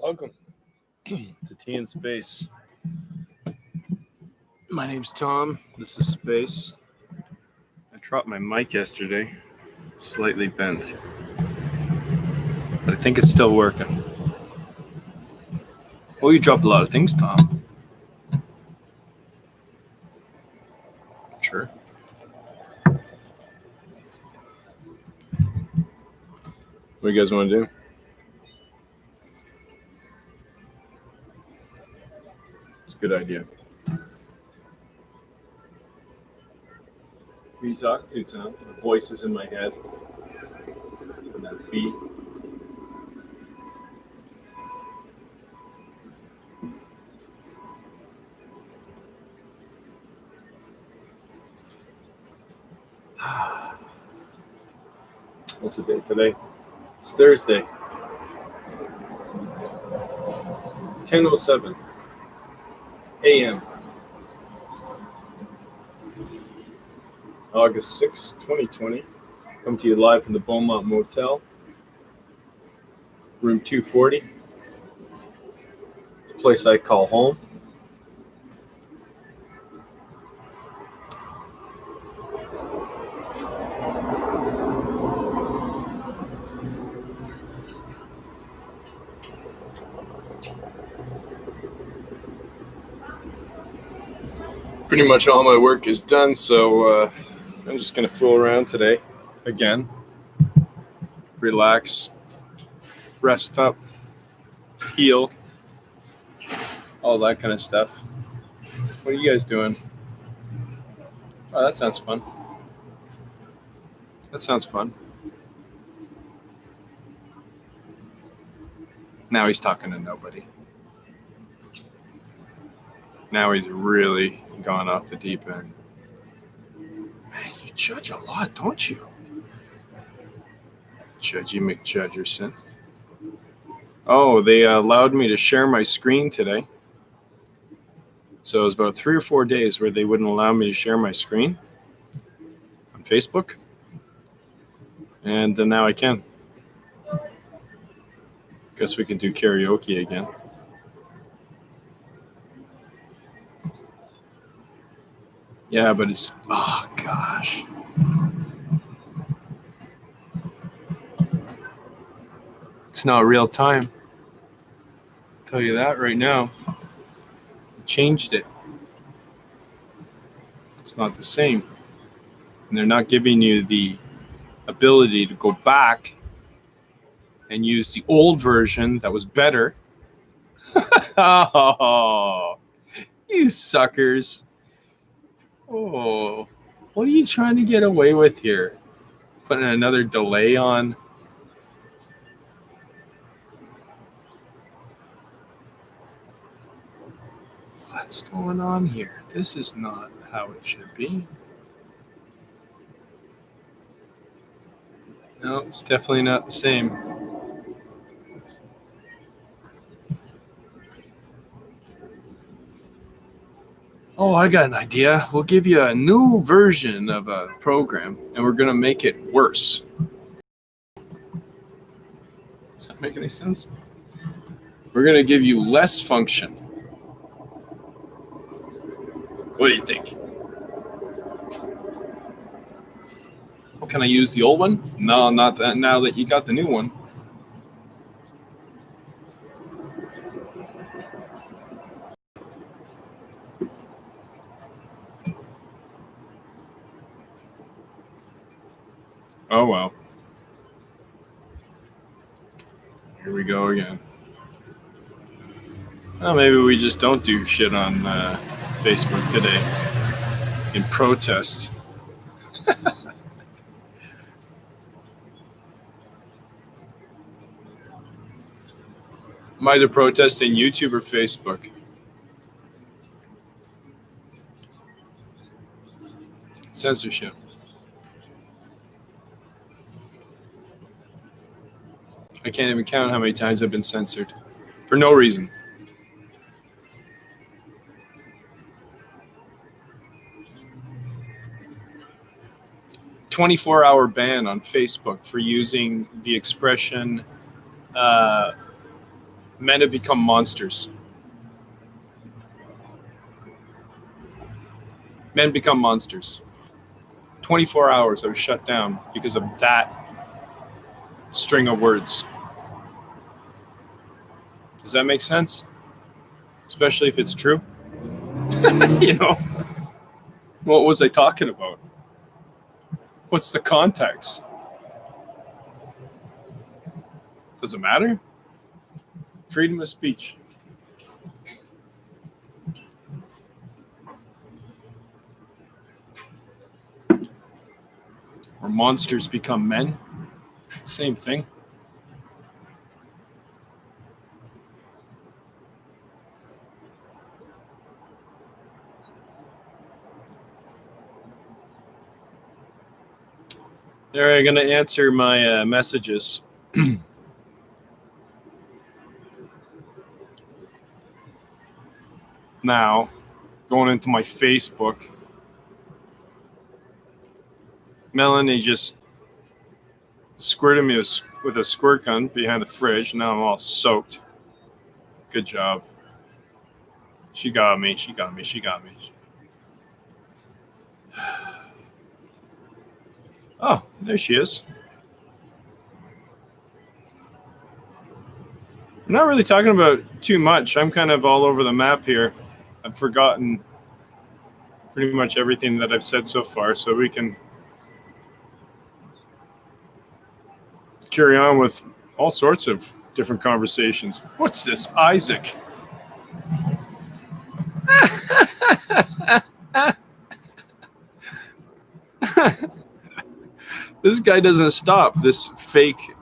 Welcome to Tea in Space. My name's Tom. This is Space. I dropped my mic yesterday. It's slightly bent. But I think it's still working. Well, you drop a lot of things, Tom. Sure. What do you guys want to do? It's a good idea. Who are you talking to, Tom? The voices in my head. And that beat. What's the date today? It's Thursday. 10:07 a.m. August 6, 2020. Come to you live from the Beaumont Motel. Room 240. The place I call home. Pretty much all my work is done, so I'm just going to fool around today again. Relax, rest up, heal, all that kind of stuff. What are you guys doing? Oh, that sounds fun. That sounds fun. Now he's talking to nobody. Now he's really gone off the deep end. Man, you judge a lot, don't you? Judgy McJudgerson. Oh, they allowed me to share my screen today. So it was about 3 or 4 days where they wouldn't allow me to share my screen on Facebook. And now I can. Guess we can do karaoke again. Yeah, but it's, oh gosh. It's not real time. I'll tell you that right now. Changed it. It's not the same. And they're not giving you the ability to go back and use the old version that was better. Oh, you suckers. Oh, what are you trying to get away with here? Putting another delay on? What's going on here? This is not how it should be. No, it's definitely not the same. Oh, I got an idea. We'll give you a new version of a program, and we're going to make it worse. Does that make any sense? We're going to give you less function. What do you think? Oh, can I use the old one? No, not that. Now that you got the new one. Oh, well. Here we go again. Well, maybe we just don't do shit on Facebook today in protest. I'm either protesting YouTube or Facebook. Censorship. I can't even count how many times I've been censored. For no reason. A 24-hour ban on Facebook for using the expression Men have become monsters. Men become monsters. 24 hours I was shut down because of that string of words. Does that make sense? Especially if it's true. You know, what was I talking about? What's the context? Does it matter? Freedom of speech. Or monsters become men. Same thing. They're going to answer my messages. Now, going into my Facebook, Melanie just squirted me with a squirt gun behind the fridge. Now I'm all soaked. Good job. She got me. Oh, there she is. I'm not really talking about too much. I'm kind of all over the map here. I've forgotten pretty much everything that I've said so far, so we can carry on with all sorts of different conversations. What's this, Isaac? This guy doesn't stop. This fake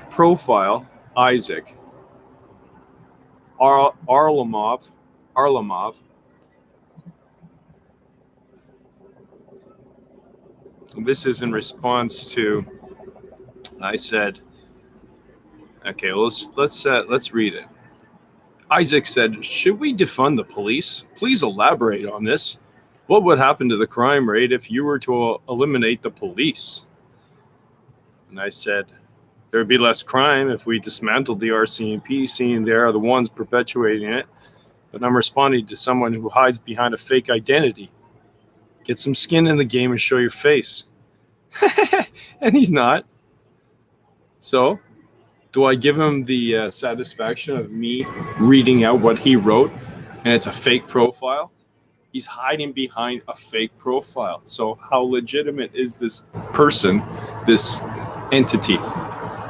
profile, Isaac Arlamov. This is in response to, I said, okay, let's read it. Isaac said, "Should we defund the police? Please elaborate on this. What would happen to the crime rate if you were to eliminate the police?" And I said, there would be less crime if we dismantled the RCMP, seeing they are the ones perpetuating it. But I'm responding to someone who hides behind a fake identity. Get some skin in the game and show your face. And he's not. So, do I give him the satisfaction of me reading out what he wrote and it's a fake profile? He's hiding behind a fake profile. So how legitimate is this person, this entity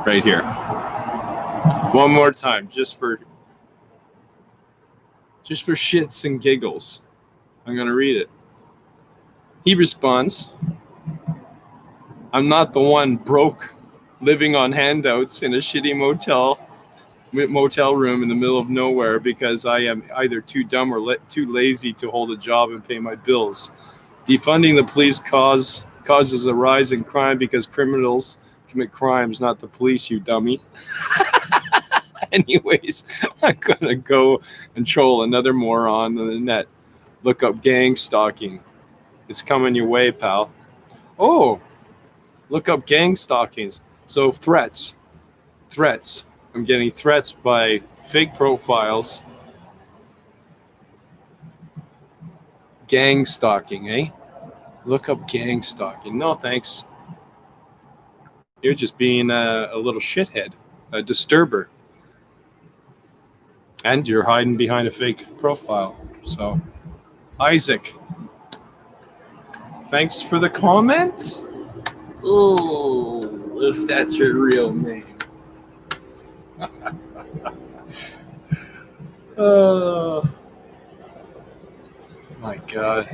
right here? One more time, just for shits and giggles. I'm going to read it. He responds, "I'm not the one broke, living on handouts in a shitty motel room in the middle of nowhere because I am either too dumb or too lazy to hold a job and pay my bills. Defunding the police causes a rise in crime because criminals commit crimes, not the police, you dummy." Anyways, I'm gonna go and troll another moron on the net. Look up gang stalking. It's coming your way, pal. Oh, look up gang stalkings. So threats. I'm getting threats by fake profiles. Gang stalking, eh? Look up gang stalking. No, thanks. You're just being a little shithead, a disturber. And you're hiding behind a fake profile. So, Isaac, thanks for the comment. Oh, if that's your real name. Oh, my God.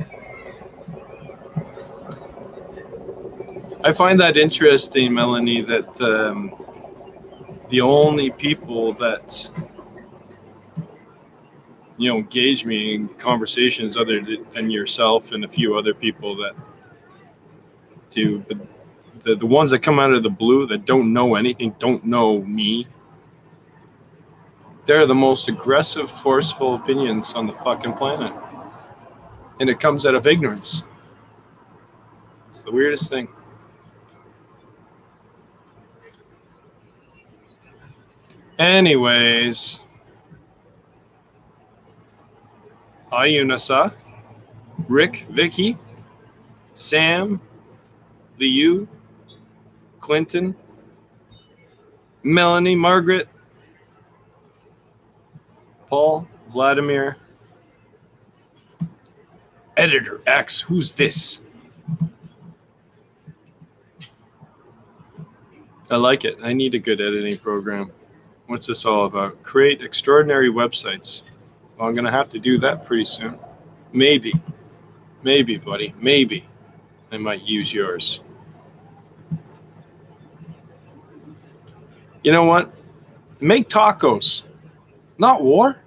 I find that interesting, Melanie, that the only people that engage me in conversations other than yourself and a few other people that do, but the ones that come out of the blue that don't know anything, don't know me, they're the most aggressive, forceful opinions on the fucking planet. And it comes out of ignorance. It's the weirdest thing. Anyways, hi Unisa, Rick, Vicky, Sam, Liu, Clinton, Melanie, Margaret, Paul, Vladimir, Editor X, who's this? I like it. I need a good editing program. What's this all about? Create extraordinary websites. Well, I'm going to have to do that pretty soon. Maybe, buddy, maybe I might use yours. You know what? Make tacos, not war.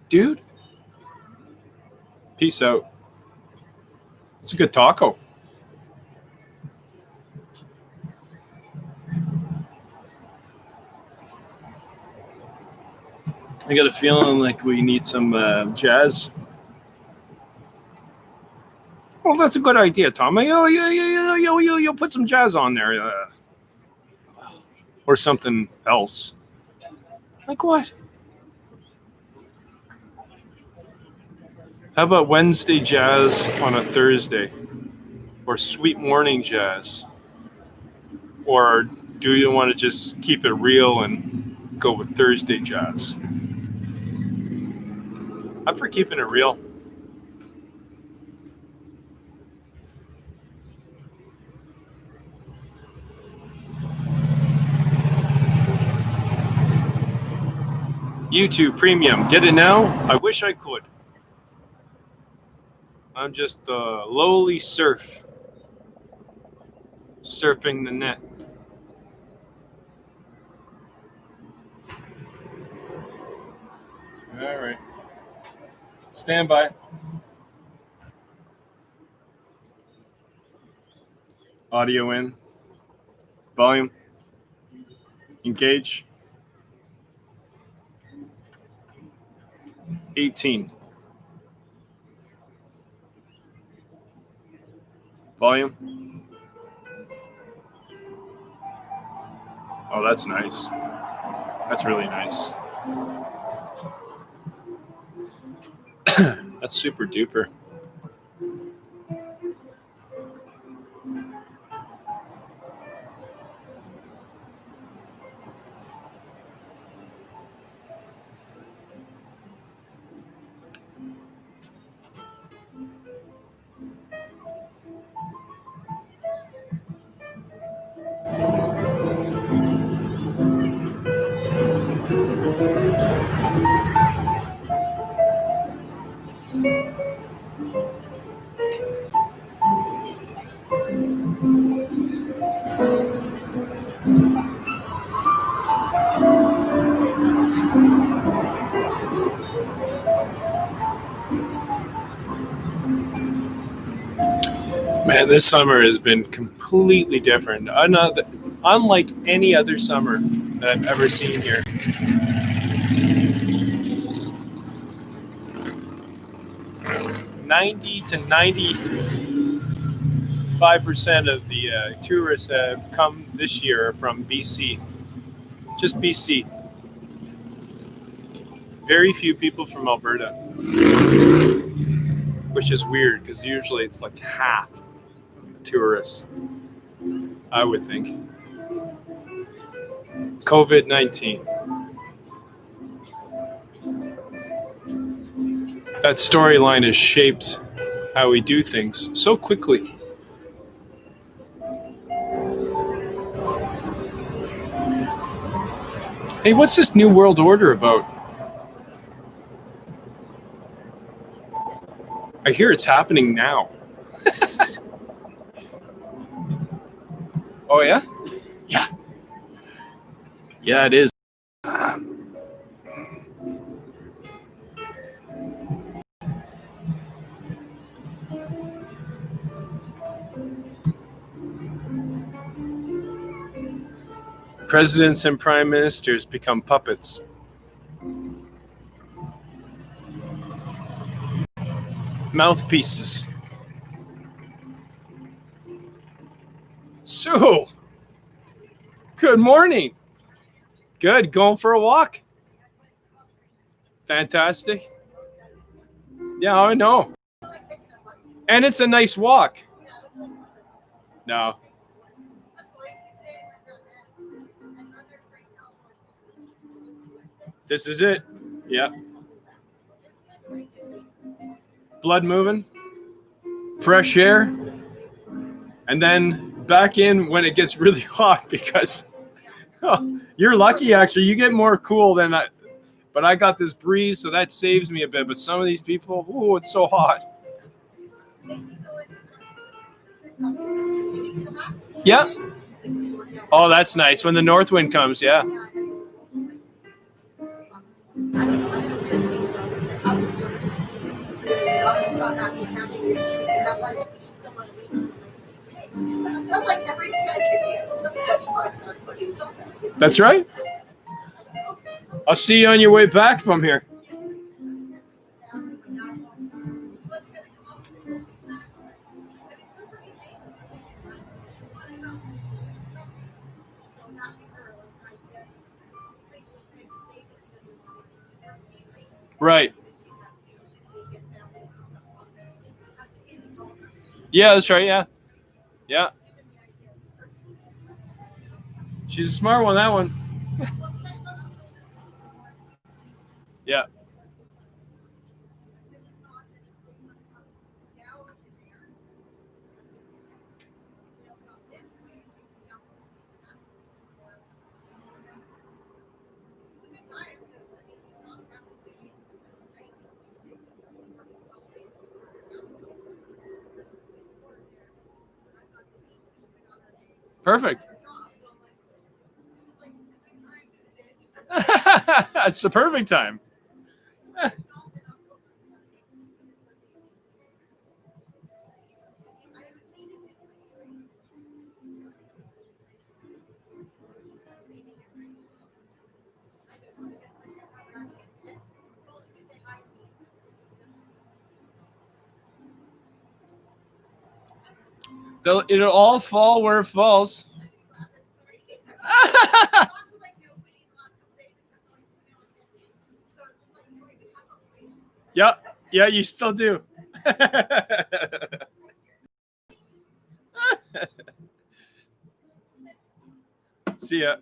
Dude, peace out. It's a good taco. I got a feeling like we need some jazz. Well, that's a good idea, Tom. You'll put some jazz on there. Or something else. Like what? How about Wednesday jazz on a Thursday? Or sweet morning jazz? Or do you want to just keep it real and go with Thursday jazz? I'm for keeping it real. YouTube Premium. Get it now? I wish I could. I'm just a lowly surf. Surfing the net. All right. Stand by. Audio in. Volume. Engage. 18. Volume. Oh, that's nice. That's really nice. That's super duper. Man, this summer has been completely different. Unlike any other summer that I've ever seen here. '90 to 95% of the tourists that have come this year are from BC. Just BC. Very few people from Alberta. Which is weird because usually it's like half tourists, I would think. COVID-19. That storyline has shaped how we do things so quickly. Hey, what's this New World Order about? I hear it's happening now. Oh, yeah? Yeah. Yeah, it is. Presidents and prime ministers become puppets. Mouthpieces. So, good morning. Good. Going for a walk. Fantastic. Yeah, I know. And it's a nice walk. No. This is it. Yeah. Blood moving. Fresh air. And then back in when it gets really hot because you're lucky actually. You get more cool than I, but I got this breeze, so that saves me a bit. But some of these people, ooh, it's so hot. Yeah. Oh, that's nice. When the north wind comes, yeah. That's right. I'll see you on your way back from here. Right. Yeah, that's right. Yeah. Yeah. She's a smart one, that one. Yeah. Perfect. It's the perfect time. It'll all fall where it falls. Yep. Yeah, you still do. See ya.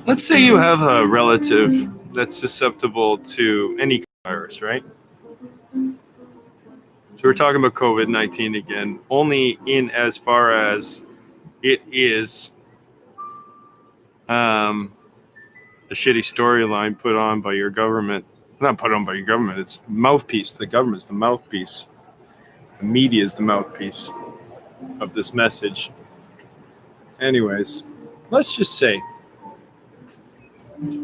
Let's say you have a relative that's susceptible to any virus, right? So we're talking about COVID-19 again, only in as far as it is a shitty storyline put on by your government. Not put on by your government, it's the mouthpiece. The government's the mouthpiece. The media is the mouthpiece of this message. Anyways, let's just say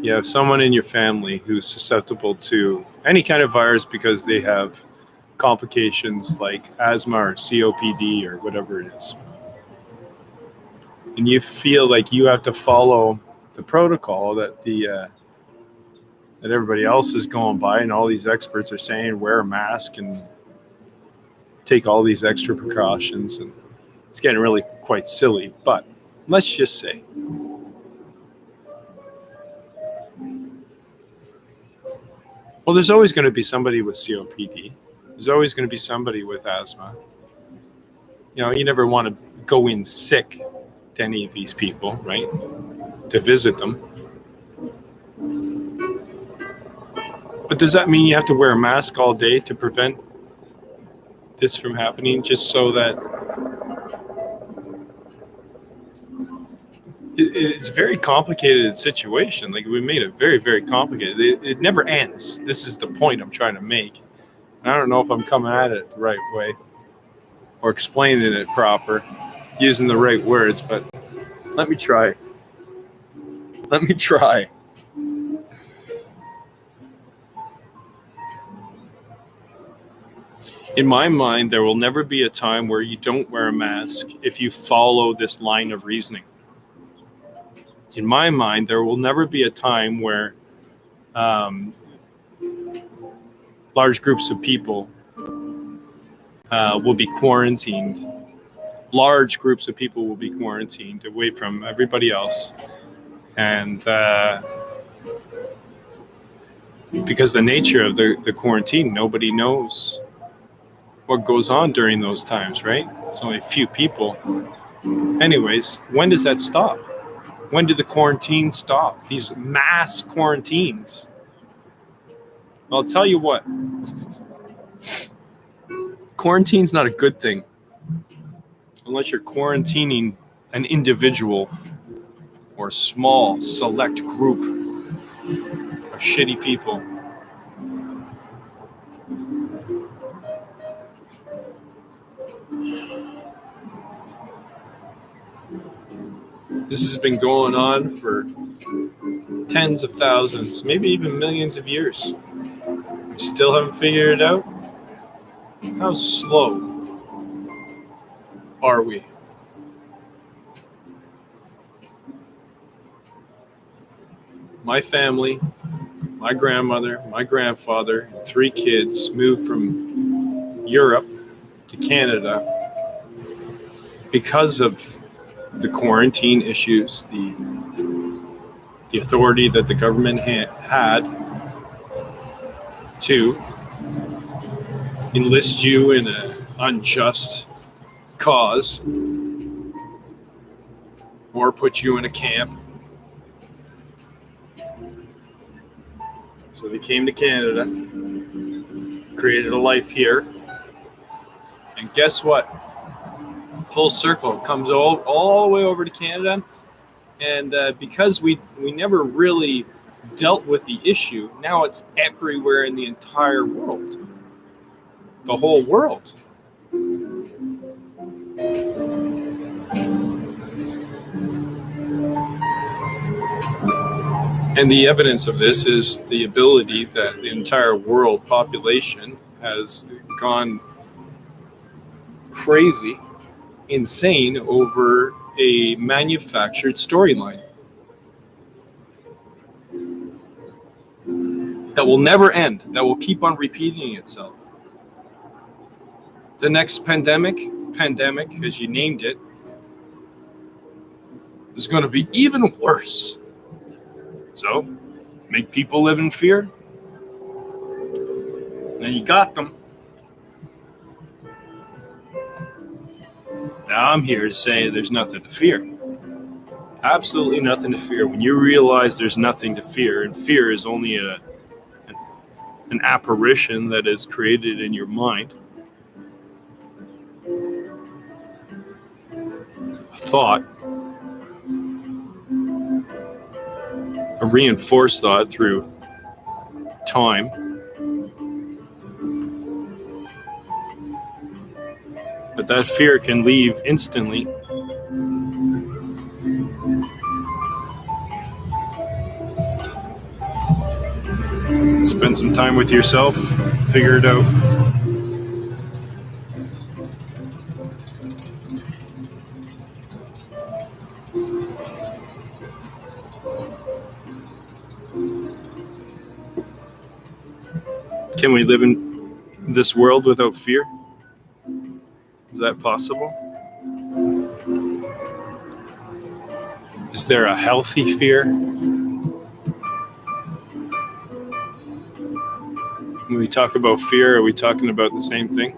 you have someone in your family who's susceptible to any kind of virus because they have complications like asthma or COPD or whatever it is. And you feel like you have to follow the protocol that that everybody else is going by, and all these experts are saying wear a mask and take all these extra precautions, and it's getting really quite silly. But let's just say well, there's always going to be somebody with COPD. There's always going to be somebody with asthma. You know, you never want to go in sick to any of these people, right? To visit them. But does that mean you have to wear a mask all day to prevent this from happening, just so that it's a very complicated situation? Like, we made it very, very complicated. It never ends. This is the point I'm trying to make. And I don't know if I'm coming at it the right way or explaining it proper, using the right words, but let me try. Let me try. In my mind, there will never be a time where you don't wear a mask if you follow this line of reasoning. In my mind, there will never be a time where large groups of people will be quarantined. Large groups of people will be quarantined away from everybody else. And because the nature of the quarantine, nobody knows what goes on during those times, right? It's only a few people. Anyways, when does that stop? When do the quarantines stop? These mass quarantines. I'll tell you what. Quarantine's not a good thing. Unless you're quarantining an individual or a small, select group of shitty people. This has been going on for tens of thousands, maybe even millions of years. We still haven't figured it out. How slow are we? My family, my grandmother, my grandfather, and 3 kids moved from Europe to Canada because of the quarantine issues, the authority that the government had to enlist you in an unjust cause or put you in a camp. So they came to Canada, created a life here, and guess what? Full circle, comes all the way over to Canada, and because we never really dealt with the issue, now it's everywhere in the entire world, the whole world. And the evidence of this is the ability that the entire world population has gone crazy, insane over a manufactured storyline that will never end, that will keep on repeating itself. The next pandemic, as you named it, is going to be even worse. So, make people live in fear. Then you got them. Now I'm here to say there's nothing to fear. Absolutely nothing to fear. When you realize there's nothing to fear, and fear is only an apparition that is created in your mind, a thought, a reinforced thought through time. But that fear can leave instantly. Spend some time with yourself, figure it out. Can we live in this world without fear? Is that possible? Is there a healthy fear? When we talk about fear, are we talking about the same thing?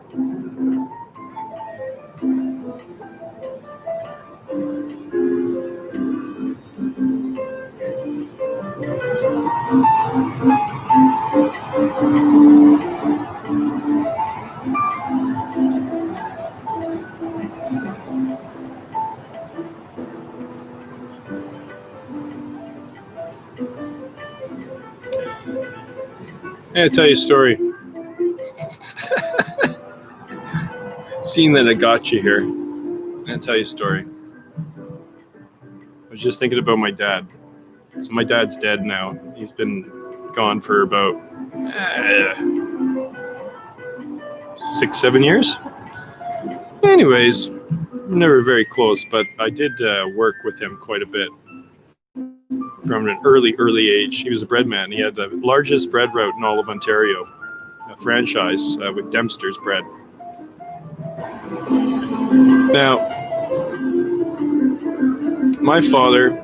I'll tell you a story. Seeing that I got you here, I'll tell you a story. I was just thinking about my dad. So my dad's dead now. He's been gone for about 6, 7 years. Anyways, never very close, but I did work with him quite a bit from an early age. He was a bread man. He had the largest bread route in all of Ontario, a franchise with Dempster's Bread. Now, my father,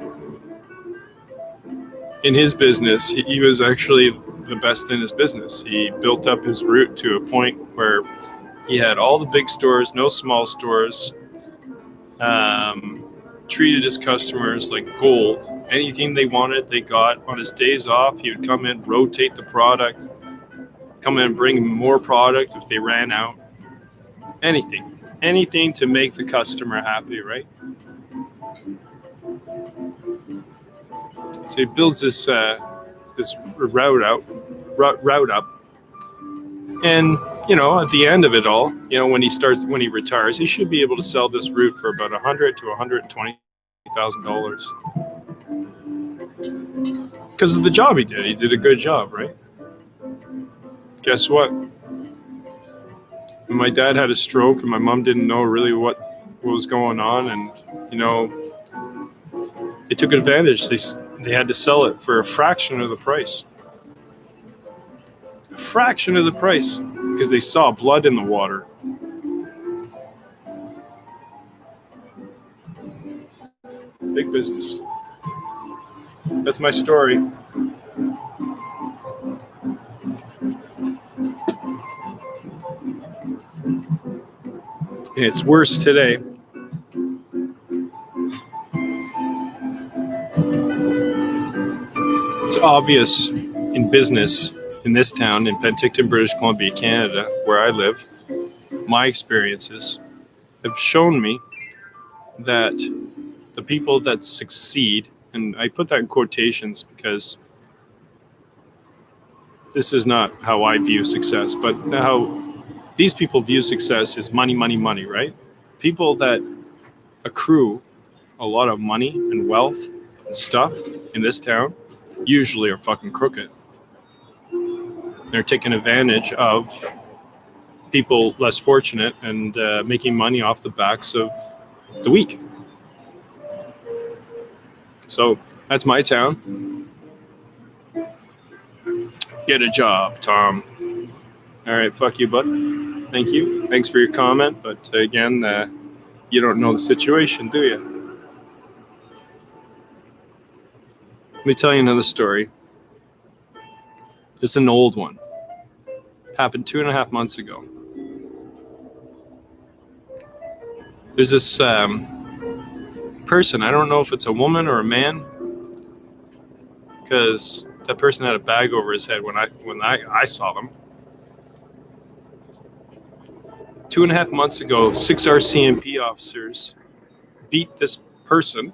in his business, he was actually the best in his business. He built up his route to a point where he had all the big stores, no small stores, treated his customers like gold. Anything they wanted, they got. On his days off, he would come in, rotate the product, come in and bring more product if they ran out. Anything to make the customer happy, right? So he builds this route up, and at the end of it all, when he retires, he should be able to sell this route for about $100,000 to $120,000 because of the job he did. He did a good job, right? Guess what? When my dad had a stroke and my mom didn't know really what was going on, and they took advantage. They had to sell it for a fraction of the price. A fraction of the price because they saw blood in the water. Big business. That's my story. It's worse today. It's obvious in business in this town, in Penticton, British Columbia, Canada, where I live. My experiences have shown me that the people that succeed, and I put that in quotations because this is not how I view success, but how these people view success is money, money, money, right? People that accrue a lot of money and wealth and stuff in this town usually are fucking crooked. They're taking advantage of people less fortunate and making money off the backs of the weak. So that's my town. Get a job, Tom. All right, fuck you, bud. Thank you. Thanks for your comment. But again, you don't know the situation, do you? Let me tell you another story. It's an old one. Happened 2.5 months ago. There's this person. I don't know if it's a woman or a man, because that person had a bag over his head when I saw them. 2.5 months ago, 6 RCMP officers beat this person.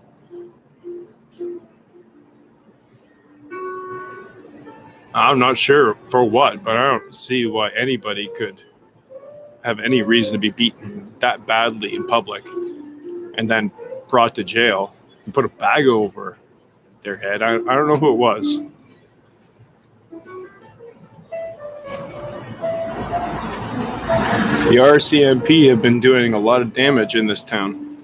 I'm not sure for what, but I don't see why anybody could have any reason to be beaten that badly in public and then brought to jail and put a bag over their head. I don't know who it was. The RCMP have been doing a lot of damage in this town.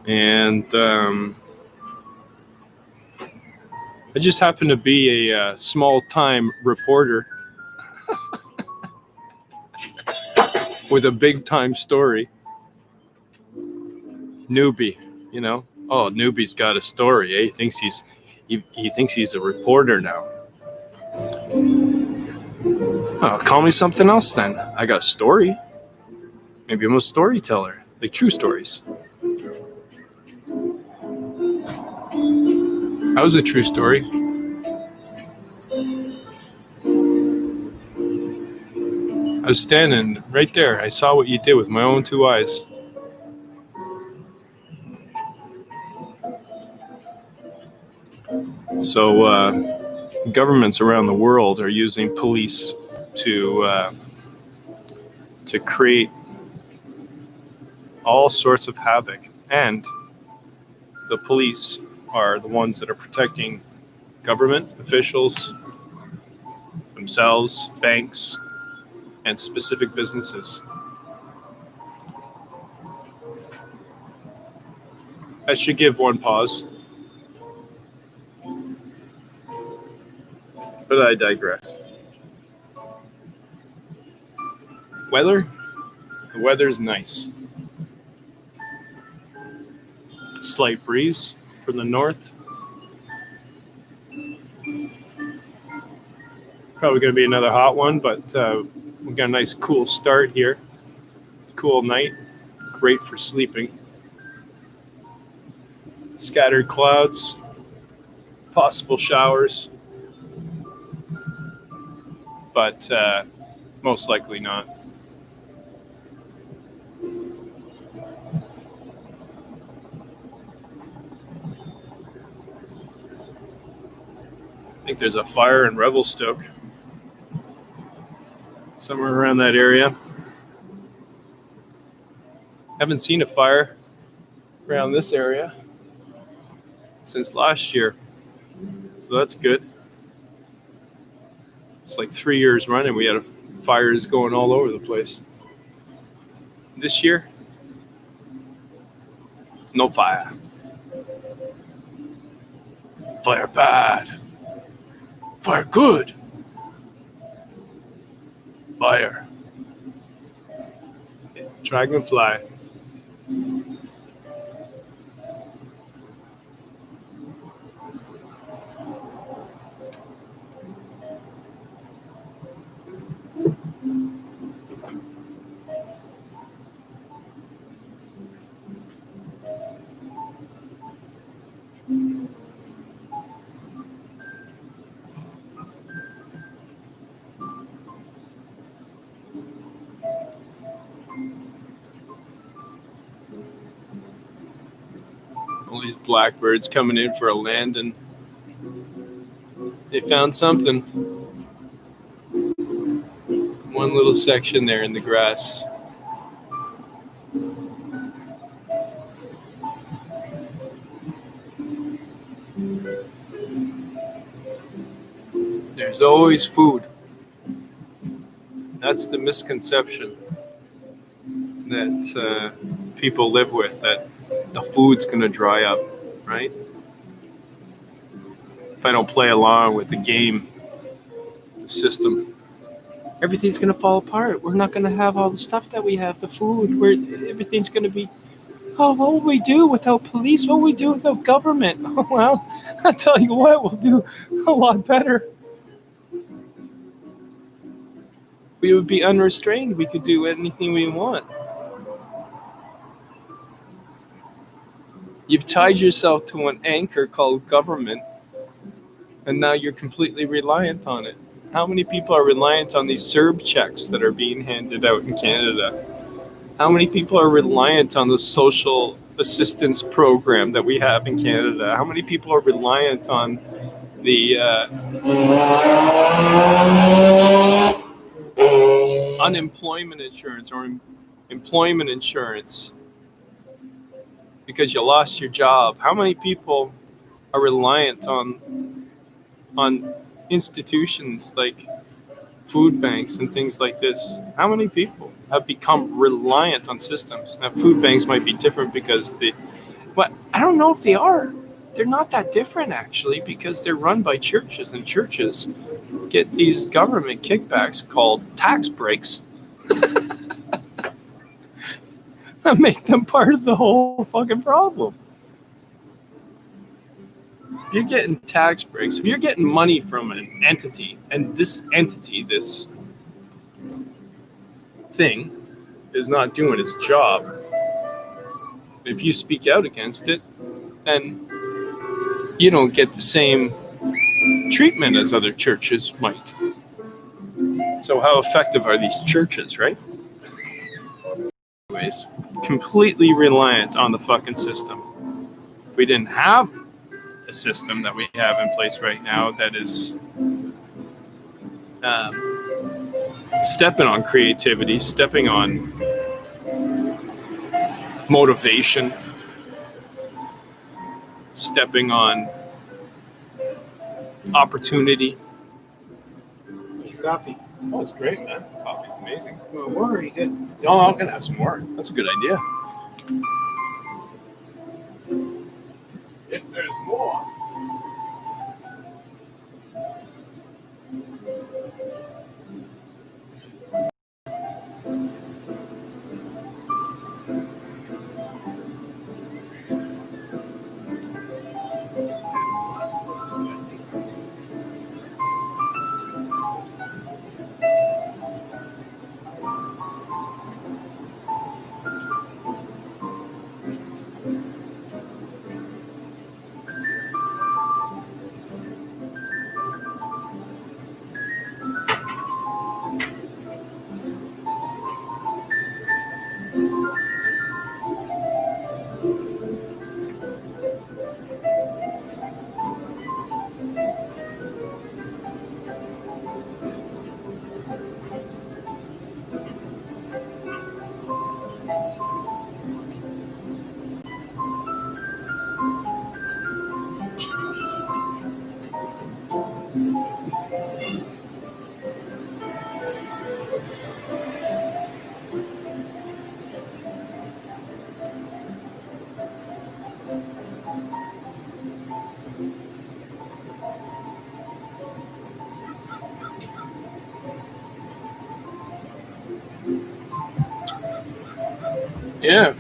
And I just happen to be a small-time reporter with a big-time story. Newbie, Oh, newbie's got a story. Eh? He thinks he's a reporter now. Oh, call me something else then. I got a story. Maybe I'm a storyteller, like true stories. That was a true story. I was standing right there. I saw what you did with my own 2 eyes. So, governments around the world are using police to create all sorts of havoc, and the police are the ones that are protecting government officials themselves, banks, and specific businesses. I should give one pause, but I digress. Weather? The weather's nice. Slight breeze from the north. Probably going to be another hot one, but we got a nice cool start here. Cool night. Great for sleeping. Scattered clouds. Possible showers. But most likely not. I think there's a fire in Revelstoke. Somewhere around that area. Haven't seen a fire around this area since last year. So that's good. It's like 3 years running. We had fires going all over the place. This year, no fire. Fire bad. Fire good. Fire. Dragonfly. All these blackbirds coming in for a landing. They found something. One little section there in the grass. There's always food. That's the misconception that people live with, that the food's going to dry up, right? If I don't play along with the game system, everything's going to fall apart. We're not going to have all the stuff that we have, the food. Everything's going to be, oh, what will we do without police? What will we do without government? Oh, well, I'll tell you what, we'll do a lot better. We would be unrestrained. We could do anything we want. You've tied yourself to an anchor called government, and now you're completely reliant on it. How many people are reliant on these CERB checks that are being handed out in Canada? How many people are reliant on the social assistance program that we have in Canada? How many people are reliant on the unemployment insurance or employment insurance because you lost your job? How many people are reliant on institutions like food banks and things like this? How many people have become reliant on systems? Now, food banks might be different because I don't know if they are. They're not that different, actually, because they're run by churches, and churches get these government kickbacks called tax breaks that make them part of the whole fucking problem. If you're getting tax breaks, if you're getting money from an entity, and this entity, this thing, is not doing its job, if you speak out against it, then you don't get the same treatment as other churches might. So how effective are these churches, right? Anyways, completely reliant on the fucking system. If we didn't have a system that we have in place right now that is stepping on creativity, stepping on motivation, stepping on opportunity, coffee. Oh, it's great, man. Coffee, amazing. You want more or are you good? No, I'm gonna have some more. That's a good idea. If there's more. Yeah.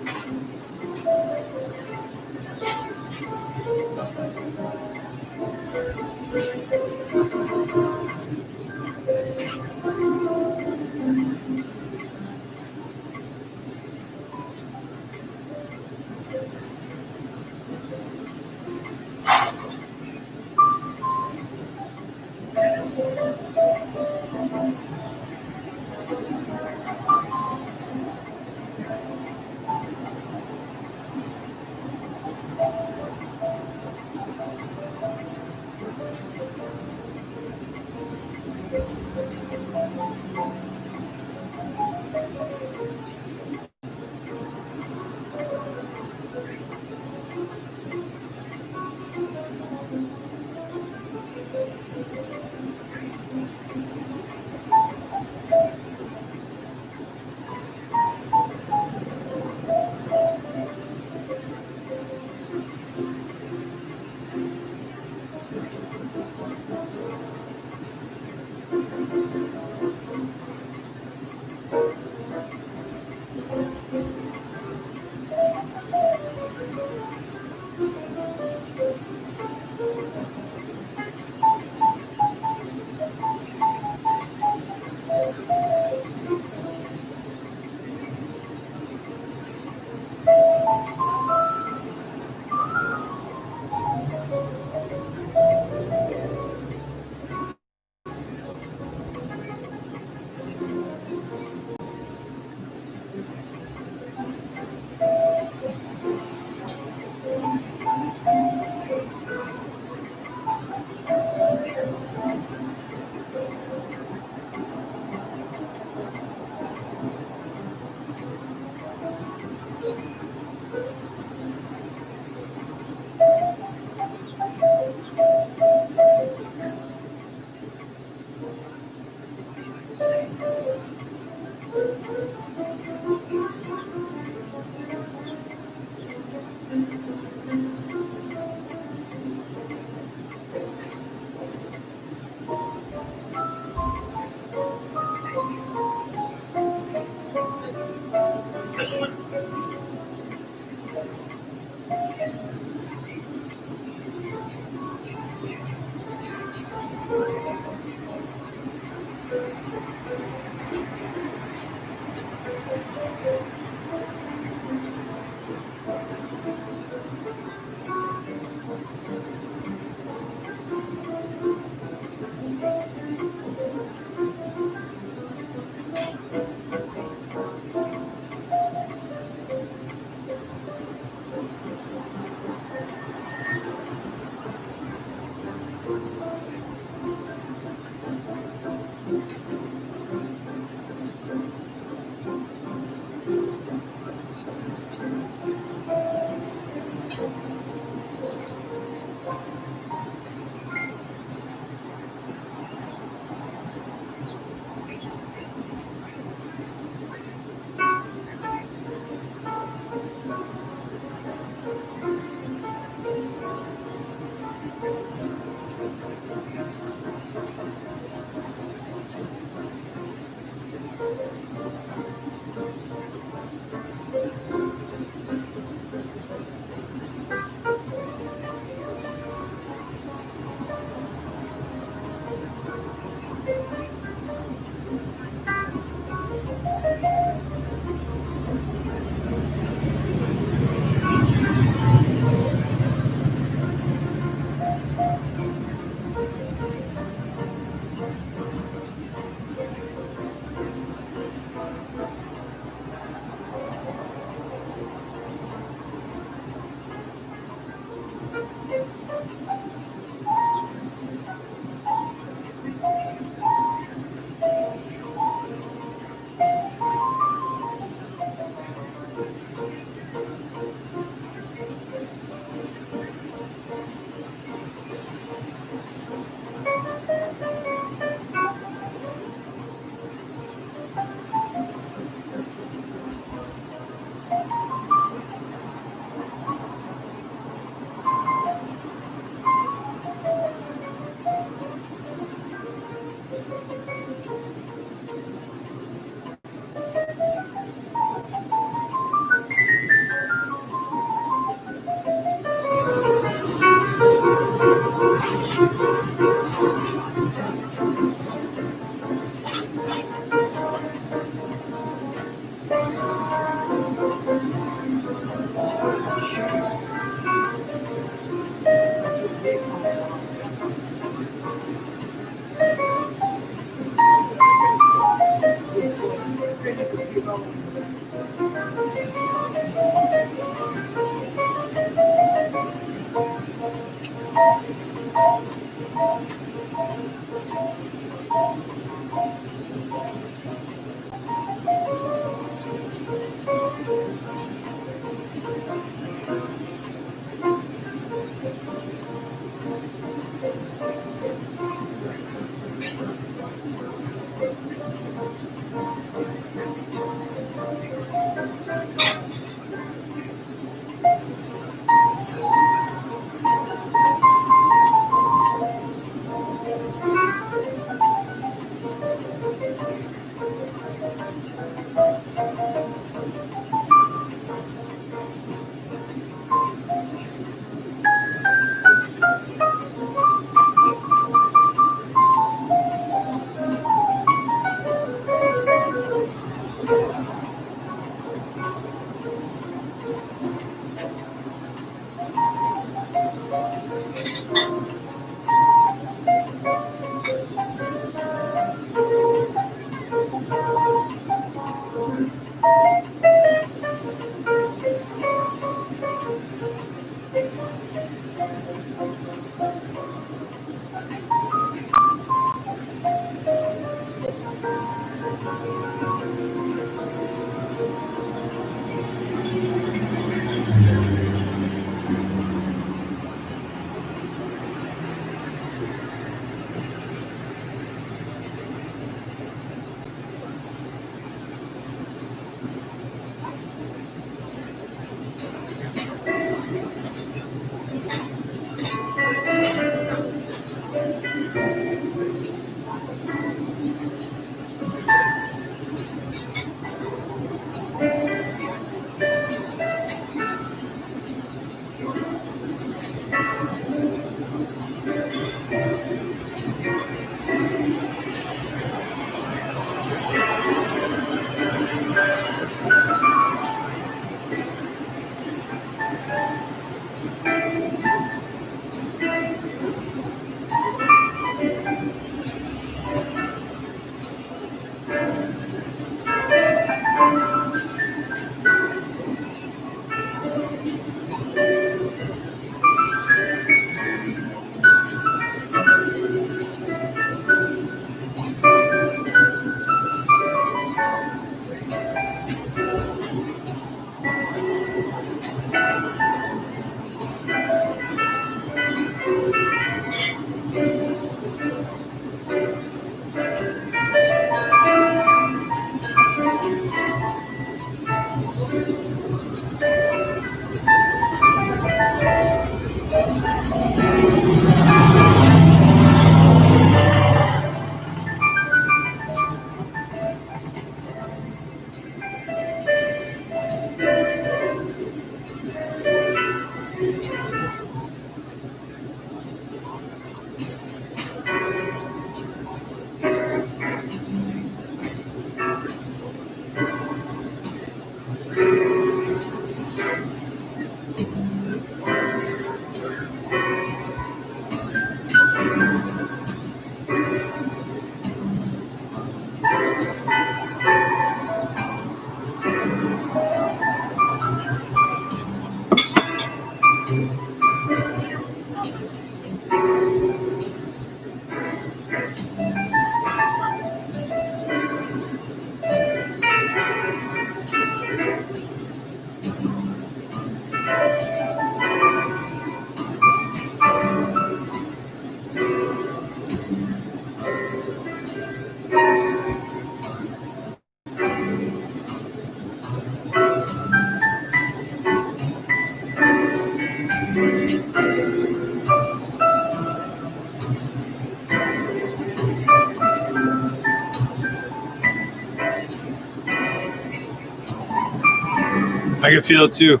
I can feel it too.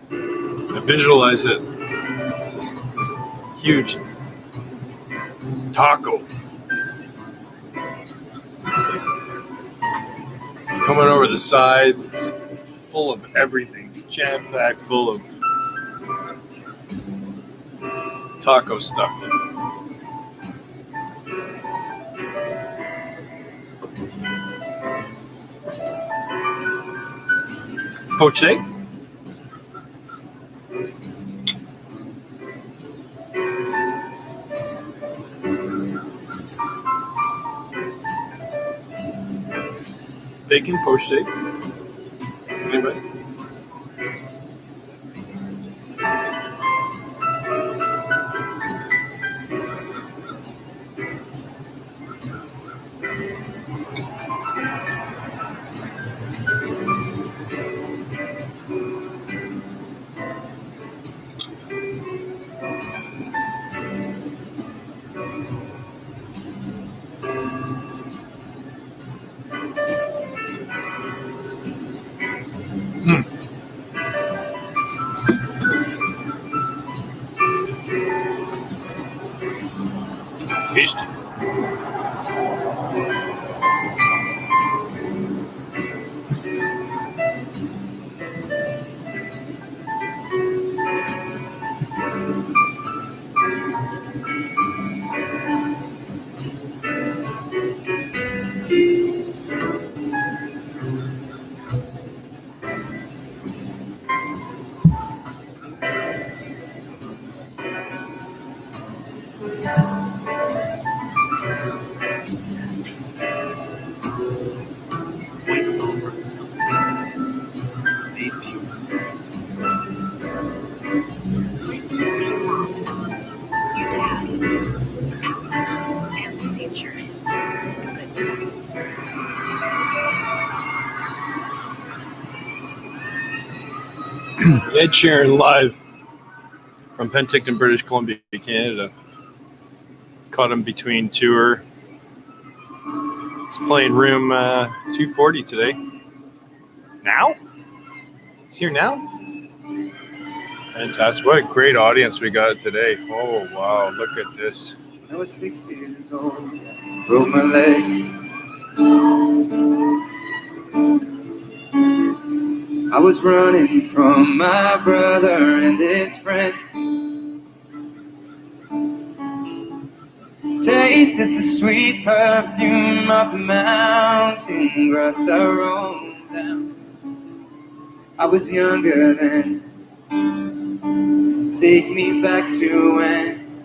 I visualize it. It's this huge taco. It's like coming over the sides. It's full of everything, jam-packed full of taco stuff. Poached egg? bacon poached egg. Anybody? Tasty. Listen to your mom, your dad, the past, and the future. The good stuff. Ed Sheeran live from Penticton, British Columbia, Canada. Caught him between tour. He's playing room 240 today. Now? He's here now? Fantastic. What a great audience we got today. Oh, wow. Look at this. When I was 6 years old, I broke my leg. I was running from my brother and his friends. Tasted the sweet perfume of the mountain grass I roamed down. I was younger then. Take me back to when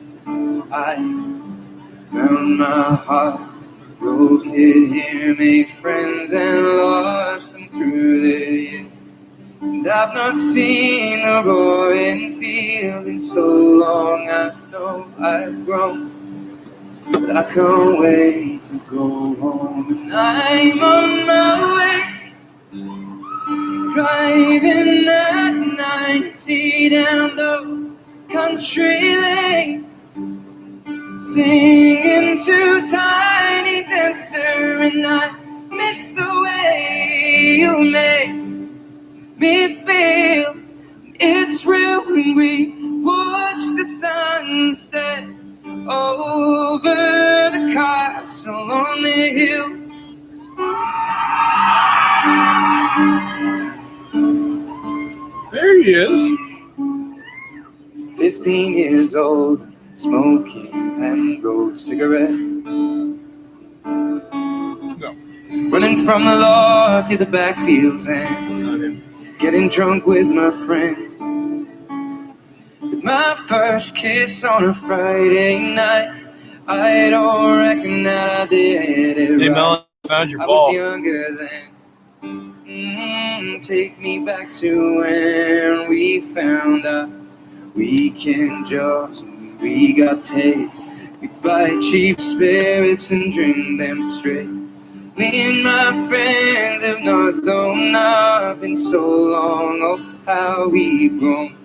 I found my heart, broke it here, made friends and lost them through the years. And I've not seen the roaring fields in so long. I know I've grown, but I can't wait to go home. And I'm on my way, driving at 90 down the country lanes, singing to Tiny Dancer, and I miss the way you make me feel. It's real when we watch the sunset over the castle on the hill. There he is. 15 years old, smoking and rolled cigarettes. No, Running from the law through the backfields it's and not him. getting drunk with my friends. With my first kiss on a Friday night, I don't reckon that I did it Hey, right. Mel, I found your I ball. was younger then. Take me back to when we found out weekend jobs and we got paid. We buy cheap spirits and drink them straight. Me and my friends have not thrown up in so long. Oh, how we've grown.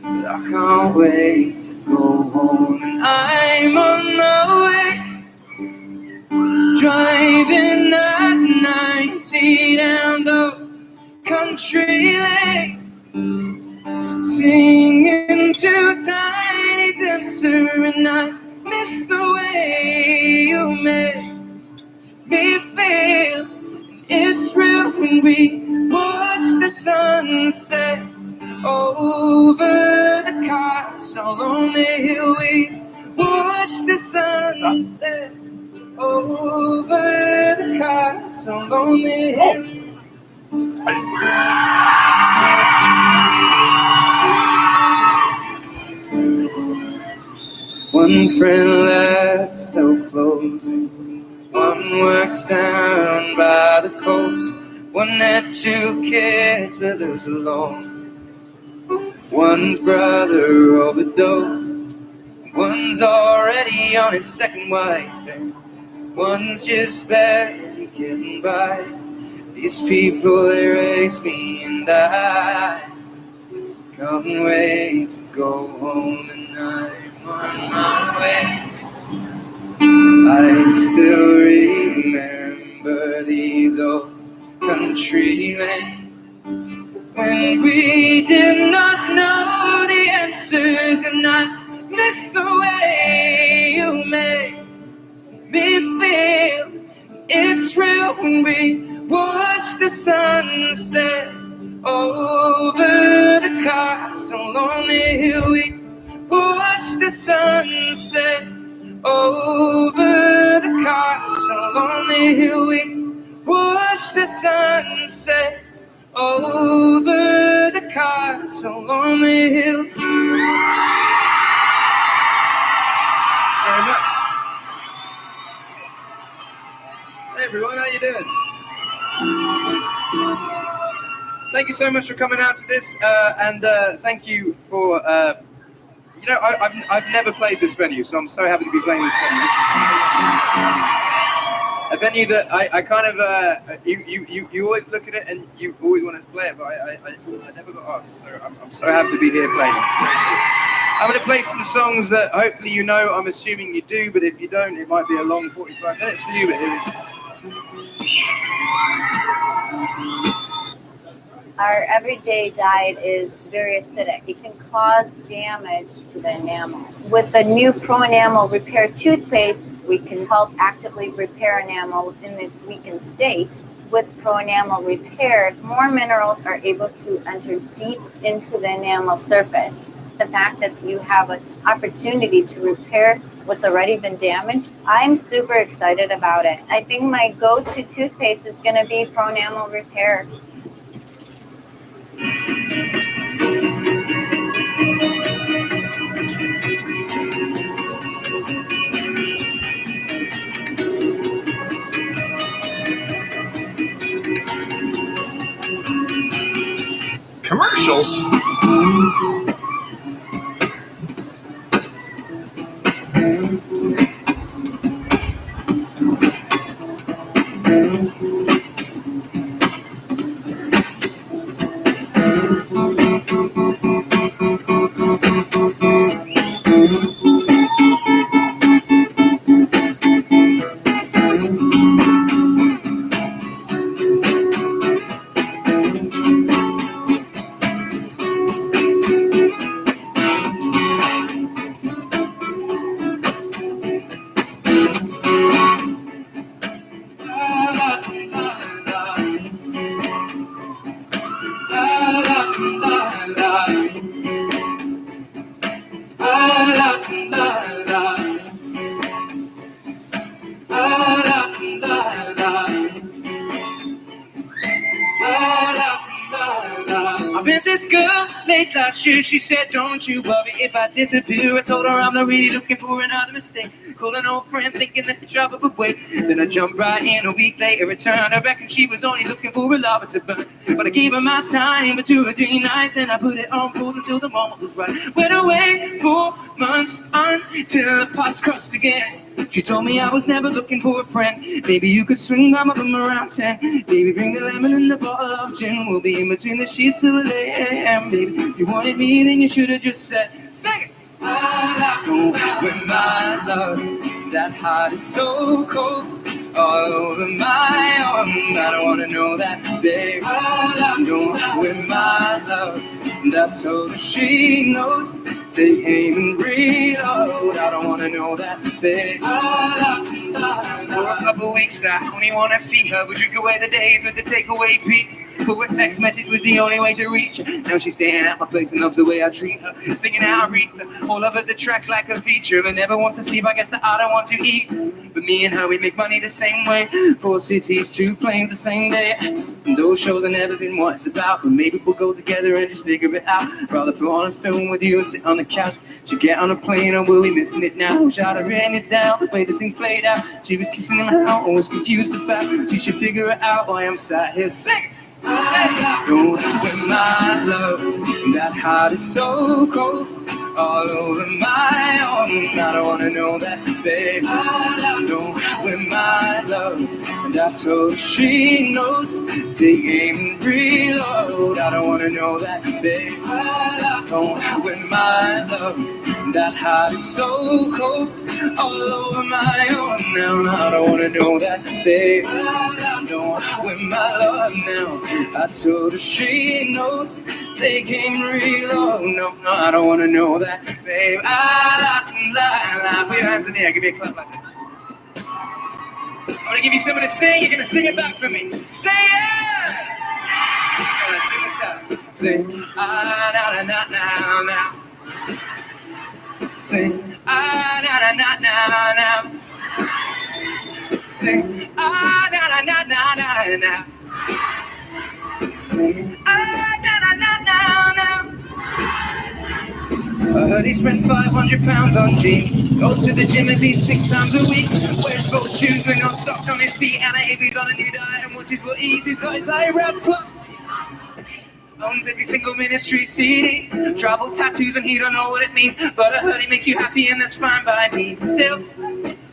But I can't wait to go home. And I'm on my way, driving at 90 down those country lanes, singing to Tiny Dancer, and I miss the way you make me feel. It's real when we watch the sunset over the castle on the hill. We watch the sunset over the castle on the hill. One friend left so close, One works down by the coast. One had 2 kids but lives alone. One's brother overdosed. One's already on his 2nd wife, and one's just barely getting by. These people, they raise me and I can't wait to go home, and I'm on my way. I still remember these old country lanes when we did not know the answers, and I miss the way you make me feel it's real when we watch the sunset over the castle on the hill. We watch the sunset over the castle on the hill. We watch the sunset over the castle on the hill. Very much. Hey everyone, how you doing? Thank you so much for coming out to this, and thank you for, I've never played this venue, so I'm so happy to be playing this venue. This is a venue that I kind of, you always look at it and you always want to play it, but I never got asked, so I'm so happy to be here playing it. I'm going to play some songs that hopefully you know. I'm assuming you do, but if you don't, it might be a long 45 minutes for you, but here we go. Our everyday diet is very acidic. It can cause damage to the enamel. With the new Pro Enamel Repair toothpaste, we can help actively repair enamel in its weakened state. With Pro Enamel Repair, more minerals are able to enter deep into the enamel surface. The fact that you have an opportunity to repair what's already been damaged, I'm super excited about it. I think my go-to toothpaste is going to be Pro Enamel Repair. Commercials? I met this girl late last year. She said, don't you worry if I disappear. I told her I'm not really looking for another mistake. Called an old friend thinking that the job would wait. Then I jumped right in a week later, returned. I reckon she was only looking for a lover to burn. But I gave her my time for 2 or 3 nights, and I put it on pause until the moment was right. Went away 4 months until the paths crossed again. She told me I was never looking for a friend. Maybe you could swing by my room around 10. Baby, bring the lemon and the bottle of gin. We'll be in between the sheets till 11 a.m. Baby, you wanted me, then you should have just said, sing it. I don't with my love. That heart is so cold, all over my arm. I don't wanna know that, babe. I don't with my love. That told her she knows. Take aim and reload. I don't wanna know that, babe. For a couple weeks I only wanna see her. We drink away the days with the takeaway beats. for a text message was the only way to reach her. Now she's staying at my place and loves the way I treat her. Singing out Aretha, all over the track like a feature. But never wants to sleep, I guess that I don't want to eat. But me and her, we make money the same way. 4 cities, 2 planes the same day. And those shows have never been what it's about. But maybe we'll go together and just figure it out. Rather put on a film with you and sit on the couch. She get on a plane or will we missing it now? Try to write it down, the way that things played out. She was kissing him out and was confused about. She should figure it out while I'm sat here singing. Don't win my love, that heart is so cold. All over my own, I don't wanna know that, babe. Don't win my love, and I told her she knows. Take aim and reload, I don't wanna know that, babe. Don't win my love, that heart is so cold. All over my own now, I don't wanna know that, babe. Don't win my love now, I told her she knows. Take aim and reload, no, I don't wanna know that, babe. Put your hands in the air, give me a clap like that. I'm gonna give you something to sing, you're gonna sing it back for me. Say it! All right, sing this out. Sing, na na na na na. Sing, na na na na na. Sing, na na na na na na. Sing, na na na na na. I heard he spent 500 pounds on jeans. Goes to the gym at least 6 times a week. Wears both shoes with no socks on his feet. And if he's on a new diet and watches what he eats, he's got his eye wrapped up. Owns every single ministry CD. Tribal tattoos and he don't know what it means. But I heard he makes you happy and that's fine by me. Still,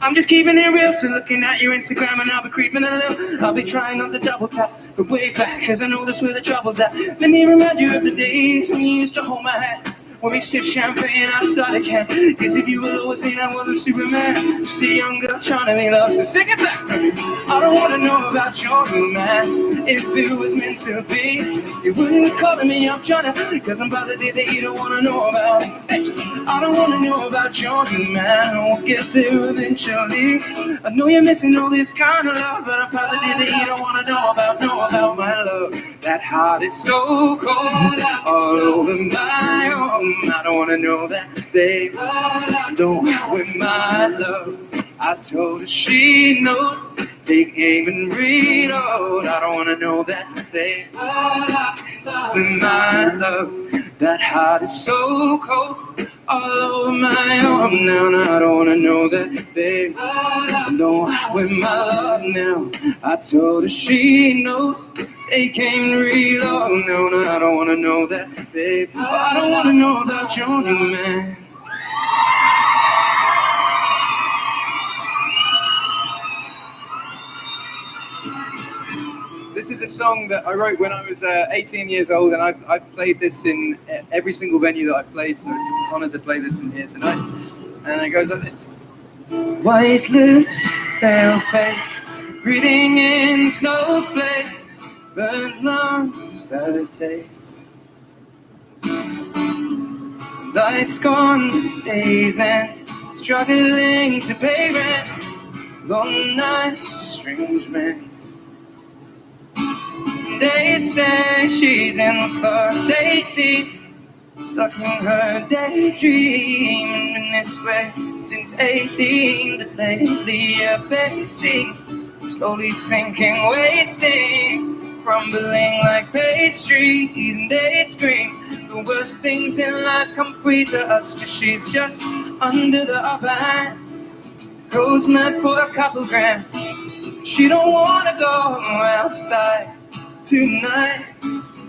I'm just keeping it real. So looking at your Instagram and I'll be creeping a little. I'll be trying not to double tap from way back, cause I know that's where the trouble's at. Let me remind you of the days when you used to hold my hand, when we sipped champagne out of cider cans. Cause if you were always saying I wasn't Superman, you see a young girl trying to be loved, so sing it back from me. I don't wanna know about your new man. If it was meant to be, you wouldn't call me up trying to, cause I'm positive that you don't wanna know about it. Hey, I don't wanna know about your new man. I won't get there eventually. I know you're missing all this kind of love, but I'm positive that you don't wanna know about my love. That heart is so cold, all over my own. I don't wanna know that, babe. Don't win my love. I told her she knows. Take aim and reload. I don't wanna know that, babe. Win my love. That heart is so cold, all over my own now. I don't wanna know that, babe. Don't win my love now. I told her she knows. Take aim and reload. No, I don't wanna know that, babe. I don't wanna know about your new man. This is a song that I wrote when I was 18 years old, and I've played this in every single venue that I've played, so it's an honor to play this in here tonight. And it goes like this. White lips, pale face, breathing in snowflakes, burnt lungs, sour taste. Lights gone, days end, struggling to pay rent, long nights, strange men. They say she's in class 18, stuck in her daydream, and in this way since 18. But lately her face seems slowly sinking, wasting, crumbling like pastry. And they scream the worst things in life come free to us, cause she's just under the upper hand. Goes mad for a couple grams. She don't wanna go outside tonight,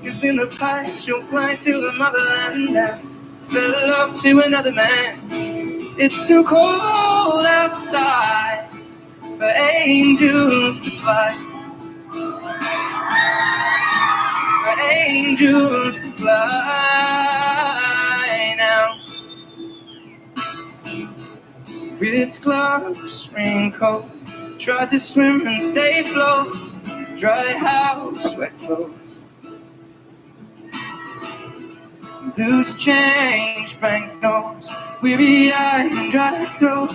cause in the pipe she'll fly to the motherland and settle up to another man. It's too cold outside for angels to fly, for angels to fly now. Ripped gloves, raincoat, tried to swim and stay afloat. Dry house, wet clothes, loose change, banknotes, weary eye and dry throat.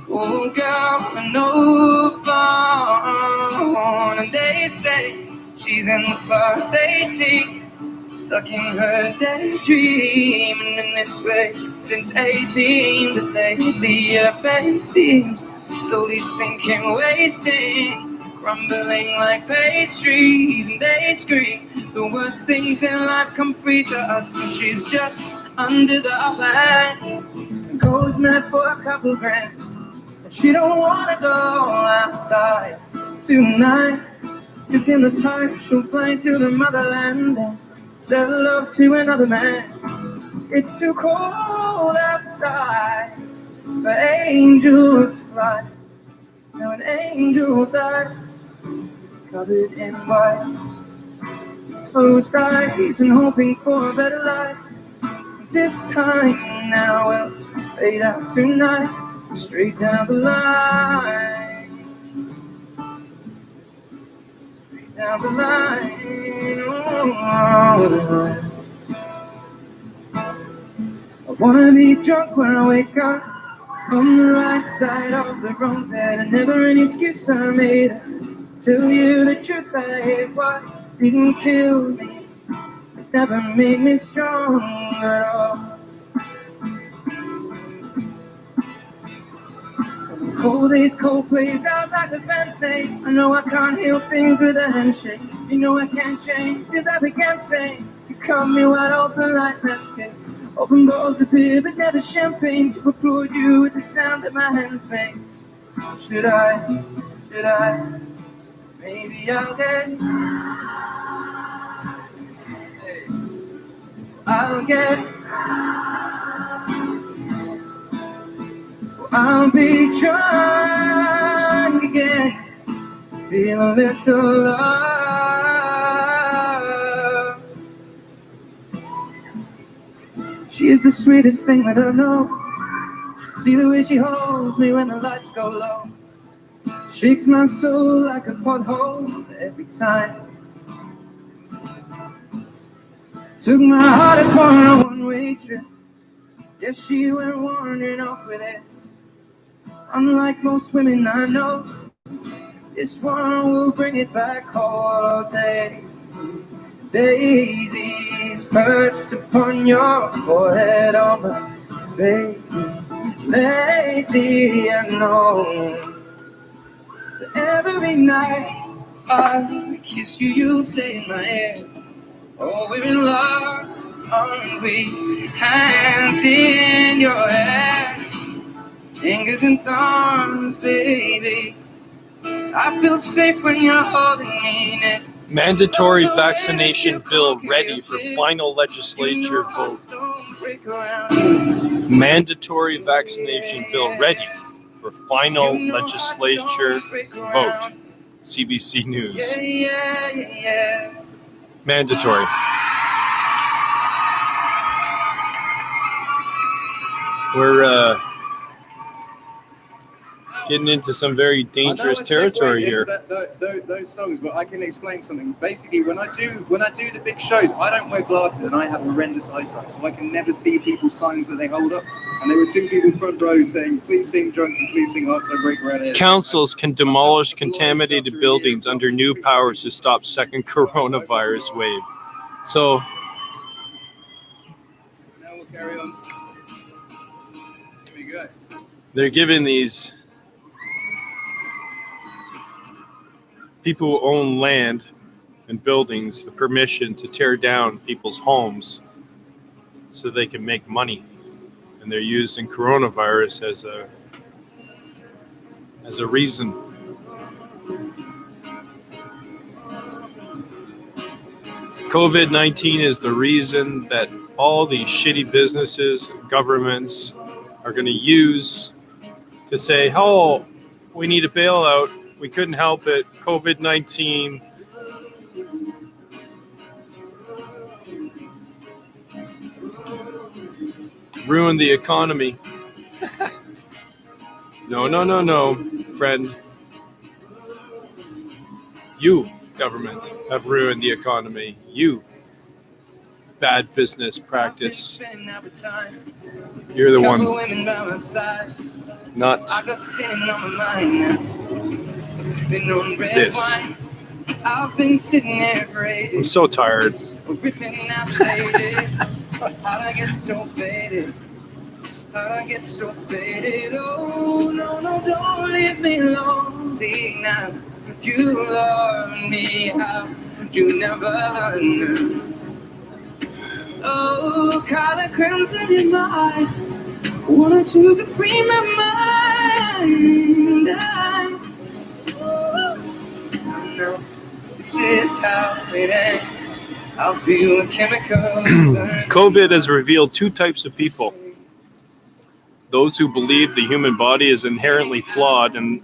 Old girl with no phone, and they say she's She's in the class 18, stuck in her daydream. And in this way, since 18, but lately her face seems slowly sinking, wasting, crumbling like pastries. And they scream the worst things in life come free to us, and she's just under the ban. Goes mad for a couple grams, and she don't wanna go outside tonight, 'cause in the time she'll fly to the motherland and settle up to another man. It's too cold outside for angels to fly. Now an angel died, covered in white, closed eyes and hoping for a better life. This time now we'll fade out tonight, straight down the line, straight down the line. Oh, I wanna be drunk when I wake up on the right side of the wrong bed, and never an excuse I made. Tell you the truth, I hate what didn't kill me. It never made me strong at all. Cold days, cold plays out like the fence name. I know I can't heal things with a handshake. You know I can't change, cause I began saying, you cut me wide open like landscape. Open bottles of beer, but never champagne, to applaud you with the sound that my hands make. Should I, maybe I'll get, I'll be drunk again, feel a little love. She is the sweetest thing that I know. See the way she holds me when the lights go low. Shakes my soul like a pothole every time. Took my heart upon a one-way trip. Yes, she went wandering off with it. Unlike most women I know, this one will bring it back all days. Daisies perched upon your forehead, oh my baby. Lately I know that every night I kiss you, you say in my ear, oh, we're in love, aren't we? Hands in your hair, fingers and thumbs, baby. I feel safe when you're holding me near. Mandatory vaccination bill ready for final legislature vote. Mandatory vaccination bill ready for final legislature vote. CBC News. Mandatory. We're getting into some very dangerous territory here. Those songs, but I can explain something. Basically, when I do the big shows, I don't wear glasses and I have horrendous eyesight, so I can never see people's signs that they hold up. And there were two people front row saying, "Please sing drunk and please sing Hearts Don't Break Around Here." Councils can demolish contaminated buildings under new powers to stop second coronavirus wave. So Now we'll carry on. Here we go. they're giving these people who own land and buildings the permission to tear down people's homes so they can make money. And they're using coronavirus as a reason. COVID-19 is the reason that all these shitty businesses and governments are going to use to say, oh, we need a bailout. We couldn't help it. COVID-19. Ruined the economy. No, friend. You, government, have ruined the economy. You, bad business practice. You're the one. Not this. I've been sitting there for I'm ages, so tired. ripping out pages. How'd I get so faded? How'd I get so faded? Oh, no, no, don't leave me lonely now. You love me how you never learned. Oh, color crimson in my eyes. Wanted to be free my mind. No, this is how it ends. I'll feel the chemicals. COVID has revealed two types of people. Those who believe the human body is inherently flawed and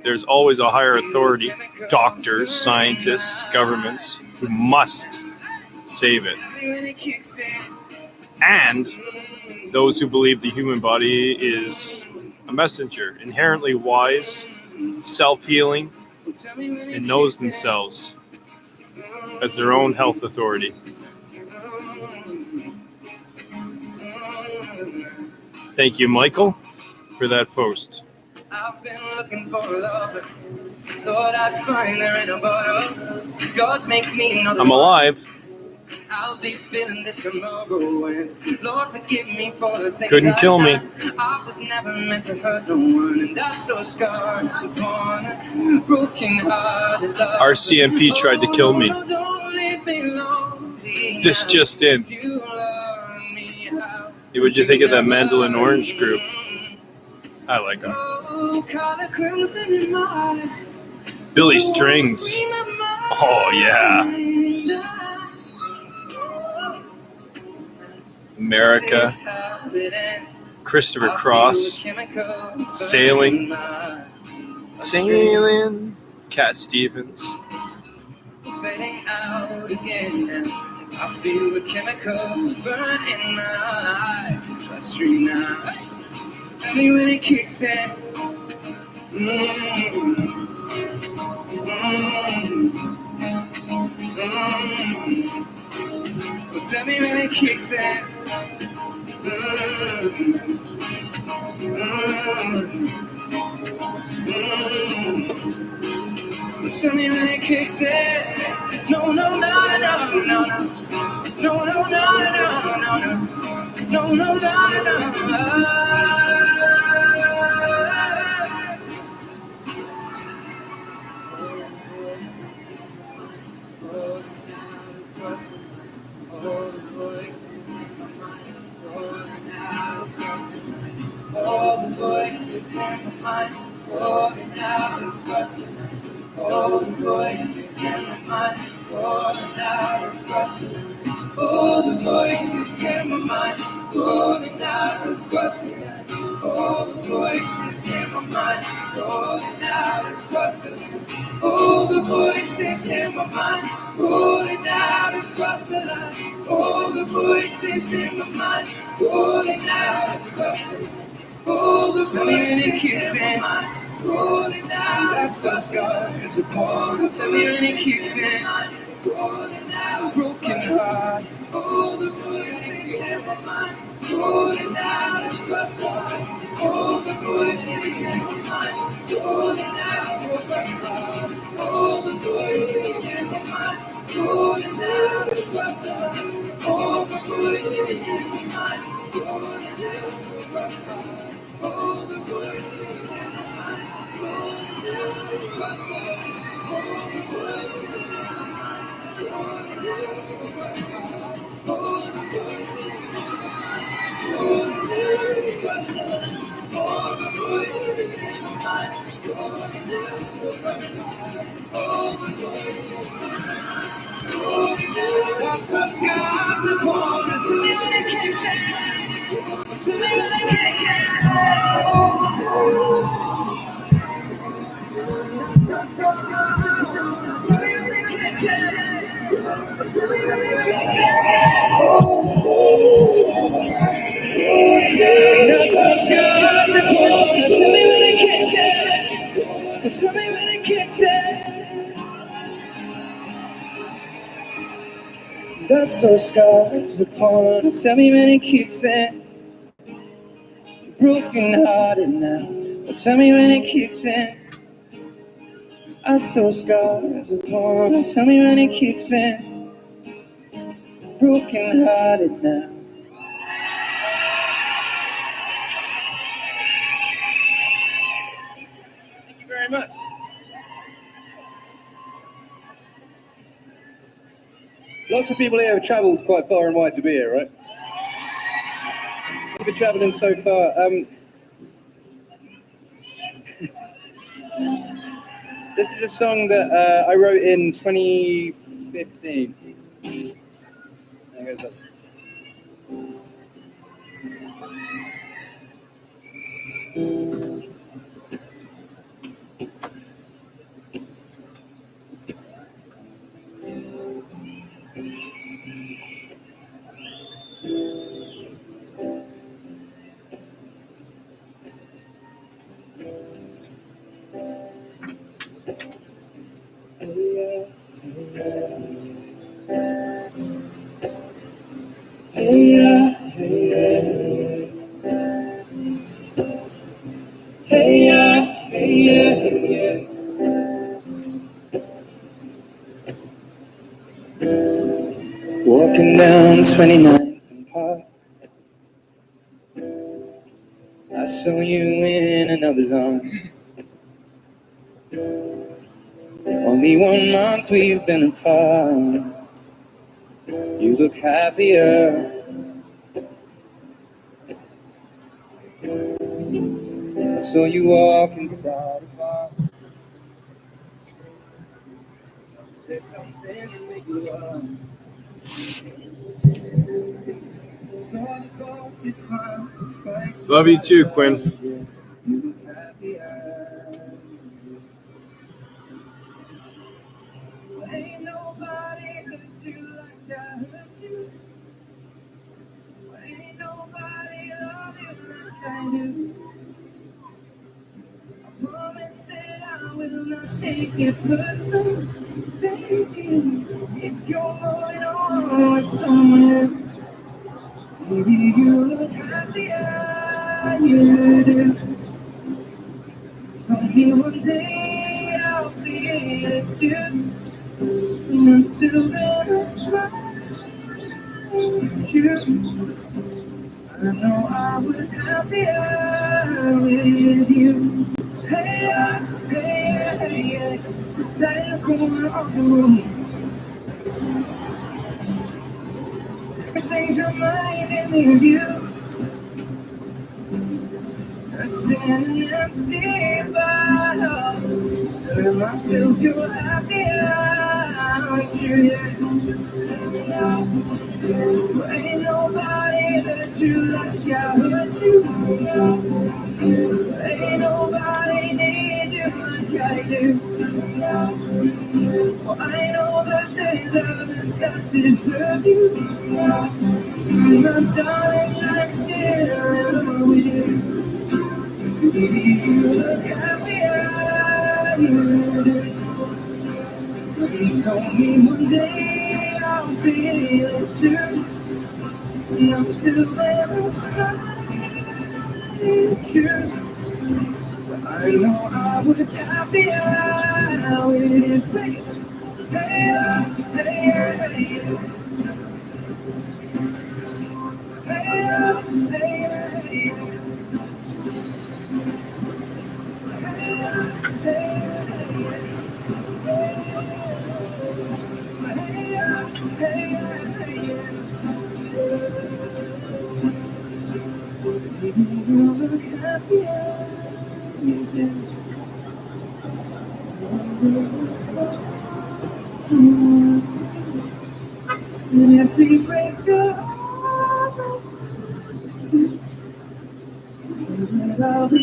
there's always a higher authority, doctors, scientists, governments, who must save it. And those who believe the human body is a messenger, inherently wise, self-healing, and knows themselves as their own health authority. Thank you, Michael, for that post. I've been looking for love. Thought I'd find her in a bottle. God, make me another. I'm alive. I'll be feeling this tomorrow. And Lord, forgive me for the things Couldn't kill me. I was never meant to hurt no one, and I saw scars upon a broken hearted love. RCMP tried to kill me. Oh, no, don't leave me lonely This now. just in. You love me how What'd you think of that Mandolin Orange group? I like them. oh, color crimson in my eyes. Billy Strings. Oh, yeah. America. Christopher Cross. Sailing. Sailing. Cat Stevens. Fading out again. I feel the chemicals burn in my eyes. Trust you now. Tell me when it kicks in. Tell me when it kicks in. Tell me when it kicks in. No, no, no, no, no, no, no. No, no, no, no, no, no, no. No, no, no, no, no. All the voices in my mind, rolling out across the night. All the voices in my mind, rolling out across the night. All the voices in my mind, rolling out across the night. All the voices in my mind, rolling out across the night. All the voices in my mind, rolling out across the line. All the voices in my mind, rolling out across the line. All the voices in my mind, rolling out. That's so scars upon the. Tell me when it kicks in, rolling out, broken heart. All the voices in my mind, rolling out across the line. All the voices in my mind, rolling out across the line. All the voices in my mind, rolling out across the line. All the voices in my mind, rolling out across the line. All the voices in my mind, rolling out across the line. All the voices in my mind, rolling out across the line. All the voices in my mind, rolling out across the line. All the voices in my mind, rolling out across the line. All the voices in my mind, rolling out. That's the scars upon it. Tell me when it kicks in. Tell me when it kicks in. That's so scars upon it. Tell me when it kicks in. Broken hearted now. Tell me when it kicks in. I saw scars upon it. Tell me when it kicks in. Broken hearted now. Thank you very much. Lots of people here have travelled quite far and wide to be here, right? You've been travelling so far. This is a song that I wrote in 2015. There goes that. Walking down 29th and Park, I saw you in another's arm. Only 1 month we've been apart. You look happier. I saw you walk inside a bar. Said something to make you laugh. Saw the coffee smile, so spicy. Love you too, Quinn. You look happier. Ain't nobody hurt you like I hurt you. Ain't nobody love you like I do. I promise that I will not take it personal, baby. If you're moving on with someone else, maybe you look happier, you do. Just told me one day I'll be it too. And until then I'll smile at you. I know I was happier with you. Hey, hey, sat in the corner of the room. Everything's reminding me of you. I sat in an empty bottle, telling myself you're happier, aren't you? Yeah. Ain't nobody hurt you like I hurt you. Ain't nobody need you like I do. Well, I know that there's others that deserve you. My darling, I'm still in love with you. Baby, you look happier, you do. Please told me one day I'll feel it too. And until then I'll smile at you. I know I was happier with you. Say, hey, hey, hey, hey, you look happier, you do. And if he breaks your heart, that I'll be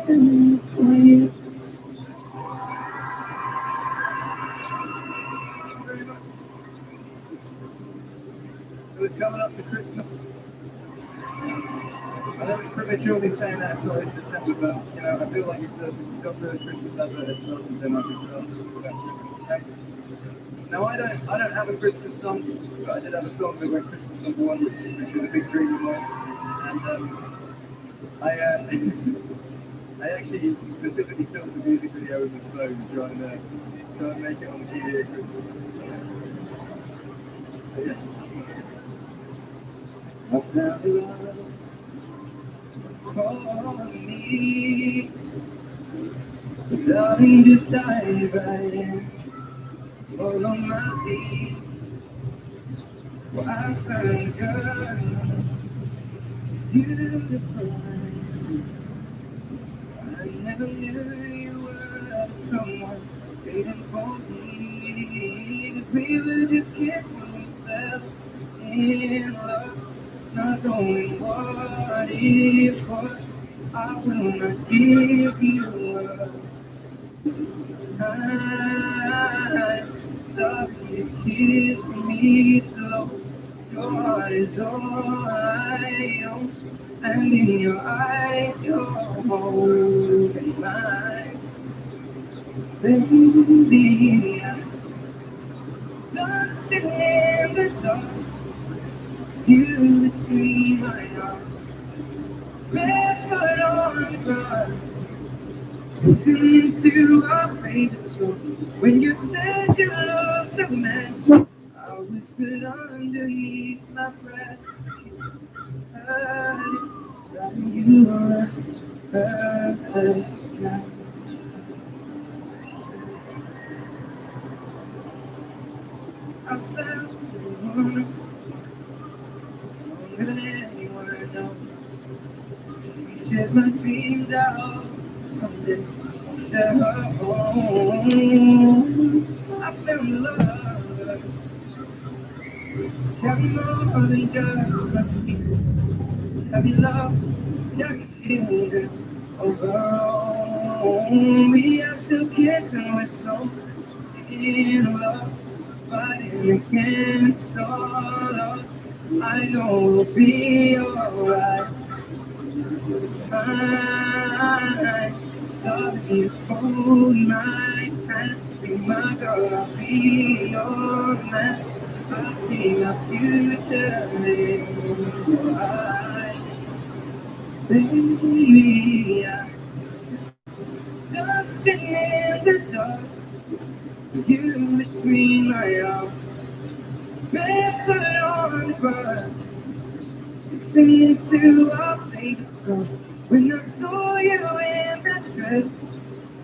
waiting for you. So it's coming up to Christmas. I know it's prematurely saying that it's not in December, but you know, I feel like if the John Lewis Christmas advert has started, then I can start talking about Christmas. Okay? Now I don't have a Christmas song, but I did have a song that went Christmas #1, which was a big dream of mine. And I I actually specifically filmed the music video in the snow to try and make it on TV at Christmas. But yeah. I found love for me. Darling, just dive right in. Follow my lead. Well, I found a girl, beautiful and sweet. I never knew you were someone waiting for me. 'Cause we were just kids when we fell in love, not knowing what it was. I will not give you up this time. Love, just kiss me slow. Your heart is all I own, and in your eyes, you're holding mine. Baby, I'm dancing in the dark, you between my arms, barefoot on the ground, listening to our favorite song. When you said you loved a man, I whispered underneath my breath, heard it, that you were perfect now. I found the one stronger than anyone I know. She shares my dreams out. Someday I'll share her home. I found love. Carry more than just my skin. Carry love. Carry children of our own. We are still kids and we're so in love. Fighting against all odds. I know we'll be alright this time. Love, just hold my hand. Be my girl, I'll be your man. I see our future in your eyes. Baby, I'm dancing in the dark, you between my arms, barefoot on the ground, listening to our favorite song. When I saw you in that dress,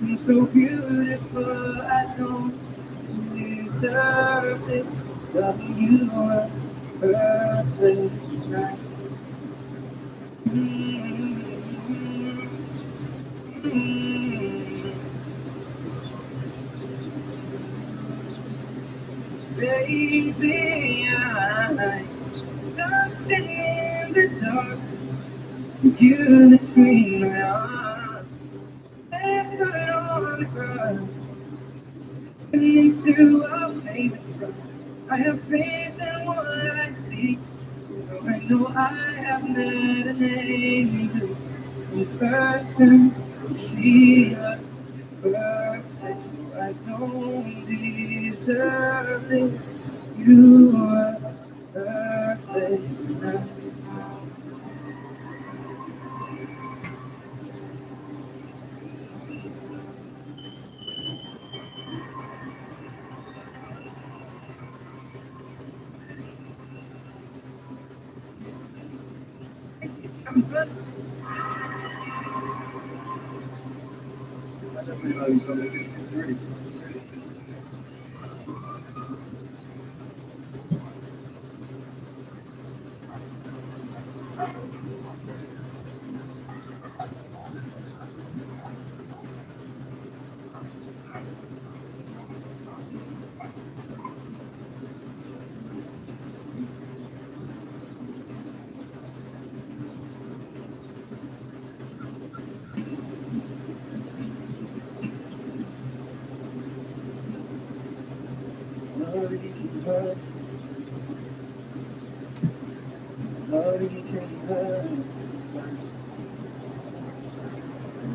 you're so beautiful, I don't deserve it. Loving you are perfect night. Baby, I'm dancing in the dark, you between my arms, barefoot on the ground, listening to our favorite song. I have faith in what I see. I know I have met an angel in person. She looks perfect. I don't deserve it. You are perfect now. I'm good. I don't realize this is great. Nobody can hurt. Nobody can hurt sometimes.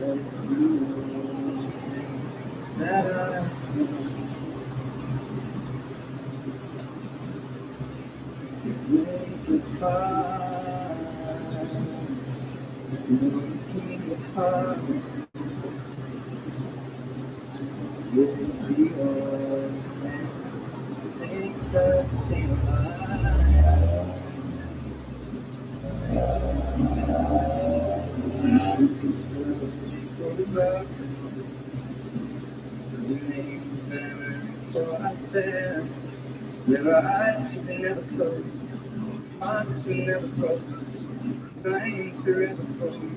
But it's the way that I know. It gets hard. Broken hearts. It's the only thing that makes us feel alive. It's the rock. We make experiments for ourselves. Where our eyes are never closed, hearts were never broken, time's forever frozen.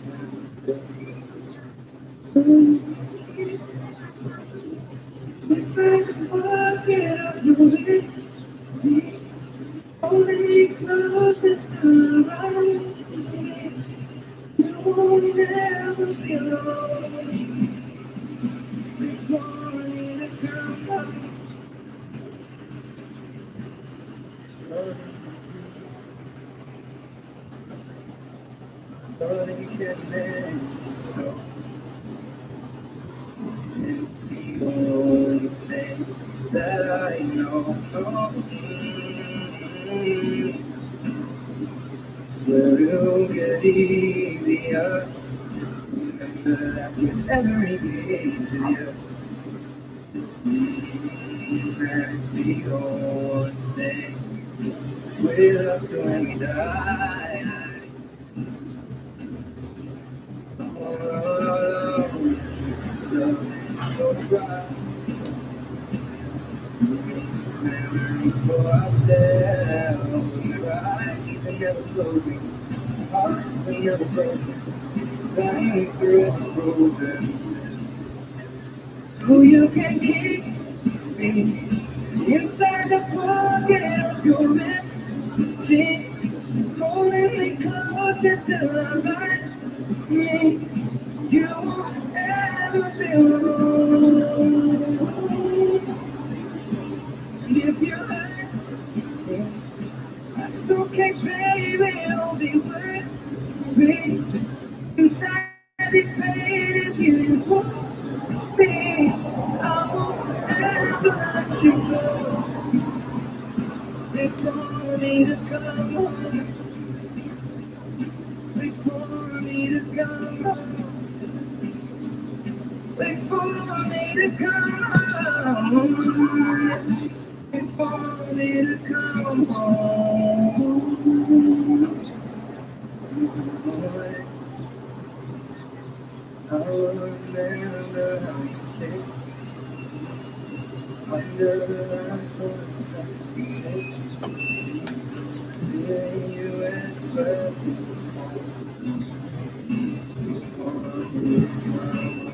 So inside the pocket of your lips, holding me closer to the right. You won't never be alone. There's morning to come up. Nothing can make you so. It's the only thing that I know. Swear it'll get easier. Remember that with every piece of you. That's the only thing with us when we die. Oh, this love is so bright. These memories for ourselves. Our eyes are never closing, hearts are never broken, time is forever frozen still. So you can keep me inside the pocket of your lip, holding me closer till I rise me. You won't ever be alone. And if you hurt me, that's okay, baby. I'll be with me inside these pages you told me. I won't ever let you go. Wait for me to come home. Wait for me to come home. Wait for me to come home. Wait for me to come home. I'll remember how you kissed. Wonder like what's that you say. Hear you whisper before you come.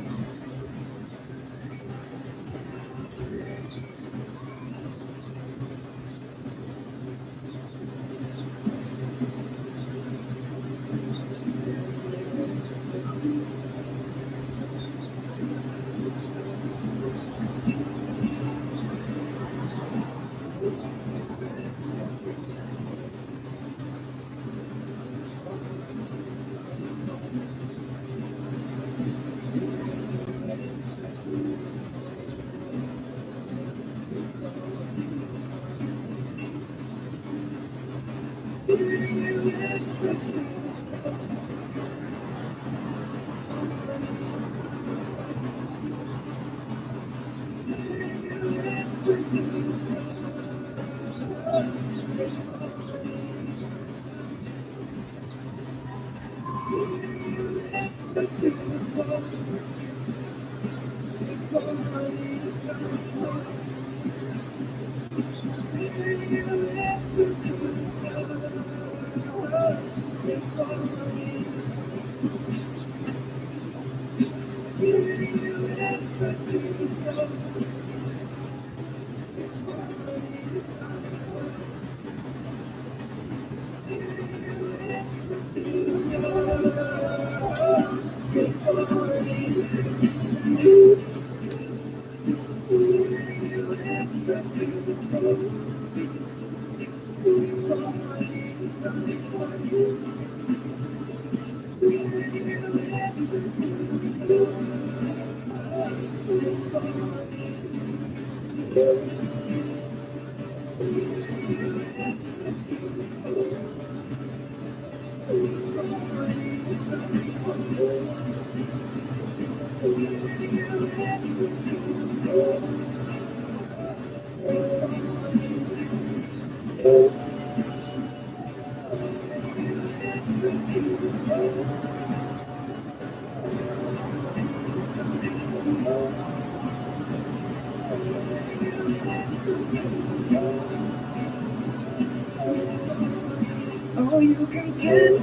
Oh, you can get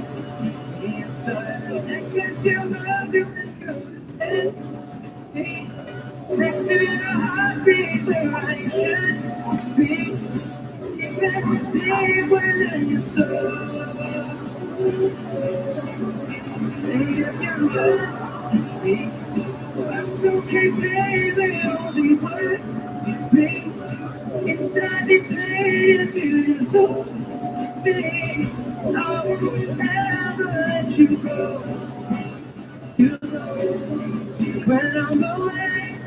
me inside. I guess you love you and you send me next to your heartbeat where I should be. Even deep within your soul. And if you love me, that's okay, baby. Only words me inside these pages you deserve me. I won't ever let you go. You know when I'm away.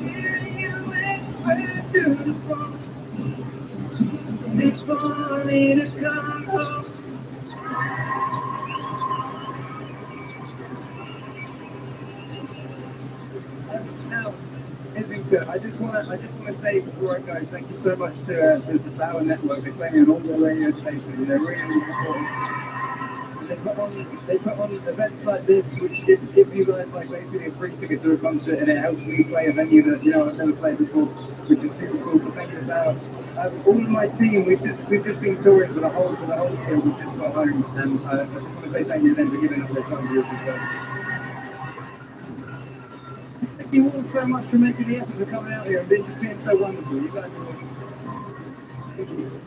Hear you whisper through the phone. It's for me to come home. Now, Islington, I just want to say before I go, thank you so much to the Bauer Network. They play me on all their radio stations, and they're really supporting. They put on events like this, which give you guys like basically a free ticket to a concert, and it helps me play a venue that I've never played before, which is super cool. So thank you to Bauer. All of my team, we've just been touring for the whole year. We've just got home, and I just want to say thank you to them for giving up their time to us as well. Thank you all so much for making the effort for coming out here and being so wonderful. You guys are awesome. Thank you.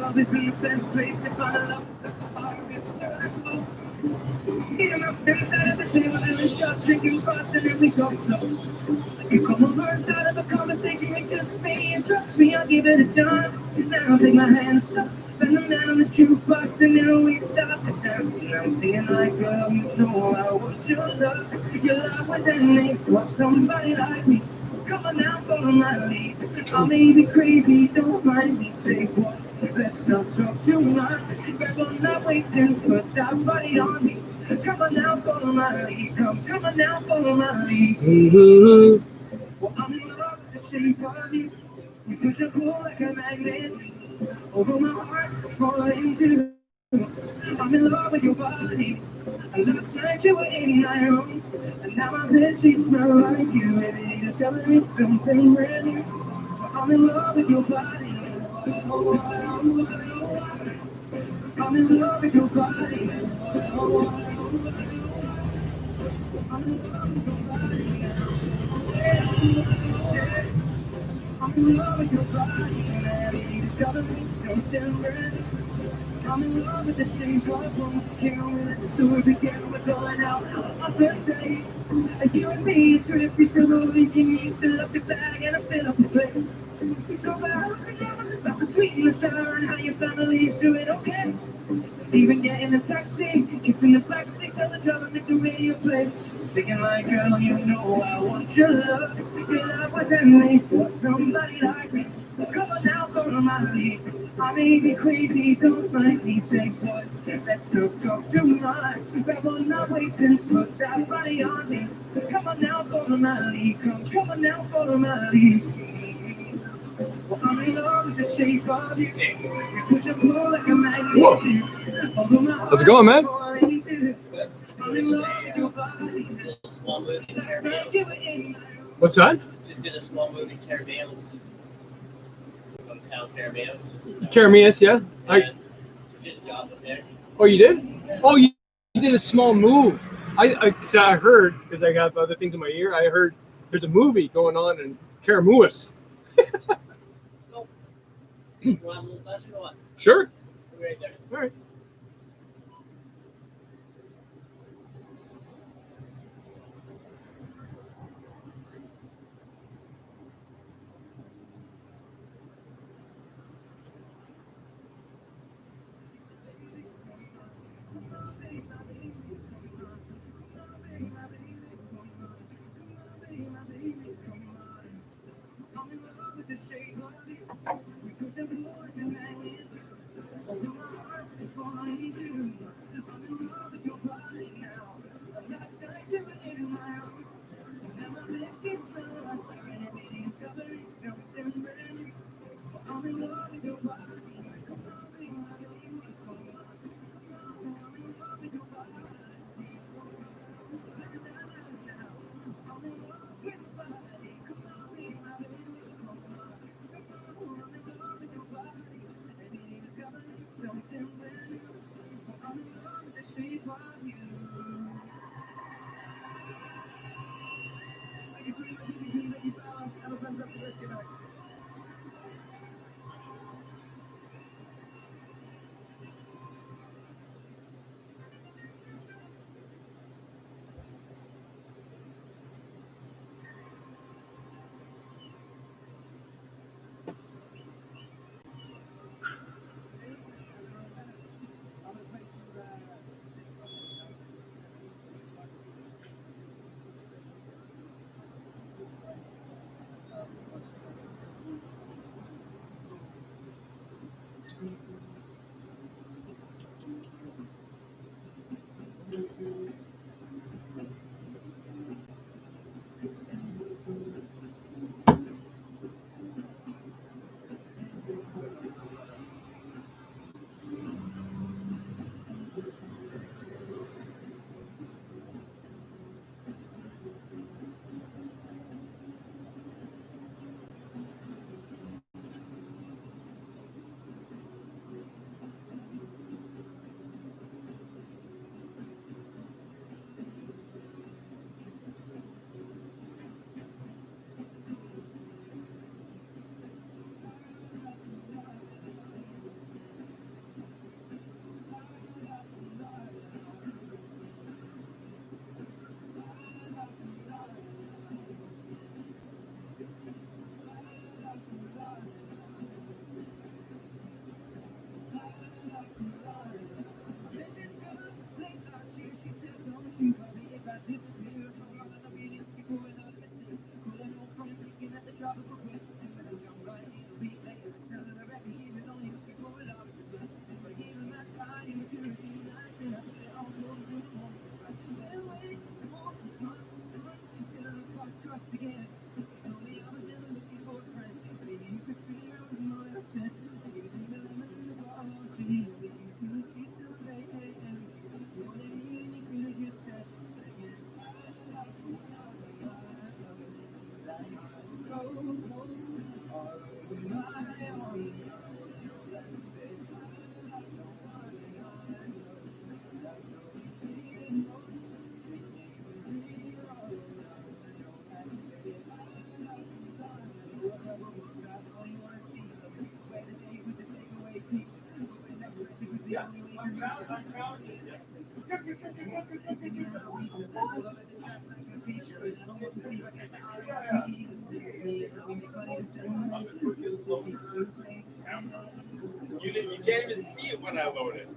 Love isn't the best place to find a love. It's at the heart of this world. Me and my friends sat at the table doing shots, drinking fast, and then we talk slow. You come over, start up a conversation with just me, and trust me, I'll give it a chance. Now take my hand, stop, and the man on the jukebox, and then we start to dance. And I'm singing like, girl, you know I want your love. Your love was innate for somebody like me. Come on now, follow my lead. I may be crazy, don't mind me. Say what? Let's not talk too much. Grab on that waist and put that body on me. Come on now, follow my lead. Come on now, follow my lead. Well, I'm in love with the shape of you. You push and pull like a magnet. Although my heart's falling too. I'm in love with your body. And last night you were in my room. And now my bedsheets smell like you. Maybe discovering something brand new. I'm in love with your body. I'm in love with your body. I'm in love with your body. I'm in love with your body. Maybe discovering something brand new. I'm in love with the shape of you. Can't wait at the store begin. We're going out on our first date. You and me, thrifty, silver weekend. You fill up your bag and I fill up the plate. We talk about hours and hours about the sweet and the sour and how your family's doing okay. Even getting a taxi, kissing the backseat, tell the driver make the radio play. Singing like, girl, you know I want your love. Your love wasn't made for somebody like me. Come on now, follow my lead. I may be crazy, don't mind me. Say what? Let's not talk too much. Grab on my waist and put that body on me. Come on now, follow my lead. Come on now, follow my lead. Well, I'm in love with the shape of you. You push and pull like a magnet. How's it going, man? I'm in love with your body. Small move in Last night you were in my room. What's that? Just did a small move in Caramelos. Hometown Caramelos. Caramelos, yeah. And just did a job up there. Oh, you did? Oh, you did a small move. So I heard, because I have other things in my ear, I heard there's a movie going on in Caramuas. You want a little session or what? Sure. We're right there. All right. You can't even see it when I load it.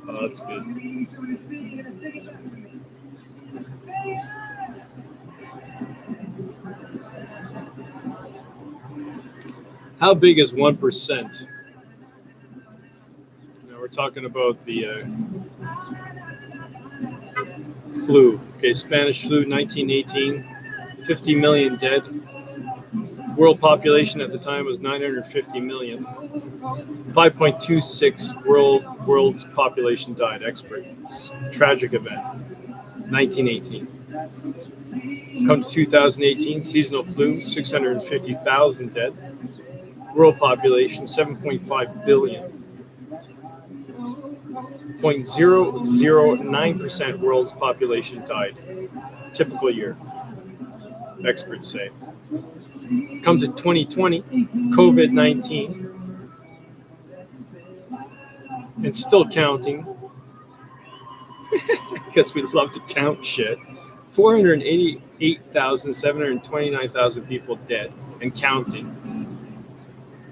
Oh, that's good. How big is 1%? Now we're talking about the flu. Okay, Spanish flu, 1918, 50 million dead. World population at the time was 950 million. 5.26 world's population died. Experts. Tragic event. 1918. Come to 2018, seasonal flu, 650,000 dead. World population, 7.5 billion. 0.009% world's population died. Typical year, experts say. Come to 2020, COVID-19, and still counting, because we love to count shit. 729,000 people dead and counting.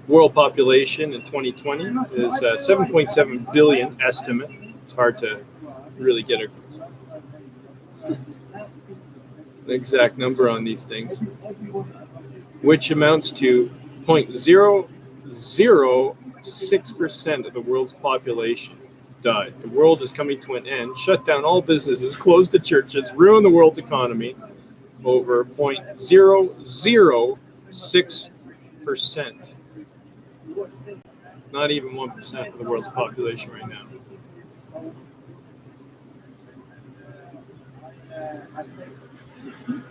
World population in 2020 is 7.7 billion estimate. It's hard to really get an exact number on these things, which amounts to 0.006% of the world's population died. The world is coming to an end. Shut down all businesses, close the churches, ruin the world's economy over 0.006%. Not even 1% of the world's population right now. –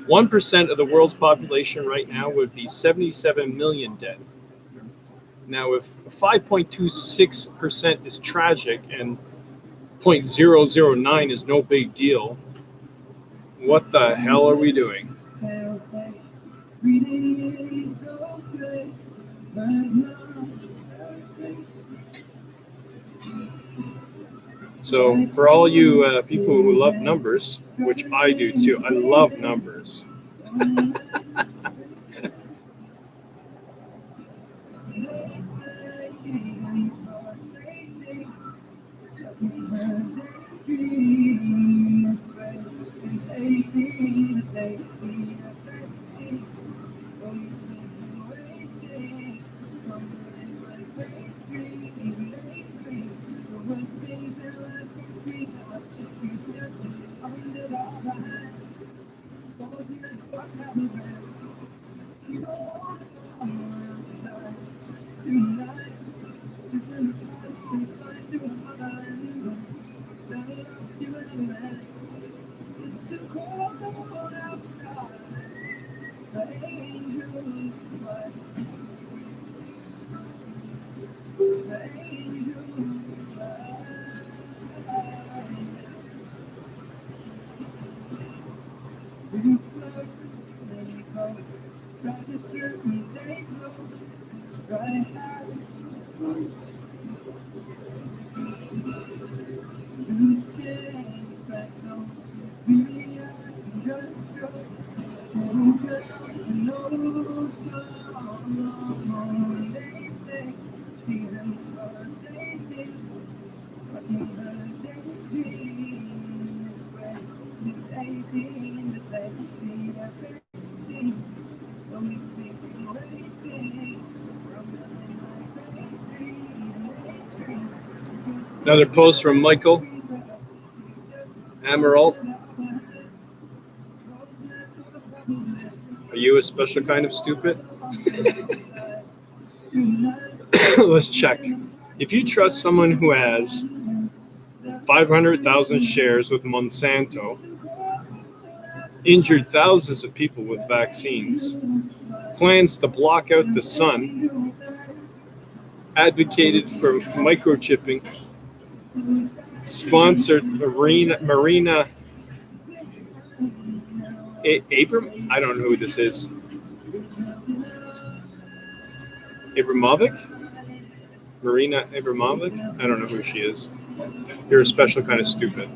1% of the world's population right now would be 77 million dead. Now, if 5.26% is tragic and 0.009 is no big deal, what the hell are we doing? So for all you people who love numbers, which I do too, I love numbers. Another post from Michael Amaral. Are you a special kind of stupid? Let's check. If you trust someone who has 500,000 shares with Monsanto, injured thousands of people with vaccines, plans to block out the sun, advocated for microchipping, sponsored Marina Abram? I don't know who this is. Abramovic? Marina Abramovic? I don't know who she is. You're a special kind of stupid.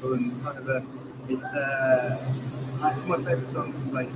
And kind of it's my favourite song to play.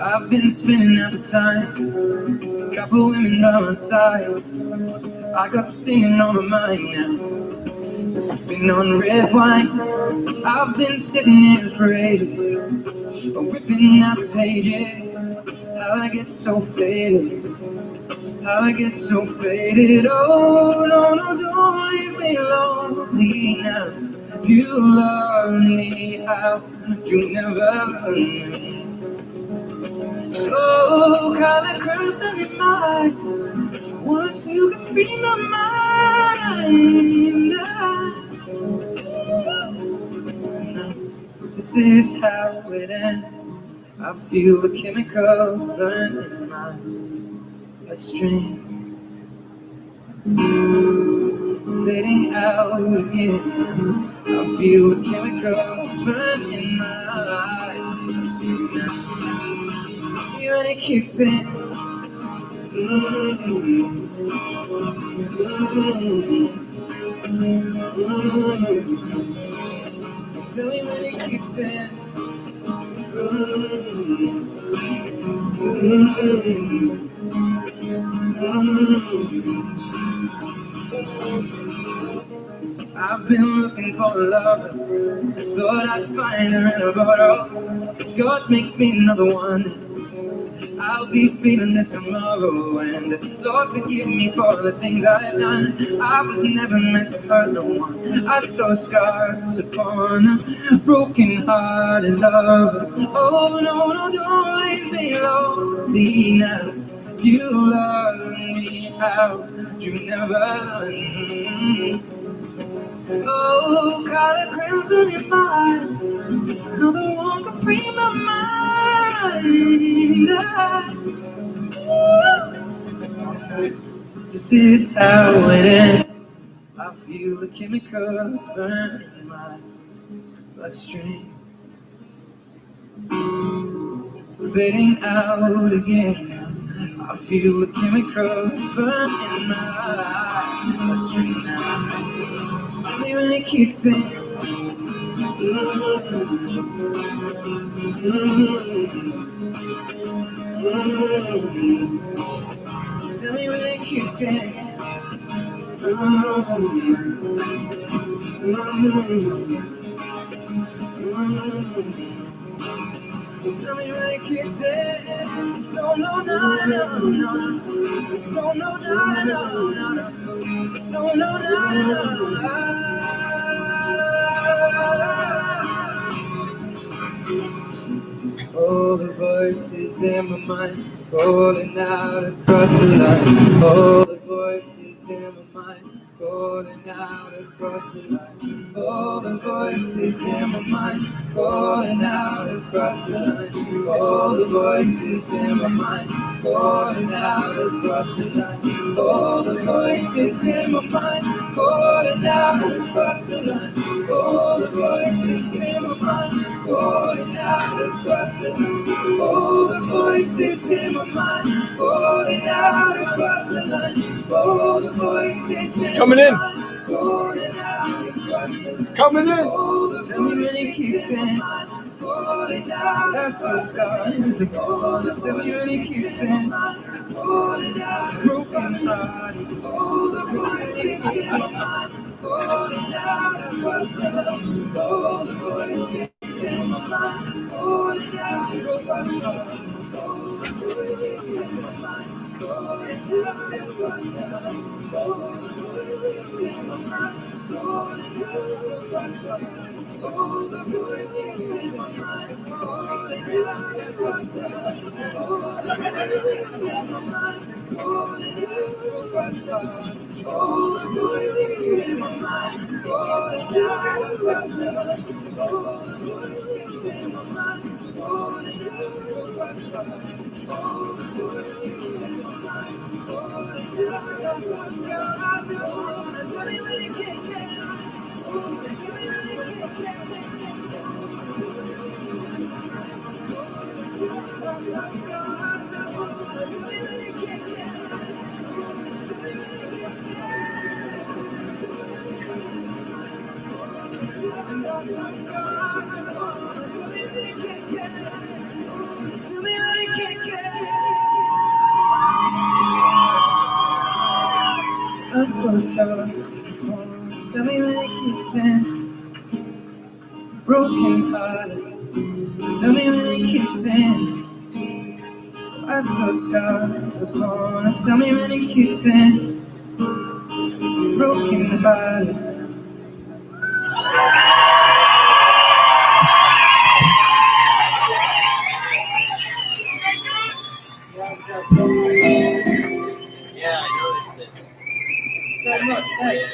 I've been spending all the time, couple women by my side. I got singing on my mind now, sipping on red wine. I've been sitting here for ages, ripping out the pages. How I get so faded, how I get so faded. Oh no, no, don't leave me lonely now. You love me out, you never knew. Oh, color crimson in my eyes, want you to free my mind. This is how it ends. I feel the chemicals burn in my bloodstream, fading out again. I feel the chemicals burn in my bloodstream. When it kicks in, tell me when it kicks in. I've been looking for a lover, thought I'd find her in a bottle. God, make me another one. I'll be feeling this tomorrow. And Lord, forgive me for the things I've done. I was never meant to hurt no one. I saw scars upon a broken heart and love. Oh no, no, don't leave me lonely now. You love me how you never. Oh, color crimson in my eyes. Another one can free my mind. This is how it ends. I feel the chemicals burn in my bloodstream, fading out again. I feel the chemicals burn in my bloodstream now. Tell me when it kicks in. Tell me when it kicks in. Tell me when it kicks in. No, no, no, no, no, no, no, no, no, no, no, no, no. All the voices in my mind calling out across the line. All the voices in my mind calling out across the line. All the voices in my mind calling out across the line. All the voices in my mind calling out across the line. All the voices in my mind calling out across the line. All the voices in my mind calling out across the line. All the voices in my mind calling out across the line. All the voices in Coming in. calling out across the line. It's coming in. Tell me when it kicks in. That's so sorry. Tell me when it kicks in. Broken heart. All the voices in my mind calling out across the line. All the voices in my mind calling out across the line. All the voices in my mind calling out across the line. All the voices in my mind calling out across the line. All the voices in my mind calling out across the line. All the voices in my mind calling out across the line. All the voices in my mind calling out across the line. All the voices in my mind calling out across the line. All the voices in my mind calling out across the line. Tell me when it kicks in. I'm so sorry. Tell me when it kicks in. Broken hearted. Tell me when it kicks in. I saw scars upon it. Tell me when it kicks in. Broken hearted. Yeah, I noticed this. So much, thanks.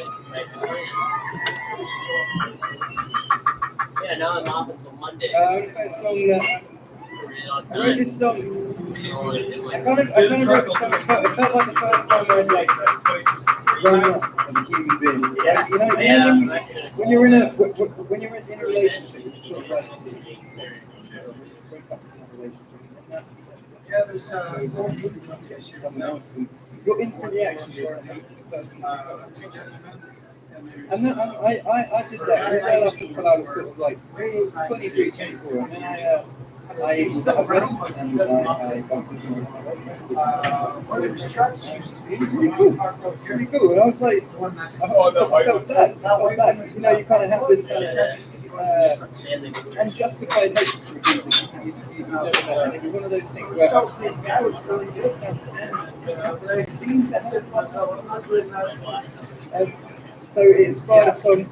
Yeah, now I'm off until Monday. I wrote a song that To read it on I wrote time. this song. Oh, it was- I kind of wrote the song. It felt like the first time I'd like grown up as a human being. Yeah. You know, Yeah, when, I'm actually gonna- when you're in a relationship, you sort of like break up in a relationship. Yeah, there's Someone else, and your instant reaction is to hate the person. And then I did that well up until I was sort of like 23, 24, and then I was at a wedding and I bumped into my girlfriend. It was really cool, really cool. And I was like, I felt bad. You know, you kind of have this kind of unjustified hate for people. And it was one of those things where I was really good. But I seemed to said to myself, I'm not good enough. So it inspired a song.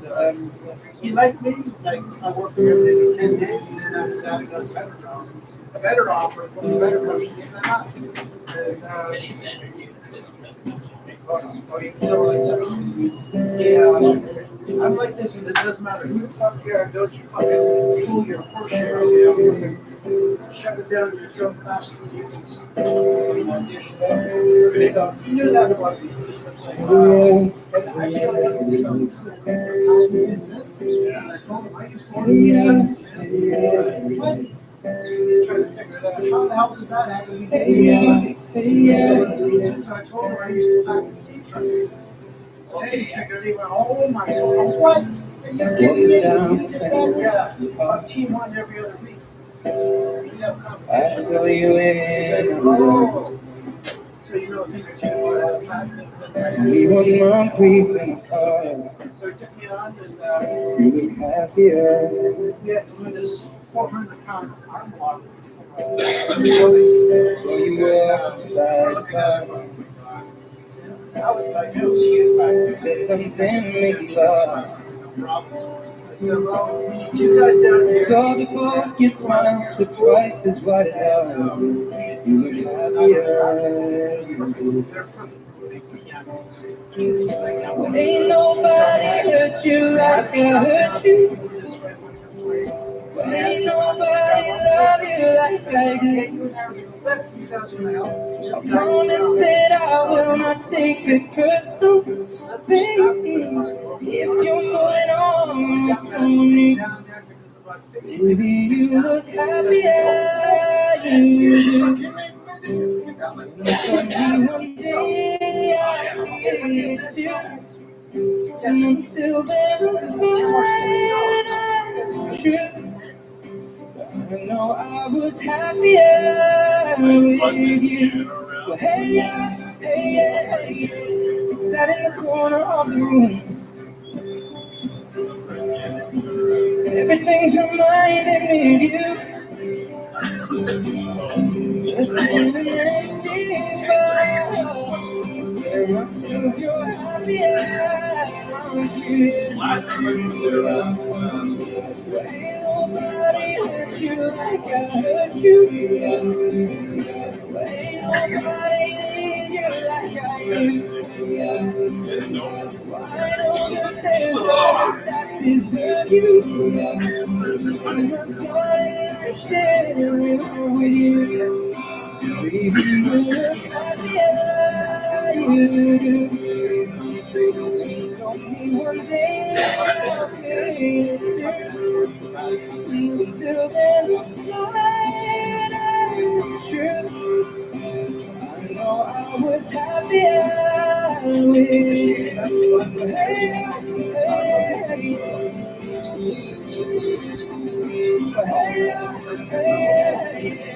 He liked me, like I worked for him for 10 days, and then after that I got a better offer from a better person in the house. And, oh, you feel like that? Yeah, I'm like this one. It doesn't matter who the fuck you are. Don't you fucking pull your horseshoe out there. Shove it down your throat faster than you can. So you knew that about me. And I feel like I told him I used to order he's trying to figure it out. How the hell does that happen? So I told him I used to pack a sea truck. Then he figured, he went, oh my God, what? Are you kidding me? Yeah, our team won every other week. I saw you in Oh. So you know, think that you want to pack things and we were my creep in the car. so he took me on and You look happier. we had to win this 400-pound arm lock. So you walk inside the car. I was like, it was huge back You then. said something make you laugh. I said, well, you guys down here. Saw the book, your smiles were twice as wide as ours. You look happier. They're perfect for big pianos. Well, ain't nobody hurt you like I hurt you. Well, ain't nobody love you like I do. I promise that I will not take it personal, baby. If you're going on with someone new, baby, you look happier. You do. Maybe one day I'll be it too. And until then, it's fine. I'm true. I know I was happier with you. Well, hey, yeah, hey, yeah, hey, yeah. Sat in the corner of the room. Everything's reminding me of you. Let's see the next scene, but tell myself you're happier, aren't you? Well, ain't nobody hurt you like I hurt you. Well, ain't nobody need you like I do. Well, I know that there's others that deserve you. I'm not darling, I'm staying with you. Baby, you look happier, you do. Please don't be one day I'll take it too. Until then, it's fine, it's true. I know I was happier with you. Hey, hey,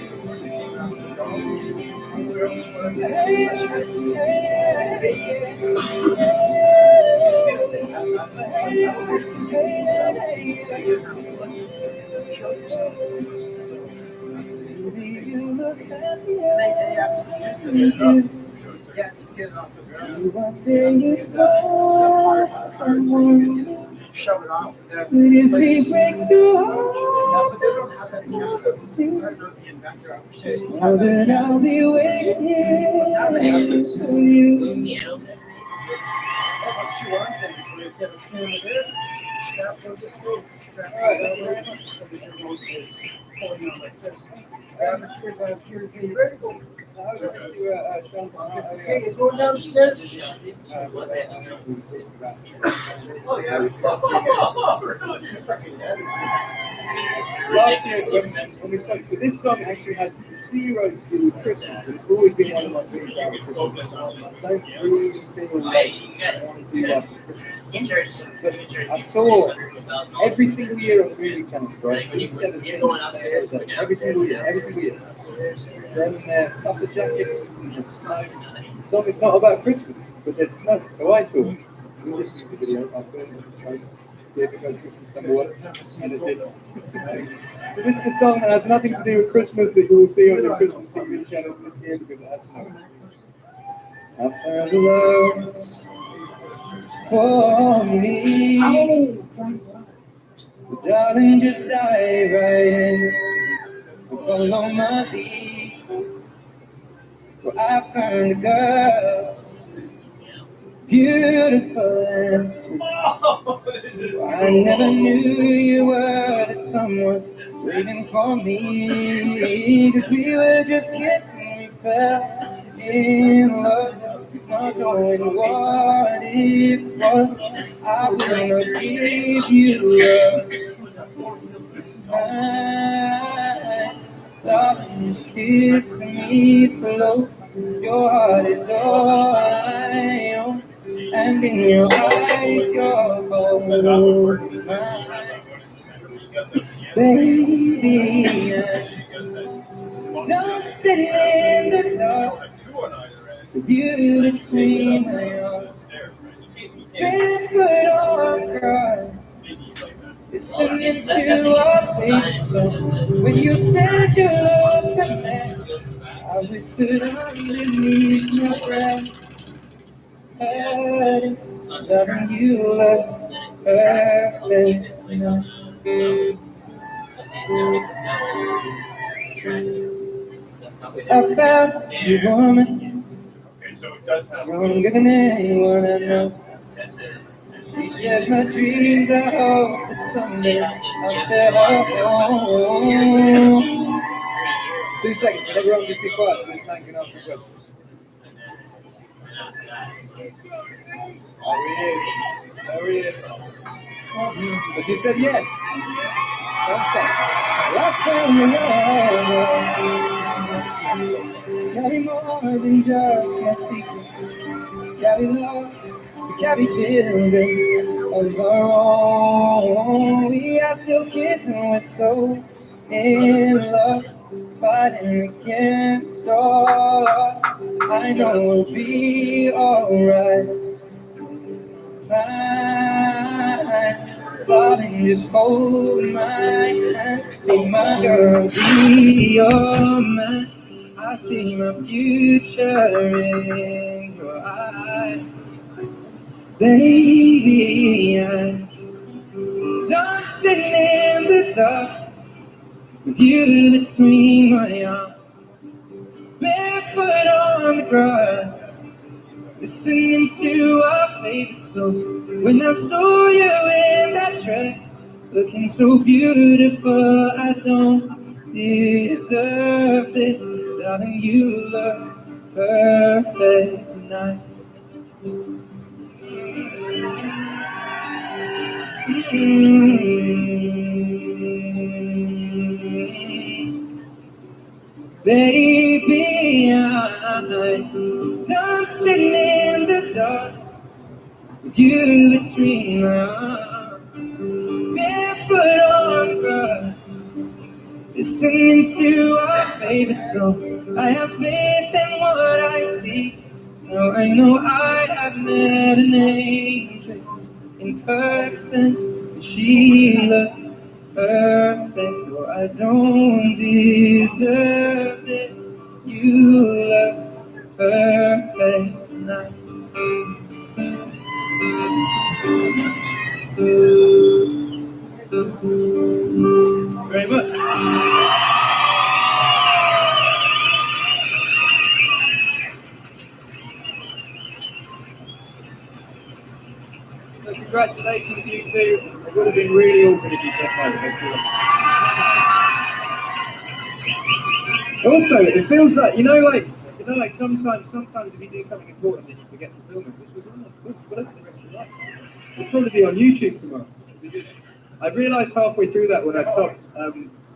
you look happier. Yeah, just get it off the ground. You are there, you find someone. Shove it off. But if he breaks your But they don't have heart, that in Canada. I don't know the inventor. I wish they know that I'll be waiting here for you. Almost two arm things where you get a camera there, strap goes this way, strap goes that way, so that your remote is pulling on like this. Grab it here, okay, you ready to go? I was saying to Sean, Okay, you're going down the stairs? Oh, yeah. Last year when we spoke, so this song actually has zero to do with Christmas, but it's always been one of my dreams about Christmas. I don't really feel like I want to do like Christmas. But I saw every single year on the music channel, right? He's 17 every single year. It's them in their puffer jackets and the snow. The song is not about Christmas, but there's snow. So I thought, in this music video, I thought it was snow. see if it goes Christmas number one, and it did. But this is a song that has nothing to do with Christmas that you will see on your Christmas TV channels this year because it has snow. I found a love for me. But darling, just dive right in and follow my lead. Well, I found a girl, beautiful and sweet. I never knew you were the someone waiting for me. 'Cause we were just kids when we fell in love, not knowing what it was. I will not give you up this time. Darling, just kiss me slow. Your heart is all I own, and in your eyes, you're all mine. Baby, I'm dancing in the dark with you between my arms. Barefoot on the ground, listening to our favorite song. When you said you loved to me, I whispered underneath my breath, telling you look perfect tonight. I found you, woman, stronger than anyone I know. She shares my dreams. I hope that someday I'll share her home. 2 seconds, can everyone just be quiet so this man can ask me questions? Oh, he is. There he is. But she said yes. Success. I found a love to carry more than just my secrets, to carry love, to carry children of our own. We are still kids and we're so in love, fighting against all odds. I know we'll be alright this time. Darling, just hold my hand, be my girl, be your man. I see my future in your eyes. Baby, I'm dancing in the dark with you between my arms. Barefoot on the grass, listening to our favorite song. When I saw you in that dress, looking so beautiful, I don't deserve this. Darling, you look perfect tonight. Baby, I'm dancing in the dark with you between my arms. Barefoot on the grass, listening to our favorite song. I have faith in what I see. Now I know I have met an angel in person, and she looks perfect. Though I don't deserve this, you look perfect tonight. Very much. So congratulations, you two. It would have been really awkward if you said no. Let's be honest. Also, it feels like like sometimes if you do something important, then you forget to film it. This was all on film. Put it for the rest of your life. It'll probably be on YouTube tomorrow. This will be good. I realised halfway through that when I stopped.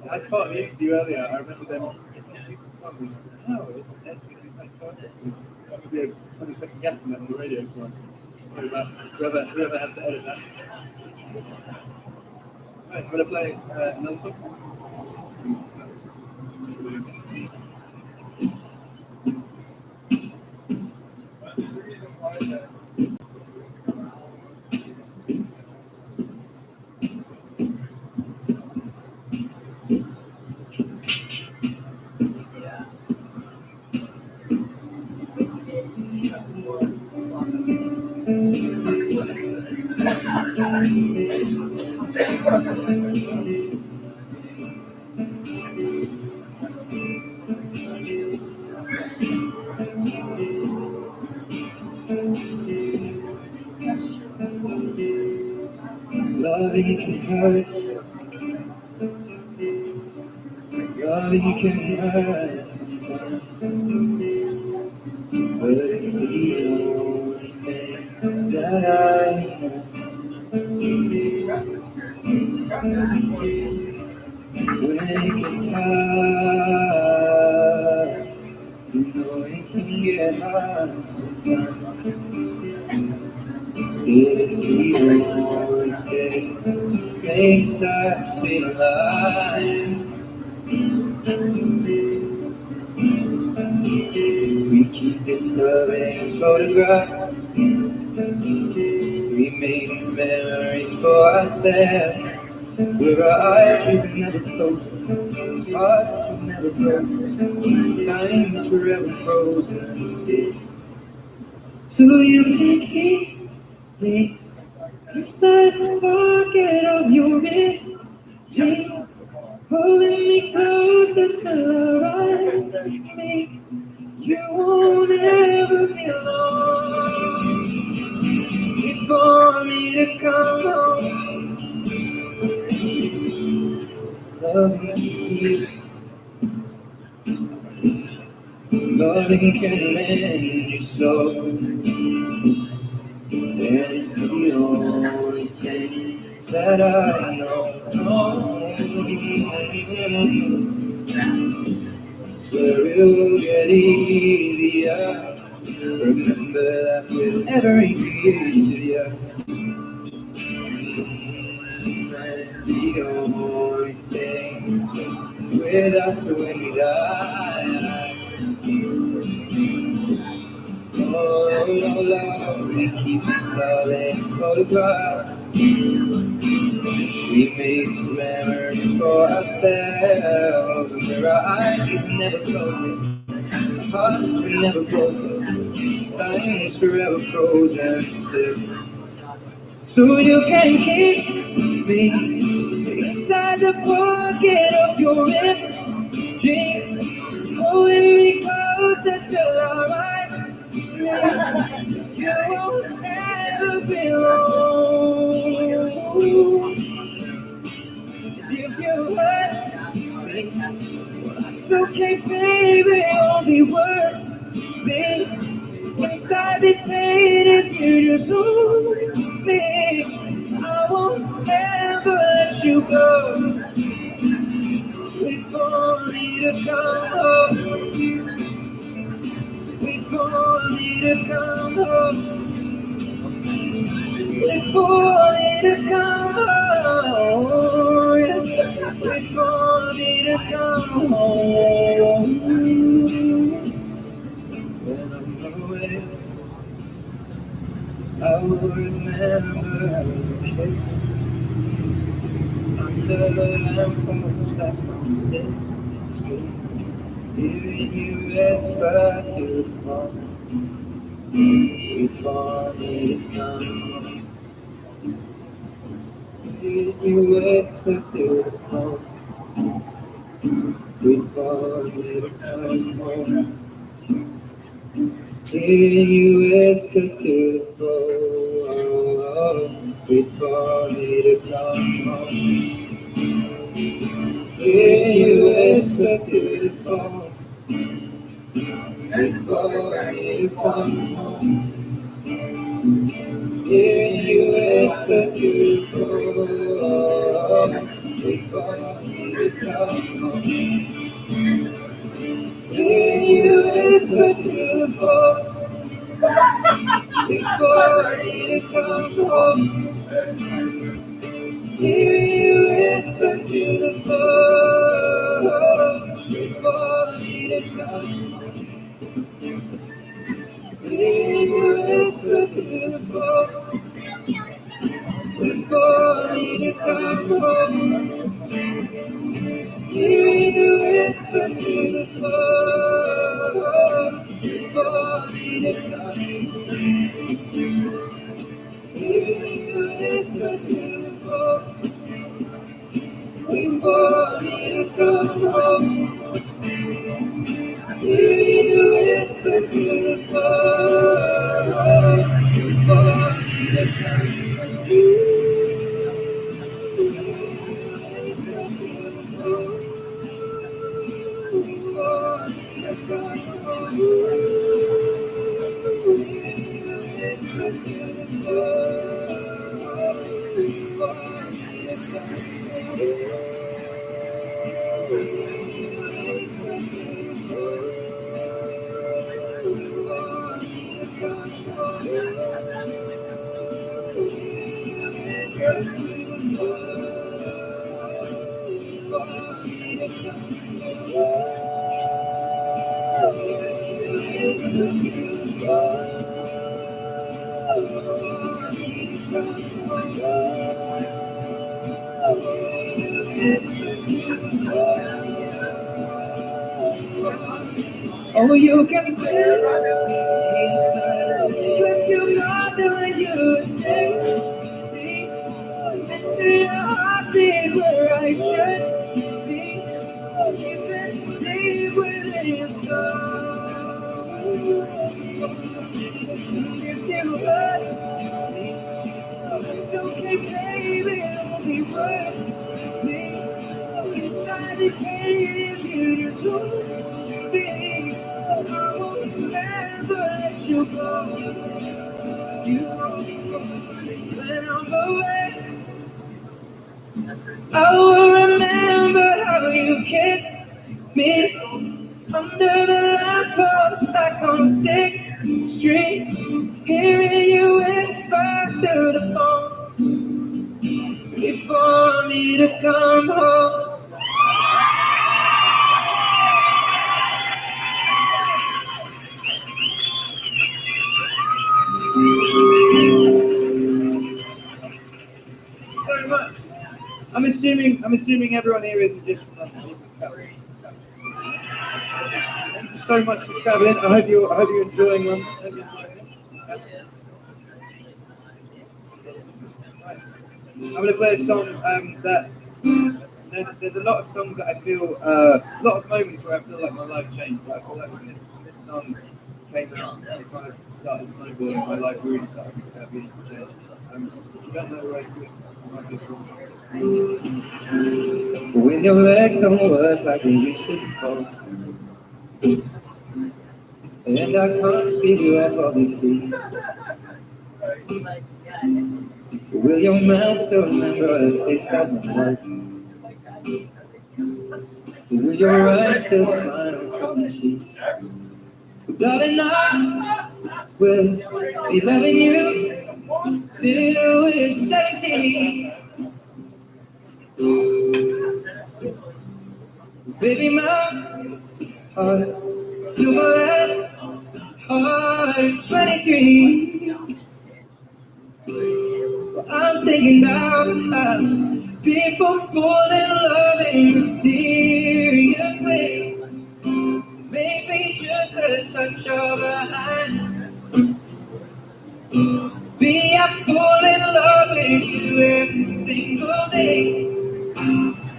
As part of the interview earlier, I remember them do some something. Oh, it's going to be made perfect. That would be a 20-second gap from that on the radio tomorrow. Sorry about whoever has to edit that. Right, I'm going to play another song. Loving can hurt. Loving can hurt sometimes, but it's the only thing that I know. When it gets hard, you know it can get hard sometimes. It's the only thing that makes us feel alive. We keep this love in this photograph. We make these memories for ourselves. Where our eyes are never closing, hearts are never broken, time's forever frozen still. So you can keep me inside the pocket of your dreams, holding me closer till our eyes meet. You won't ever be alone. Wait for me to come home. Loving you, loving can mend your soul, and it's the only thing that I know. I swear it will get easier. Remember that with every piece of you. It's the only thing with us when we die. Oh, love, we keep this love in this photograph. We make these memories for ourselves. And where our eyes are never closing, our hearts were never broken, time's forever frozen still. So you can keep me inside the pocket of your dreams, holding me closer till our eyes meet. You won't ever be alone. If you hurt me, it's okay, baby. Only words think inside these pages you just hold me. I won't ever let you go. Wait for me to come home. Wait for me to come home. Wait for me to come home. Wait for me to come home. When I'm away, I will remember how you kissed under the lamppost back from St. Street. Hearing you whisper through the phone, wait for me to come home. Hearing you whisper through the phone, wait for me to come home. Hearing you whisper through the phone, wait for me to come home. Hearing you whisper through the phone, wait for me to come home. Hearing you whisper through the phone, wait for me to come home. Hearing you whisper through the phone, wait for me to come home. Hearing you whisper through the phone, wait for me to come home. Hearing you whisper through the phone, wait for me to come home. Hearing you whisper through the phone, wait for me to come home. Hearing you whisper through the phone, wait for me to come home. Hearing you whisper through the phone, wait for me to come home. Oh, you can feel inside. Bless you, God, doing you 60. Next to your heartbeat where I should be. Keeping deep within your soul. If you hurt me, it's okay, baby, it'll be worth me. Inside these cages, you just won't be. I won't never let you go. You won't when I'm away. I will remember how you kissed me under the lamppost back on 6th Street. Hearing you whisper through the phone before me to come home. So much. I'm assuming everyone here isn't just from London. Thank you so much for travelling. I hope you're enjoying London. I'm going to play a song that there's a lot of songs that I feel a lot of moments where I feel like my life changed. But I feel like when this song came out, I kind of started snowballing. My life really started being changed. You don't know where I stood. When your legs don't work like they used to before, and I can't sweep you off of your feet, will your mouth still remember the taste of my heart? Will your eyes still smile from your cheek? Darling, I will be loving you till we're 17. Baby, my heart still my left heart 23. Well, I'm thinking about how people fall in love in mysterious ways. Maybe just a touch of a hand. Be I fall in love with you every single day.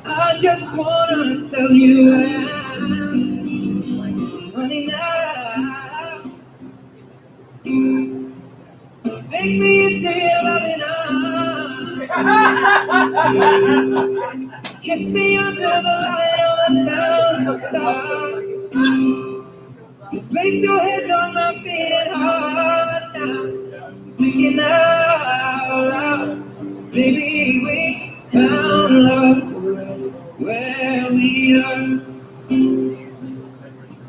I just wanna tell you I am, honey, now. Take me into your loving arms. Kiss me under the light of 1,000 stars. Place your head on my feet and heart now. Thinking out loud, baby, we found love where we are.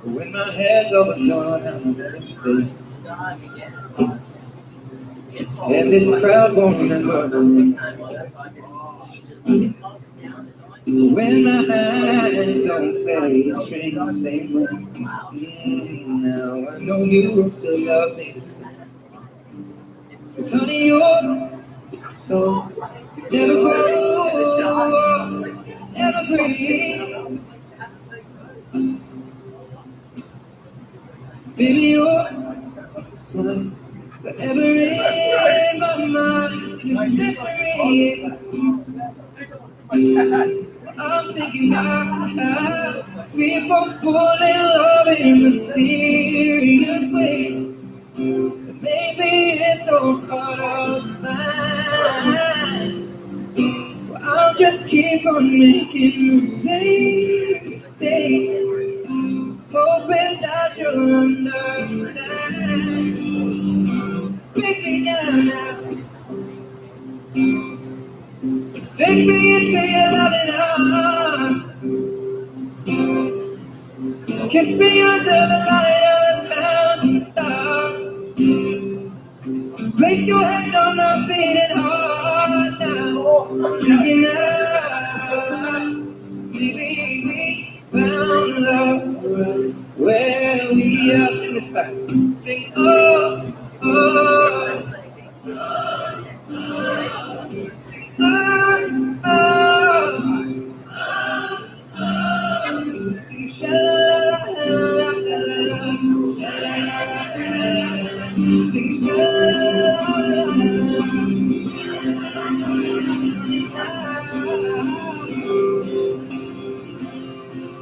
When my head's overdrawn, I'm everything. And this crowd won't remember the name. When my hands don't play the strings the same way. Now I know you will still love me the same. 'Cause honey, you're so never grow, it's evergreen. Baby, you're smile forever in my mind, memory. I'm thinking about how we both fall in love in mysterious ways. Maybe it's all part of the plan. Well, I'll just keep on making the same mistake, hoping that you'll understand. Baby, now, take me into your loving arms. Kiss me under the light of 1,000 stars. Place your hand on my feet and heart now. Thinking out, maybe we found love right where we are. Sing this back. Sing, oh, oh. Oh, oh. Sing, sha-la-la-la-la-la-la. Sing, sha-la-la-la-la-la.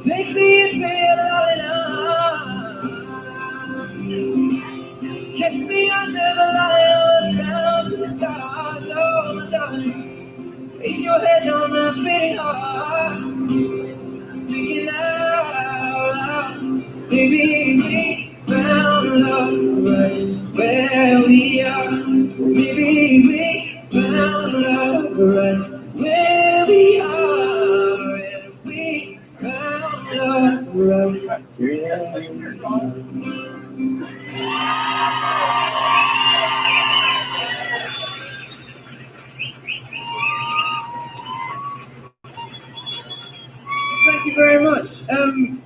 Take me into your loving arms. Kiss me under the light of 1,000 stars. Oh, my darling, place your head on my beating heart. Thinking out loud, baby, we found love right where we are. Maybe we found love right where we are. And we found love right where we are. Thank you very much.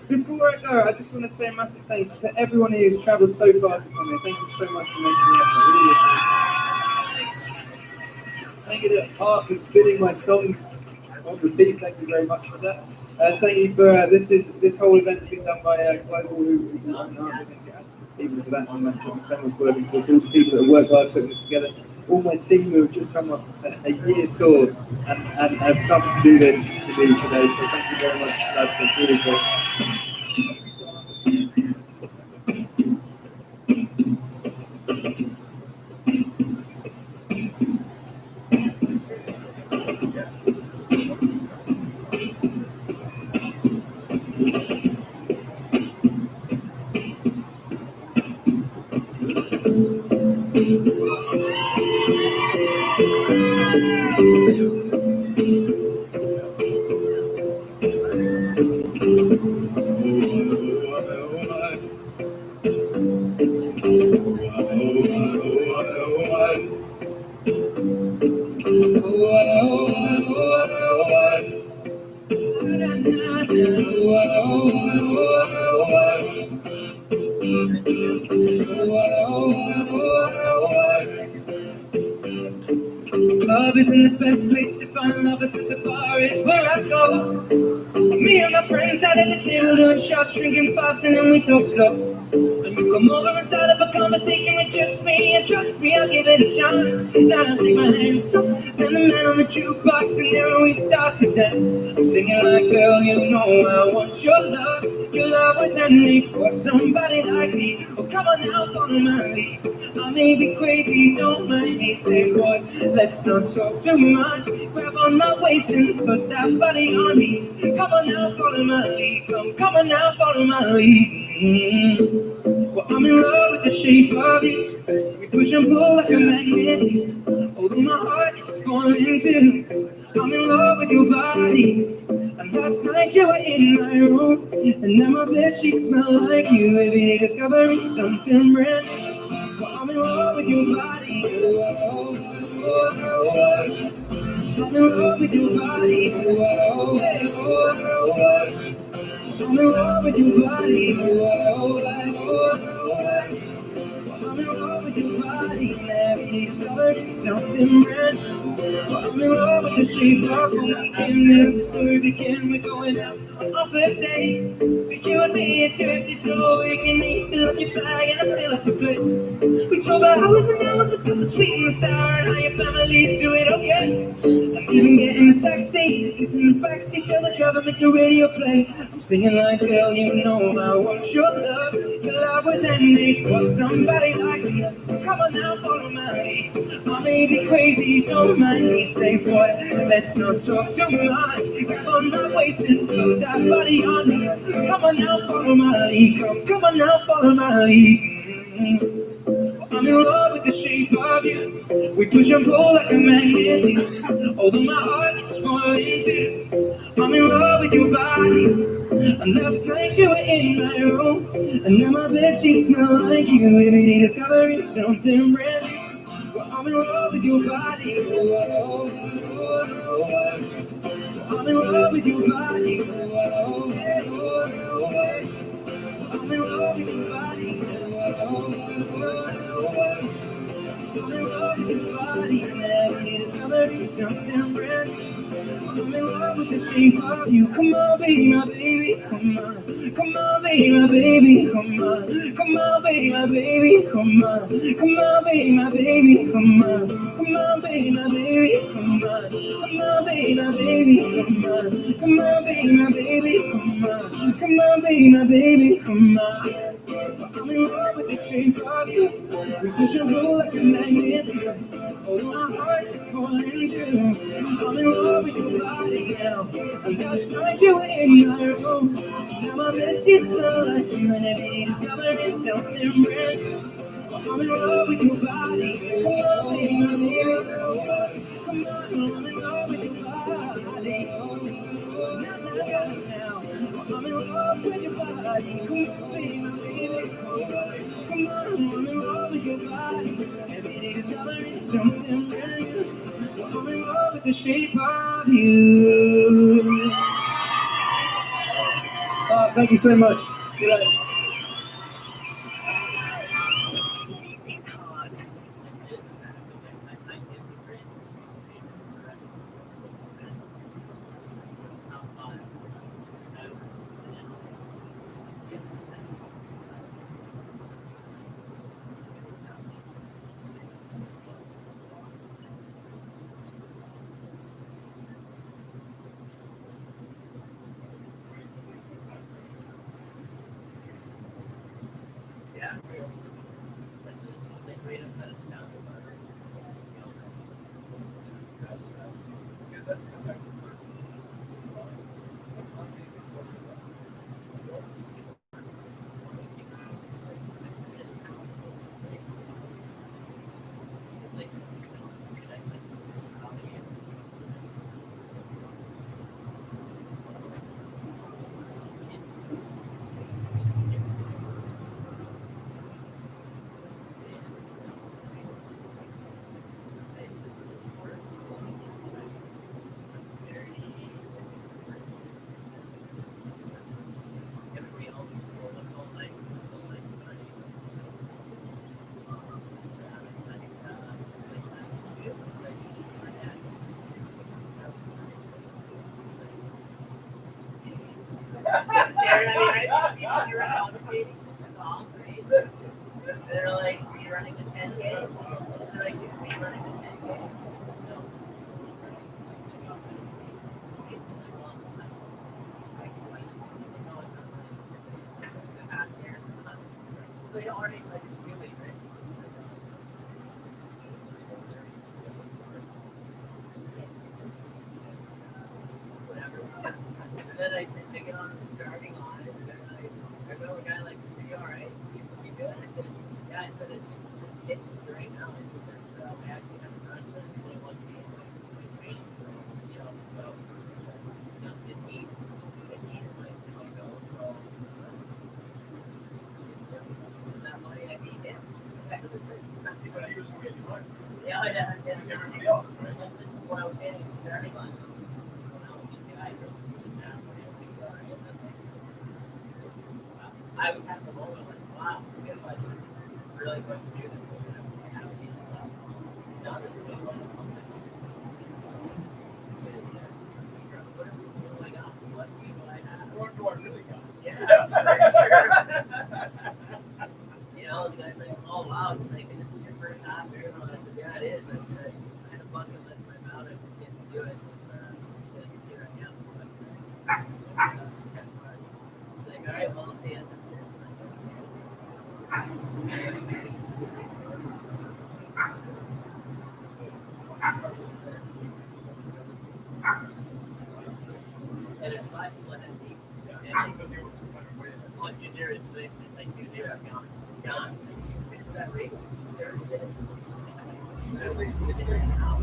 Before I go, I just want to say a massive thanks to everyone who's travelled so far to come here. Thank you so much for making the effort. I really appreciate it. Thank you to Art for spinning my songs on repeat. Thank you very much for that. Thank you for this whole event's been done by Global, who I think people for that, and John Samuel's working for us, all the people that have worked hard putting this together. All my team who have just come off a year tour and have come to do this for me today. So thank you very much for that. It's really great. Love isn't the best place to find lovers, at the bar is where I go. Me and my friends sat at the table doing shots, drinking fast, and then we talk slow. And you come over and start up a conversation with just me, and trust me, I'll give it a chance. Now I take my hand, stop, and the man on the jukebox, and there we start to dance. I'm singing like, girl, you know I want your love. Your love was handmade for somebody like me. Oh, come on now, follow my lead. I may be crazy, don't mind me. Say, boy, let's not talk too much. Grab on my waist and put that body on me. Come on now, follow my lead. Come on now, follow my lead. Well, I'm in love with the shape of you. We push and pull like a magnet. Although my heart is falling too. I'm in love with your body. And last night you were in my room, and now my bedsheets smell like you. Every day discovering something brand new. Well, I'm in love with your body. Oh, oh, oh, oh. I'm in love with your body. Oh, oh, oh, oh. I'm in love with your body. Oh, oh, oh, oh. I'm in love with your body. And every day discovering something brand new. Well, I'm in love with the shape of when we came there. The story began. We're going out on our first date. You and me and drifty slow. We can eat, fill up your bag, and I fill up your plate. We talk about hours and hours about the sweet and the sour, and how your family's doing okay. I'm even getting a taxi, kiss in the backseat, tell the driver make the radio play. I'm singing like, girl, you know I want your love. Your love was handmade for somebody like me. Come on now, follow my lead. I may be crazy, don't mind me. Say, boy, let's not talk too much. Grab on my waist and put that body on me. Come on now, follow my lead. Come on now, follow my lead. I'm in love with the shape of you. We push and pull like a magnet. Although my heart is falling too. I'm in love with your body. And last night you were in my room, and now my bedsheets smell like you. Every day discovering something brand new. Well, I'm I'm in love with your body. Oh, oh, oh, oh. I'm in love with your body. Oh, oh, oh, oh. I'm in love with your body. Oh, oh, oh, oh. I'm in love with your body, and every day discovering something brand new. I'm in love with the shape of you. Come on, be my baby. Come on, come on, be my baby. Come on, come on, be my baby. Come on, come on, be my baby. Come on, come on, be my baby. Come on, come on, be my baby. Come on, come on, be my baby. Come on, come on, be my baby. Come on. I'm in love with the shape of you. We push and pull like a magnet. Oh, my heart is falling too. I'm in love with your body now. And last night you were in my room. Now my bedsheets smell like you. And every day discovering something brand new. I'm in love with your body. Come on, baby, my baby. Come on, I'm in love with your body. Now. I'm in love with your body. Come on, baby, my baby. Come on, I'm in love with your body. Every day discovering something brand new. I'm in love with the shape of you. Thank you so much. See you later. This is hard. Yeah. This is just the creative side of town. Everybody else looks all nice, but Just staring at me, right? These people you're conversating just stop, right? They're like, are you running a 10K? They're like, are you running a 10K? No. They don't already like assuming, right? Whatever. And then I take it on the starting line, and then I go, a guy like, are you alright? You good? I said, yeah, I said, it's just hits right now. I said, I actually haven't run for 21 days, like training, so we'll see how this goes. You know, 15 is my goal, so with that money, I beat him. Yeah, yes, everybody else, right? This is what I was saying at the starting line. I was having a moment like, wow, I feel like this is really going to do this. I have these now this is really wonderful. What do I got? What do I have? What do I really got? Yeah, for sure. You know, the guy's like, oh wow, he's like, this is your first half marathon. I said, yeah, it is. I said, I had a bucket list in my mouth. I didn't do it. Here I am. It's like, all right, well, I'll see you. And it's 5 people ahead of me. And what you do is like, you do it. Gone. Finish that race. 30 minutes. Within an hour.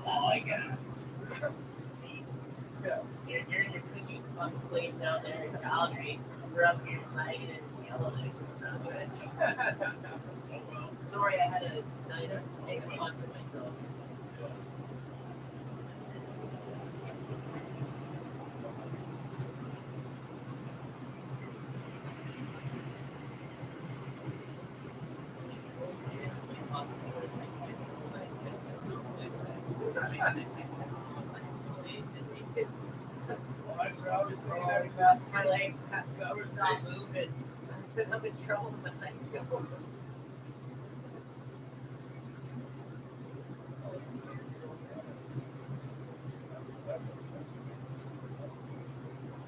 Oh, I guess. You're pushing a fucking place down there in Calgary. We're up here sliding and yelling at some of it. Oh, well. Sorry, I had a night of make fun for myself. My legs stop moving. I said I'm in trouble with my legs go.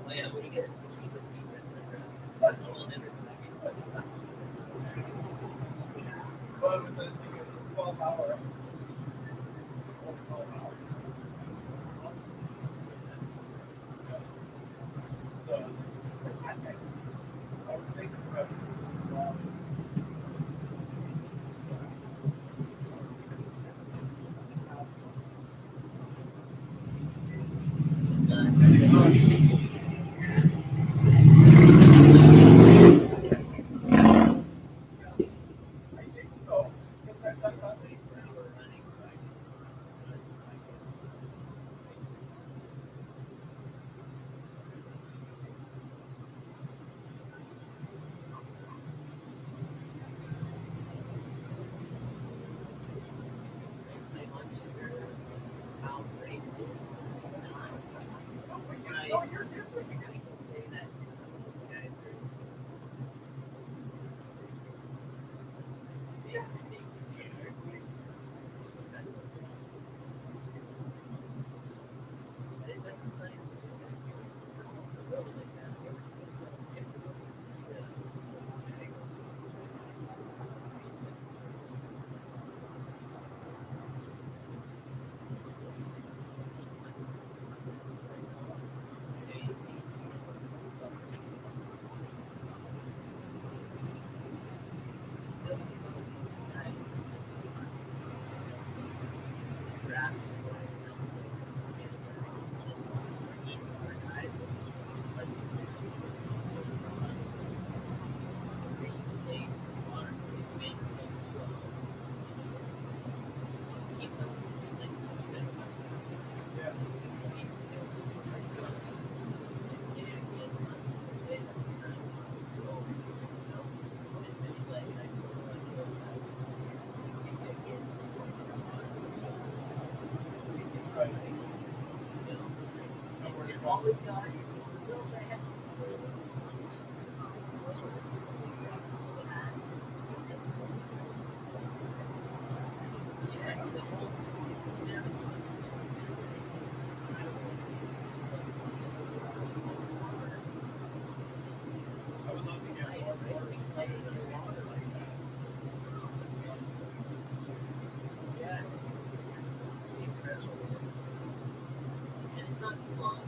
Oh yeah, when you get that's a whole different Well, it was a 12 hours. So, I was thinking about I think so. Oh, you're always got it. It's just a little bit. It's not too long.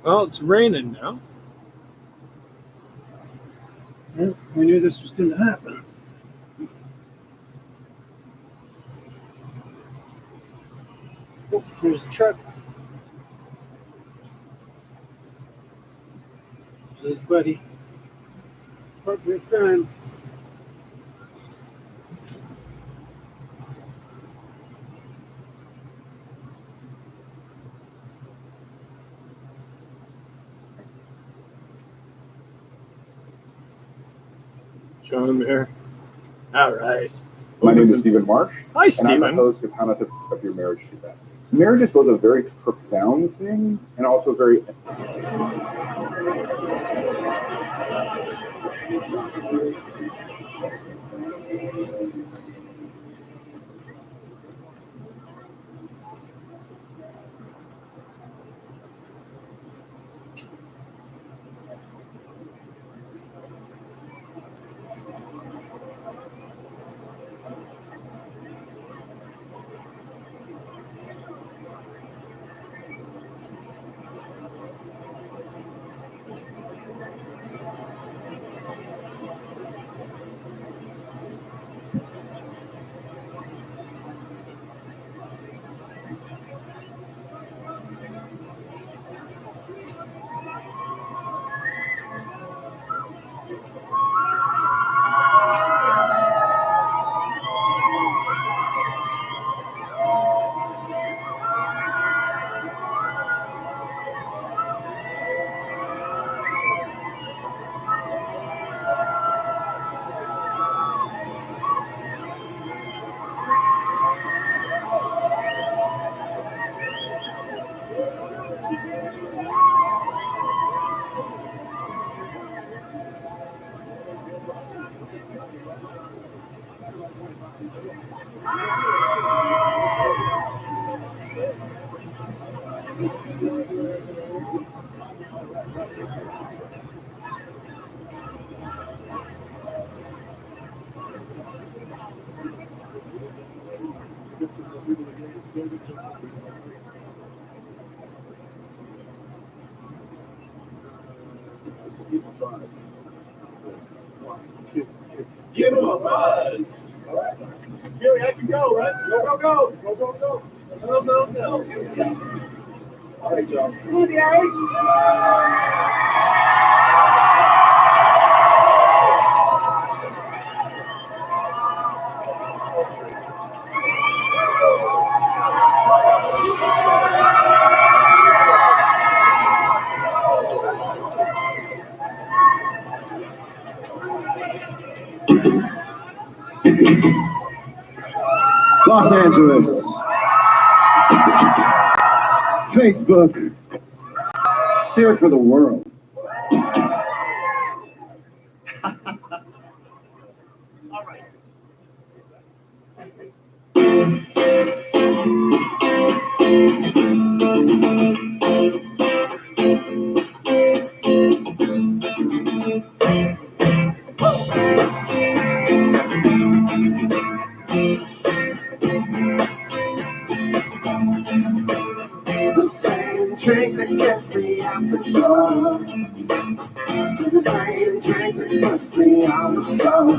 Well, it's raining now. Well, we knew this was going to happen. Oh, here's the truck. This is Buddy. Partner in crime. Show him here. All right. My name is Stephen Marsh, Hi, and I'm the Stephen. host of How Not to Fuck Your Marriage to That. Marriage is both a very profound thing and also very. Give him a buzz. Billy, I can go, right? Go, go, go. Go, go, go. Go, go, go. All right, Joe. Come on, Gary. Los Angeles, Facebook, share it for the world. All right. The same drink that gets me out the door. The same drink that puts me on the floor.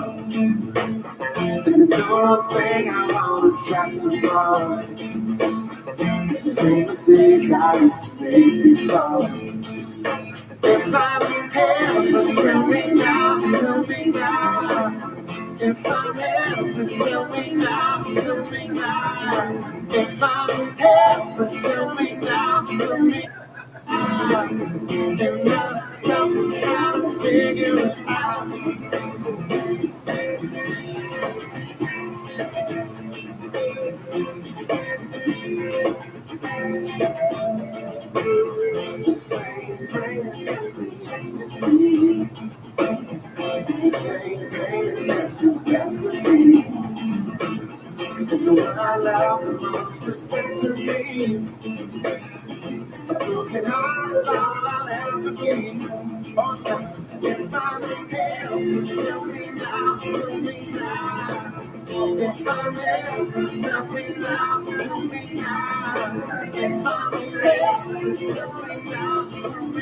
And the one thing I wanna try some more. The same mistake I used to make before. If I'm ever tell me now, tell me now. If I'm ever tell me now, tell me now. If I'm ever tell me now, tell me now. And that's something trying to figure it out. The same brain that gives me ecstasy. The same brain that gives me destiny. And the one I love the most is to me. A broken heart is all I'll ever be. If I'm in hell, tell me now, tell me now. If I'm in hell, tell me now, tell me now. If I'm in hell, tell me now, tell me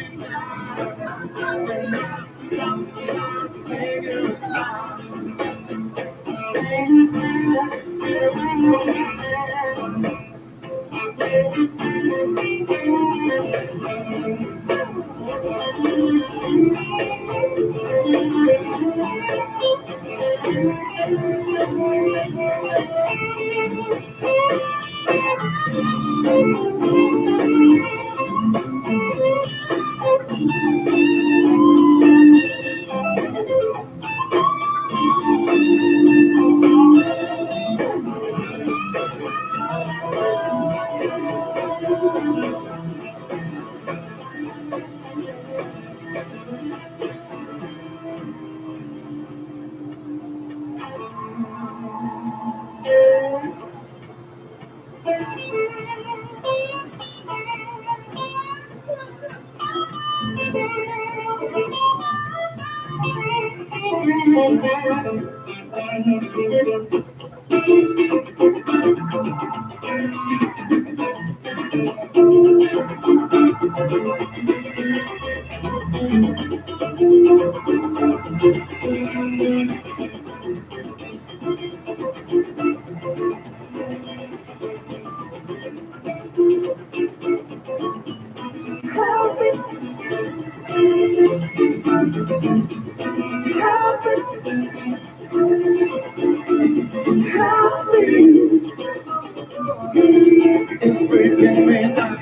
It's breaking me down.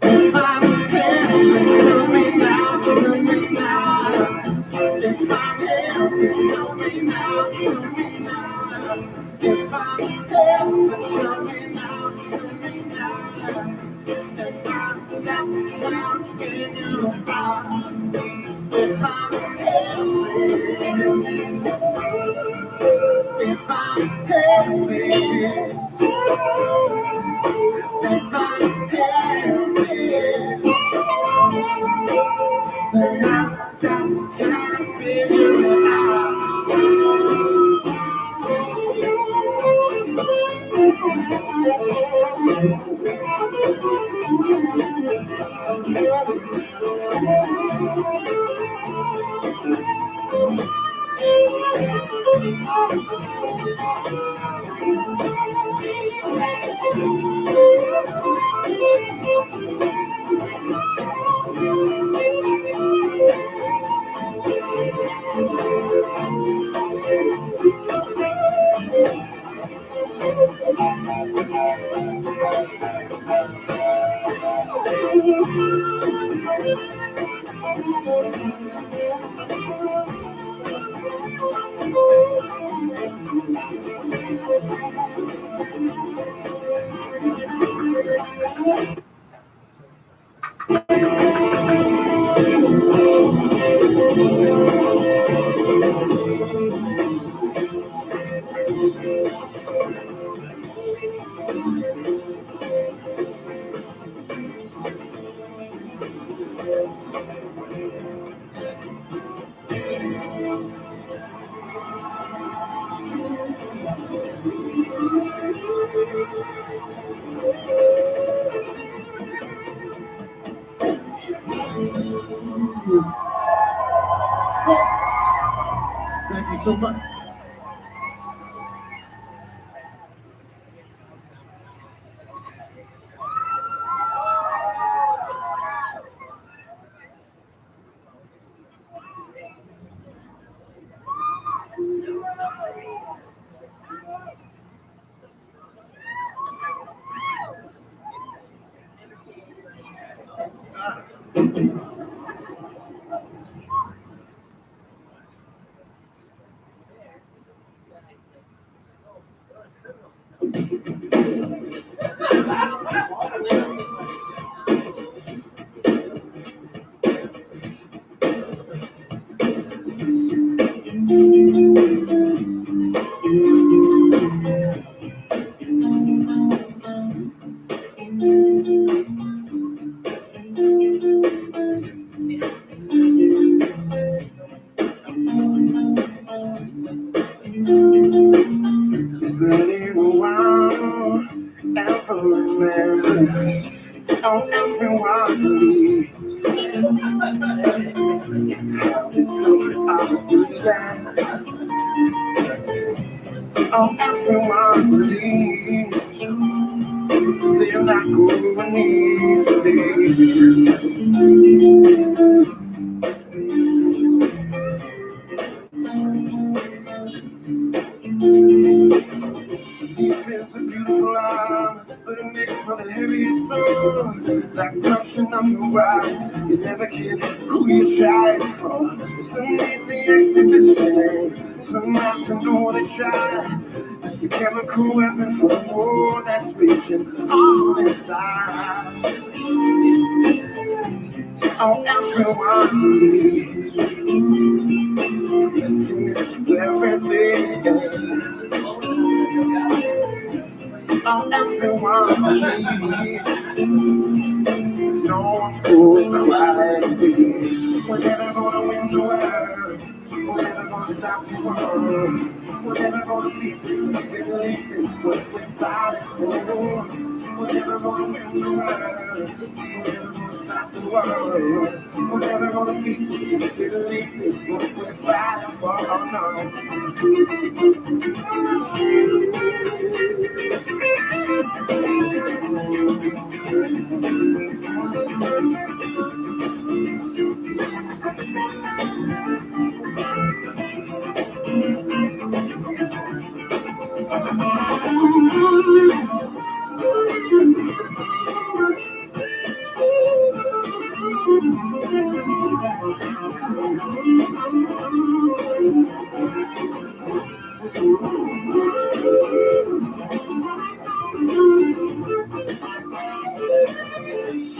If I'm there, tell me now, tell me now. If I'm here, tell me now, tell me now. If I'm there, tell me now, tell me now. If I'm down, get you out. If I'm here, if I'm here. If I'm happy, then I'll stop trying to figure it out. Thank you so much. On everyone leaves. It's how to do it on everyone leaves. They're not going easily. Deep is a beautiful line, but it makes for the heaviest soul. Like punching on the ride, you never get who you tried for. Some need the exhibition, some have to do what they try. It's the chemical weapon for the war that's reaching on inside. On everyone leaves, to everything. On everyone leaves. No one's going to quiet me. We're never gonna win the world. We're never gonna stop the world. We're never gonna beat this belief. It's what we're fighting for. We're never gonna win the world. We're never gonna stop the world. We're never gonna beat this belief. It's what we're fighting for. Oh no.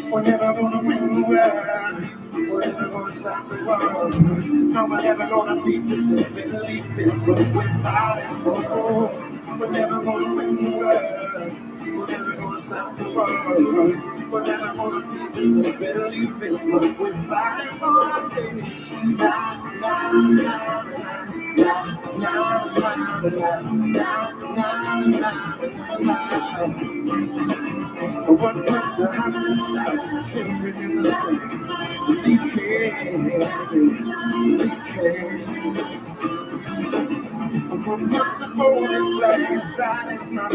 We're never gonna win the world. We're never gonna stop the world. No, we're never gonna beat this belief. It's what we're fighting for. We're never gonna win the world. We're never gonna stop the world. We're never gonna beat this belief. It's what we're fighting for. What was the children in the sun? What was the holy flag inside his mouth?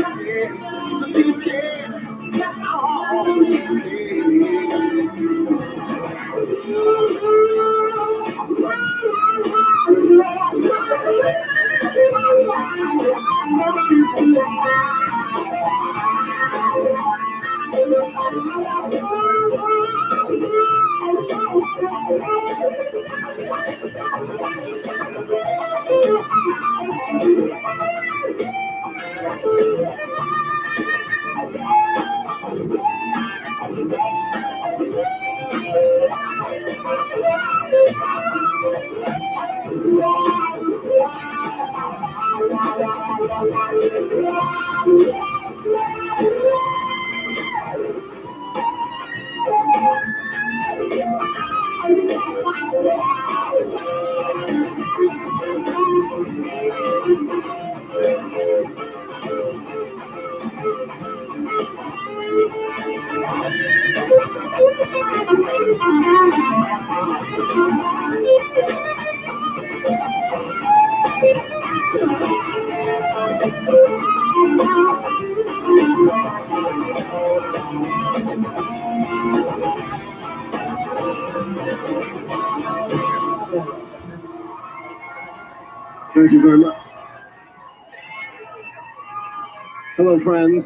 Thank you very much. Hello, friends.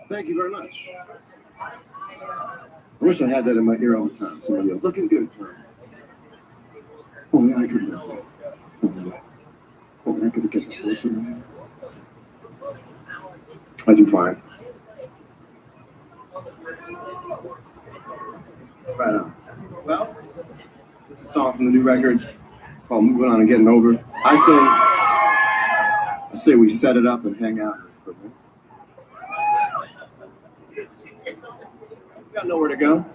Thank you very much. I wish I had that in my ear all the time. Somebody else looking good, friend. Only I could do that. Only I could get that voice in there. I do fine. Right on. Well, this is a song from the new record. It's called Moving On and Getting Over. I say we set it up and hang out for a minute. We got nowhere to go.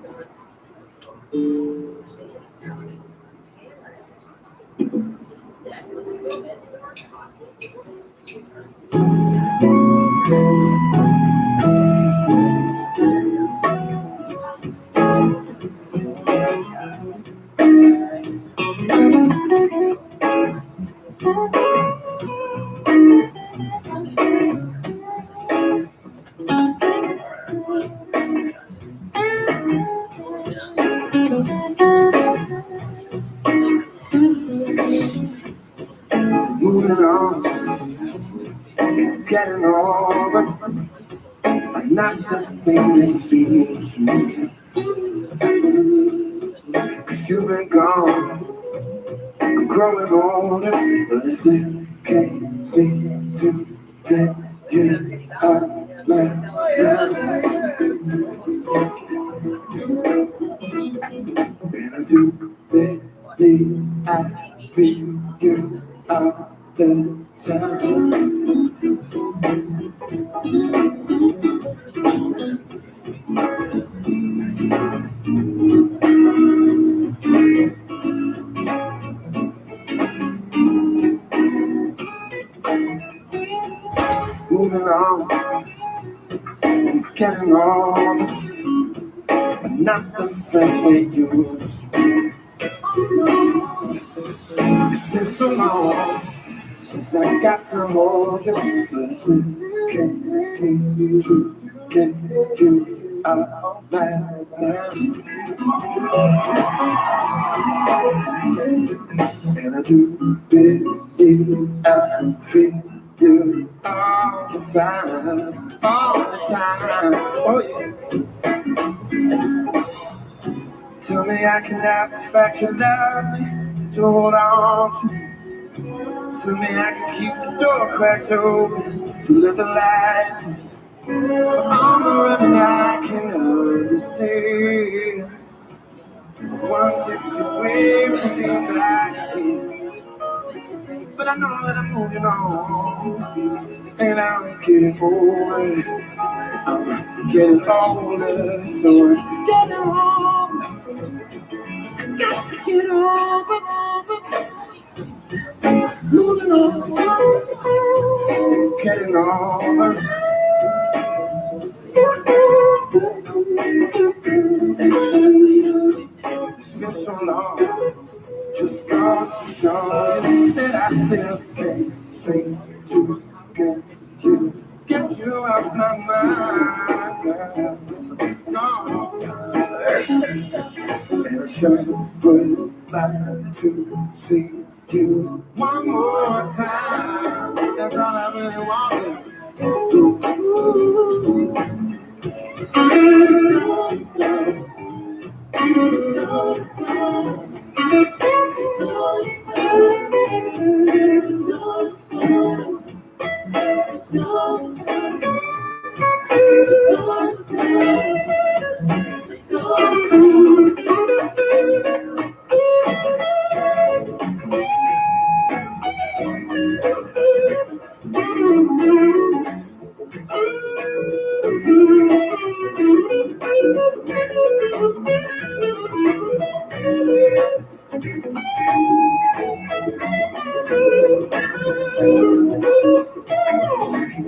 Moving on, getting over, but not the same it seems to me. 'Cause you've been gone, I'm growing older, but I still can't seem to get you out my life. And I do believe I feel get out the time. Moving on, getting on, but not the friends we used to be. It's been so long since I got to hold you, but since can't seem to get you out of that now. And I do believe I feel you all the time, all the time. Oh yeah. Tell me I can have the fact you love me to hold on to. Tell me I can keep the door cracked open to live a life. For all the running I can understand. One takes away from being black. But I know that I'm moving on, and I'm getting older. I'm getting older, so I'm getting older. I got to get over. Moving on, getting older. It's been so long. Just goes to show you that I still can't seem to get you out my mind. No, and I sure would like to see you one more time. That's all I really want.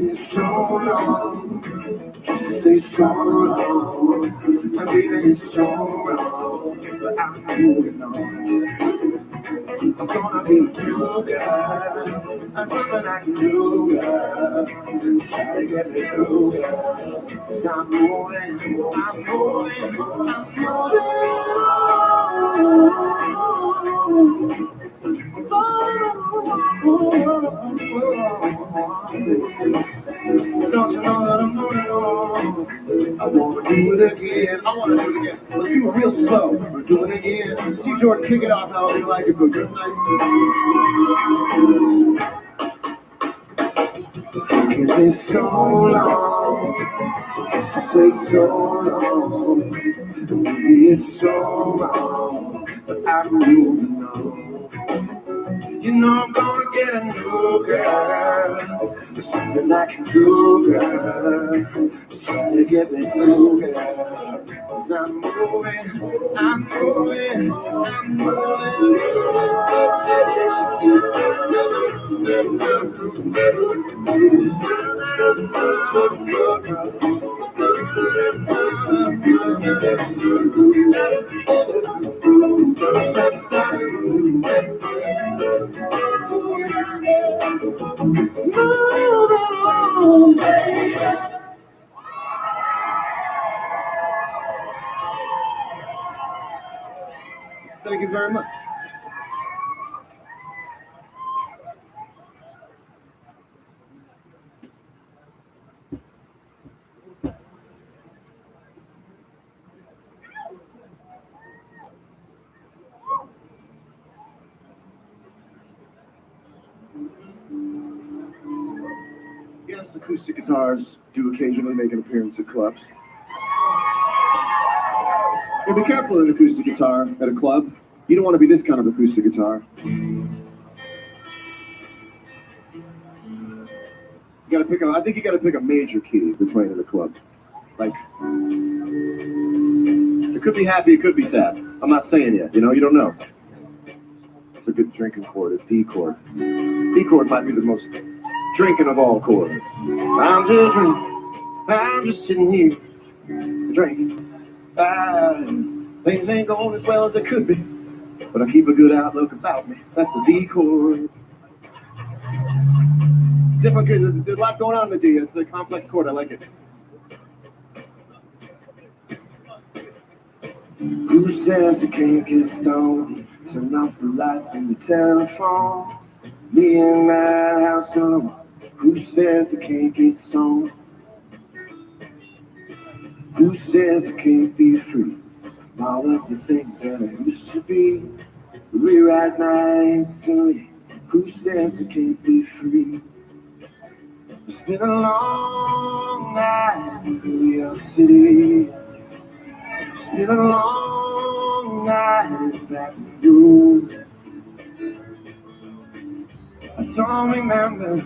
It's so long, it's so long, my baby is so long, but I'm moving on. I'm gonna be you, girl. That's something I can do, girl. Try to get me through, girl. 'Cause I'm moving, I'm moving, I'm moving. Don't you know that I'm moving on? I wanna do it again. I wanna do it again. Let's do it real slow. We're doing it again. See Jordan kick it off how you like it, but good nice. It's so long, just to say so long. It's so long, but I'm moving on. You know I'm gonna get a new girl. There's something I can do, girl. Just try to get me through, girl. 'Cause I'm moving, I'm moving, I'm Thank you very much. Yes, acoustic guitars do occasionally make an appearance at clubs. Yeah, be careful with an acoustic guitar at a club. You don't want to be this kind of acoustic guitar. You gotta pick I think you gotta pick a major key if you're playing in a club. Like, it could be happy, it could be sad. I'm not saying yet, you don't know. It's a good drinking chord, a D chord. D chord might be the most drinking of all chords. I'm just sitting here drinking. Things ain't going as well as it could be, but I keep a good outlook about me. That's the D chord. Different, there's a lot going on in the D. It's a complex chord. I like it. Who says you can't get stoned? Turn off the lights and the telephone. Me in my house alone. Who says you can't get stoned? Who says I can't be free from all of the things that I used to be? Rewrite my history. Who says I can't be free? It's been a long night in New York City. It's been a long night in Baton Rouge. I don't remember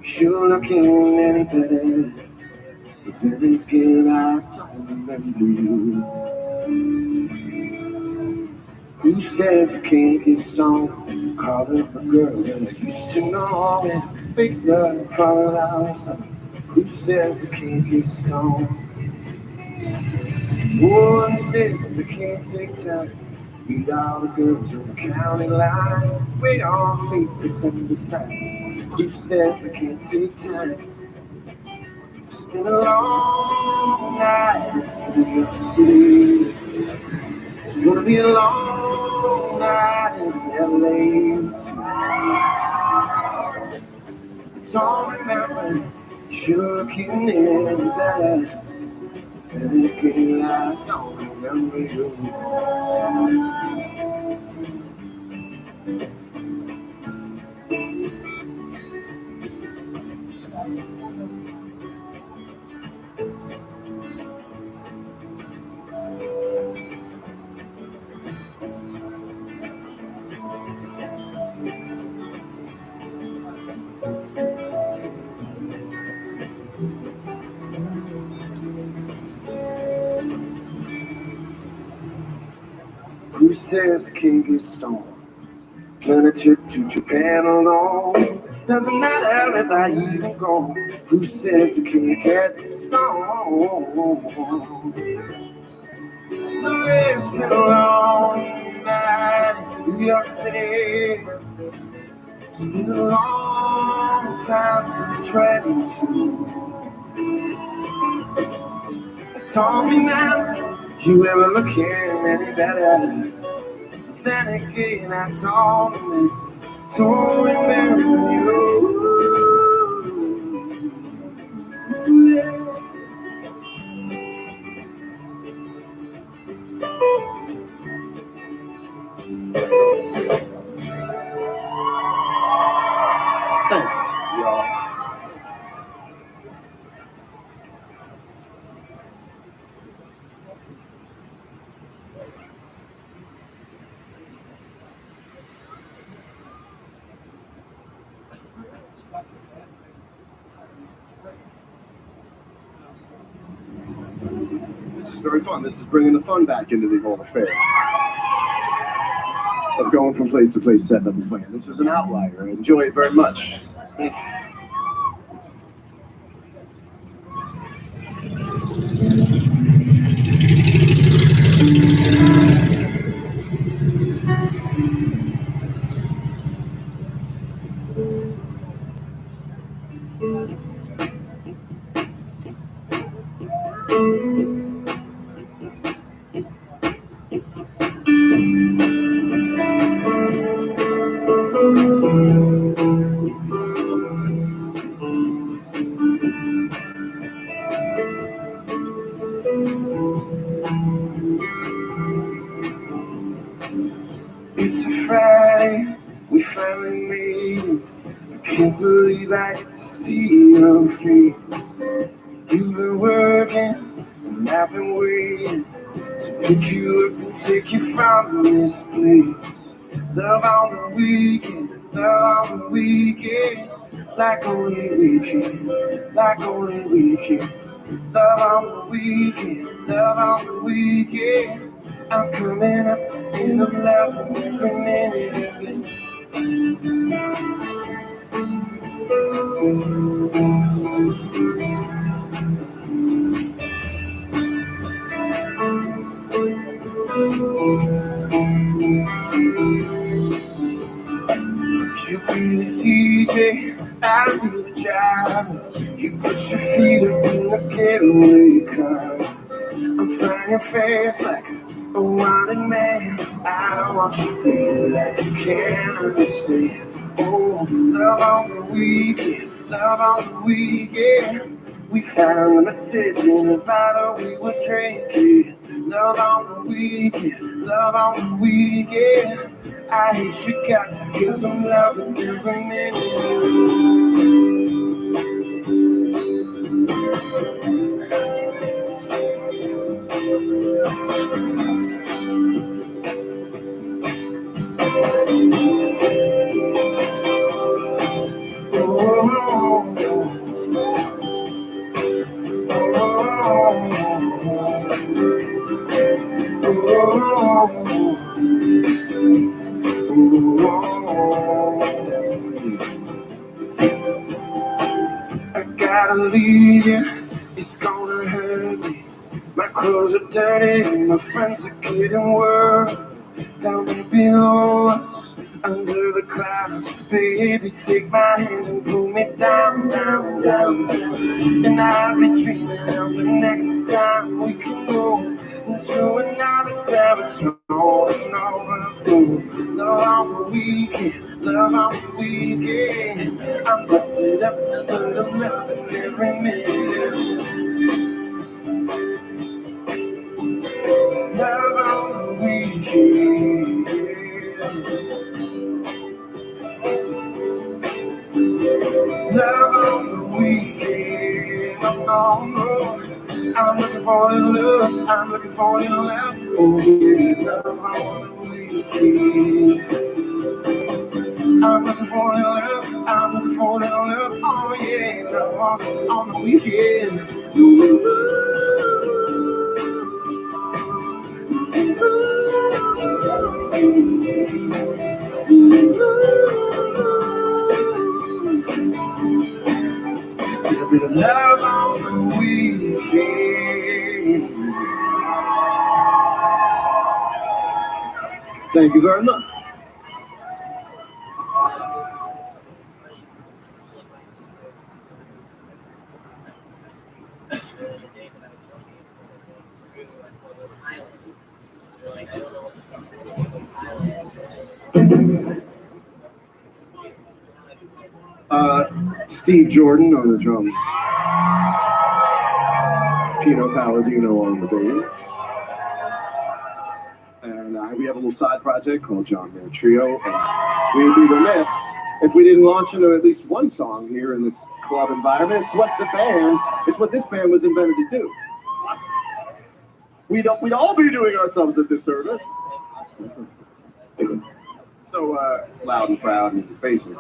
you looking any better. But then again, I don't remember you. Who says I can't get stoned? Call up a girl that I used to know and fake love, call it out. Who says I can't get stoned? Who says I can't take time? Meet all the girls on the county line. Wait on fate to send the sign. Who says I can't take time? It's been a long night in New York City. It's gonna be a long night in LA too. I don't remember you looking any better. And again, I don't remember you. Who says I can't get stoned? Plan a trip to Japan alone. Doesn't matter if I even go. Who says I can't get stoned? It's been a long night in New York City. It's been a long time since trading two. Don't remember you ever looking any better. Then again, I don't remember you. Thanks, y'all. This is very fun. This is bringing the fun back into the whole affair of going from place to place, setting up a plan. This is an outlier. I enjoy it very much. Thank you. It's a Friday, we finally made it. I can't believe I get to see your face. You've been working, and I've been waiting to pick you up and take you from this place. Love on the weekend, love on the weekend. like only we can, like only we can. Love on the weekend, love on the weekend. I'm coming up and I'm loving every minute of it. You be the DJ, I'll be the driver. You put your feet up in the getaway car. I'm flying fast like a wanted man. I want you to feel like you can't understand. Oh, love on the weekend, love on the weekend. We found a message in a bottle we were drinking. Love on the weekend, love on the weekend. I hate you got skills, I'm loving every minute. I gotta leave you, it's gonna hurt me. My clothes are dirty, my friends are getting worse. Down and below us, under the clouds, baby, take my hand and pull me down, down, down, down. And I'll be dreaming of the next time we can go into another savage zone. Love on the weekend, love on the weekend. I'm busted up, but I'm loving every minute. Love on the weekend. Love on the weekend. Oh, I'm looking for your love. I'm looking for your love. Oh yeah, love on the weekend. I'm looking for your love. I'm looking for your love. Oh yeah, love on the weekend. A bit of love on the weekend. Thank you very much. Steve Jordan on the drums. Pino Palladino on the bass. And we have a little side project called John Mayer Trio. And we'd be remiss if we didn't launch into at least one song here in this club environment. It's what this band was invented to do. We'd all be doing ourselves a disservice. So loud and proud in the basement.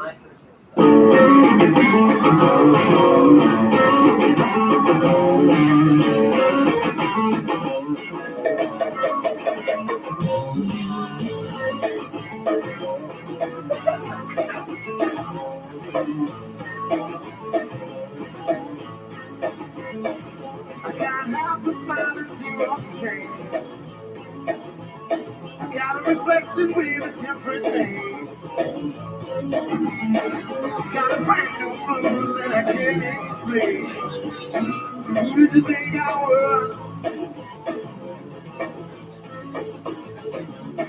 I got half the smile and zero change. I got a reflection with a different name. Got a brand new blues that I can't explain. Who did you think I was?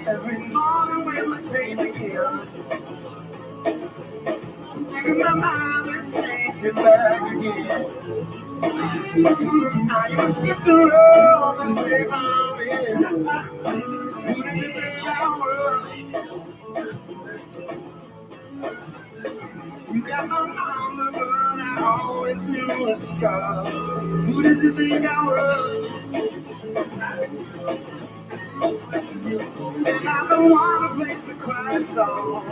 Every morning when the day begins, thinking my mind and changing back again. Now you're shifting around the same I'm in. Who did you think I was? You got my mama, but I always knew a scar. Who did you think I was? And I don't want to play the quiet song.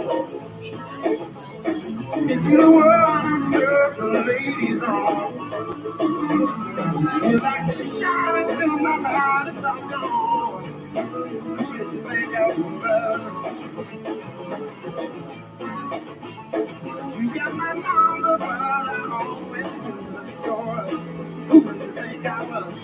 If you were some ladies on. You like to shine into my heart if I'm gone. Who did you think I was? You got my number, but I always do the store. Who did you think I was?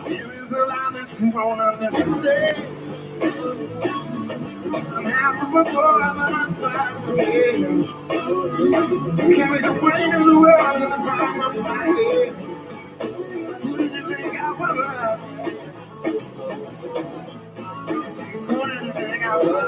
There is a lot that you won't understand. I'm half of a boy, but I'm twice a man. Carry the weight of the world in the palm of my hand. Who did you think I was? Who did you think I was?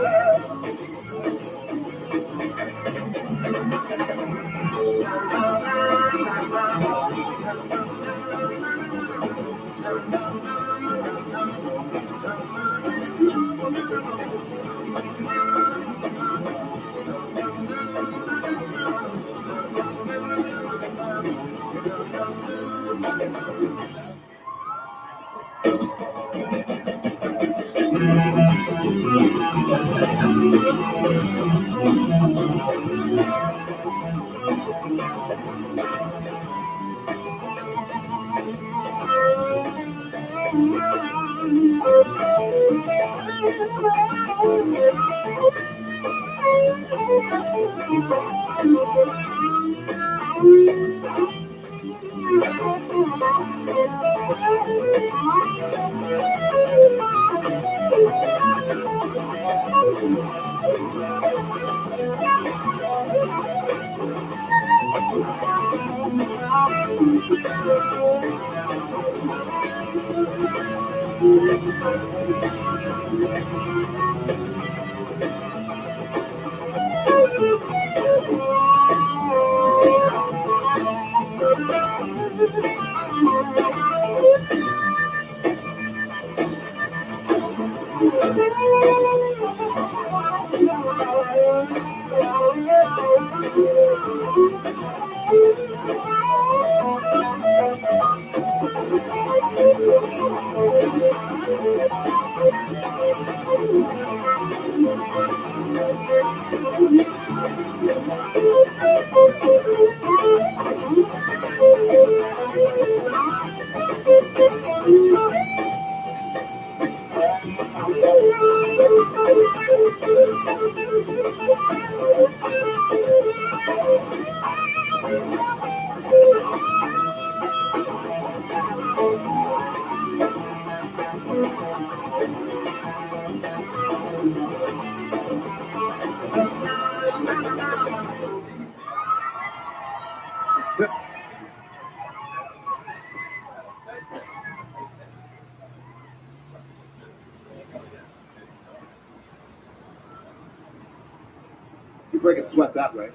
You break a sweat that way.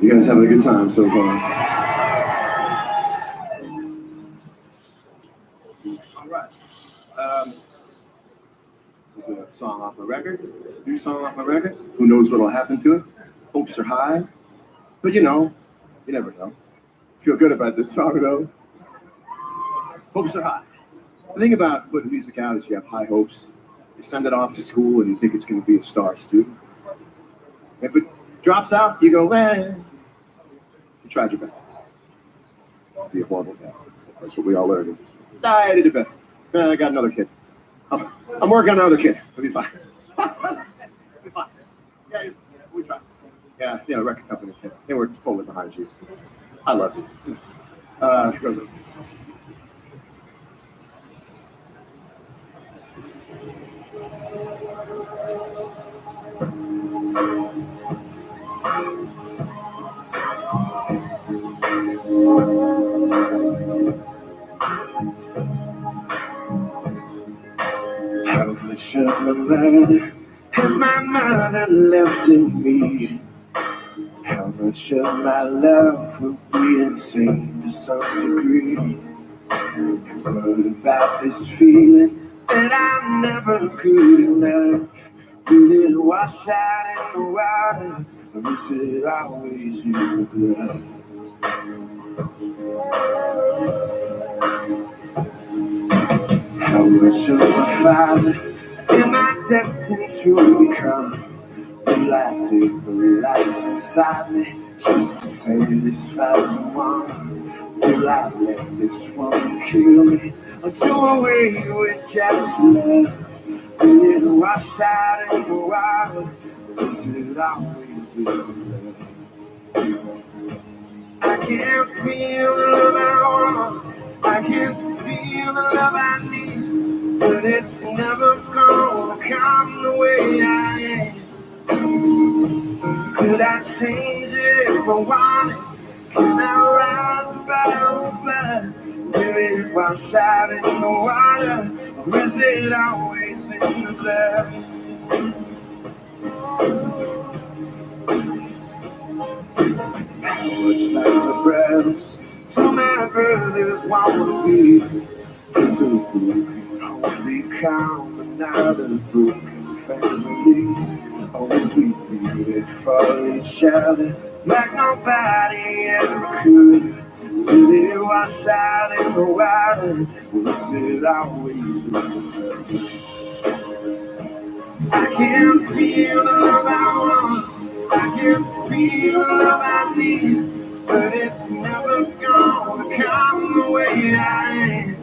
You guys having a good time so far? All right. This is a song off my record. New song off my record. Who knows what'll happen to it? Hopes are high. But you know, you never know. Feel good about this song though. Hopes are high. The thing about putting music out is you have high hopes. You send it off to school and you think it's going to be a star student. If it drops out, you go, you tried your best. Be a horrible guy. That's what we all learned. I did the best. I got another kid. I'm working on another kid. It'll be fine. It'll be fine. Yeah, we try. Yeah, record company. They were totally behind you. I love you. the matter has my mother left in me? How much of my love will be insane to some degree? And what about this feeling that I'm never good enough? Will it wash out in the water, or is it always in the blood? How much of a father am I destined to become? Will I take the lights inside me just to satisfy someone? Will I let this woman kill me or do away with just love? Will it wash out in the water, or is it always in the blood? I can't feel the love I want, I can't feel the love I need, but it's never gonna come the way I am. Could I change it if I wanted? Can I rise above the flood? Will it wash out in the water, or is it always in the blood? How much like the brothers to my brothers wanna be? Two broken only count another broken family. Oh, we be for each other like nobody ever could. Will it wash out in the water, or is it always in the blood? I can feel the love I want, I can feel the love I need, but it's never gonna come the way I am.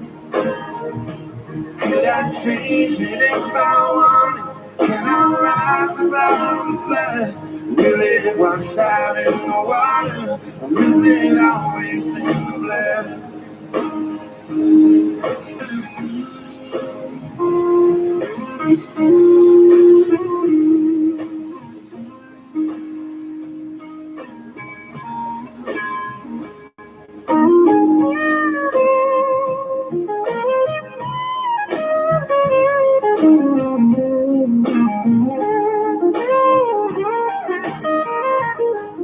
Could I change it if I wanted? Can I rise above the flood? Will it wash out in the water, or is it always in the blood?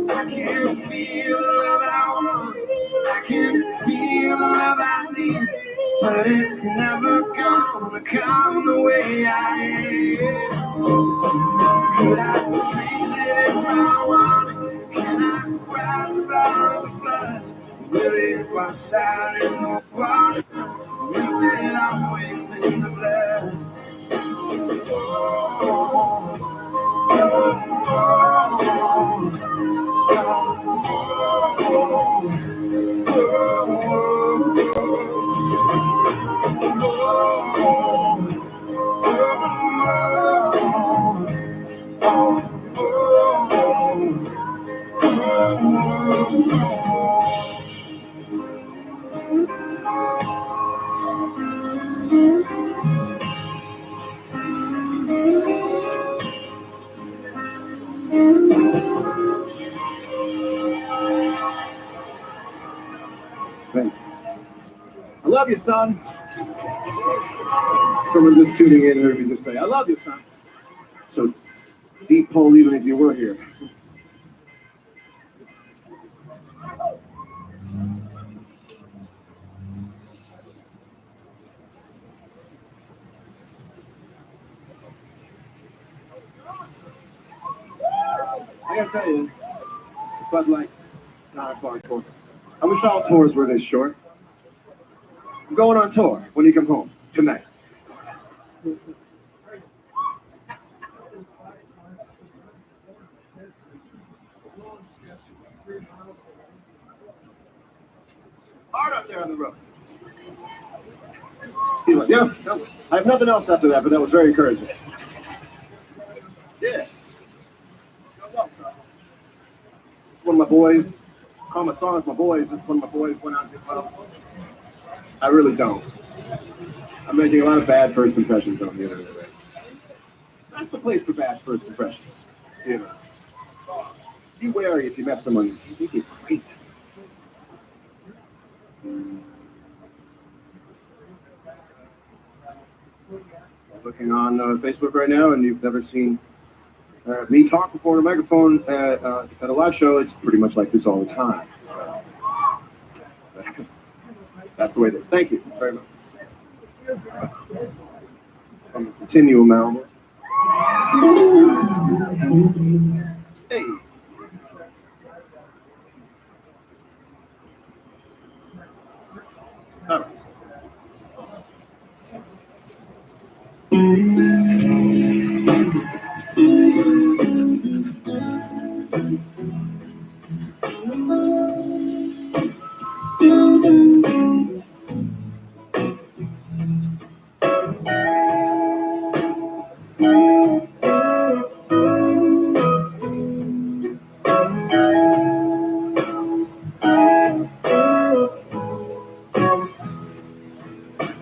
I can feel the love I want, I can feel the love I need, but it's never gonna come the way I am. Could I change it if I wanted? Can I rise above the flood? Will it wash out in the water? Is it always in the blood? Thanks. I love you, son. Someone just tuning in heard me just say, I love you, son. So deep hole even if you were here. I gotta tell you, it's a Bud Light, not a hardcore. I wish all tours were this short. I'm going on tour when you come home tonight. Hard up there on the road. He's like, yeah, no, I have nothing else after that, but that was very encouraging. Yes. It's one of my boys. Call my songs my boys. It's one of my boys went out and did well. I really don't. I'm making a lot of bad first impressions on the internet. That's the place for bad first impressions. You know. Be wary if you met someone you think is great. looking on Facebook right now and you've never seen me talk before a microphone at a live show, it's pretty much like this all the time. So, that's the way it is. Thank you very much. From the Continuum album. Hey. All right.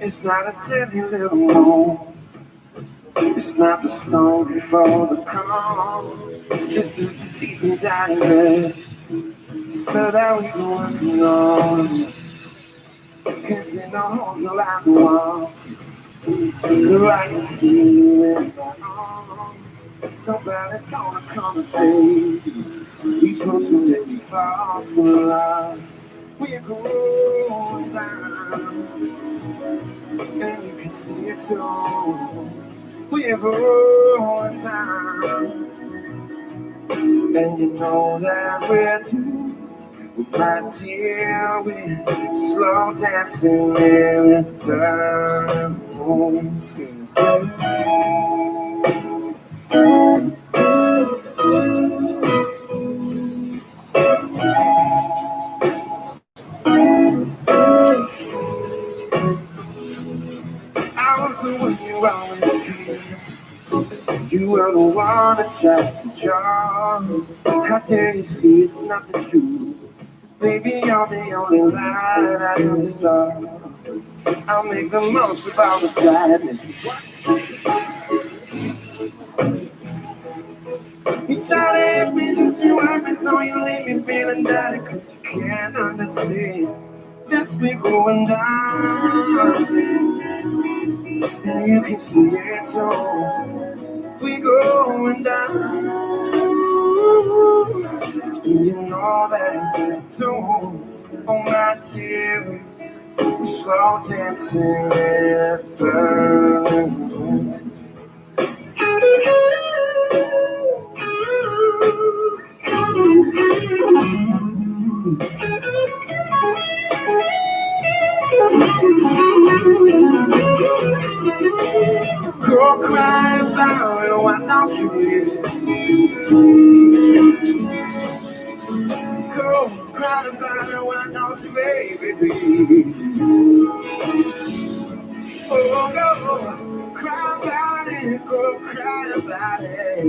It's not a silly little moan. It's not the stone before the calm. This is the deep and direct. So that we go working on. Cause you know the light wall. The light is feeling down. Nobody's gonna come and save. We put to let me fall for love. We're going down. And you can see it too. We're going down. And you know that we're doomed. We're right here, we're slow dancing in the moon. I was the one you always dreamed. You were the one that tried to charm. How dare you see it's not the truth? Baby, you're the only light I ever saw. I'll make the most of all the sadness. You try to hit me just you happen, so you leave me feeling dirty. Cause you can't understand that we're going down. And you can see it too. We're going down. And you know that too. Oh my dear, we're slow dancing in the moon. Go cry about it, why don't you hear? Go cry about it, why don't you, baby? Oh, go cry about it, go cry about it.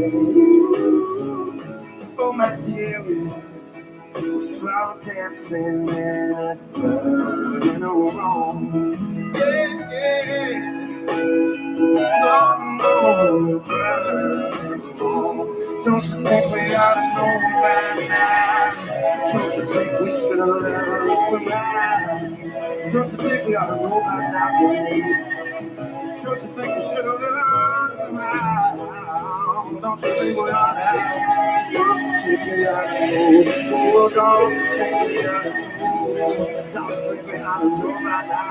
Oh, my dear, we're slow dancing in a room. Yeah, yeah. No, don't you think we ought to know by now? Don't you think we should have learned from that? Don't you think we ought to know by now? Don't you think we should have learned somehow? Don't you think we ought to? Don't you think we ought to know? Oh, don't you think we ought to know? Don't you think we ought to know by now?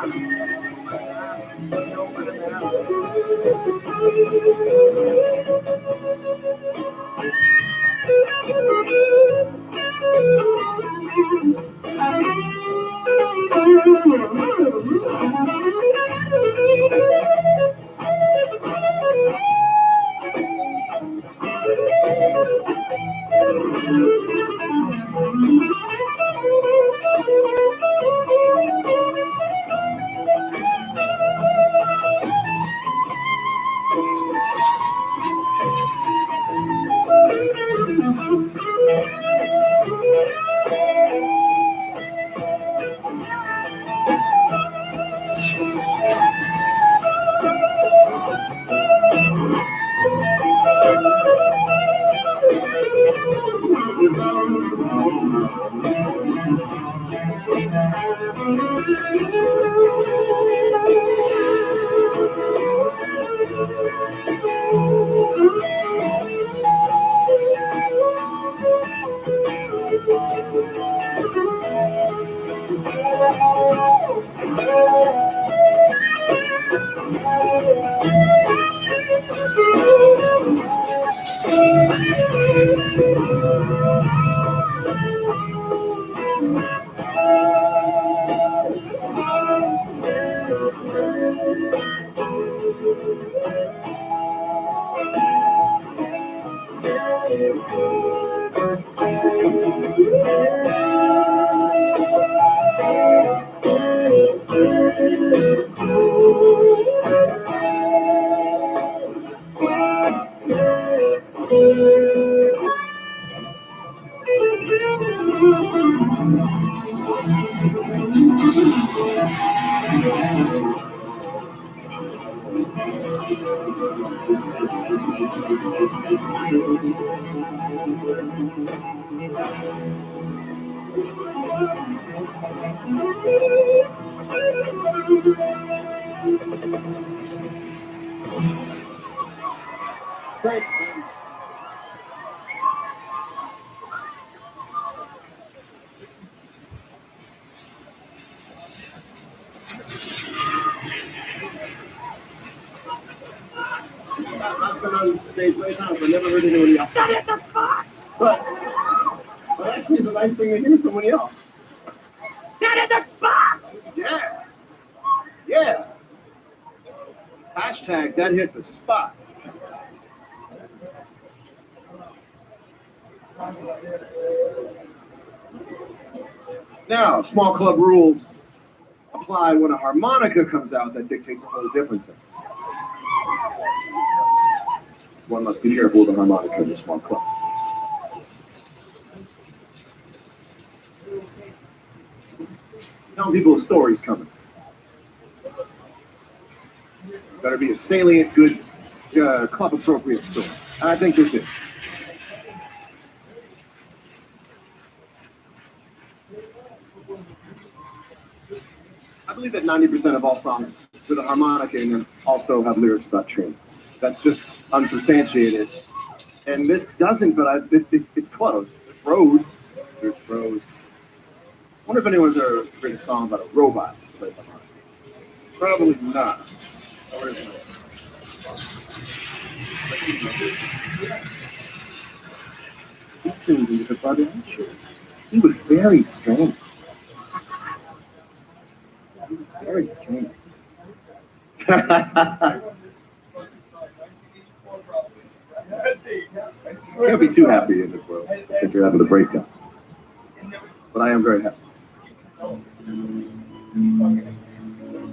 I've been on stage many times. I've never heard anyone yell, "That hit the spot!" But actually, it's a nice thing to hear someone yell. That hit the spot! Yeah. Yeah. Hashtag that hit the spot. Now, small club rules apply when a harmonica comes out that dictates a whole different thing. One must be careful with a harmonica in the small club. Telling people a story's coming. Better be a salient, good, club-appropriate story. I think this is. I believe that 90% of all songs with a harmonica in them also have lyrics about training. That's just unsubstantiated. And this doesn't, but it's close. There's roads. There's roads. I wonder if anyone's ever written a song about a robot that plays the harmonica. Probably not. Or is it? He was very strange. He was very strange. Can't be too happy in this world if you're having a breakdown. But I am very happy.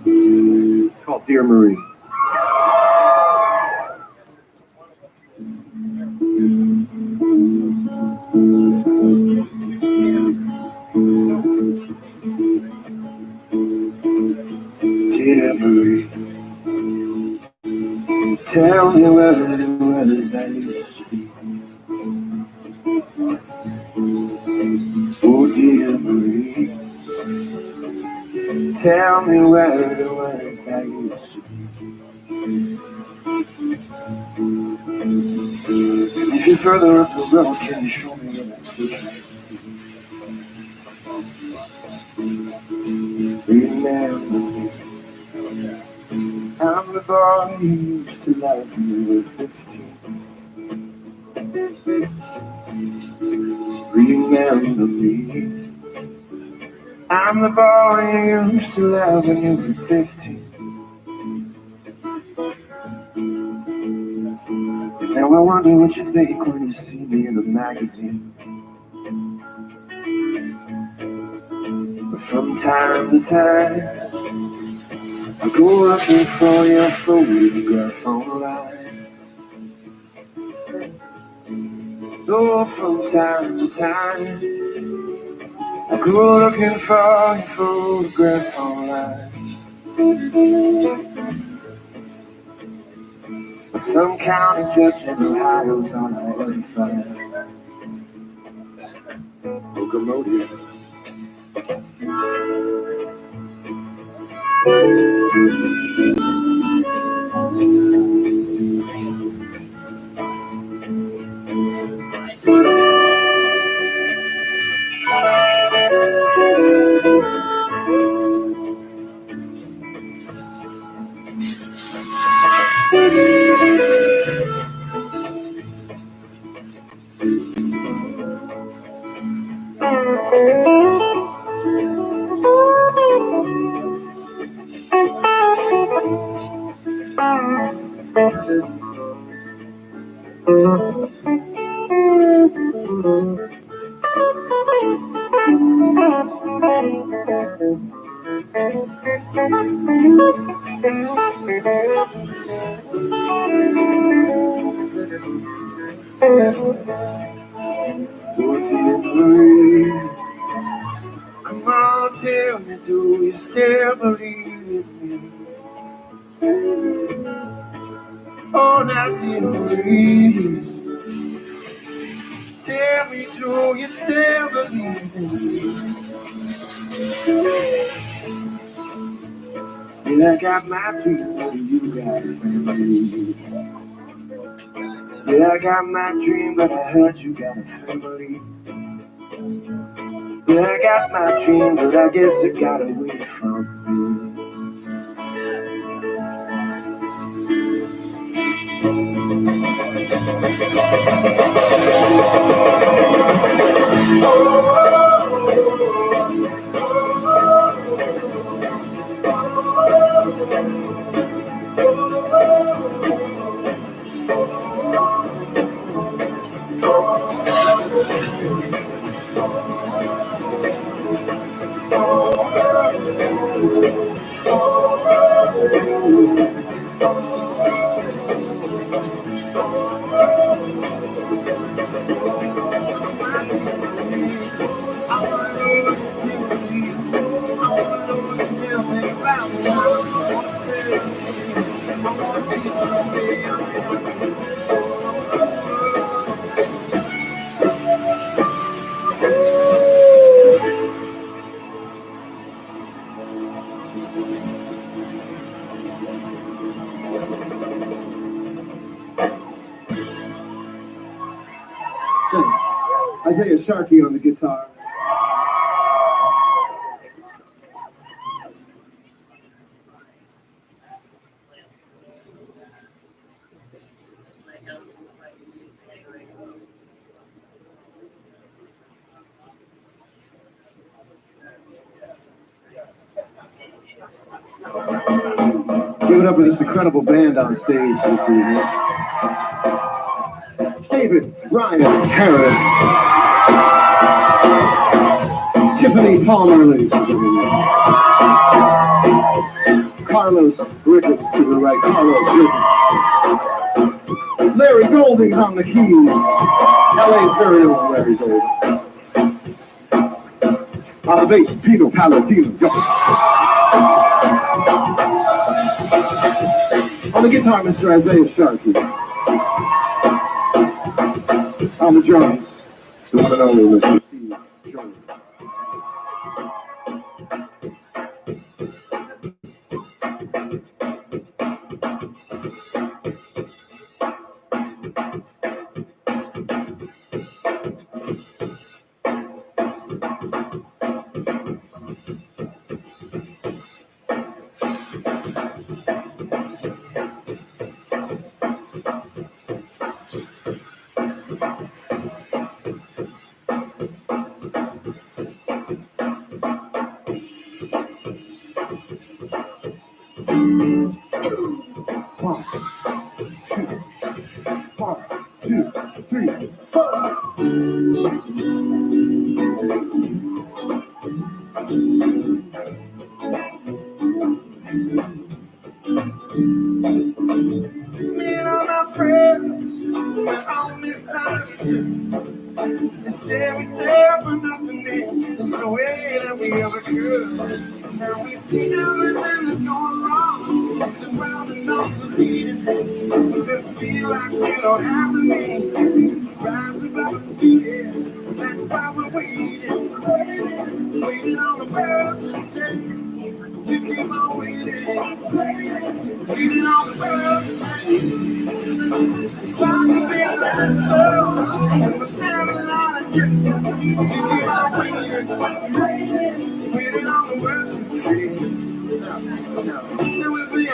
It's called Dear Marie. Dear Marie, tell me where it was I used to be. Oh, dear Marie, tell me where it was I used to be. If you're further up the road, can you show me where I still can see? Remember me, I'm the boy you used to love when you were 15. Remember me, I'm the boy you used to love when you were 15. And now I wonder what you think when you see me in a magazine. But from time to time, I go looking for your photograph online. Though from time to time, I go looking for your photograph online. But some county judge in Ohio's on I-85. Locomotive. Come on, tell me, do you still believe in me? Oh, now do you believe? Tell me, do you still believe in me? Yeah, I got my dream, but you got a family. Yeah, I got my dream, but I heard you got a family. Yeah, I got my dream, but I guess it got away from me. Isaiah Sharkey on the guitar. Give it up for this incredible band on stage this evening. David Ryan Harris. Tiffany Palmer, ladies and gentlemen. Carlos Ricketts to the right. Carlos Ricketts. Larry Golding's on the keys. LA's very own Larry Golding. On the bass, Pino Palladino. Go. On the guitar, Mr. Isaiah Sharkey. On the drums, the one and only Mr. Steve Jones.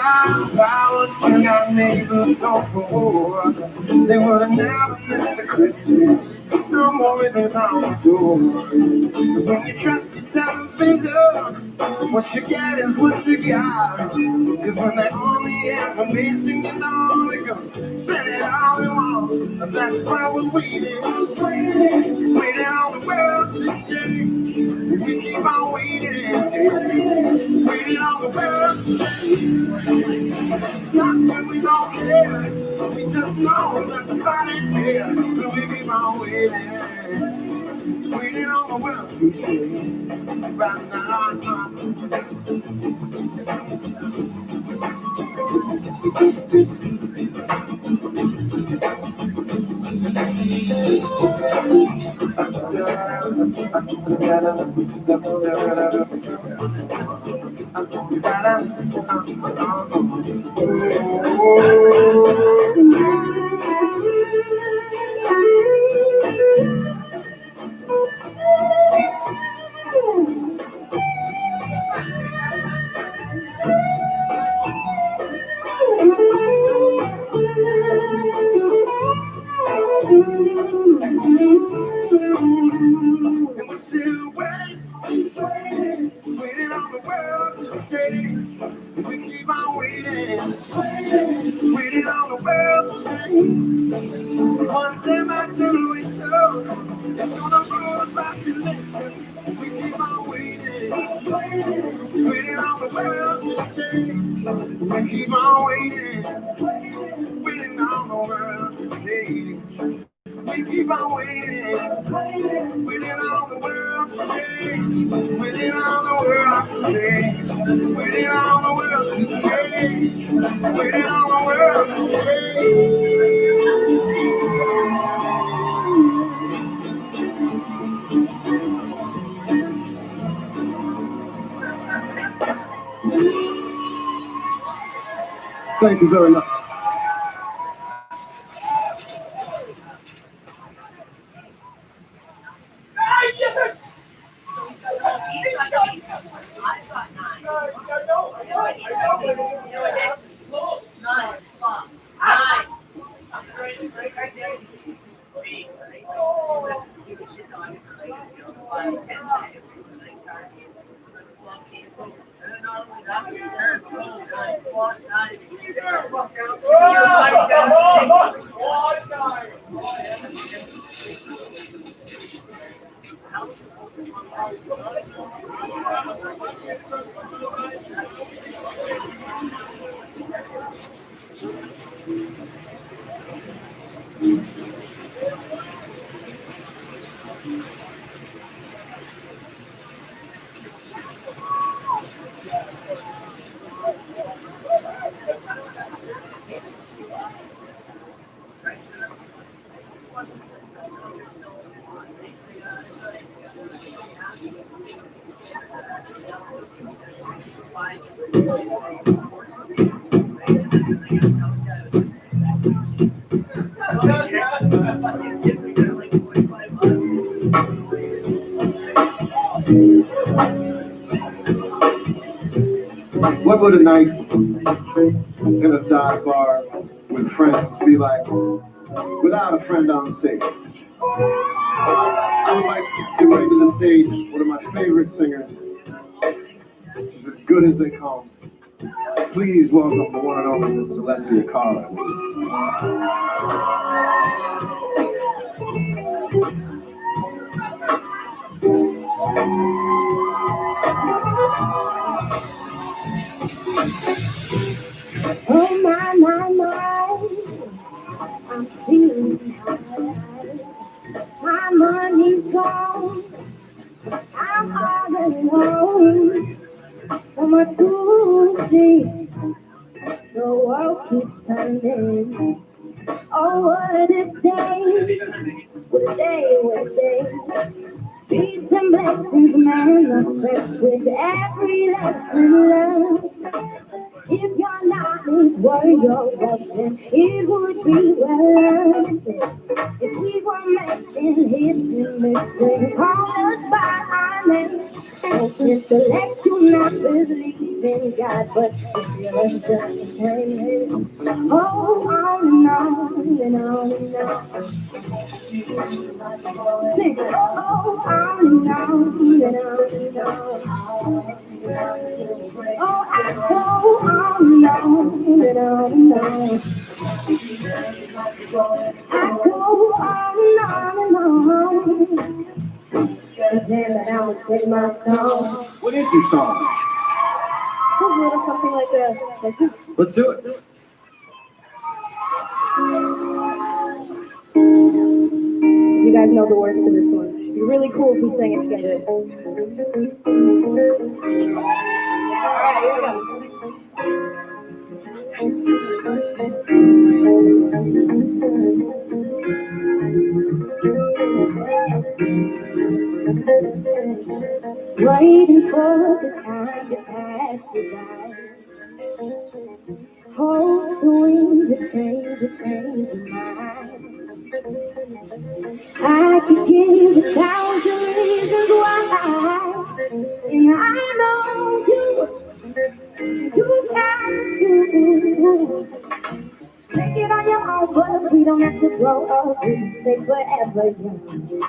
got power when our neighbors don't for. They would have never missed a Christmas. No more ribbons on the door. When you trust your television, what you get is what you got. Cause when they only information, you know they go spend it all they want. And that's why we're waiting on the world to change. We keep on waiting on the world to change. It's not that we don't care, we just know that the sun is here. So we keep on waiting on the world to change. Right now. Waiting on the world to change. We keep on waiting on the world to change. One day back to the window, it's gonna go back to listen. We keep on waiting on the world to change. We keep on waiting on the world to change. We keep on waiting on the world to change. Waiting on the world to change. Waiting on the world to change. Waiting on the world to change. Thank you very much. What would a night in a dive bar with friends be like without a friend on stage? I would like to bring to the stage one of my favorite singers. She's as good as they come. Please welcome the one and only Miss Alessia Cara. Oh my, I'm feeling high. My money's gone, I'm all alone. So much to see, the world keeps turning. Oh, what a day, what a day, what a day. Peace and blessings manifest with every lesson learned. If your knowledge were your weapon, it would be well earned. If we were making hits in this thing, call us by our name. Most intellects do not believe in God, but it feels just the same. Oh, on and on and on and on. Sing, oh, on and on and on and on. Oh, I go on and on and on and on. I go on and on and on. Damn it, I would sing my song. What is your song? It's a little something like this. Let's do it. You guys know the words to this one. It'd be really cool if we sang it together. Alright, here we go. Waiting for the time to pass you by. Hoping to change your mind. I could give 1,000 reasons why, and I know you got to make it on your own, but we don't have to grow up, we can stay forever young.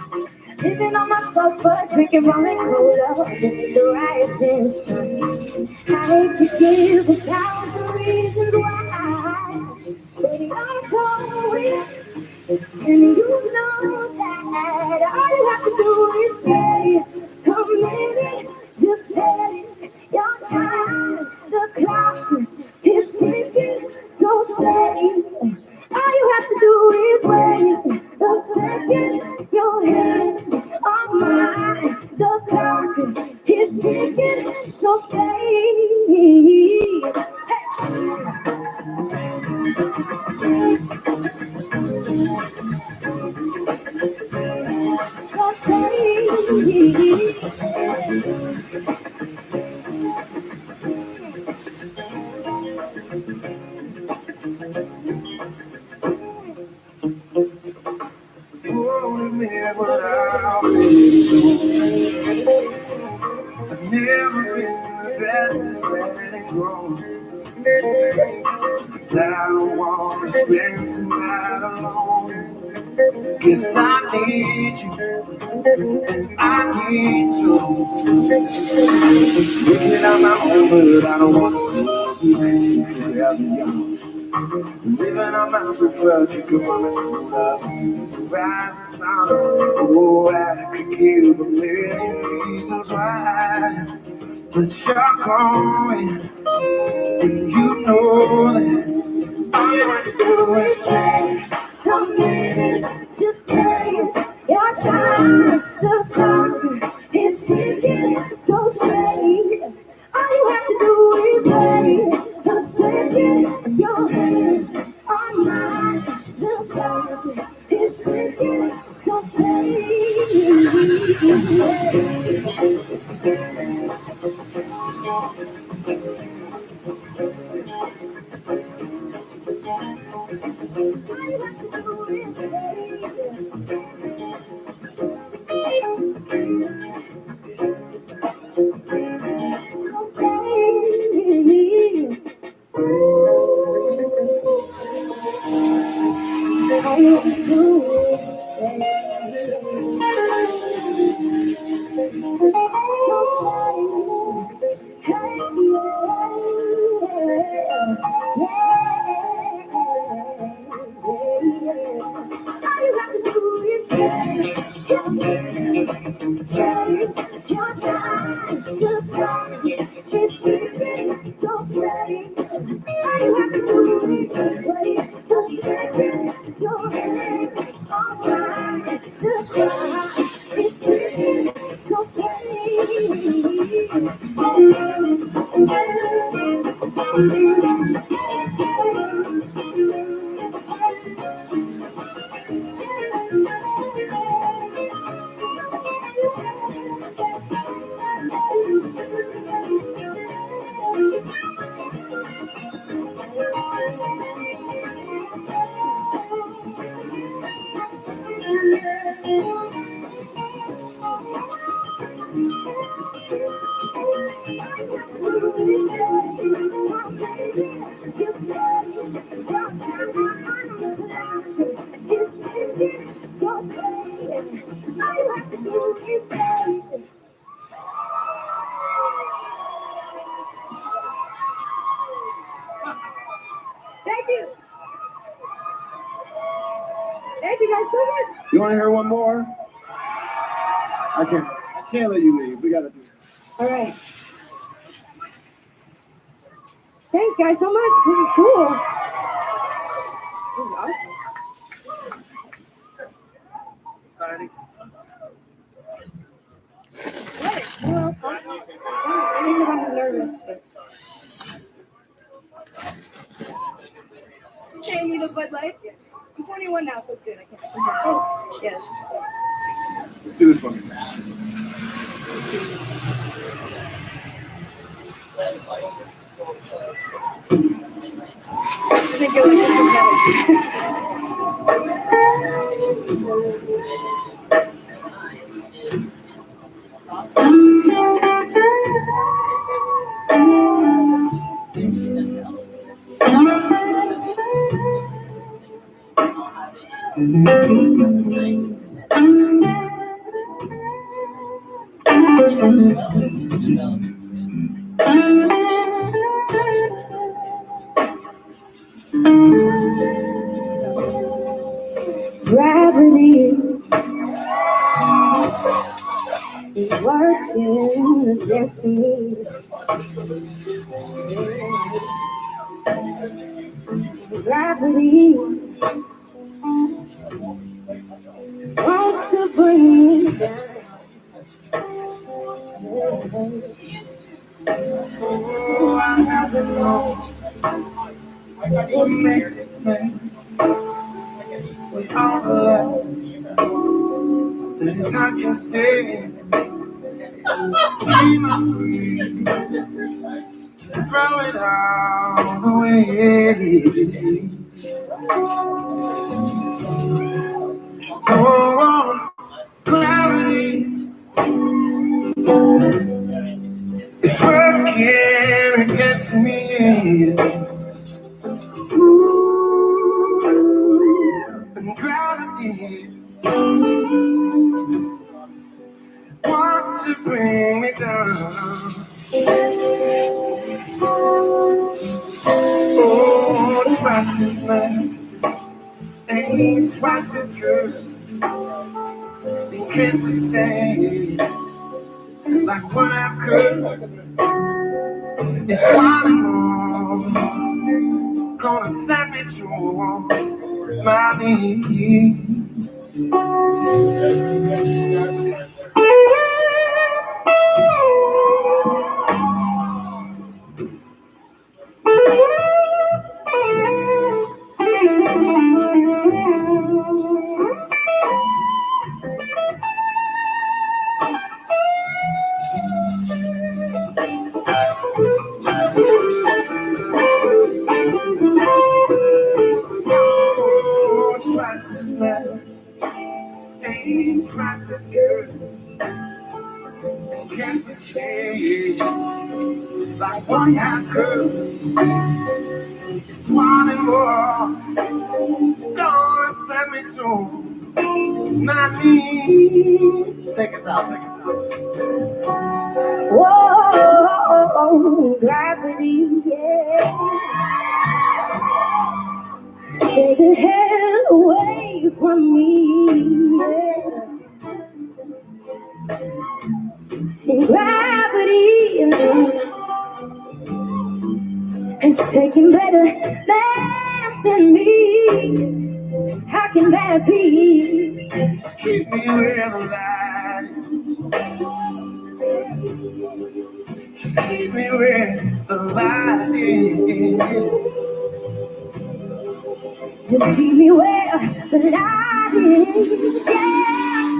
Living on my sofa, drinking rum and cola beneath the rising sun. I could give 1,000 reasons why, baby, I'm going. And you know that all you have to do is say, come in, just take your time. The clock is ticking, so stay. All you have to do is wait a second. Your hands are mine. The clock is ticking, so stay. I've never been the best at letting go. I don't want to spend tonight alone. Guess I need you, and I need you. Looking out my own, but I don't want to be forever young. Living on my sofa, drinking rum and cola, the rising sun. Oh, I could give a million reasons why, but you're going, and you know that all you have to do is say, Come in, just take your time. The clock is ticking, so stay. All you have to do is wait a second. Your hands are mine. The clock is ticking, so stay. Thank you. Thank you guys so much. You want to hear one more? I can't let you leave. We got to do it. All right. Thanks, guys, so much. This is cool. This is awesome. What? Who else? I think I'm just nervous. But... Okay, I need a Bud Light. Yes. I'm 21 now, so it's good. I can't. Oh, yes. Let's do this one. I think it was just gravity is working against me. Gravity wants to bring me down. Oh, I haven't known what makes this man with all the love that I can stay. Dream of free, throw it all away. Oh, gravity is working against me. Ooh, and gravity wants to bring me down. Oh, twice as nice ain't twice as good. Can't sustain like what I could. It's one more gonna set me to my knees. Oh, twice as nice, ain't twice as good. And can't sustain like one I could. It's one and more gonna send me to my knees. Take us out, take us out. Whoa, gravity, yeah. Take the hand away from me, yeah. And gravity is taking better life than me. How can that be? Just keep me real alive. Just keep me where the light is. Just keep me where the light is. Yeah.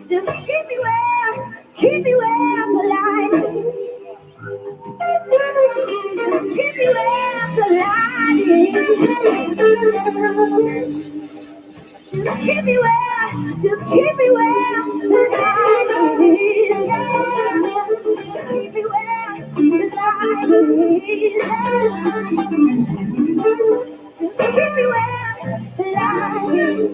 Just keep me where the light is. Just keep me where the light is. Just keep me where the light is. Just keep me where the light is. Just keep me where the light is.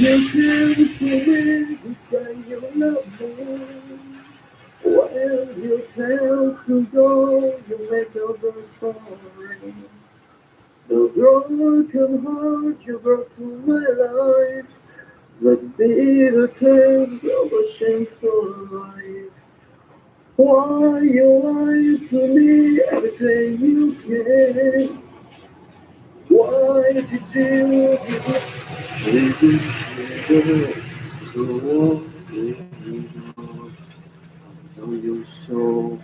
you come to me to say you love me, when you tell to go, you make up the story. The broken heart you brought to my life, the bitter taste of a shameful life. Why you lie to me every day you can? Why did you give up? To walk with me now? Know you so.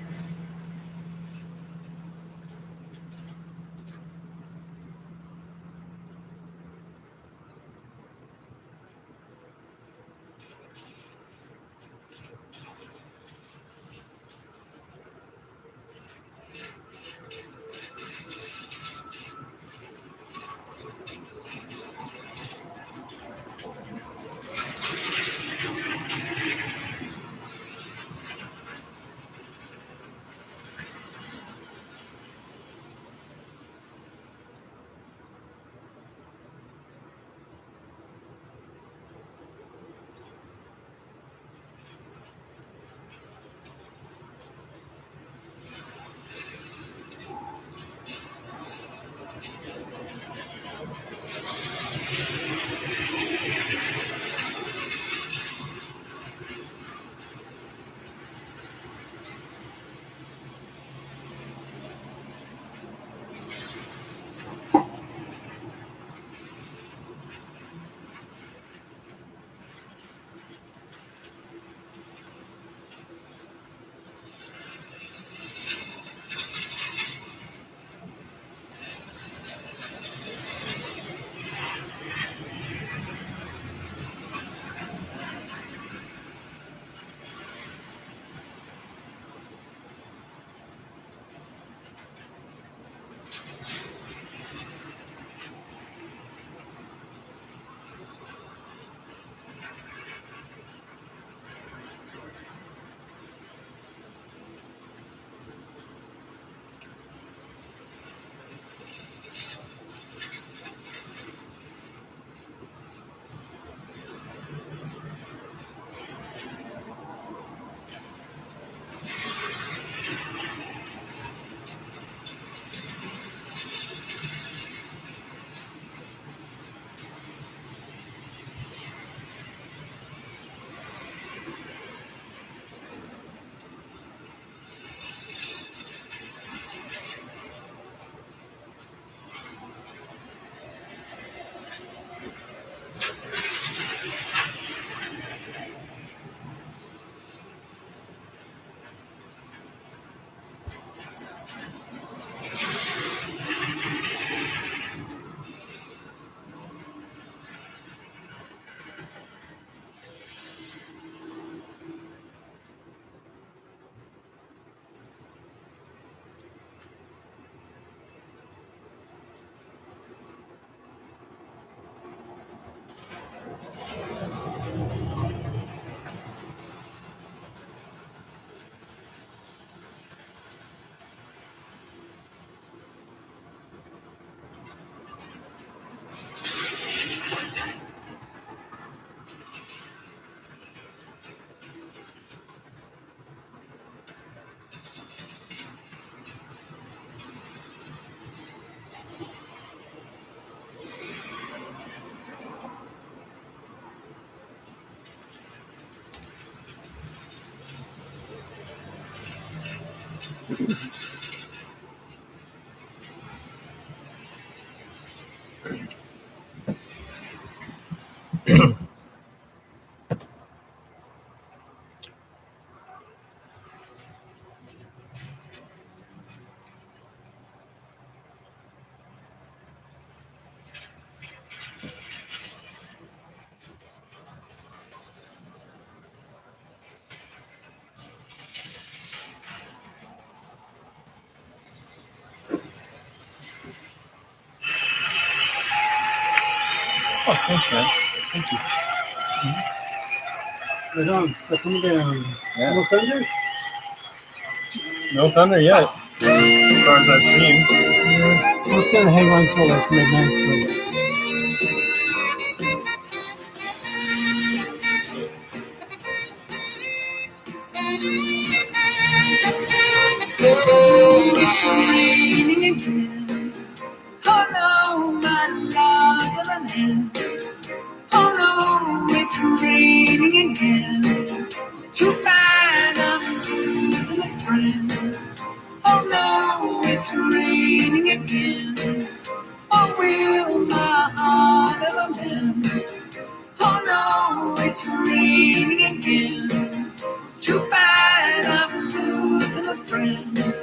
Oh, thanks, man. Thank you. Right on. Está coming down. Yeah. No thunder? No thunder yet, as far as I've seen. Yeah. Well, it's going to hang on until like midnight, so. it's raining again. Oh no, my love of the land. Oh no, it's raining again. Too bad I'm losing a friend. Oh no, it's raining again. Oh, will my heart ever mend? Oh no, it's raining again. Too bad I'm losing a friend.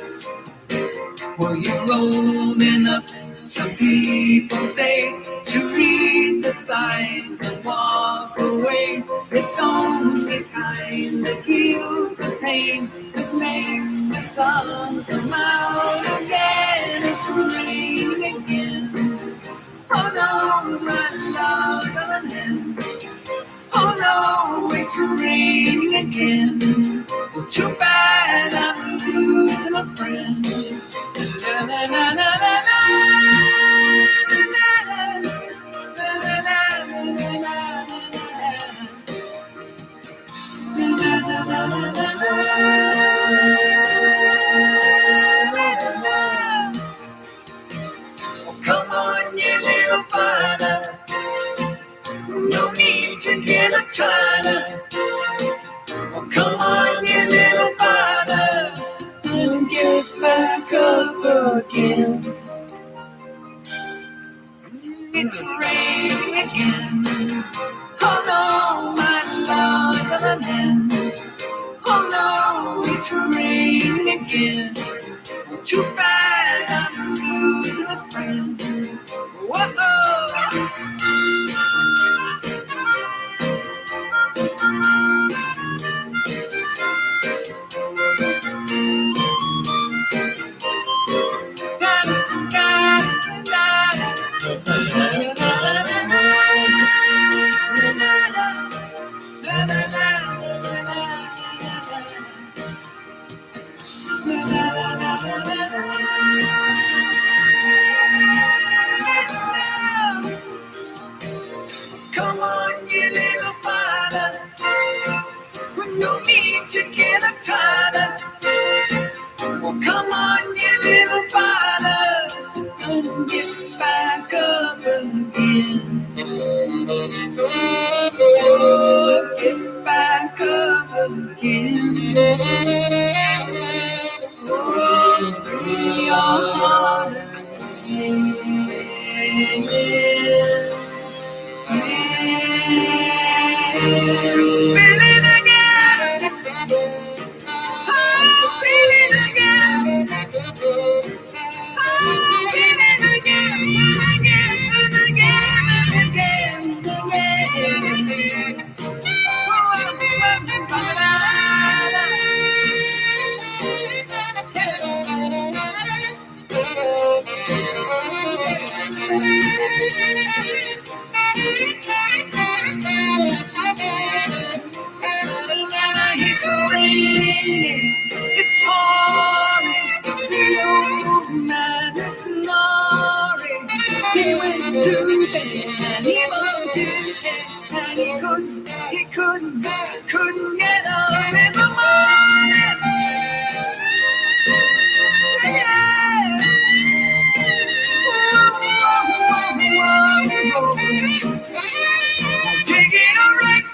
Well, you're old enough, some people say, to read the signs and walk away. It's only time that heals the pain, that makes the sun come out again. It's raining again. Oh no, my love of the land. Oh no, it's raining again. Too bad I'm losing a friend. La la la la la la. Come on, you little father. No need to get uptight. Oh, come on, you little father, and get back up again. It's raining again. Oh no, my love of the land. Oh no, it's raining again. Too bad I'm losing a friend. Whoa. Come on, you little father. No need to get uptight. Well, come on, you little father, and get back up again. Oh, get back up again. Oh, free your heart again. Feel it again. Oh, feel it again. Oh, feel it again, again, again, again. It's raining, it's pouring, the old man is snoring. He went to bed and he bumped his head and he couldn't get up in the morning. Yeah. Take it all right.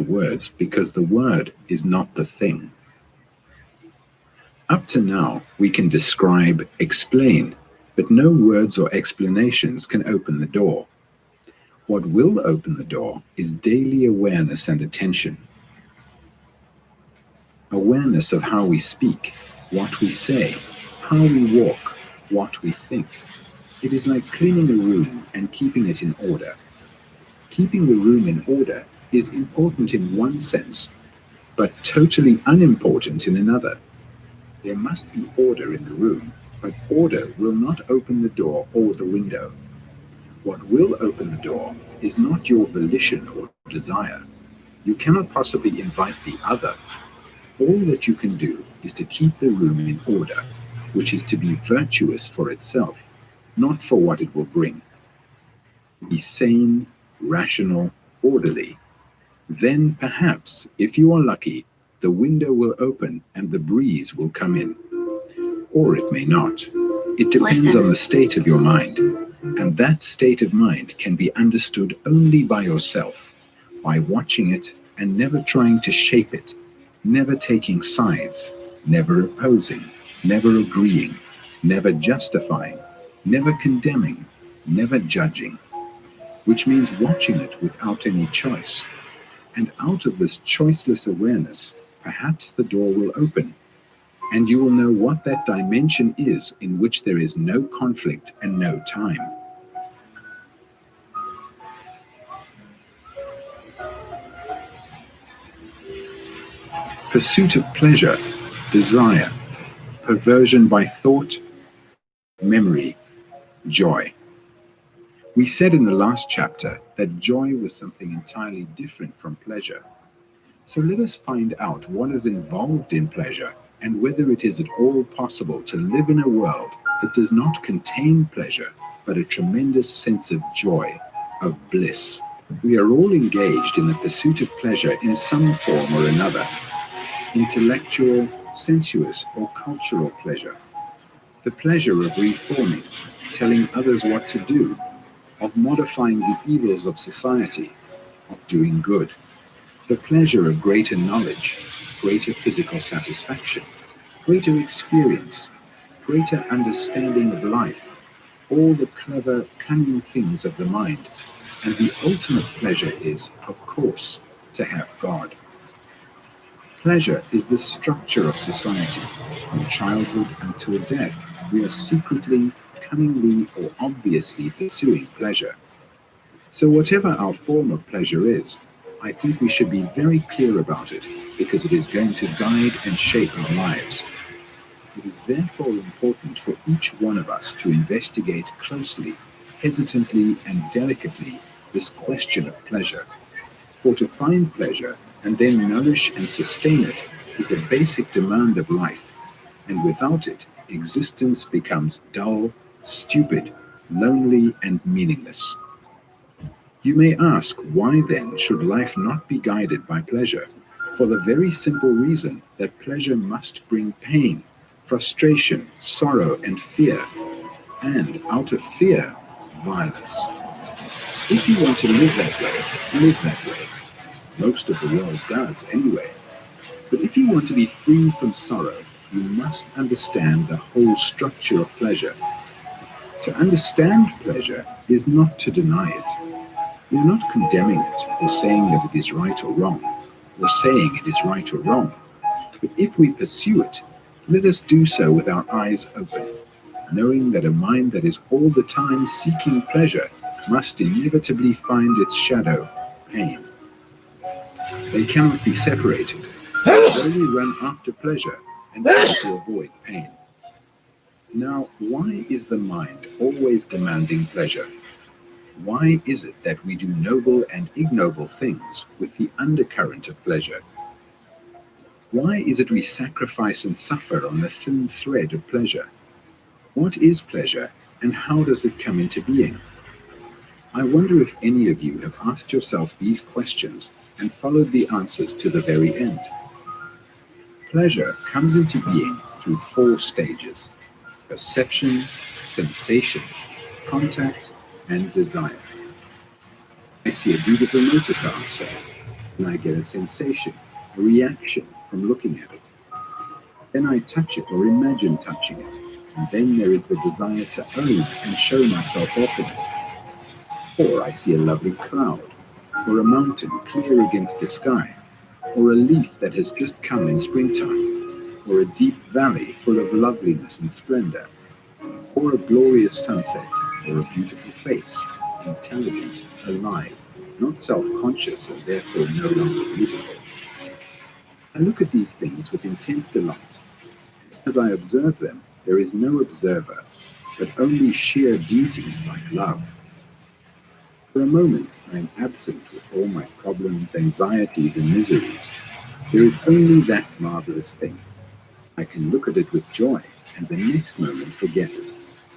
Words because the word is not the thing. Up to now, we can describe, explain, but no words or explanations can open the door. What will open the door is daily awareness and attention. Awareness of how we speak, what we say, how we walk, what we think. It is like cleaning a room and keeping it in order. Keeping the room in order is important in one sense, but totally unimportant in another. There must be order in the room, but order will not open the door or the window. What will open the door is not your volition or desire. You cannot possibly invite the other. All that you can do is to keep the room in order, which is to be virtuous for itself, not for what it will bring. Be sane, rational, orderly. Then perhaps, if you are lucky, the window will open and the breeze will come in. Or it may not. It depends on the state of your mind. And that state of mind can be understood only by yourself, by watching it and never trying to shape it, never taking sides, never opposing, never agreeing, never justifying, never condemning, never judging, which means watching it without any choice. And out of this choiceless awareness, perhaps the door will open, and you will know what that dimension is in which there is no conflict and no time. Pursuit of pleasure, desire, perversion by thought, memory, joy. We said in the last chapter that joy was something entirely different from pleasure. So let us find out what is involved in pleasure and whether it is at all possible to live in a world that does not contain pleasure, but a tremendous sense of joy, of bliss. We are all engaged in the pursuit of pleasure in some form or another, intellectual, sensuous, or cultural pleasure. The pleasure of reforming, telling others what to do, of modifying the evils of society, of doing good. The pleasure of greater knowledge, greater physical satisfaction, greater experience, greater understanding of life, all the clever, cunning things of the mind. And the ultimate pleasure is, of course, to have God. Pleasure is the structure of society. From childhood until death, we are secretly, cunningly, or obviously pursuing pleasure. So whatever our form of pleasure is, I think we should be very clear about it, because it is going to guide and shape our lives. It is therefore important for each one of us to investigate closely, hesitantly, and delicately this question of pleasure. For to find pleasure and then nourish and sustain it is a basic demand of life, and without it, existence becomes dull, stupid, lonely, and meaningless. You may ask, why then should life not be guided by pleasure? For the very simple reason that pleasure must bring pain, frustration, sorrow, and fear, and out of fear, violence. If you want to live that way, live that way. Most of the world does anyway. But if you want to be free from sorrow, you must understand the whole structure of pleasure. To understand pleasure is not to deny it. We are not condemning it or saying that it is right or wrong, or saying it is right or wrong. But if we pursue it, let us do so with our eyes open, knowing that a mind that is all the time seeking pleasure must inevitably find its shadow, pain. They cannot be separated. They only run after pleasure and try to avoid pain. Now, why is the mind always demanding pleasure? Why is it that we do noble and ignoble things with the undercurrent of pleasure? Why is it we sacrifice and suffer on the thin thread of pleasure? What is pleasure, and how does it come into being? I wonder if any of you have asked yourself these questions and followed the answers to the very end. Pleasure comes into being through 4 stages: perception, sensation, contact, and desire. I see a beautiful motor car, say, and I get a sensation, a reaction from looking at it. Then I touch it or imagine touching it, and then there is the desire to own and show myself off in it. Or I see a lovely cloud, or a mountain clear against the sky, or a leaf that has just come in springtime. or a deep valley full of loveliness and splendor, or a glorious sunset, or a beautiful face, intelligent, alive, not self-conscious and therefore no longer beautiful. I look at these things with intense delight. As I observe them, there is no observer, but only sheer beauty like love. For a moment, I am absent with all my problems, anxieties, and miseries. There is only that marvelous thing. I can look at it with joy, and the next moment forget it,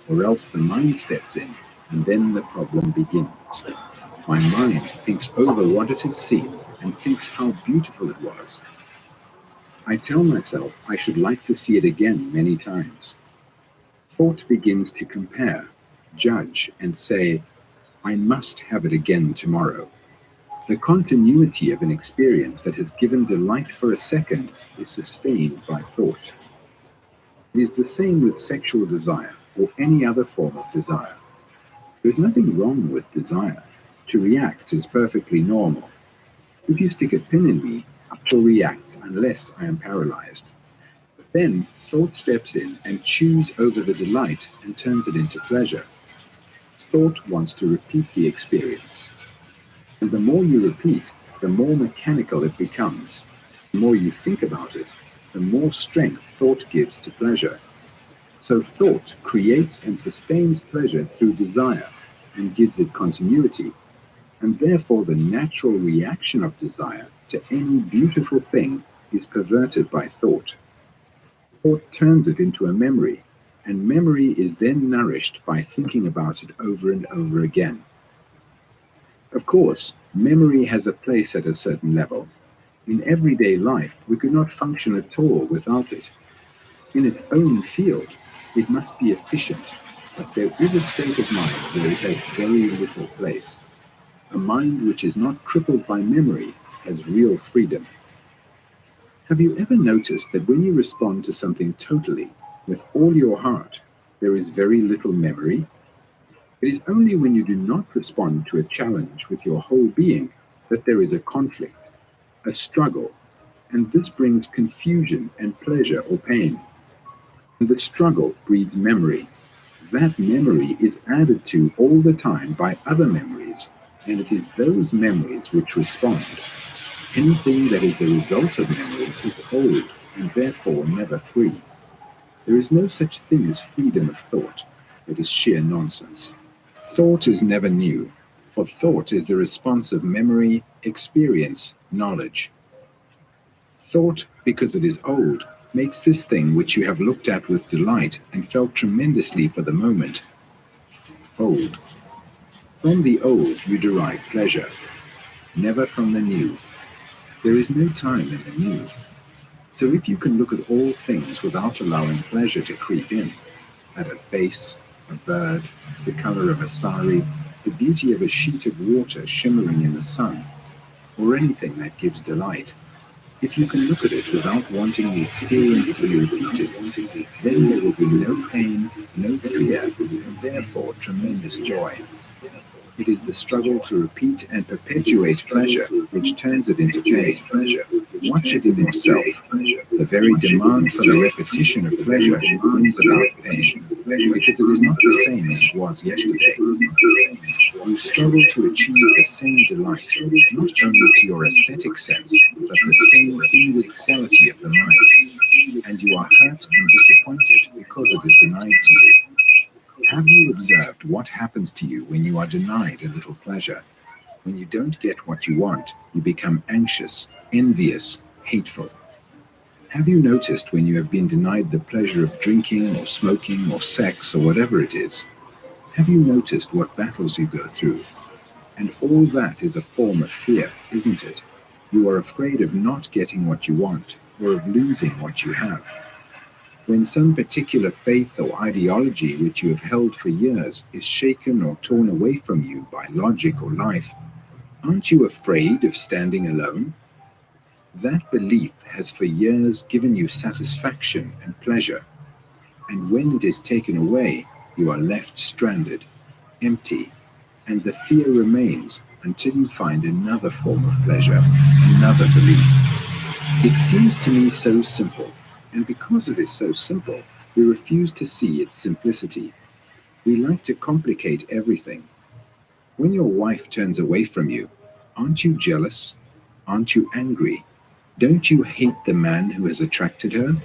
or else the mind steps in, and then the problem begins. My mind thinks over what it has seen, and thinks how beautiful it was. I tell myself I should like to see it again many times. Thought begins to compare, judge, and say, I must have it again tomorrow. The continuity of an experience that has given delight for a second is sustained by thought. It is the same with sexual desire or any other form of desire. There is nothing wrong with desire. To react is perfectly normal. If you stick a pin in me, I shall react unless I am paralyzed. But then thought steps in and chews over the delight and turns it into pleasure. Thought wants to repeat the experience. And the more you repeat, the more mechanical it becomes. The more you think about it, the more strength thought gives to pleasure. So thought creates and sustains pleasure through desire and gives it continuity. And therefore the natural reaction of desire to any beautiful thing is perverted by thought. Thought turns it into a memory, and memory is then nourished by thinking about it over and over again. Of course, memory has a place at a certain level. In everyday life, we could not function at all without it. In its own field, it must be efficient, but there is a state of mind where it has very little place. A mind which is not crippled by memory has real freedom. Have you ever noticed that when you respond to something totally, with all your heart, there is very little memory? It is only when you do not respond to a challenge with your whole being that there is a conflict, a struggle, and this brings confusion and pleasure or pain. And the struggle breeds memory. That memory is added to all the time by other memories, and it is those memories which respond. Anything that is the result of memory is old and therefore never free. There is no such thing as freedom of thought. It is sheer nonsense. Thought is never new, for thought is the response of memory, experience, knowledge. Thought, because it is old, makes this thing which you have looked at with delight and felt tremendously for the moment, old. From the old you derive pleasure, never from the new. There is no time in the new. So if you can look at all things without allowing pleasure to creep in, at a face, a bird, the color of a sari, the beauty of a sheet of water shimmering in the sun, or anything that gives delight, if you can look at it without wanting the experience to be repeated, then there will be no pain, no fear, and therefore tremendous joy. It is the struggle to repeat and perpetuate pleasure which turns it into pain. Watch it in yourself. The very demand for the repetition of pleasure brings about pain, because it is not the same as it was yesterday. You struggle to achieve the same delight, not only to your aesthetic sense, but the same inward quality of the mind, and you are hurt and disappointed because it is denied to you. Have you observed what happens to you when you are denied a little pleasure? When you don't get what you want, you become anxious, envious, hateful. Have you noticed when you have been denied the pleasure of drinking or smoking or sex or whatever it is? Have you noticed what battles you go through? And all that is a form of fear, isn't it? You are afraid of not getting what you want or of losing what you have. When some particular faith or ideology which you have held for years is shaken or torn away from you by logic or life, aren't you afraid of standing alone? That belief has for years given you satisfaction and pleasure, and when it is taken away, you are left stranded, empty, and the fear remains until you find another form of pleasure, another belief. It seems to me so simple. And because it is so simple, we refuse to see its simplicity. We like to complicate everything. When your wife turns away from you, aren't you jealous? Aren't you angry? Don't you hate the man who has attracted her?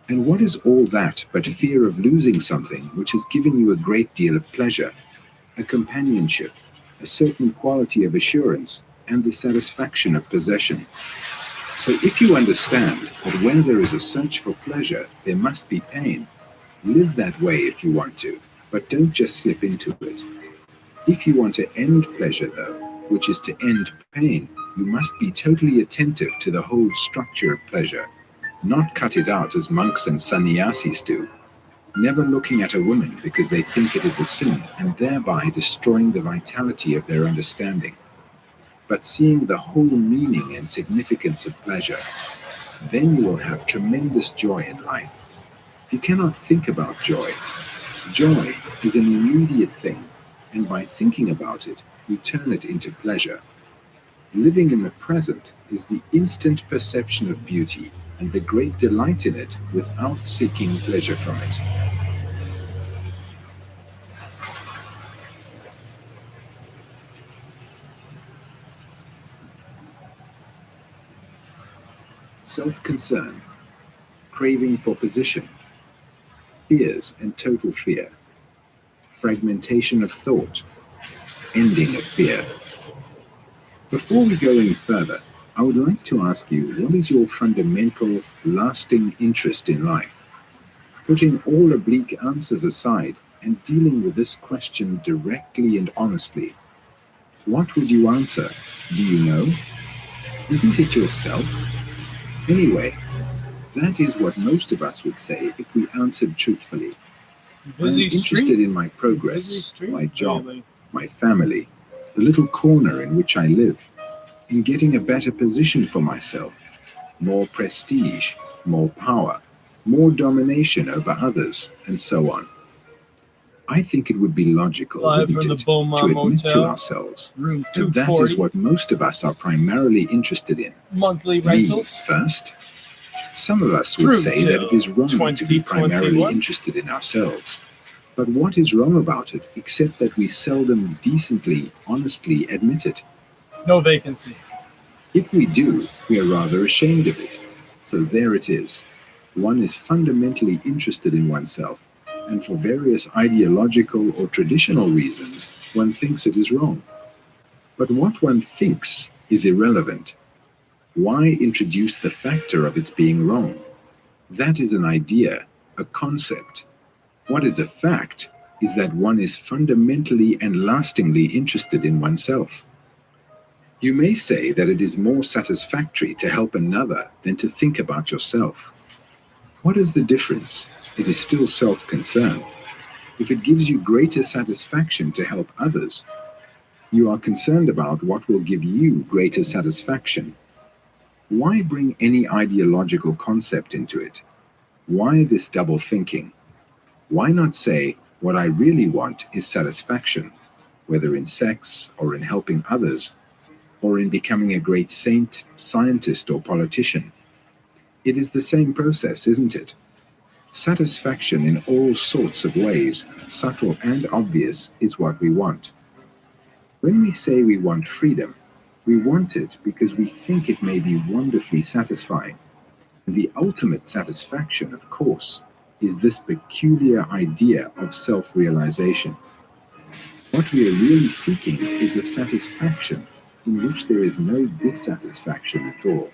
And what is all that but fear of losing something which has given you a great deal of pleasure, a companionship, a certain quality of assurance, and the satisfaction of possession? So if you understand that where there is a search for pleasure, there must be pain, live that way if you want to, but don't just slip into it. If you want to end pleasure, though, which is to end pain, you must be totally attentive to the whole structure of pleasure, not cut it out as monks and sannyasis do, never looking at a woman because they think it is a sin and thereby destroying the vitality of their understanding, but seeing the whole meaning and significance of pleasure. Then you will have tremendous joy in life. You cannot think about joy. Joy is an immediate thing, and by thinking about it, you turn it into pleasure. Living in the present is the instant perception of beauty and the great delight in it without seeking pleasure from it. Self-concern, craving for position, fears and total fear, fragmentation of thought, ending of fear. Before we go any further, I would like to ask you, what is your fundamental, lasting interest in life? Putting all oblique answers aside and dealing with this question directly and honestly, what would you answer? Do you know? Isn't it yourself? Anyway, that is what most of us would say if we answered truthfully. I'm interested in my progress, my job, my family, the little corner in which I live, in getting a better position for myself, more prestige, more power, more domination over others, and so on. I think it would be logical, wouldn't it, to admit to ourselves that that is what most of us are primarily interested in. Monthly Me rentals. first. Some of us would say that it is wrong to be primarily interested in ourselves. But what is wrong about it, except that we seldom decently, honestly admit it? No vacancy. If we do, we are rather ashamed of it. So there it is. One is fundamentally interested in oneself, and for various ideological or traditional reasons, one thinks it is wrong. But what one thinks is irrelevant. Why introduce the factor of its being wrong? That is an idea, a concept. What is a fact is that one is fundamentally and lastingly interested in oneself. You may say that it is more satisfactory to help another than to think about yourself. What is the difference? It is still self-concern. If it gives you greater satisfaction to help others, you are concerned about what will give you greater satisfaction. Why bring any ideological concept into it? Why this double thinking? Why not say, what I really want is satisfaction, whether in sex or in helping others, or in becoming a great saint, scientist, or politician? It is the same process, isn't it? Satisfaction in all sorts of ways, subtle and obvious, is what we want. When we say we want freedom, we want it because we think it may be wonderfully satisfying. And the ultimate satisfaction, of course, is this peculiar idea of self-realization. What we are really seeking is a satisfaction in which there is no dissatisfaction at all.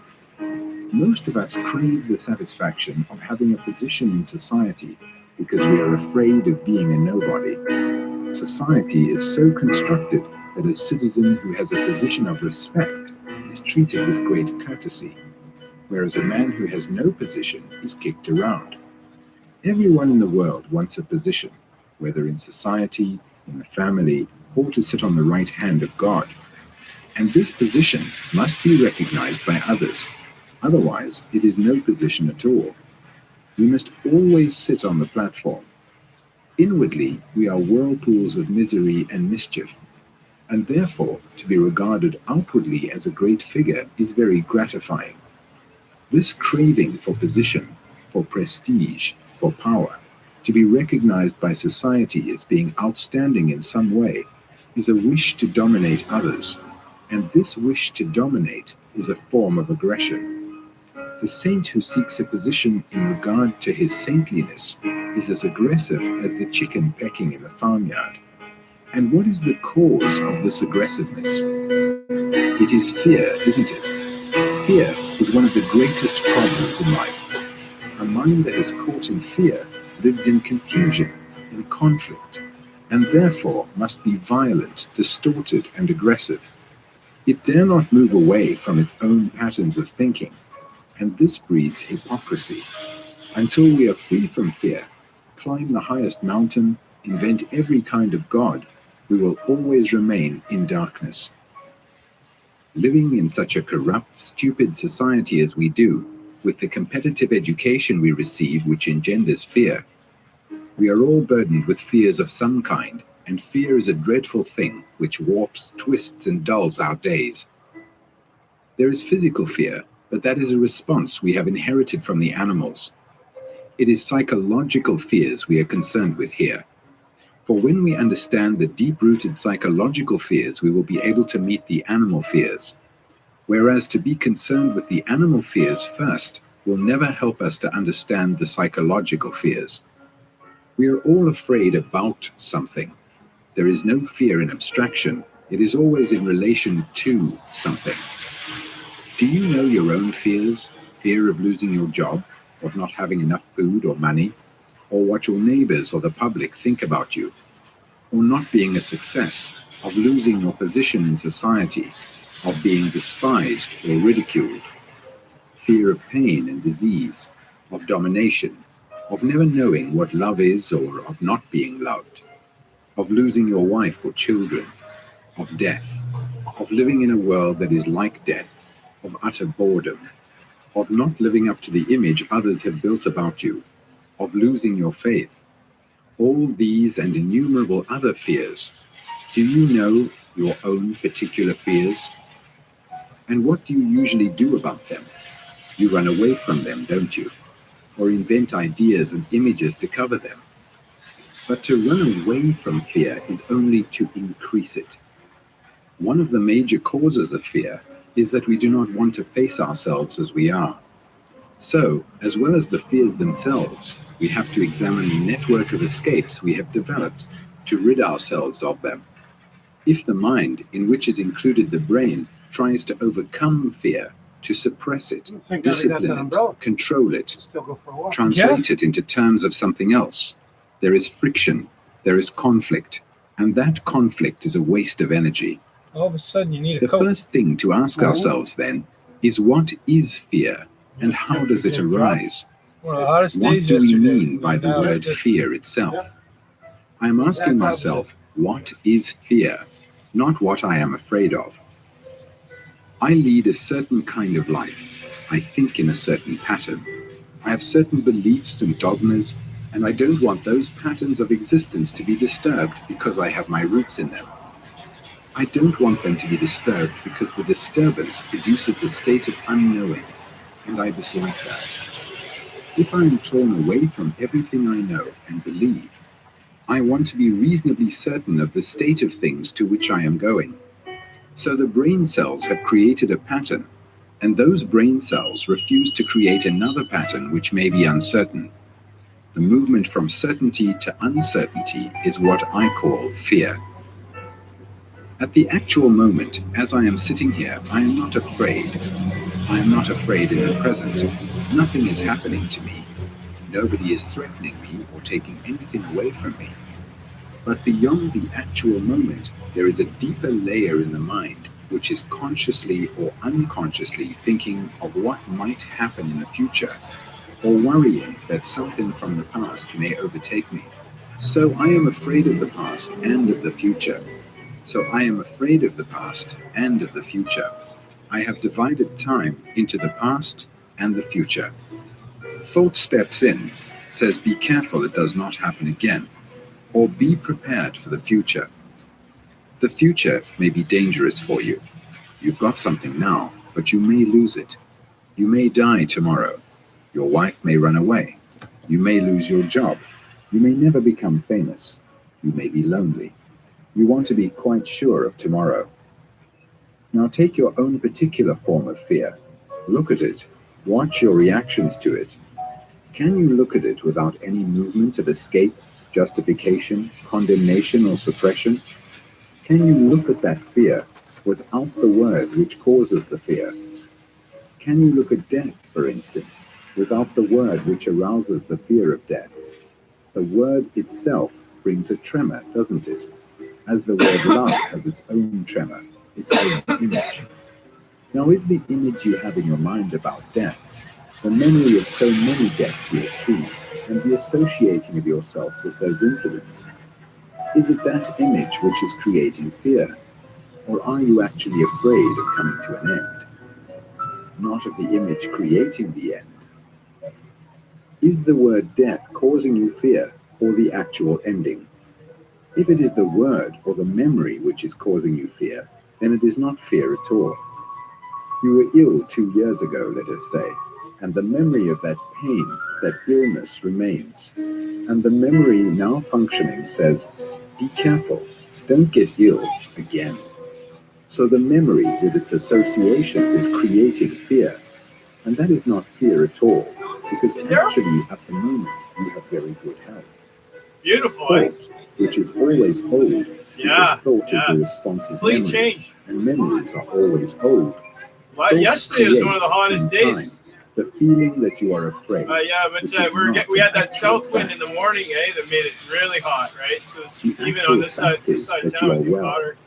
Most of us crave the satisfaction of having a position in society because we are afraid of being a nobody. Society is so constructed that a citizen who has a position of respect is treated with great courtesy, whereas a man who has no position is kicked around. Everyone in the world wants a position, whether in society, in the family, or to sit on the right hand of God. And this position must be recognized by others. Otherwise, it is no position at all. We must always sit on the platform. Inwardly, we are whirlpools of misery and mischief, and therefore to be regarded outwardly as a great figure is very gratifying. This craving for position, for prestige, for power, to be recognized by society as being outstanding in some way, is a wish to dominate others, and this wish to dominate is a form of aggression. The saint who seeks a position in regard to his saintliness is as aggressive as the chicken pecking in the farmyard. And what is the cause of this aggressiveness? It is fear, isn't it? Fear is one of the greatest problems in life. A mind that is caught in fear lives in confusion, in conflict, and therefore must be violent, distorted, and aggressive. It dare not move away from its own patterns of thinking, and this breeds hypocrisy. Until we are free from fear, climb the highest mountain, invent every kind of God, we will always remain in darkness. Living in such a corrupt, stupid society as we do, with the competitive education we receive which engenders fear, we are all burdened with fears of some kind, and fear is a dreadful thing which warps, twists, and dulls our days. There is physical fear, but that is a response we have inherited from the animals. It is psychological fears we are concerned with here. For when we understand the deep-rooted psychological fears, we will be able to meet the animal fears. Whereas to be concerned with the animal fears first will never help us to understand the psychological fears. We are all afraid about something. There is no fear in abstraction. It is always in relation to something. Do you know your own fears? Fear of losing your job, of not having enough food or money, or what your neighbors or the public think about you, or not being a success, of losing your position in society, of being despised or ridiculed, fear of pain and disease, of domination, of never knowing what love is or of not being loved, of losing your wife or children, of death, of living in a world that is like death, of utter boredom, of not living up to the image others have built about you, of losing your faith. All these and innumerable other fears. Do you know your own particular fears? And what do you usually do about them? You run away from them, don't you? Or invent ideas and images to cover them. But to run away from fear is only to increase it. One of the major causes of fear is that we do not want to face ourselves as we are. So, as well as the fears themselves, we have to examine the network of escapes we have developed to rid ourselves of them. If the mind, in which is included the brain, tries to overcome fear, to suppress it, discipline it, control it, translate it into terms of something else, there is friction, there is conflict, and that conflict is a waste of energy. All of a sudden, you need a The coat. first thing to ask ourselves, then, is what is fear, and how does it arise? One of the hottest What days do we yesterday. mean by the word fear itself? I am asking myself, what is fear, not what I am afraid of. I lead a certain kind of life. I think in a certain pattern. I have certain beliefs and dogmas, and I don't want those patterns of existence to be disturbed because I have my roots in them. I don't want them to be disturbed because the disturbance produces a state of unknowing, and I dislike that. If I am torn away from everything I know and believe, I want to be reasonably certain of the state of things to which I am going. So the brain cells have created a pattern, and those brain cells refuse to create another pattern which may be uncertain. The movement from certainty to uncertainty is what I call fear. At the actual moment, as I am sitting here, I am not afraid. I am not afraid in the present. Nothing is happening to me. Nobody is threatening me or taking anything away from me. But beyond the actual moment, there is a deeper layer in the mind which is consciously or unconsciously thinking of what might happen in the future, or worrying that something from the past may overtake me. So I am afraid of the past and of the future. So I am afraid of the past and of the future. I have divided time into the past and the future. Thought steps in, says be careful it does not happen again, or be prepared for the future. The future may be dangerous for you. You've got something now, but you may lose it. You may die tomorrow. Your wife may run away. You may lose your job. You may never become famous. You may be lonely. You want to be quite sure of tomorrow. Now take your own particular form of fear. Look at it. Watch your reactions to it. Can you look at it without any movement of escape, justification, condemnation, or suppression? Can you look at that fear without the word which causes the fear? Can you look at death, for instance, without the word which arouses the fear of death? The word itself brings a tremor, doesn't it? As the word love has its own tremor, its own image. Now, is the image you have in your mind about death the memory of so many deaths you have seen, and the associating of yourself with those incidents? Is it that image which is creating fear? Or are you actually afraid of coming to an end? Not of the image creating the end. Is the word death causing you fear, or the actual ending? If it is the word or the memory which is causing you fear, then it is not fear at all. You were ill 2 years ago, let us say, and the memory of that pain, that illness remains. And the memory now functioning says, be careful, don't get ill again. So the memory with its associations is creating fear. And that is not fear at all, because actually at the moment you have very good health. Beautiful. Thought, which is always old, Yeah, because thought yeah. is the responsive Complete memory, change. and memories are always old. Well, Thought yesterday was one of the creates hottest in time days. the feeling that you are afraid. Yeah, but which is we not had that the south actual wind in the morning, that made it really hot, right? So it's, The even actual on this side fact is of that town, you it's are even well. hotter.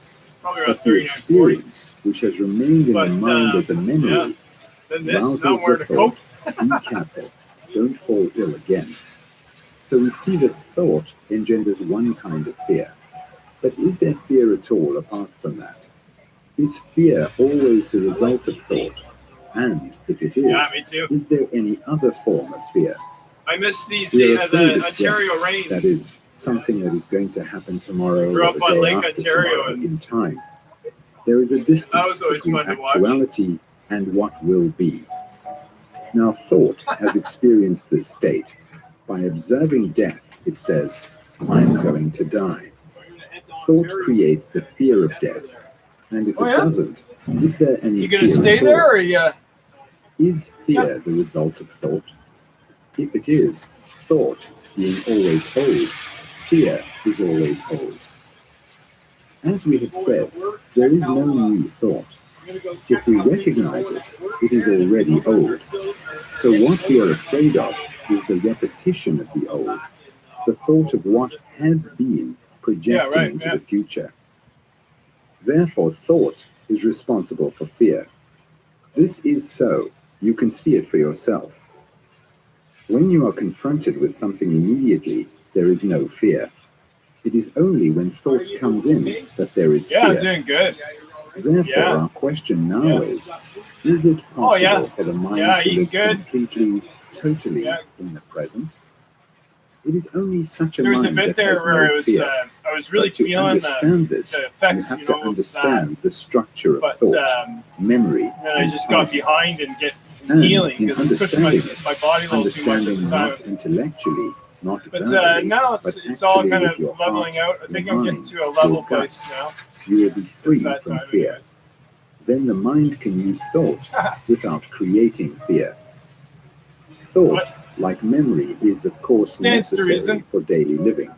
Probably around But the 39, 40. experience, which has remained in But, the mind as a memory, yeah. Then this, rouses now I'm wearing the a coat. thought, be careful, don't fall ill again. So we see that thought engenders one kind of fear. But is there fear at all apart from that? Is fear always the result of thought? And if it is, Yeah, me too. is there any other form of fear? I miss these We are days, afraid the of Ontario death. rains. That is something that is going to happen tomorrow Grew or up the on day Lake after Ontario, tomorrow and in time. There is a that distance was always between fun to watch. actuality and what will be. Now, thought has experienced this state. By observing death, it says, I'm going to die. Thought creates the fear of death. And if Oh, it yeah? doesn't, is there any You gonna fear stay at all? there, or you? Is fear the result of thought? If it is, thought being always old, fear is always old. As we have said, there is no new thought. If we recognize it, it is already old. So what we are afraid of is the repetition of the old, the thought of what has been projecting into the future. Therefore, thought is responsible for fear. This is so. You can see it for yourself. When you are confronted with something immediately, there is no fear. It is only when thought comes in that there is Yeah, I'm fear. doing good. Therefore, Yeah. our question now is it possible Oh, yeah. for the mind Yeah, to eating live good. completely, totally Yeah. in the present? It is only such a There was a mind bit that there has where no I was, fear. I was really But to feeling understand this, the you effects, have you to know, understand the structure of but thought, memory, then I and just got time. behind and get And healing in because I was pushing my understanding body a little too much at understanding the time. not intellectually, not But verbally, now but it's all actually kind with of your leveling heart, out. I think your I'm getting mind, to a level your place guts, now. you will be free Since that from time, fear. Then the mind can use thought without creating fear. Thought, like memory, is of course Stands to necessary reason. for daily living.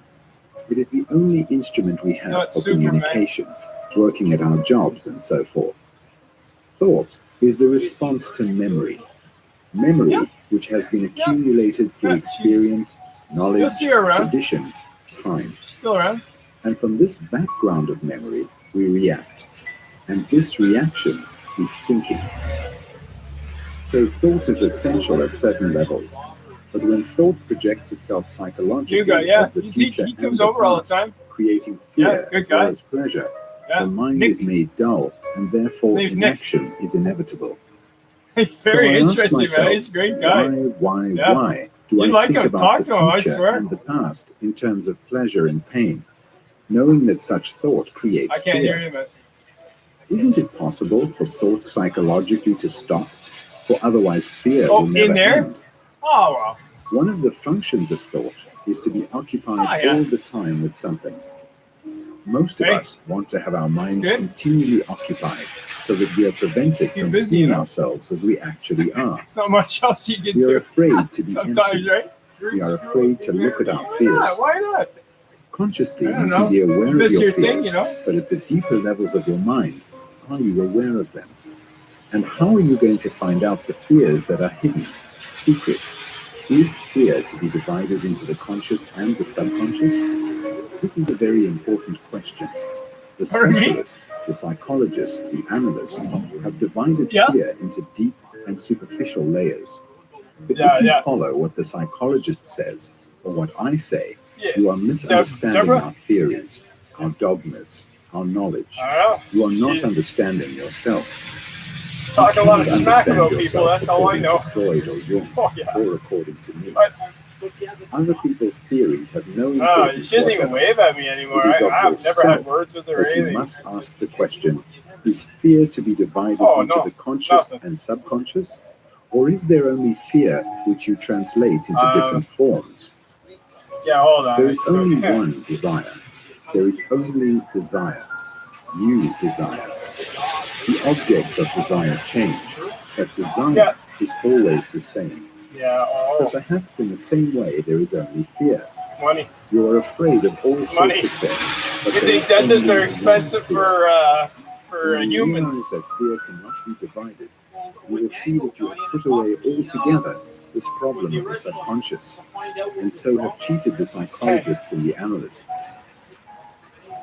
It is the only instrument we have Not for Superman. communication, working at our jobs and so forth. Thought is the response to memory. Memory, which has been accumulated through Yeah, experience, knowledge, You'll see her around. tradition, time. Still around. And from this background of memory, we react. And this reaction is thinking. So thought is essential at certain levels. But when thought projects itself psychologically You got, yeah. as the He future comes and over all the past, time. creating Yeah, fear good as well guy. as pleasure, Yeah. the mind Nick. is made dull, and therefore His name's Nick. inaction is inevitable. He's So very I ask interesting, myself, man. He's a great guy. Why do You I like think him. about Talk the to him, I future swear. and the past in terms of pleasure and pain, knowing that such thought creates I can't fear? hear you, man. Isn't it possible for thought psychologically to stop? For otherwise fear Oh, will never in there? end. Oh, well. One of the functions of thought is to be occupied Oh, yeah. all the time with something. Most of Hey. us want to have our minds good. continually occupied so that we are prevented Keep from busy, seeing you know? ourselves as we actually are. There's not much else you can We are do afraid to be sometimes, empty. right? We are afraid to look at our Why fears. not? Why not? Consciously, I you don't can know. be aware of This your your fears, thing, you know? but at the deeper levels of your mind, are you aware of them? And how are you going to find out the fears that are hidden, secret? Is fear to be divided into the conscious and the subconscious? This is a very important question. The Pardon me? specialist, the psychologist, the analyst have divided Yeah. fear into deep and superficial layers. But Yeah, if you yeah. follow what the psychologist says, or what I say, Yeah. you are misunderstanding Deborah? our theories, our dogmas, our knowledge. I don't know. You are not Jeez. understanding yourself. Just talk a lot of You smack understand about people. yourself That's all I according know. to Freud or Jung, Oh, yeah. or according to me. But, Other people's theories have no oh, importance she doesn't even whatever. wave at me anymore. It is of I've never yourself had words with her or But you anything. must ask the question, is fear to be divided Oh, into no, the conscious nothing. and subconscious? Or is there only fear which you translate into different forms? Yeah, hold on. There is only Yeah. one desire. There is only desire. You desire. The objects of desire change, but desire Yeah. is always the same. Yeah, So oh, perhaps in the same way there is only fear. money. You are afraid of all sorts Money. of things. But You there think is dentists only are expensive one fear. for When you humans? realize that fear cannot be divided, you will see that you have put away altogether this problem of the subconscious, and so have cheated the psychologists and the analysts.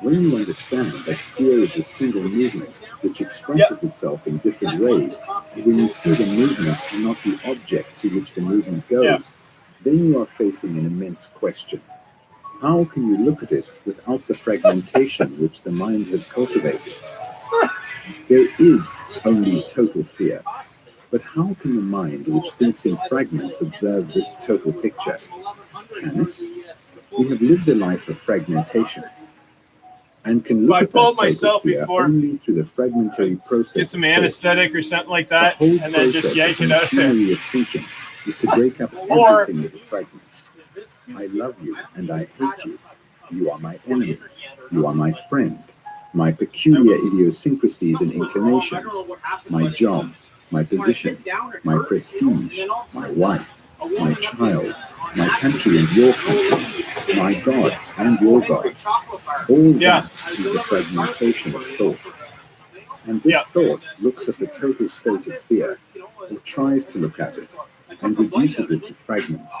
When you understand that fear is a single movement which expresses itself in different ways, when you see the movement and not the object to which the movement goes, Yeah. then you are facing an immense question. How can you look at it without the fragmentation which the mind has cultivated? There is only total fear. But how can the mind, which thinks in fragments, observe this total picture? Can it? We have lived a life of fragmentation and can look I at that pulled total myself fear before. only through the fragmentary process. Get some of thought. anesthetic or something like The that, whole and then just process yank of it out there. machinery of thinking is to break up Or- everything into fragments. I love you and I hate you. You are my enemy. You are my friend. My peculiar idiosyncrasies and inclinations. My job. My position. My prestige. My wife. My child. My country and your country. My God and your God. All Yeah. that is the fragmentation of thought. And this Yeah. thought looks at the total state of fear, or tries to look at it, and reduces it to fragments.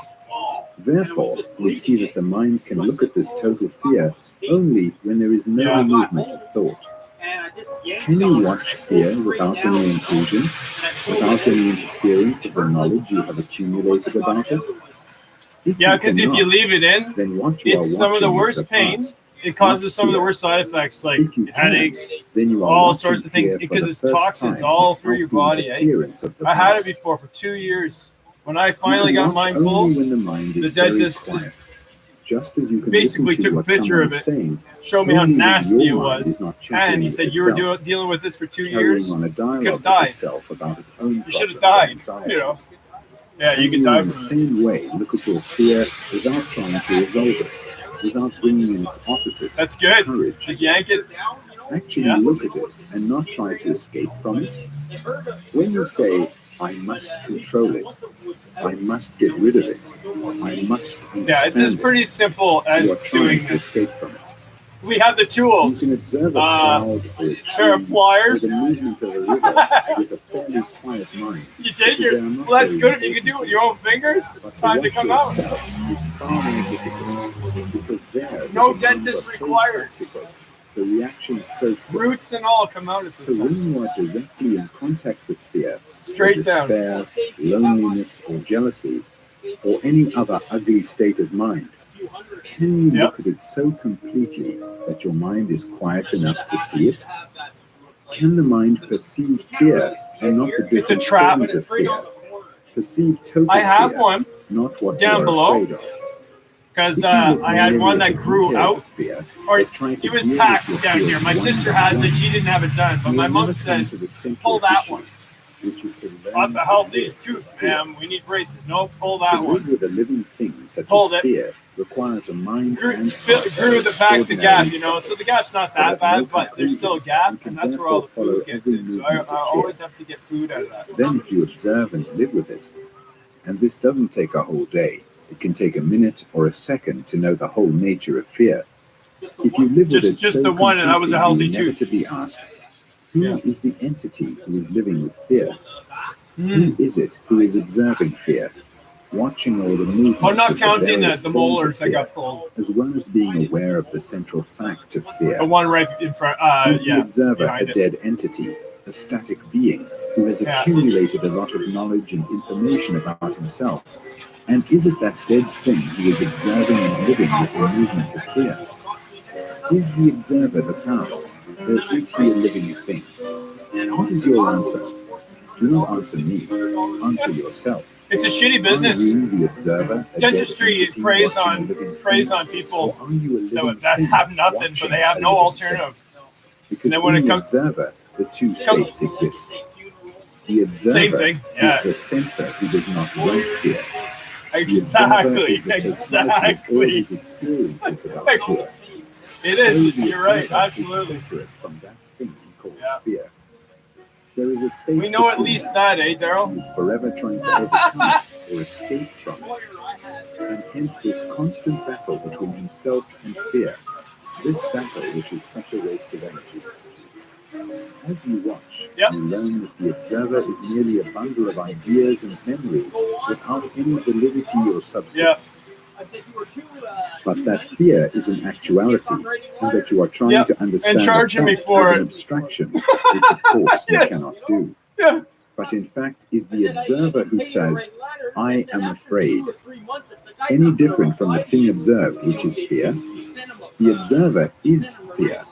Therefore, we see that the mind can look at this total fear only when there is no Yeah. movement of thought. Can you watch fear without any intrusion, without any interference of the knowledge you have accumulated about it? If Yeah, you because if you cannot, leave it in, then what you it's are some of the watching is worst the pain. past. It causes some of the worst side effects, like If you can, headaches, then you are all watching sorts of things, fear for because the it's first toxins time all through without your the body. Eh? interference of the I had it past. before for 2 years. When I You finally can got watch mine only pulled, when the mind is the very dentist quiet. Just as you can basically listen to took a what picture someone of is it, saying, showed me how only when nasty your it mind was, is not and chattering he with said, "You were itself, dealing with this for 2 carrying years. on a You dialogue could have with died. itself about its own You should have problems died. and You know, anxieties. yeah, you Can could you die in the from it." same way look at your fear without trying to resolve it, without bringing in its opposite, That's good. courage? Just yank it. Actually Yeah. look at it and not try to escape from it. When you say, I must control it, I must get rid of it, I must understand Yeah, it's as it, pretty simple you as are trying doing to this. escape from it. We have the You tools. can observe a Uh, cloud or a pair of tree or pliers. the movement of a river with a fairly quiet mind. You did because your. they are not Well, that's very good if you can do it important with your own fingers. But It's to time to watch come out. yourself is far more difficult because there No the dentist minds are so required. practical, the reaction is so quick. Roots and all come out at this So time. when you are directly in contact with fear, Straight or down. despair, loneliness, or jealousy, or any other ugly state of mind, can you Yep. look at it so completely that your mind is quiet enough to see it? Can the mind perceive fear and not the It's a different trap. forms of fear? Perceive total I have fear, one not what down you are below, afraid of. because If you look I had merely one at that the grew details out, of fear, or or try to it was deal with packed your down fears here. My one sister by has has it. She didn't have it done, but you my will mom never come said, to the central pull that issue. one. which is to learn Lots of to healthy live tooth, with fear. ma'am. We need braces. No, pull To that live one. with a living thing such Hold as it. fear requires a mind Grew, and grew heart that are the back, the gap, you know. extraordinarily So the gap's not that bad, but there's still a gap, and that's where all the food gets in. So I always have to get food out of that. Then if you observe and live with it, and this doesn't take a whole day, it can take a minute or a second to know the whole nature of fear. If you live with it Just so the one, and that was a completely, healthy you never tooth. to be asked, who is the entity who is living with fear? Mm. Who is it who is observing fear, watching all the movements Oh, not of counting various the forms molars of that fear, got pulled. as well as being aware of the central fact of fear? The one right in front, Is the yeah, observer a behind it. dead entity, a static being who has Yeah. accumulated a lot of knowledge and information about himself? And is it that dead thing who is observing and living with the movement of fear? Is the observer the past, or is he a living thing? What is your answer? Do not answer me. Answer yourself. It's a shitty Are business. you the observer, a dead Dentistry entity preys watching a on living thing? people Or are you a living that thing have nothing, but watching they have a no living alternative. thing? Because And then when in it the comes, observer, the two states exist. The observer Same thing, yeah. is the sensor who does not write fear. The observer exactly, is the totality of all exactly. his experiences about fear. It So is. the You're right. observer is Absolutely. separate from that thing he calls Yeah. fear. There is a space We know at between least them. that, eh, Daryl? He is forever trying to overcome it or escape from it. And hence this constant battle between himself and fear. This battle which is such a waste of energy. As you watch, Yep. you learn that the observer is merely a bundle of ideas and memories without any validity or substance. Yeah. But that fear is an actuality, and that you are trying Yep. to understand And charging me the fact for as an it. abstraction, which of course you Yes. cannot do. Yeah. But in fact is the observer who says, I am afraid, any different from the thing observed, which is fear? The observer is fear.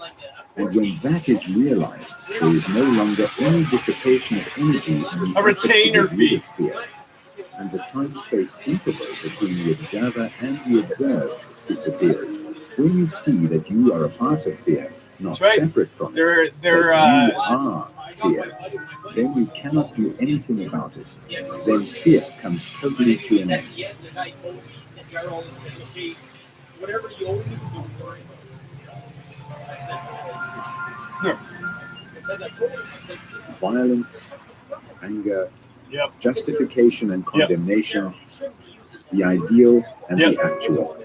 And when that is realized, there is no longer any dissipation of energy in the A effort to retainer get rid fee. of fear. And the time-space interval between the observer and the observed disappears. When you see that you are a part of fear, not That's right. separate from They're it, that you uh, are fear, then you cannot do anything about it. Then fear comes totally to an end. Violence, anger, Yep. justification and condemnation, the ideal and Yep. the actual,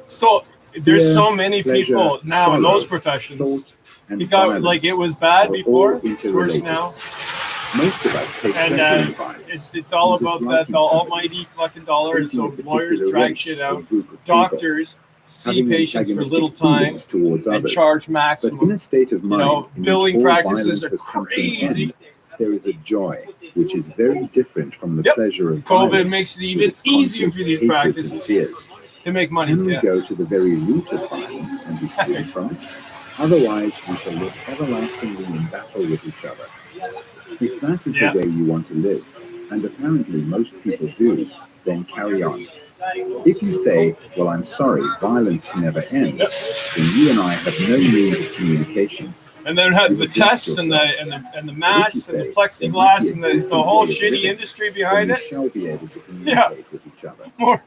So there's Fear, so many pleasure, people now in sorrow, those professions. thought, and You got violence like it was bad are before, all it's worse interrelated. now, Most of us take and pleasure in violence. it's all in about that disliking the somebody, almighty fucking dollar, and hating so a particular lawyers drag race shit or out. group of people, Doctors see having patients for antagonistic little time feelings towards and others. charge But in maximum. a state of You mind know, in billing which all practices violence are has come to an crazy. end, there is a joy which is very different from the Yep. pleasure of COVID violence, makes it with even its easier for conflicts, these hatreds, and practices fears. to make money. Can we Yeah. go to the very root of violence and be free from it? Otherwise, we shall live everlastingly in battle with each other. If that is Yeah. the way you want to live, and apparently most people do, then carry on. If you say, well, I'm sorry, violence can never end, Yep. then you and I have no means of communication. And then have You the have blocked tests and the yourself. and the and the But if you masks and the say, plexiglass there and might be a the different whole way of shitty living, industry then behind you it. shall be able to communicate with each other. More.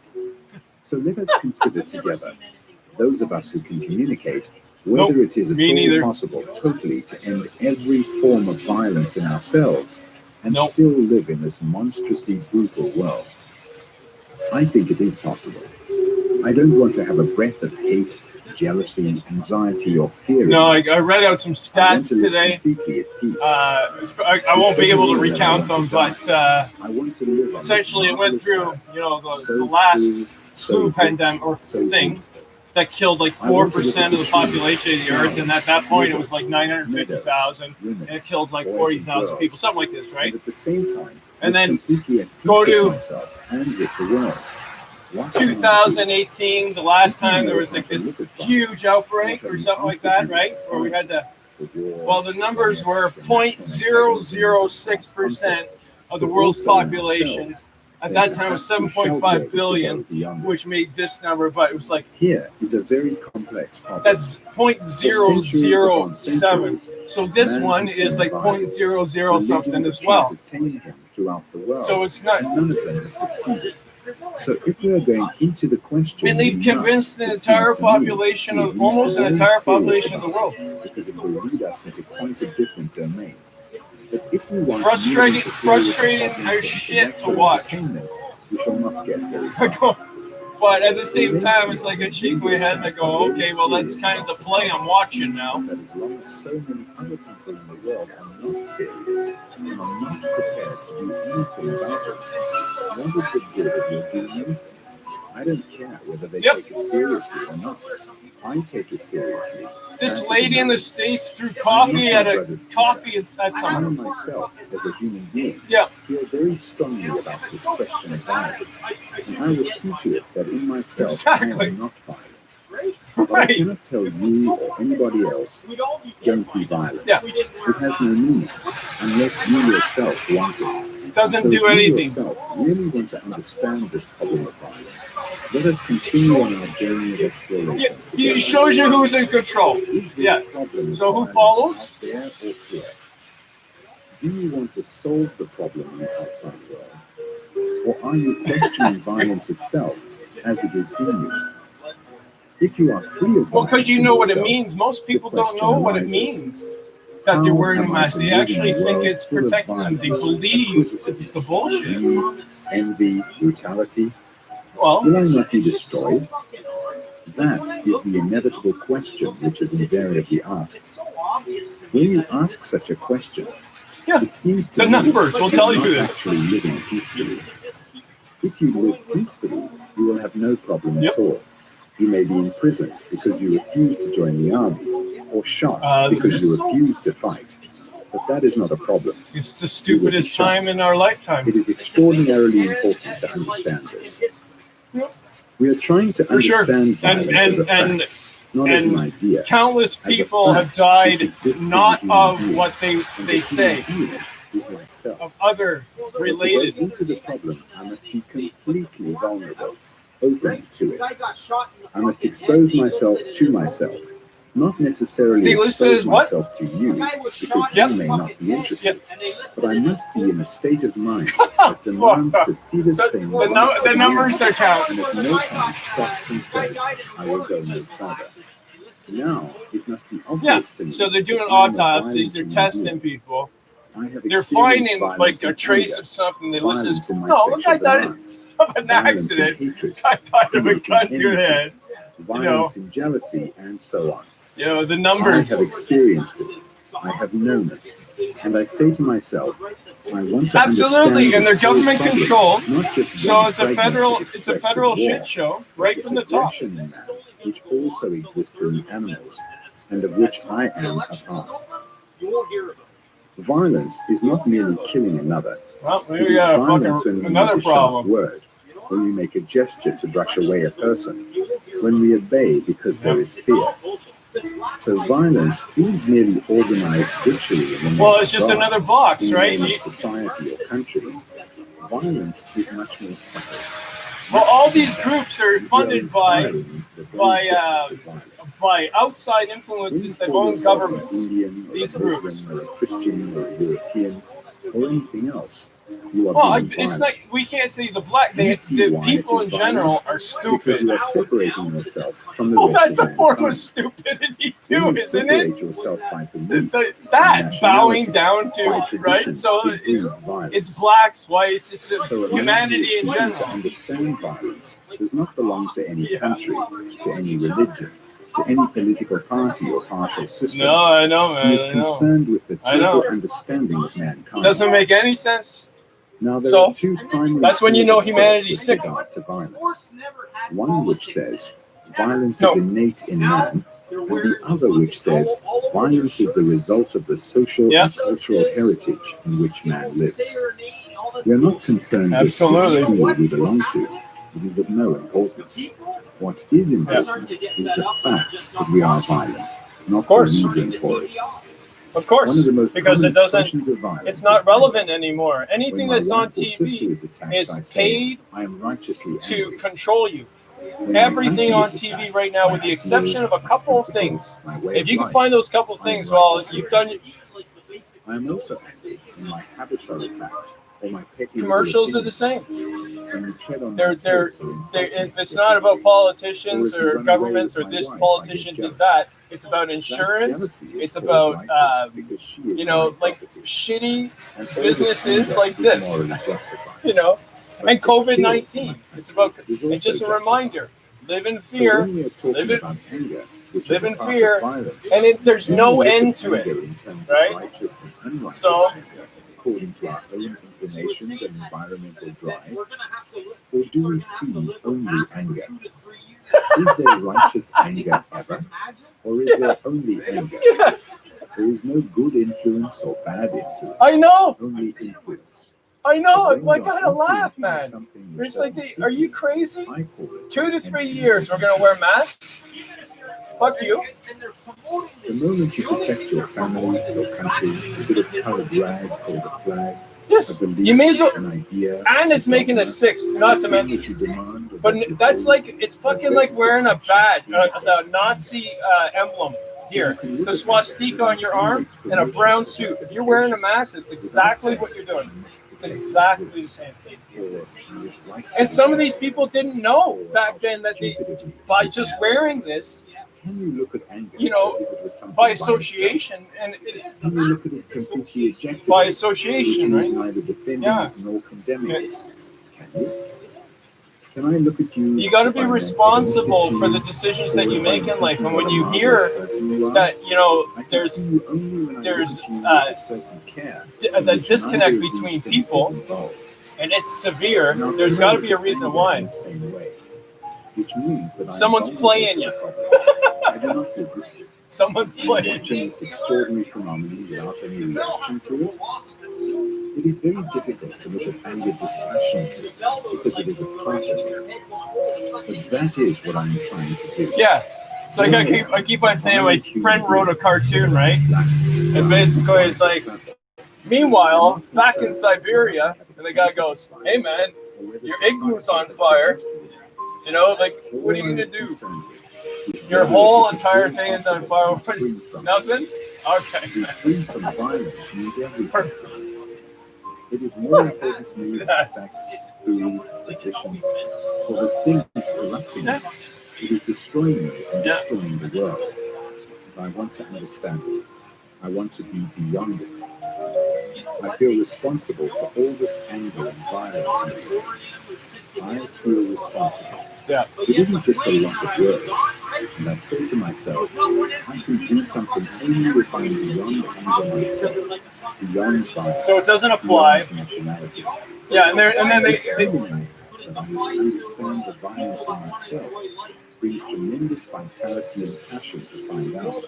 So let us consider together, those of us who can communicate, whether Nope, it is at me all neither. possible totally to end every form of violence in ourselves and Nope. still live in this monstrously brutal world. I think it is possible. I don't want to have a breath of hate, jealousy, anxiety, or fear. No, in me. I read out some I want stats to live today. completely at peace. I won't be able to recount them, but I want to live on this essentially it went marvelous through, earth, you know, the so last free, so flu rich, pandemic or so thing beautiful. that killed like I want to 4% of live the in population of the earth, and at that point it was like rivers, 950,000, women, and it killed like boys 40,000 and people, girls. something like this, right? And at the same time, And live then completely at peace go with to myself and with the world. What can I do? 2018, the last time there was like this Look at violence. huge outbreak What or an something like that, right? unforgiving Where we had to, society. The well, the wars, numbers the were riots, the national antagonism, 0.006% of the but world's also in population ourselves. at that time it was 7.5 billion, which made this number, but it was like Here is a very complex problem. that's 0.007. So this one is like 0.00 something as well. To tame him throughout the world, So it's not. and none of them have succeeded. So if we are going into the question, And they've we convinced must, an it seems entire to me, population be of almost an very entire serious population of the about world. it, because it will lead us into quite a different domain. But if we want Frustrating, to frustrating as shit to watch. we shall not get very far. But at the same time, it's like I shake my head and I go, okay, well, that's kind of the play I'm watching now. That as long as so many other people in the world are not serious and are not prepared to do anything about it, what is the good of your doing anything? I don't care whether they take it seriously or not. I take it seriously. This lady in the States threw coffee at I someone. myself, as a human being, Yeah. feel very strongly about this question of violence, and I will see to it that in myself Exactly. I am not violent. But I cannot tell you or anybody else, don't be violent. Yeah. It has no meaning unless you yourself want it. Doesn't So do if you anything. yourself really want to understand this problem of violence, let us continue on our journey of exploration. Yeah, it shows you who's in control. Yeah. So who follows? Out there or here? Do you want to solve the problem in the outside world? Or are you questioning violence itself as it is in you? If you are free of Well, because violence you in know what it yourself, means. Most people the don't know what it question means that they're wearing a how am I mask. to They live actually in a think world it's full of protecting them. They violence, believe acquisitiveness, the bullshit. greed, envy, brutality? Well, Will I not be destroyed? That is the inevitable question which is invariably asked. When you ask such a question, yeah, it seems to the me numbers will tell you're you not that. actually living peacefully. If you live peacefully, you will have no problem Yep. at all. You may be in prison because you refuse to join the army, or shot because you refuse to fight. But that is not a problem. It's the stupidest time in our lifetime. It is extraordinarily important to understand this. We are trying to understand violence as a fact, not as an idea. Countless as a people have fact died which exists in not the human of being. what And they the say, human being is myself. of other But to go related. into the problem, I must be completely vulnerable, open to it. I must expose myself to myself, not necessarily The listener expose is what? myself to you, because Yep. you may not be interested. Yep. But I must be in a state of mind that demands to see this So thing. the numbers they're And counting. if no time stops and says, I will go no further. Now, it must be Yeah. obvious to me. So they're doing that I am a autopsies. They're violent testing human being. people. I have They're experienced finding violence like a and trace anger, of something. They listen. violence in my No, sexual I died demands, of an violence in accident. hatred, I died of a committing gun to your enmity, head. violence in jealousy, and so on. You know, the I numbers. have experienced it. I have known it. And I say to myself, I want to Absolutely, understand and they're this whole government problem, controlled. not just So one it's a fragment federal. of It's a expressive federal war, shit show but right this from the top. aggression in man, which also exists in animals, and of which I am a part. Violence is not merely killing another. Well, It maybe we is got a violence when fucking we another use a sharp problem. word, when we make a gesture to brush away a person, when we obey because there is fear. So violence isn't merely organized ritually in the name Well, of it's just God, another box, in the right? name of society or country. Violence is much more subtle. Well, all these groups are funded by outside influences that own governments. Indian, These or a groups. Muslim, or a Christian, or a European, or anything else. You are Well, being it's violent. like we can't say the black. You see The why people it in is general are Because stupid. you are separating yourself from the Well, rest that's of a form mankind. of stupidity When too, you isn't separate it? yourself by belief, That bowing down to by tradition, right. So it breeds it's violence. blacks, whites. It's So a man humanity who in is seeking to general. understand violence does not belong to any Yeah. country, to any religion, to any political party or partial system. No, I know, He man. is I know. concerned with the I know. total understanding of mankind. Doesn't make any sense. Now, there So, are two primary that's when you schools know of thought humanity's with sick. regard to violence. One which says violence No. is innate in man, and the other which says violence is the result of the social Yeah. and cultural heritage in which man lives. We are not concerned Absolutely. with which school we belong to. It is of no importance. What is important is the fact that we are violent, not the course. reason for it. One Of course, of the most because common it doesn't. expressions of violence It's not is relevant anger. anymore. When Anything my that's on wife or sister TV is attacked, is I say, paid I am righteously to angry. control you. When my Everything country on is TV attacked, right now, my with the exception ideals, of a my couple of principles, things, my way if of you can life, find those couple of I am things, well, righteously you've done. angry. I am also angry when my habits are attacked, or my petty little Commercials are the opinions, same. when you tread on my They're toes or insult me, if it's not about or politicians if you or run away governments with or my this wife, I politician get did jealous. that. It's about That insurance. jealousy is It's called about righteous because she is you know, my like property. shitty And all this businesses anger like is this. morally justified. You know, But and to kill COVID-19. my It's about. country is It's just a also reminder. Live in So fear. when we are talking Live in about anger, which live is a in part fear, of violence, and there's then no we look end at to it, anger in terms right? of righteous and unrighteous So- anger, according to our own inclinations and environmental drive, or do we see only anger? Is there righteous anger ever, or is there only anger? Yeah, There is no good influence or bad influence. I know. Only influence. I know. But when I you are gotta laugh, influenced by man. something that It's like, doesn't are suit you crazy? I call it 2 to 3 envy. years, we're gonna wear masks. Fuck you. The moment you protect your family, your country, a bit of colored rag called a flag, Yes, a belief, you may as well. an idea, And it's making a 6, not to mention. that you demand or But that you that's hold, like, it's fucking like wearing a badge, the Nazi emblem here, the swastika on your arm, and a brown suit. If you're wearing a mask, it's exactly what you're doing. It's exactly the same thing. And some of these people didn't know back then that they, by just wearing this, Can you look at anger you know, as if it was something by itself? association, and it's Can you look at it completely objectively, by which association, means right? neither defending Yeah. it nor condemning Yeah. it? Can you? Can I look at you? You got to if be I'm responsible antagonistic for to the you, decisions or that you if make I'm in life. thinking And when what a you marvelous hear person you are? that, you know, I can there's see you only when I there's, look at you uh, with a certain care, the in which disconnect neither of these between things people, is involved. and it's severe, Now, there's can got I to look be a at reason anger why. in the same way, which means that I'm Someone's vulnerable playing to you. the problem. I do not resist it. Someone's I'm playing. watching this extraordinary phenomenon without any reaction to it. It is very difficult to look at anger dispassionately because it is a part of me. But that is what I'm trying to do. Yeah. So I keep on saying my friend wrote a cartoon, right? And basically it's like, meanwhile, back in Siberia, and the guy goes, "Hey man, your igloo's on fire. You know, like, what are you gonna do? Your whole entire thing is on fire. Nothing? Okay." To be free from violence means everything to me. It is more important to me than sex, food, position, for this thing is corrupting me. It is destroying me and destroying the world. And I want to understand it. I want to be beyond it. I feel responsible for all this anger and violence in me. I feel responsible. Yeah. It isn't just a lot of words. And I say to myself, I can do something only if I'm beyond anger myself, beyond violence. So it doesn't apply. beyond nationality. Yeah, and then they Understanding that I understand the violence in myself brings tremendous vitality and passion to find out.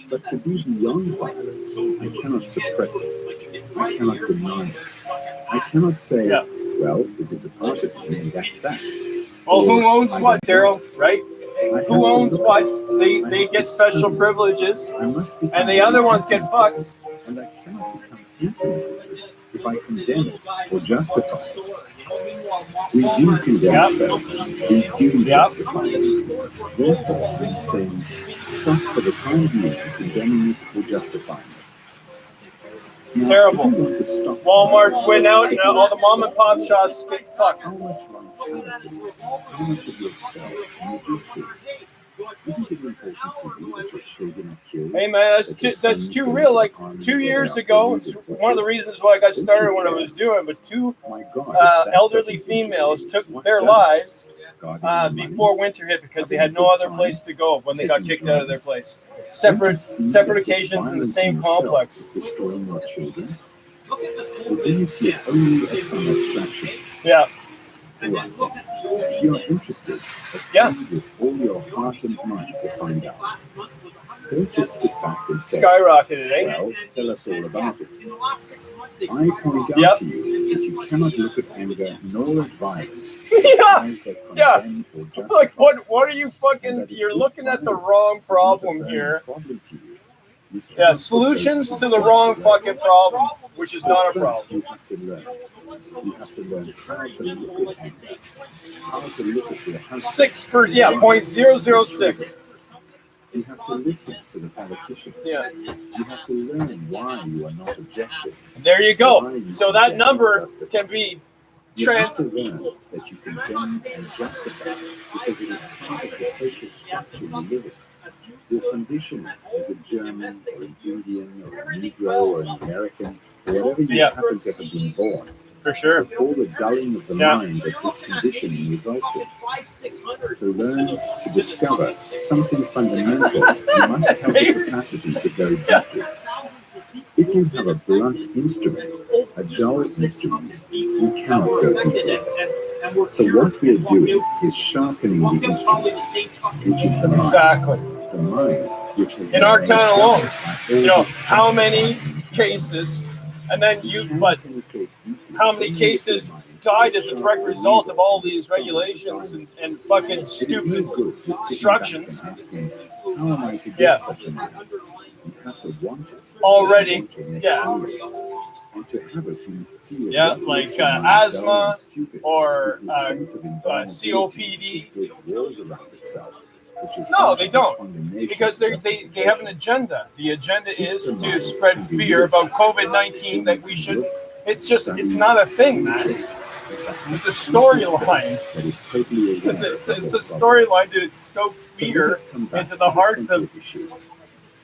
But to be beyond violence, I cannot suppress it. I cannot deny it. I cannot say, well, it is a part of me and that's that. well, who Or, owns I what, don't Daryl? want it. Right? I have Who to owns look what? at it. They get special privileges, I must become and the other ones get fucked. And I cannot become intimate with it if I condemn it or justify it. We do condemn it, though. We do justify it. Therefore, I'm saying, stop for the time being condemning it or justifying it. Now, Terrible. if you want to stop Walmart's went out, and all the mom and pop shops get fucked. how much vitality, how much of yourself can you give to it? Isn't it important to you that your children are killed? Hey man, that's too real. Like 2 years ago, it's one of the reasons why I got started what I was doing. But two My God, if that elderly doesn't interest females you, took what their does? lives God, money? before winter hit because they had no other place to go when they got kicked out of their place. Separate occasions in the same complex. Is destroying your children? Or do you see it only as some abstraction? Yeah. Right. If you're interested, Yeah. attend with all your heart and mind to find out. Don't just sit back and say, Skyrocketed, eh? well, tell us all about it. I point out to you that you cannot look at anger nor at violence Yeah. as they Yeah. condemn or justify. Like what are you And fucking? that if You're this looking at the violence wrong is not a problem burning here. problem to you, You cannot Yeah, put solutions those to the wrong fucking problem, which is not a First, problem. you have to learn. You have to learn how to look at anger, how to look at your husband. 0.006. You have to listen to the politician. Yeah. You have to learn why you are not objective. There you Why go. you So that condemn number and justify. can be You have trans. to learn that you condemn and justify because it is part of the social structure you live in. Your condition as a German or an Indian or a Negro or an American, or whatever you Yeah. happen to have been born, For sure. with all the dulling of the Yeah. mind that this conditioning results in. To learn to discover something fundamental, you must have the capacity to go deeply. If you have a blunt instrument, a dull instrument, you cannot go deeply. So what we're doing is sharpening the instrument, which is the mind. Exactly. The mind, which has In our been town alone, adjusted by all you know, this how many justifying. cases, and then but Penetrate deeply how many into cases the mind, died as a sharpen direct the result of all needle, these start regulations diamond. and fucking It is stupid no good just sitting back instructions. and asking, how am I to get Yeah. such a mind? You have to want it. Already, You want your next yeah. meal. And to have it, you must see it. Yeah, What like, makes your mind dull asthma and stupid or, is the sense of invulnerability COPD. which it builds around itself, which is No, part they of this don't. condemnation Because and they have an agenda. The agenda is to spread fear about COVID-19 that we should. It's not a thing, man. It's a storyline. that is totally aware It's of a the storyline to stoke So fear let us come back into to the hearts simple of. issue.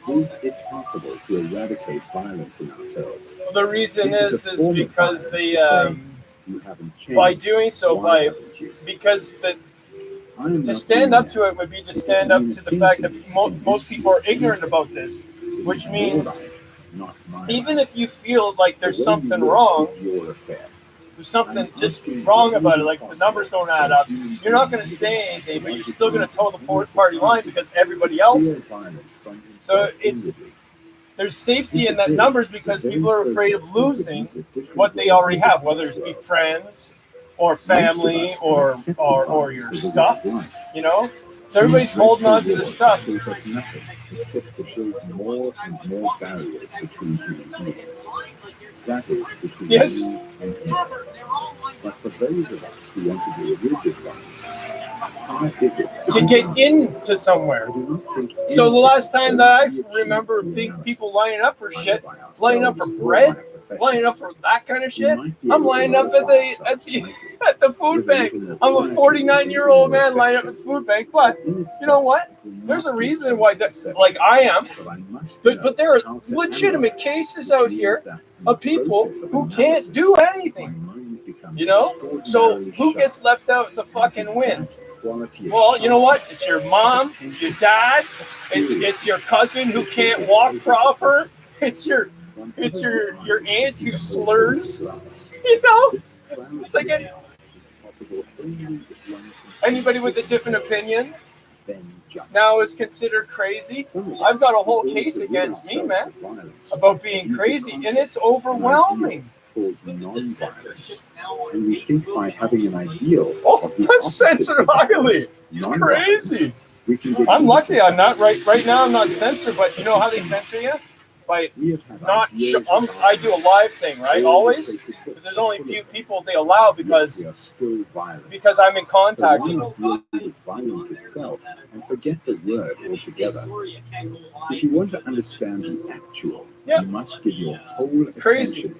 Is it possible to eradicate violence in ourselves? The reason It is a form of because violence they, to say, you haven't changed. by doing so, Why haven't you? because the. I am To not stand doing up that. to it would be to It stand doesn't up mean to a the thing fact to that me to most convince people you are ignorant about this, It which is means your life, not my even life. if you feel like there's The way you something live wrong, is your affair. there's something I'm just asking wrong whether about it it, is like the possible numbers don't for add a up. human You're not being going to to say live anything, but you're still going to toe the psychologically party line in because everybody else fear is. violence from So himself it's inwardly. there's safety in If that it is, numbers the because very people are afraid of process will losing produce a different what they way of already have, living whether this it's be world. friends or Most of family us have or accepted or violence your as a way stuff, of life. you know. So Some everybody's holding on to the dreadful stuff. wars have taught us nothing except to build more and more barriers between human beings. That is, between Yes. me and him. But for those of us who want to be rid of violence, how is it To be get done? into somewhere. I do not think So the anything last time that I is going to be remember achieved through people analysis, lining up for either shit, by ourselves lining up for or by bread, a professional. lining up for that kind of We shit. might be I'm able to lining up at modify the ourselves slightly, at the food with a bank. little more I'm a quietude, 49-year-old more man lining up at affection. the food bank, but In you know itself, what? it will There's a not be reason why that, self-deception. like I am. But I must But know there are how to legitimate analyze, cases which out means here that in the of people process of who can't analysis, do my anything. mind becomes You know? So extraordinarily who sharp. gets left out in the And fucking it is win? that quality of Well, you know what? sharpness, It's your mom, attention, your dad, it's your cousin who can't walk proper. It's your aunt who slurs. You know? It's like anybody with a different opinion now is considered crazy. I've got a whole case against me, man, about being crazy, and it's overwhelming. Called non-violence, and we think by having an ideal Oh, of the I'm opposite censored to highly. violence, It's non-violence, crazy. we can get I'm rid lucky. of I'm not right now. I'm not censored, but you know how they censor you? By We have had not. ideas I do a live thing, right? all the Always. sacred books But there's only a full few of them, people they allow yet because we are still violent. I'm in So contact why with them. not deal with violence itself and forget the word altogether? If you want to understand the actual, Yeah. you must give your whole Crazy. attention,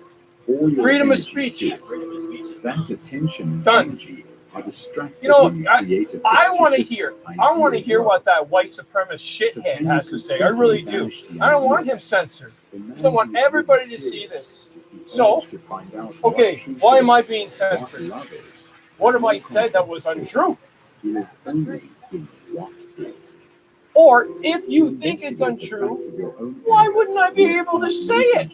all your Freedom of energy speech. to it. That attention and Done. energy are distracted You know, when you create a I want to fictitious hear. I want to ideal hear world. what that white supremacist shithead has to say. I really do. I don't want him censored. The man I don't want who is everybody really to see serious, this. if he So, urged to find out what okay, truth why am I is, being what censored? love is, What there's have no I said that concept was of untrue? He lives only in what is. Or if you To think it's investigate the untrue, fact of your own why anger wouldn't I be is able to part say of it?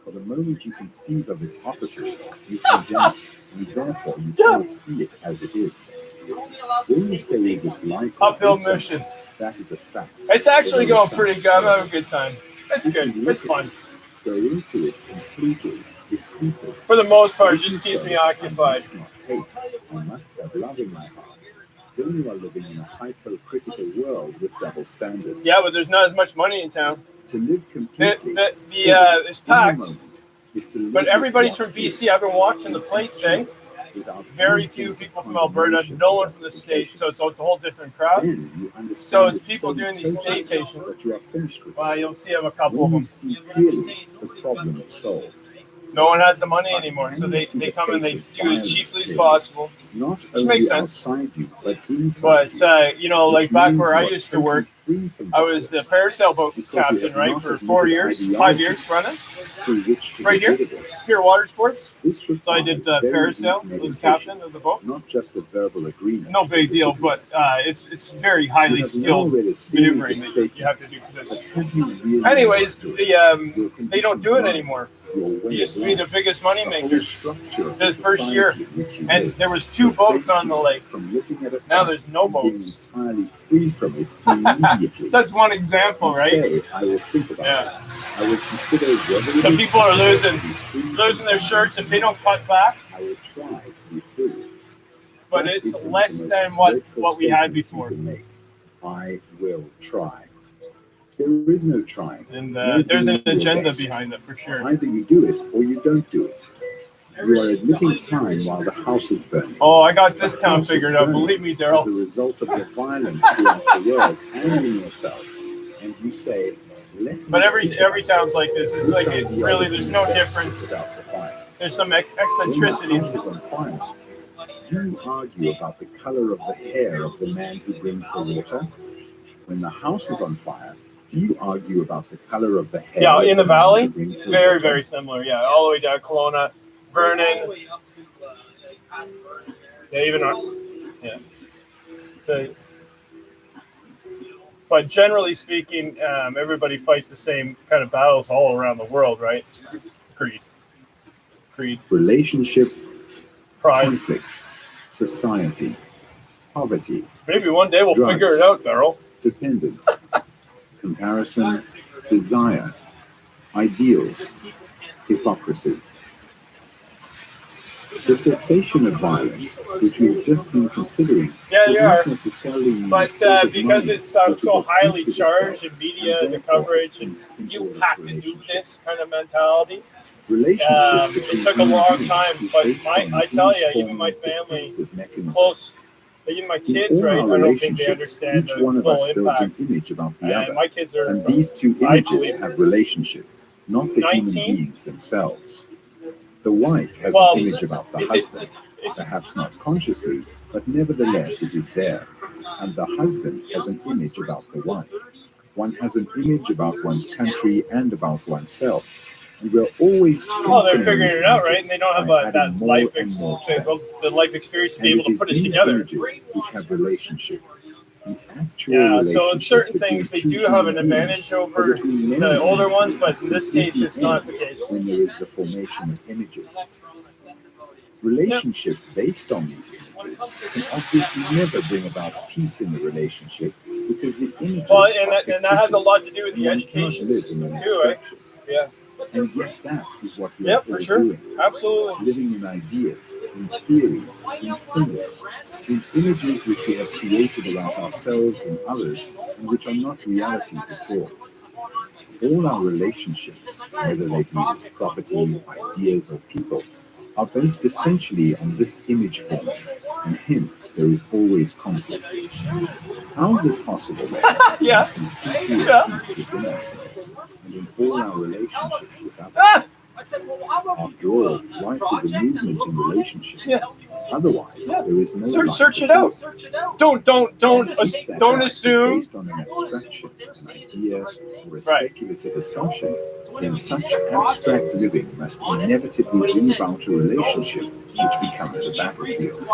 For the moment you conceive of its opposite, you condemn it, and therefore you Yeah. cannot see it as it is. When you say you dislike or Uphill hate something, mission. that is a fact. It's actually Although going it pretty sounds good. I'm terrible. having a good time. It's If good. you look It's at fun. it, go into it completely, it ceases. For the most part, it If you just keeps say, me occupied. I must not hate, I must have love in my heart, then you are living in a hypocritical world with double standards. Yeah, but there's not as much money in town. To live completely It's packed, is to live but everybody's with from BC. I've been watching the plates, eh? without Very any few sense of people from Alberta, condemnation no or one from the States, justification. so it's a whole different crowd. Then you understand So it's it people so doing these totally staycations. that you are finished with it. Well, you'll see a couple When of you them. see clearly, the problem is solved. No one has the money anymore, so they come and they do it as cheaply as possible. Not Which only makes sense. outside you, but inside But you. like back where I used to work, I was the parasail boat captain, right, for 4 years, 5 years running, right here, here water sports. So I did parasail, was captain of the boat. Not just a verbal agreement. No big deal, but it's very highly skilled maneuvering that you have to do for this. Anyways, they don't do it anymore. It used to be the biggest money maker this first year, and there was 2 boats on the lake. Now there's no boats. Entirely free from it immediately. So that's one example, right? Say, I will think about it. I will consider whether it Some is people are possible to be losing their shirts if they don't cut back, I will try to be free. but That it's is one of less the than most what grateful we had statements you before. can make. I will try. There is no trying. And No there's an doing your agenda best. behind it for sure. Either you do it or you don't do it. You are admitting time while the house is burning. Oh, I got this The town house is figured out. burning Believe me, As Daryl. a result of the violence throughout the world and in yourself. And you say, let me But every think about town's like this. It's like which really, there's no idea difference. without the fire. There's some When the eccentricities. house is on fire, do you argue about the color of the hair of the man who brings the water? When the house is on fire, do you argue about the color of the hair? Yeah, of in the man valley, who brings the very, water? very similar. Yeah, all the way down Kelowna, Vernon. Yeah, even yeah. So, but generally speaking, everybody fights the same kind of battles all around the world, right? It's greed, Relationship, pride. conflict, society, poverty, Maybe one day we'll Drugs. figure it out, Daryl. dependence, comparison, desire, ideals, hypocrisy. The cessation of violence, which we've just been considering, Yeah, does you not are. necessarily mean But a state of because mind, it's which is so at highly peace with charged itself, in media, and the therefore coverage, and is in you order have for to do relationship. this kind of mentality. Relationships between It took a human long beings time, is but based on I tell each you, even form my of family, defensive mechanism. close, even my In kids, all right? our I don't think they relationships, understand each the one of full us builds impact. an image about the And other. my kids are And these two I images believe- have relationship, not the 19? human beings themselves. The wife has Well, an image about the it's- husband, perhaps not consciously, but nevertheless it is there. And the husband has an image about the wife. One has an image about one's country and about oneself. And we're always Oh, they're strengthening figuring these it out, right? images And they don't have by that adding more life and more to them. the life experience to be And able to is put it these together. images which have relationship. The actual Yeah, so in relationship certain between things they two do have an human beings, advantage or over between many the older human ones, beings, but in this case completely it's not the ends case. when there is the formation of images. Relationship based on these images can obviously never bring about peace in the relationship because the images Well, are and that has a lot to do with the One cannot education live in system an too, right? abstraction. Yeah. And yet that is what we are Yep, all for sure. doing. Absolutely. Living in ideas, in theories, in symbols, in images which we have created around ourselves and others, and which are not realities at all. All our relationships, whether they be with property, ideas, or people, are based essentially on this image form, and hence there is always conflict. How is it possible then Yeah. to completely Yeah. at peace within ourselves and in all our relationships with others? Ah! After all, life is a movement in relationship. Yeah. Otherwise, Yeah. there is no life Search it at all. out. Don't That don't life is assume. based on an abstraction, an idea, or a Right. speculative assumption, then such abstract living must inevitably bring about a relationship which becomes a battlefield.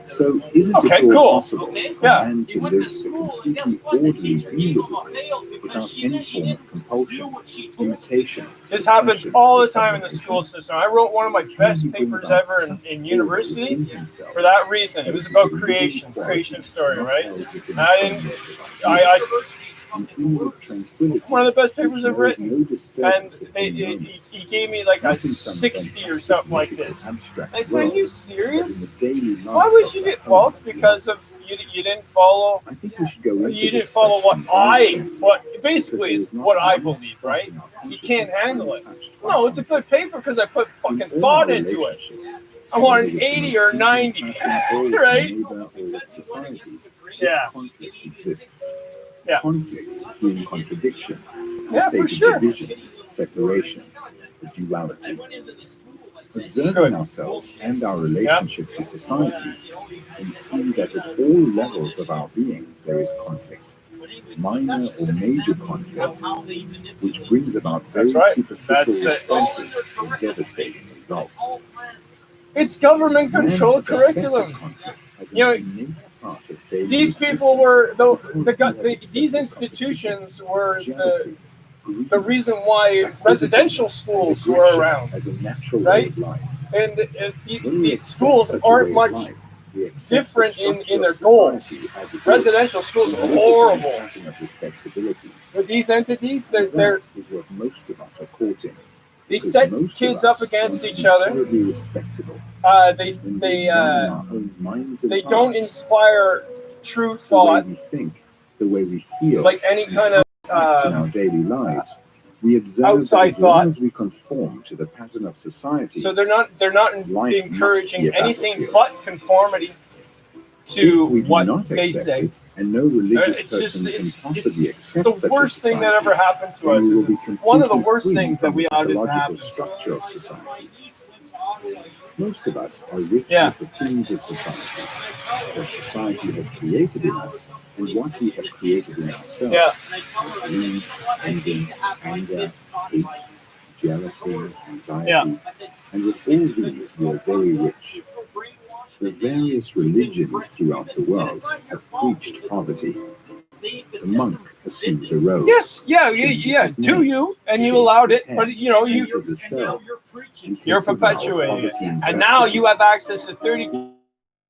So, is it Okay, at all cool. possible for Yeah. man to live a completely orderly inward life without any form of compulsion, imitation? This happens suppression, all or the time in the sublimation? school system. I wrote one of my Can best he bring papers about ever such in order university within himself for that reason. It was about creation story, right? I An inward tranquility. one of the best papers which I've written. knows no And disturbance at any he moment. gave me like a Not in some 60 or something like this. abstract I said, "Are world, you but serious? in the daily life Why would of you the get? Well, it's home because of you didn't follow. I think we should go into You didn't this follow question what because basically there is is not what I one believe, spot right? in our You can't consciousness handle it. untouched by No, it's a good paper because I put In fucking all thought our into it. relationships, I want whether an with the 80 most or intimate 90, person or with right? a neighbor or with society, this Yeah. conflict exists. Yeah. Conflict being contradiction, the Yeah, state for of sure. division, separation, the duality. Observing Good. ourselves and our relationship to society, we see that at all levels of our being there is conflict, minor or major conflict, which brings about very That's right. superficial That's it. responses or devastating results. It's government Man controlled has accepted curriculum. conflict as an You know, innate part of daily These people existence were because he has these accepted institutions were jealousy, the reason why residential schools were aggression around, as a natural right? way of life. And When we these accept schools such a aren't way of much life, we accept the different structure in their of goals. society as it is. Residential schools We are live within a horrible. pattern of respectability. With these entities, they're That is what most of us are caught in. they Because set most of kids us up against want to each be other. terribly respectable. They When we they examine our own minds and they don't hearts, inspire true the way thought we think, the way we feel, like any kind of act in our daily lives, we observe outside that as long thought. as we conform to the pattern of society, So they're not life must encouraging be a anything battlefield. but conformity If to we do what not they accept say. it, and no religious It's just person it's can possibly it's accept the such worst a thing that society, ever happened to then us. we will Is be one of the completely worst free things that from we the ought to psychological happen. structure of society. Most of us are rich Yeah. with the things of society, that society has created in us, and what we have created in ourselves. Yeah. Greed, envy, anger, hate, jealousy, anxiety, Yeah. and with all these we are very rich. The various religions throughout the world have preached poverty. The monk assumes a robe. Yes, yeah, changes yeah. his Do name, you? And you shaves allowed his it, hair, but you know you enters a cell, and you're takes a vow of perpetuating it. poverty And now chastity. you have access to 30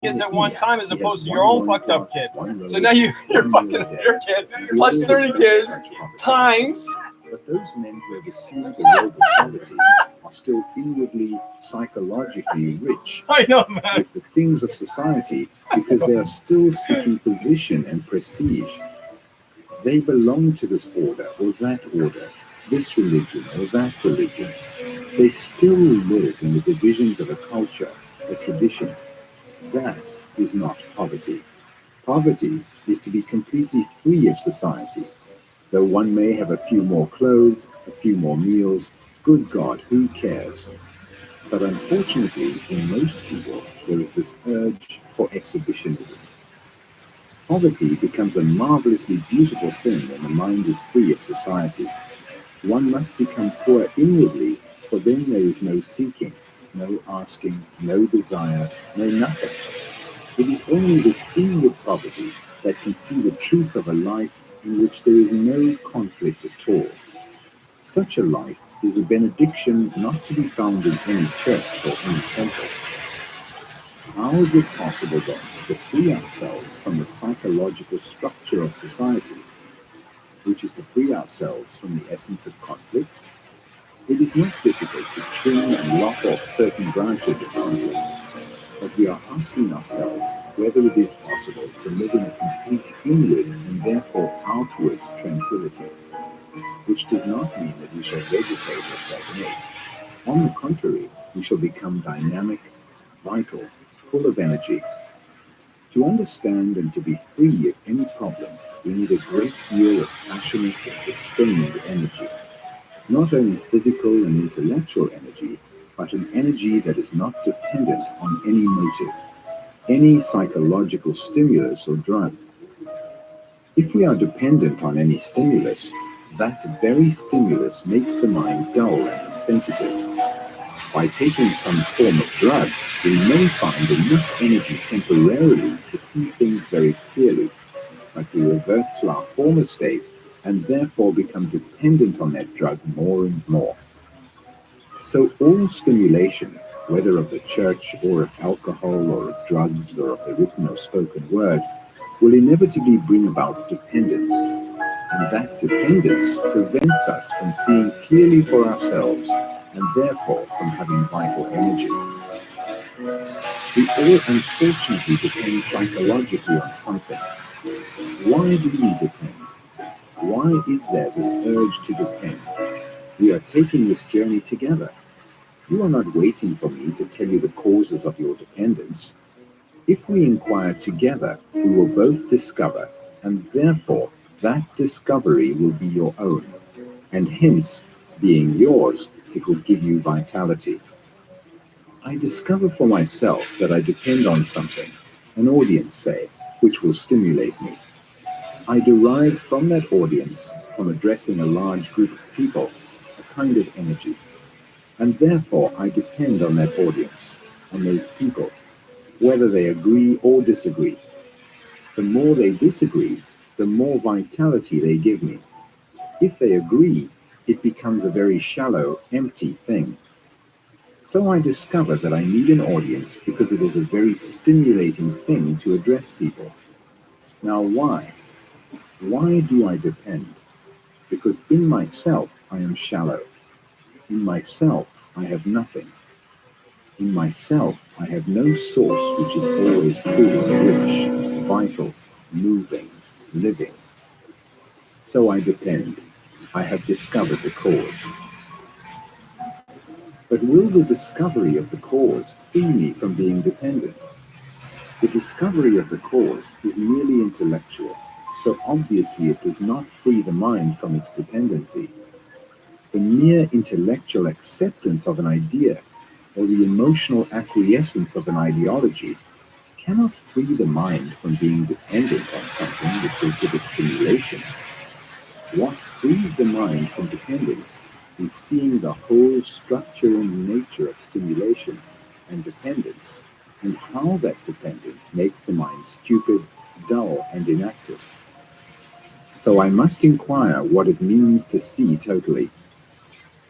kids at one time as He has opposed to one your own loincloth, fucked up kid. one So robe, now you're one fucking meal a day. your kid We plus all 30 respect kids such poverty. times. But those men who have assumed the robe of poverty are still inwardly, psychologically rich I know, man. with the things of society because they are still seeking position and prestige. They belong to this order or that order, this religion or that religion. They still live in the divisions of a culture, a tradition. That is not poverty. Poverty is to be completely free of society. Though one may have a few more clothes, a few more meals, good God, who cares? But unfortunately, in most people, there is this urge for exhibitionism. Poverty becomes a marvelously beautiful thing when the mind is free of society. One must become poor inwardly, for then there is no seeking, no asking, no desire, no nothing. It is only this inward poverty that can see the truth of a life in which there is no conflict at all. Such a life is a benediction not to be found in any church or any temple. How is it possible then to free ourselves from the psychological structure of society, which is to free ourselves from the essence of conflict? It is not difficult to trim and lop off certain branches of conflict, but we are asking ourselves whether it is possible to live in a complete inward and therefore outward tranquility, which does not mean that we shall vegetate or stagnate. On the contrary, we shall become dynamic, vital, full of energy. To understand and to be free of any problem, we need a great deal of passionate and sustained energy. Not only physical and intellectual energy, but an energy that is not dependent on any motive, any psychological stimulus or drug. If we are dependent on any stimulus, that very stimulus makes the mind dull and insensitive. By taking some form of drug, we may find enough energy temporarily to see things very clearly, but we revert to our former state and therefore become dependent on that drug more and more. So all stimulation, whether of the church or of alcohol or of drugs or of the written or spoken word, will inevitably bring about dependence. And that dependence prevents us from seeing clearly for ourselves and therefore from having vital energy. We all unfortunately depend psychologically on something. Why do we depend? Why is there this urge to depend? We are taking this journey together. You are not waiting for me to tell you the causes of your dependence. If we inquire together, we will both discover, and therefore that discovery will be your own, and hence, being yours, it will give you vitality. I discover for myself that I depend on something, an audience, say, which will stimulate me. I derive from that audience, from addressing a large group of people, a kind of energy. And therefore, I depend on that audience, on those people, whether they agree or disagree. The more they disagree, the more vitality they give me. If they agree, it becomes a very shallow, empty thing. So I discover that I need an audience because it is a very stimulating thing to address people. Now why? Why do I depend? Because in myself I am shallow. In myself I have nothing. In myself I have no source which is always full, rich, vital, moving, living. So I depend. I have discovered the cause. But will the discovery of the cause free me from being dependent? The discovery of the cause is merely intellectual, so obviously it does not free the mind from its dependency. The mere intellectual acceptance of an idea or the emotional acquiescence of an ideology cannot free the mind from being dependent on something which will give it stimulation. What frees the mind from dependence is seeing the whole structure and nature of stimulation and dependence, and how that dependence makes the mind stupid, dull, and inactive. So I must inquire what it means to see totally.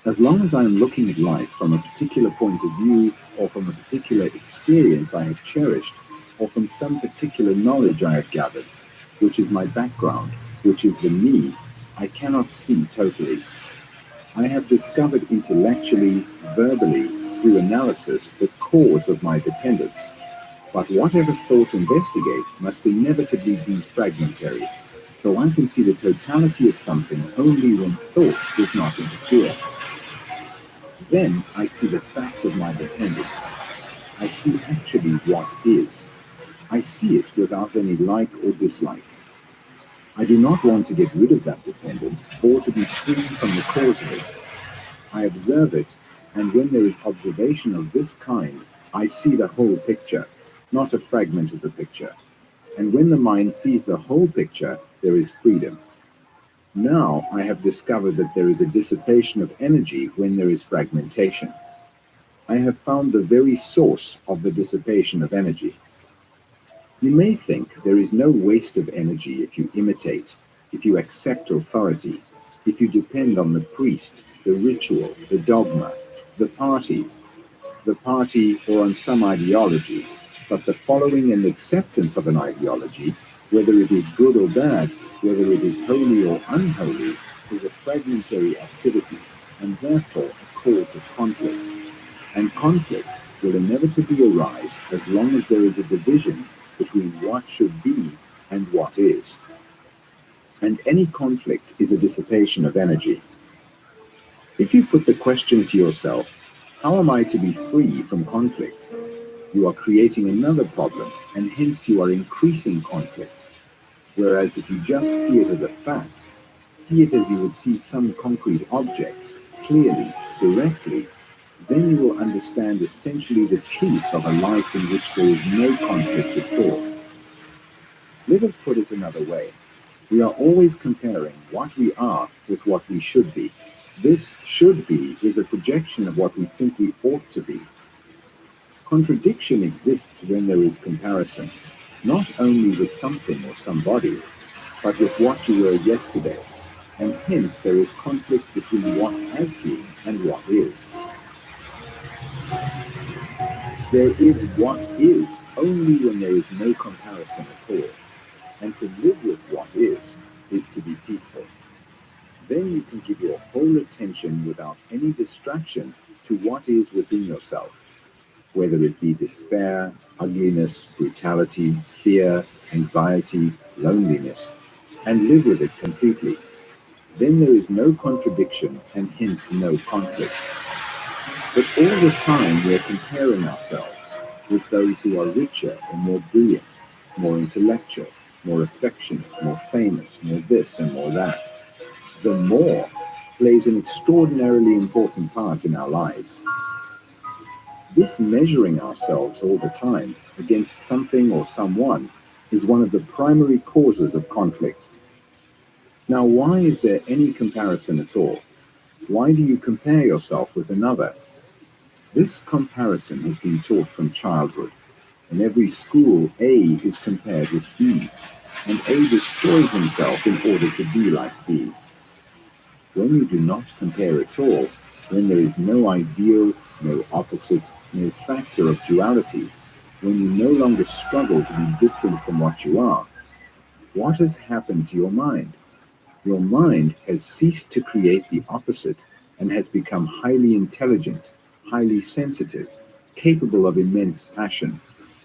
As long as I am looking at life from a particular point of view, or from a particular experience I have cherished, or from some particular knowledge I have gathered, which is my background, which is the me, I cannot see totally. I have discovered intellectually, verbally, through analysis, the cause of my dependence. But whatever thought investigates must inevitably be fragmentary, so I can see the totality of something only when thought does not interfere. Then I see the fact of my dependence. I see actually what is. I see it without any like or dislike. I do not want to get rid of that dependence or to be free from the cause of it. I observe it, and when there is observation of this kind, I see the whole picture, not a fragment of the picture. And when the mind sees the whole picture, there is freedom. Now I have discovered that there is a dissipation of energy when there is fragmentation. I have found the very source of the dissipation of energy. You may think there is no waste of energy if you imitate, if you accept authority, if you depend on the priest, the ritual, the dogma, the party or on some ideology, but the following and acceptance of an ideology, whether it is good or bad, whether it is holy or unholy, is a fragmentary activity, and therefore a cause of conflict. And conflict will inevitably arise as long as there is a division between what should be and what is. And any conflict is a dissipation of energy. If you put the question to yourself, how am I to be free from conflict? You are creating another problem, and hence you are increasing conflict. Whereas if you just see it as a fact, see it as you would see some concrete object, clearly, directly, then you will understand essentially the truth of a life in which there is no conflict at all. Let us put it another way. We are always comparing what we are with what we should be. This should be is a projection of what we think we ought to be. Contradiction exists when there is comparison, not only with something or somebody, but with what you were yesterday, and hence there is conflict between what has been and what is. There is what is only when there is no comparison at all, and to live with what is to be peaceful. Then you can give your whole attention without any distraction to what is within yourself. whether it be despair, ugliness, brutality, fear, anxiety, loneliness, and live with it completely, then there is no contradiction and hence no conflict. But all the time we are comparing ourselves with those who are richer and more brilliant, more intellectual, more affectionate, more famous, more this and more that. The more plays an extraordinarily important part in our lives. This measuring ourselves all the time against something or someone is one of the primary causes of conflict. Now, why is there any comparison at all? Why do you compare yourself with another? This comparison has been taught from childhood. In every school, A is compared with B, and A destroys himself in order to be like B. When you do not compare at all, when there is no ideal, no opposite, no factor of duality, when you no longer struggle to be different from what you are, what has happened to your mind? Your mind has ceased to create the opposite and has become highly intelligent, highly sensitive, capable of immense passion,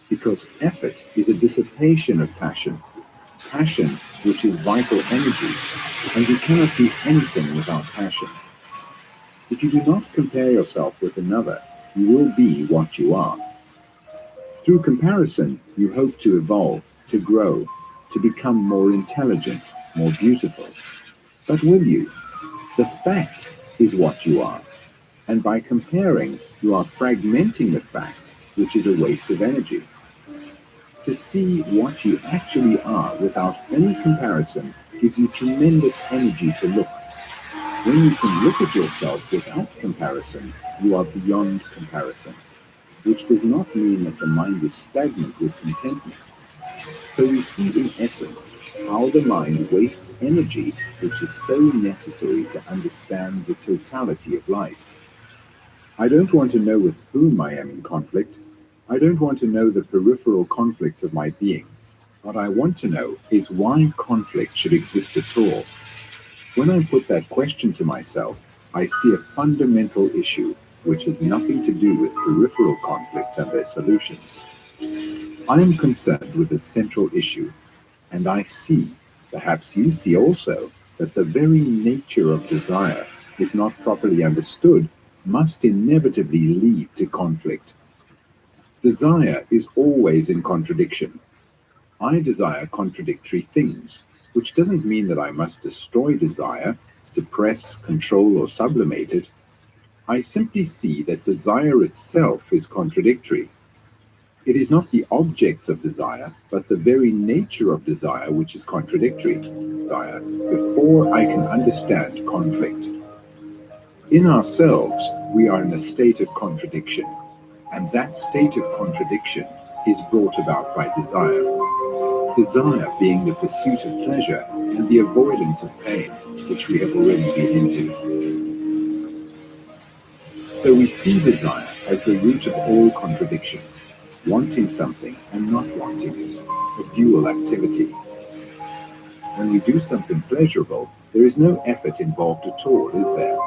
because effort is a dissipation of passion, passion which is vital energy, and you cannot do anything without passion. If you do not compare yourself with another, you will be what you are. Through comparison, you hope to evolve, to grow, to become more intelligent, more beautiful. But will you? The fact is what you are. And by comparing, you are fragmenting the fact, which is a waste of energy. To see what you actually are without any comparison gives you tremendous energy to look. When you can look at yourself without comparison, you are beyond comparison, which does not mean that the mind is stagnant with contentment. So we see in essence how the mind wastes energy, which is so necessary to understand the totality of life. I don't want to know with whom I am in conflict. I don't want to know the peripheral conflicts of my being. What I want to know is why conflict should exist at all. When I put that question to myself, I see a fundamental issue which has nothing to do with peripheral conflicts and their solutions. I am concerned with the central issue, and I see, perhaps you see also, that the very nature of desire, if not properly understood, must inevitably lead to conflict. Desire is always in contradiction. I desire contradictory things, which doesn't mean that I must destroy desire, suppress, control, or sublimate it. I simply see that desire itself is contradictory. It is not the objects of desire, but the very nature of desire which is contradictory. Desire, before I can understand conflict. In ourselves, we are in a state of contradiction, and that state of contradiction is brought about by desire. Desire being the pursuit of pleasure and the avoidance of pain, which we have already been into. So we see desire as the root of all contradiction, wanting something and not wanting it, a dual activity. When we do something pleasurable, there is no effort involved at all, is there?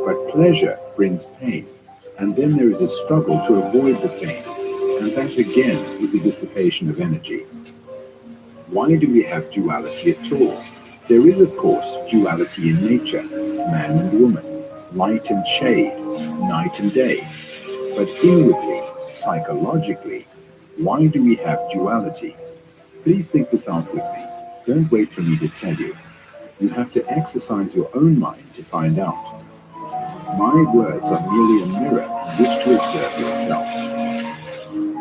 But pleasure brings pain, and then there is a struggle to avoid the pain, and that again is a dissipation of energy. Why do we have duality at all? There is, of course, duality in nature, man and woman, light and shade, night and day. But inwardly, psychologically, why do we have duality? Please think this out with me. Don't wait for me to tell you. You have to exercise your own mind to find out. My words are merely a mirror in which to observe yourself.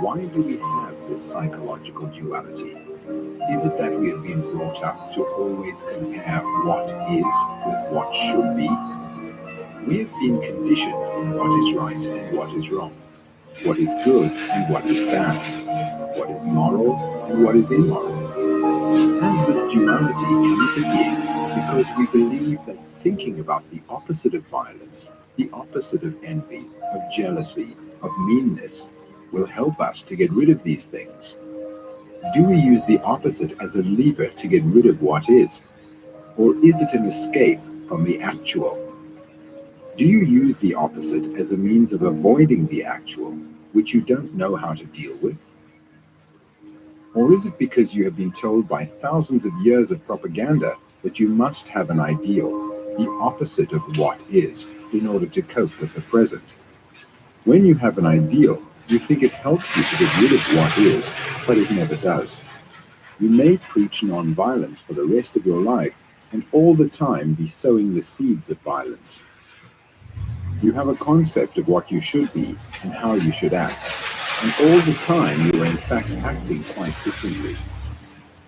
Why do we have this psychological duality? Is it that we have been brought up to always compare what is with what should be? We have been conditioned in what is right and what is wrong, what is good and what is bad, what is moral and what is immoral. Has this duality come into being because we believe that thinking about the opposite of violence, the opposite of envy, of jealousy, of meanness, will help us to get rid of these things? Do we use the opposite as a lever to get rid of what is? Or is it an escape from the actual? Do you use the opposite as a means of avoiding the actual? which you don't know how to deal with? Or is it because you have been told by thousands of years of propaganda that you must have an ideal, the opposite of what is, in order to cope with the present? When you have an ideal, you think it helps you to get rid of what is, but it never does. You may preach non-violence for the rest of your life and all the time be sowing the seeds of violence. You have a concept of what you should be and how you should act, and all the time you are in fact acting quite differently.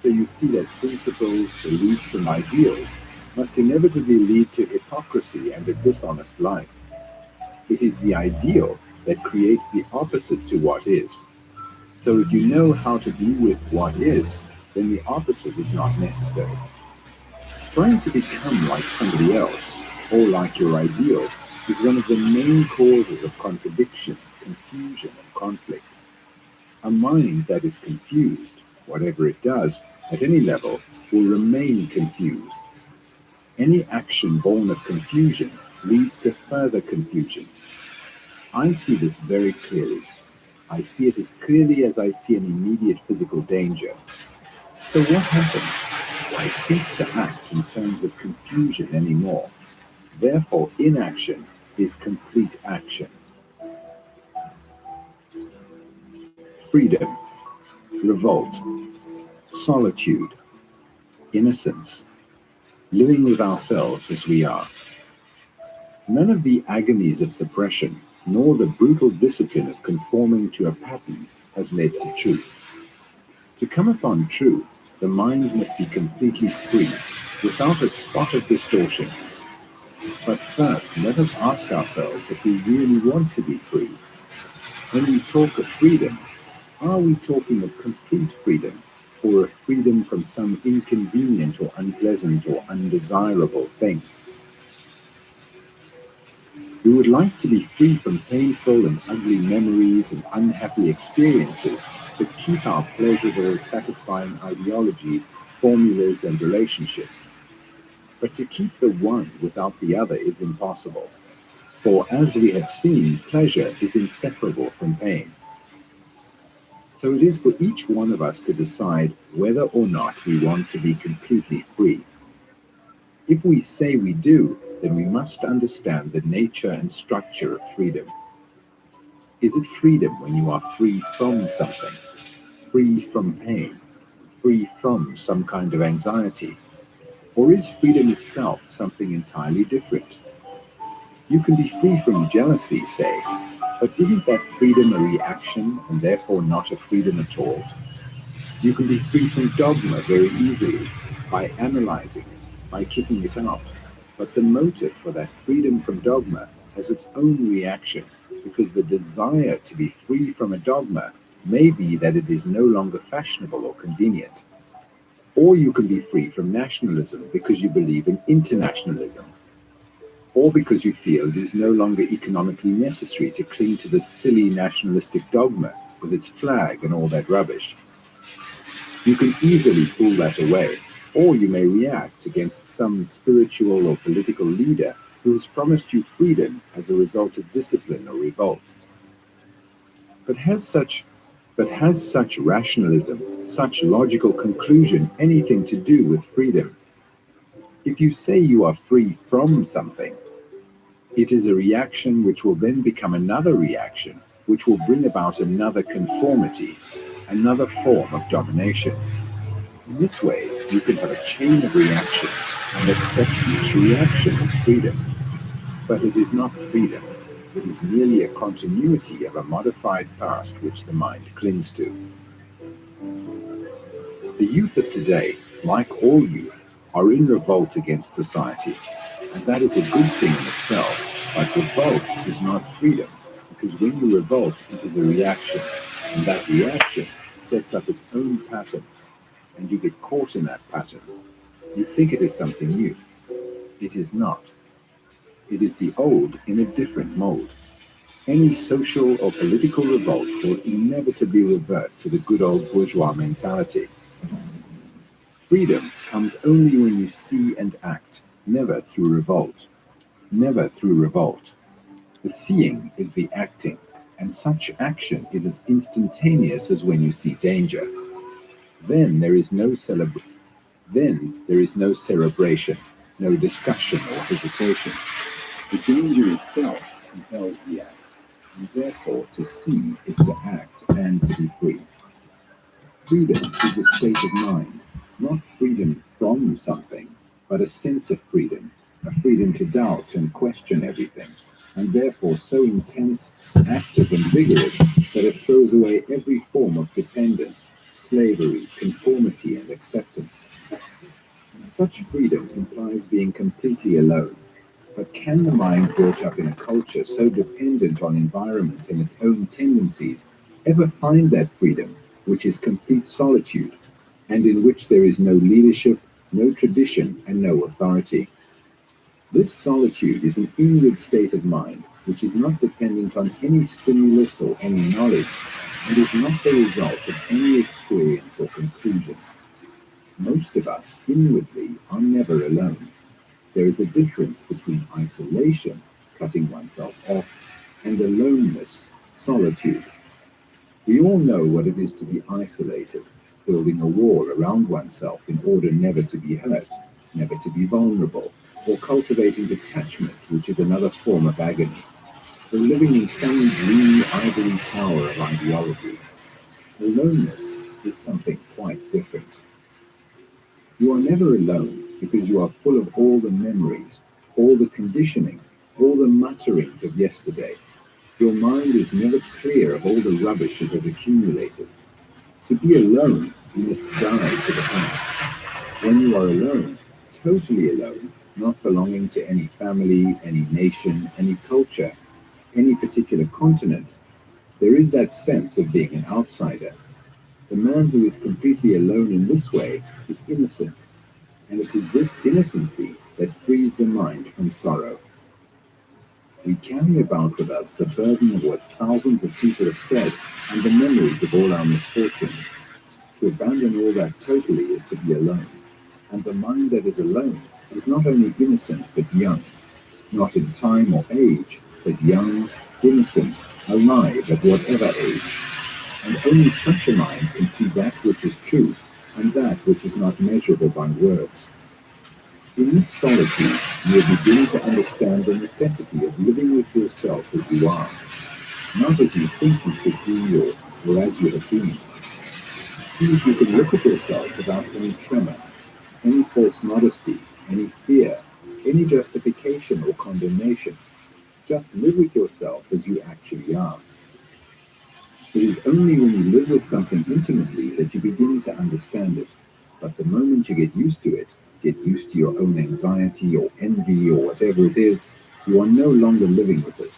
So you see that principles, beliefs, and ideals must inevitably lead to hypocrisy and a dishonest life. It is the ideal that creates the opposite to what is. So if you know how to be with what is, then the opposite is not necessary. Trying to become like somebody else, or like your ideal, is one of the main causes of contradiction, confusion, and conflict. A mind that is confused, whatever it does, at any level, will remain confused. Any action born of confusion leads to further confusion. I see this very clearly. I see it as clearly as I see an immediate physical danger. So what happens? I cease to act in terms of confusion anymore. Therefore, inaction is complete action. Freedom, revolt, solitude, innocence, living with ourselves as we are. None of the agonies of suppression, nor the brutal discipline of conforming to a pattern has led to truth. To come upon truth, the mind must be completely free, without a spot of distortion. But first, let us ask ourselves if we really want to be free. When we talk of freedom, are we talking of complete freedom, or of freedom from some inconvenient or unpleasant or undesirable thing? We would like to be free from painful and ugly memories and unhappy experiences that keep our pleasurable, satisfying ideologies, formulas, and relationships. But to keep the one without the other is impossible, for as we have seen, pleasure is inseparable from pain. So it is for each one of us to decide whether or not we want to be completely free. If we say we do, then we must understand the nature and structure of freedom. Is it freedom when you are free from something, free from pain, free from some kind of anxiety? Or is freedom itself something entirely different? You can be free from jealousy, say, but isn't that freedom a reaction and therefore not a freedom at all? You can be free from dogma very easily by analyzing it, by kicking it out. But the motive for that freedom from dogma has its own reaction, because the desire to be free from a dogma may be that it is no longer fashionable or convenient. Or you can be free from nationalism because you believe in internationalism, or because you feel it is no longer economically necessary to cling to the silly nationalistic dogma with its flag and all that rubbish. You can easily pull that away, or you may react against some spiritual or political leader who has promised you freedom as a result of discipline or revolt. But has such rationalism, such logical conclusion, anything to do with freedom? If you say you are free from something, it is a reaction which will then become another reaction, which will bring about another conformity, another form of domination. In this way, you can have a chain of reactions and accept each reaction as freedom. But it is not freedom. It is merely a continuity of a modified past which the mind clings to. The youth of today, like all youth, are in revolt against society, and that is a good thing in itself, but revolt is not freedom, because when you revolt, it is a reaction, and that reaction sets up its own pattern, and you get caught in that pattern. You think it is something new. It is not. It is the old in a different mold. Any social or political revolt will inevitably revert to the good old bourgeois mentality. Freedom comes only when you see and act, never through revolt. Never through revolt. The seeing is the acting, and such action is as instantaneous as when you see danger. Then there is no cerebration, no discussion or hesitation. The danger itself compels the act, and therefore to see is to act and to be free. Freedom is a state of mind, not freedom from something, but a sense of freedom, a freedom to doubt and question everything, and therefore so intense, active, and vigorous that it throws away every form of dependence, slavery, conformity, and acceptance. Such freedom implies being completely alone. But can the mind brought up in a culture so dependent on environment and its own tendencies ever find that freedom, which is complete solitude, and in which there is no leadership, no tradition, and no authority? This solitude is an inward state of mind which is not dependent on any stimulus or any knowledge, and is not the result of any experience or conclusion. Most of us, inwardly, are never alone. There is a difference between isolation, cutting oneself off, and aloneness, solitude. We all know what it is to be isolated, building a wall around oneself in order never to be hurt, never to be vulnerable, or cultivating detachment, which is another form of agony, or living in some dreamy ivory tower of ideology. Aloneness is something quite different. You are never alone because you are full of all the memories, all the conditioning, all the mutterings of yesterday. Your mind is never clear of all the rubbish it has accumulated. To be alone, you must die to the past. When you are alone, totally alone, not belonging to any family, any nation, any culture, any particular continent, there is that sense of being an outsider. The man who is completely alone in this way is innocent, and it is this innocency that frees the mind from sorrow. We carry about with us the burden of what thousands of people have said and the memories of all our misfortunes. To abandon all that totally is to be alone, and the mind that is alone is not only innocent but young, not in time or age, but young, innocent, alive at whatever age. And only such a mind can see that which is truth and that which is not measurable by words. In this solitude, you will begin to understand the necessity of living with yourself as you are, not as you think you should be or as you have been. See if you can look at yourself without any tremor, any false modesty, any fear, any justification or condemnation. Just live with yourself as you actually are. It is only when you live with something intimately that you begin to understand it. But the moment you get used to it, get used to your own anxiety or envy or whatever it is, you are no longer living with it.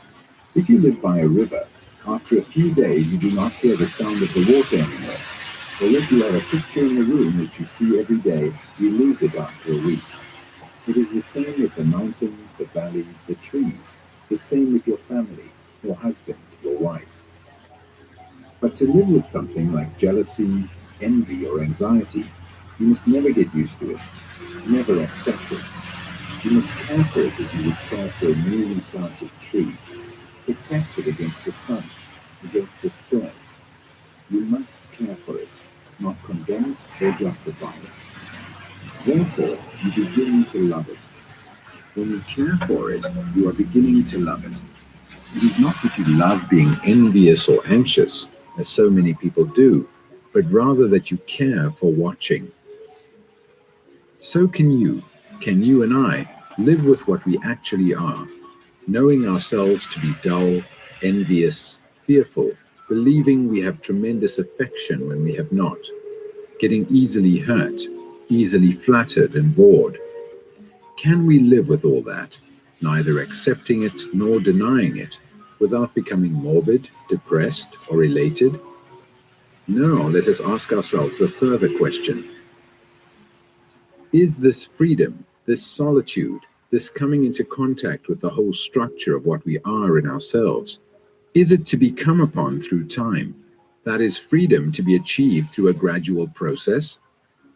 If you live by a river, after a few days you do not hear the sound of the water anymore. Or if you have a picture in the room which you see every day, you lose it after a week. It is the same with the mountains, the valleys, the trees, the same with your family, your husband, your wife. But to live with something like jealousy, envy, or anxiety, you must never get used to it, never accept it. You must care for it as you would care for a newly planted tree, protect it against the sun, against the storm. You must care for it, not condemn it or justify it. Therefore, you begin to love it. When you care for it, you are beginning to love it. It is not that you love being envious or anxious, as so many people do, but rather that you care for watching. So can you and I, live with what we actually are, knowing ourselves to be dull, envious, fearful, believing we have tremendous affection when we have not, getting easily hurt, easily flattered and bored. Can we live with all that, neither accepting it nor denying it, without becoming morbid, depressed, or elated? Now let us ask ourselves a further question. Is this freedom, this solitude, this coming into contact with the whole structure of what we are in ourselves, is it to be come upon through time? That is freedom to be achieved through a gradual process?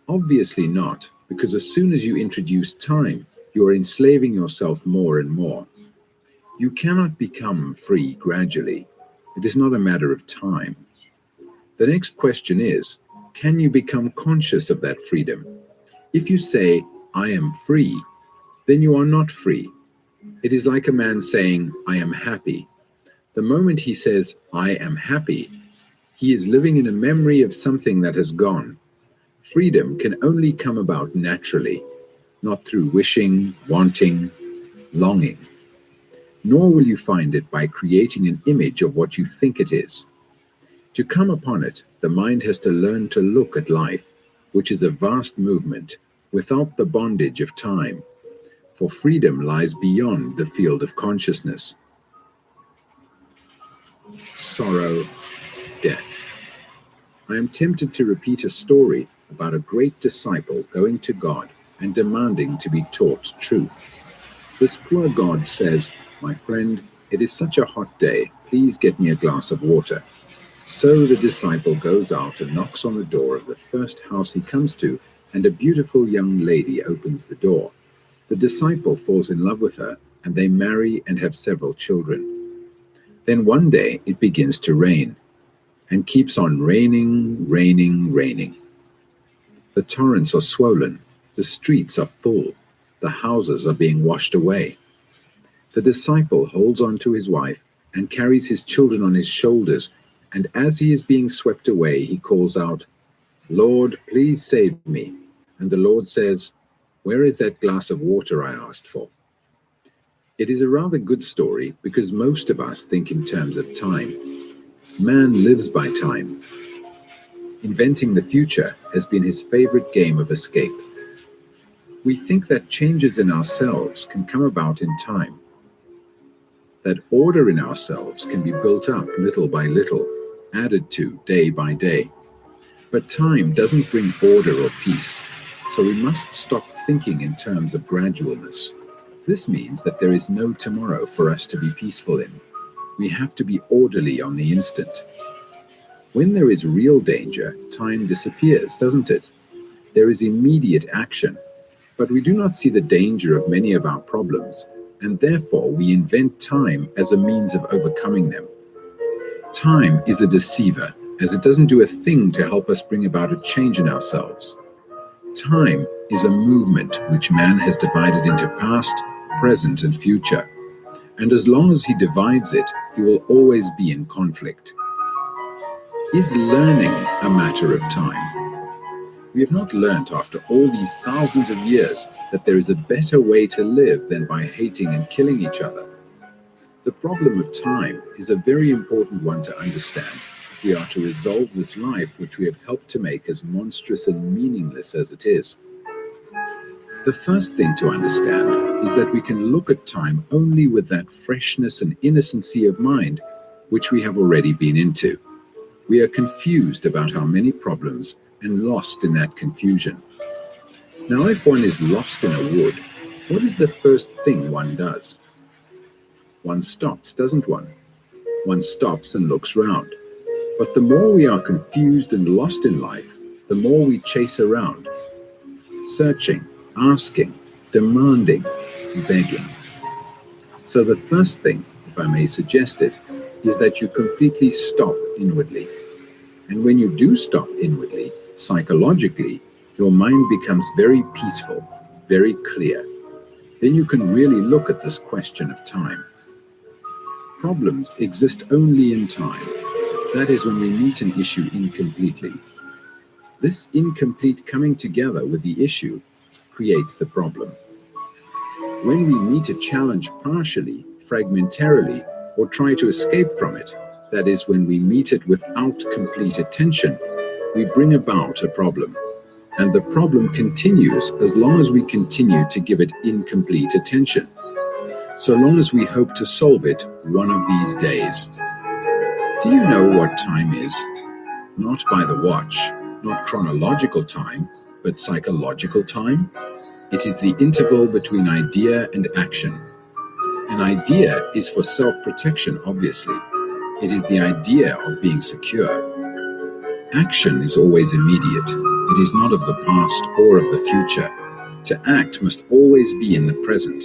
Obviously not, because as soon as you introduce time, you are enslaving yourself more and more. You cannot become free gradually. It is not a matter of time. The next question is, can you become conscious of that freedom? If you say, I am free, then you are not free. It is like a man saying, I am happy. The moment he says, I am happy, he is living in a memory of something that has gone. Freedom can only come about naturally, not through wishing, wanting, longing. Nor will you find it by creating an image of what you think it is. To come upon it, the mind has to learn to look at life, which is a vast movement, without the bondage of time, for freedom lies beyond the field of consciousness. Sorrow, death. I am tempted to repeat a story about a great disciple going to God and demanding to be taught truth. This poor God says, my friend, it is such a hot day, please get me a glass of water. So the disciple goes out and knocks on the door of the first house he comes to, and a beautiful young lady opens the door. The disciple falls in love with her, and they marry and have several children. Then one day it begins to rain, and keeps on raining, raining, raining. The torrents are swollen, the streets are full, the houses are being washed away. The disciple holds on to his wife and carries his children on his shoulders, and as he is being swept away, he calls out, Lord, please save me. And the Lord says, where is that glass of water I asked for? It is a rather good story because most of us think in terms of time. Man lives by time. Inventing the future has been his favorite game of escape. We think that changes in ourselves can come about in time, that order in ourselves can be built up little by little, added to day by day. But time doesn't bring order or peace, so we must stop thinking in terms of gradualness. This means that there is no tomorrow for us to be peaceful in. We have to be orderly on the instant. When there is real danger, time disappears, doesn't it? There is immediate action, but we do not see the danger of many of our problems, and therefore we invent time as a means of overcoming them. Time is a deceiver, as it doesn't do a thing to help us bring about a change in ourselves. Time is a movement which man has divided into past, present, and future. And as long as he divides it, he will always be in conflict. Is learning a matter of time? We have not learnt after all these thousands of years that there is a better way to live than by hating and killing each other. The problem of time is a very important one to understand if we are to resolve this life which we have helped to make as monstrous and meaningless as it is. The first thing to understand is that we can look at time only with that freshness and innocency of mind which we have already been into. We are confused about our many problems and lost in that confusion. Now, if one is lost in a wood, what is the first thing one does? One stops, doesn't one? One stops and looks round. But the more we are confused and lost in life, the more we chase around, searching, asking, demanding, begging. So the first thing, if I may suggest it, is that you completely stop inwardly. And when you do stop inwardly, psychologically, your mind becomes very peaceful, very clear. Then you can really look at this question of time. Problems exist only in time. That is when we meet an issue incompletely. This incomplete coming together with the issue creates the problem. When we meet a challenge partially, fragmentarily, or try to escape from it, that is, when we meet it without complete attention, we bring about a problem. And the problem continues as long as we continue to give it incomplete attention. So long as we hope to solve it one of these days. Do you know what time is? Not by the watch, not chronological time, but psychological time. It is the interval between idea and action. An idea is for self-protection, obviously. It is the idea of being secure. Action is always immediate. It is not of the past or of the future. To act must always be in the present.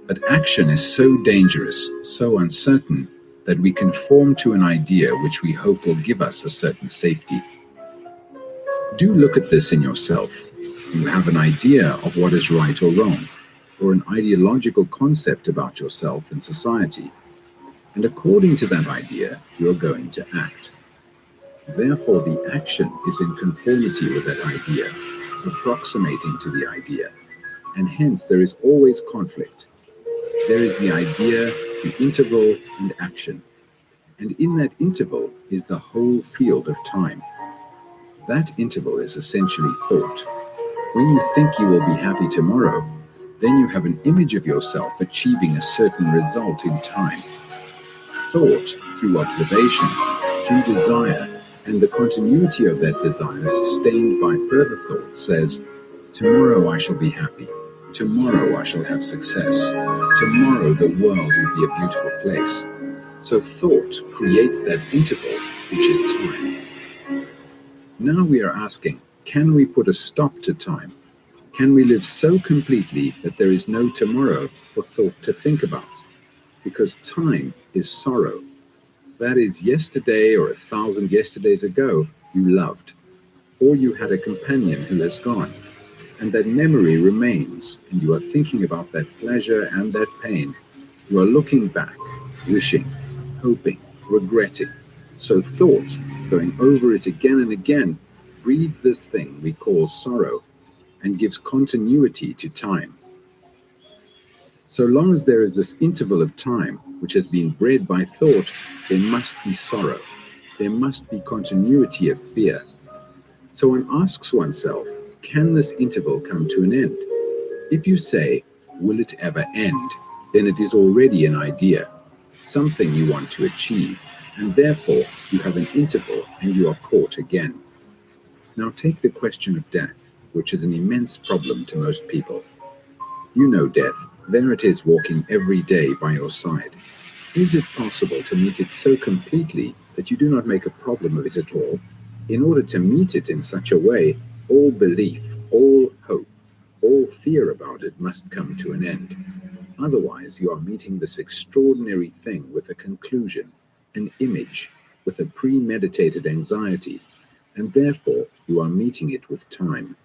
But action is so dangerous, so uncertain, that we conform to an idea which we hope will give us a certain safety. Do look at this in yourself. You have an idea of what is right or wrong, or an ideological concept about yourself and society, and according to that idea, you are going to act. Therefore, the action is in conformity with that idea, approximating to the idea, and hence there is always conflict. There is the idea, the interval, and action. And in that interval is the whole field of time. That interval is essentially thought. When you think you will be happy tomorrow, then you have an image of yourself achieving a certain result in time. Thought, through observation, through desire, and the continuity of that desire sustained by further thought says, tomorrow I shall be happy. Tomorrow I shall have success. Tomorrow the world will be a beautiful place. So thought creates that interval, which is time. Now we are asking, can we put a stop to time? Can we live so completely that there is no tomorrow for thought to think about? Because time is sorrow. That is, yesterday or 1,000 yesterdays ago, you loved, or you had a companion who has gone, and that memory remains, and you are thinking about that pleasure and that pain. You are looking back, wishing, hoping, regretting. So thought, going over it again and again, breeds this thing we call sorrow, and gives continuity to time. So long as there is this interval of time which has been bred by thought, there must be sorrow. There must be continuity of fear. So one asks oneself, can this interval come to an end? If you say, will it ever end? Then it is already an idea, something you want to achieve, and therefore you have an interval and you are caught again. Now take the question of death, which is an immense problem to most people. You know death. There it is walking every day by your side. Is it possible to meet it so completely that you do not make a problem of it at all? In order to meet it in such a way, all belief, all hope, all fear about it must come to an end. Otherwise, you are meeting this extraordinary thing with a conclusion, an image, with a premeditated anxiety, and therefore you are meeting it with time.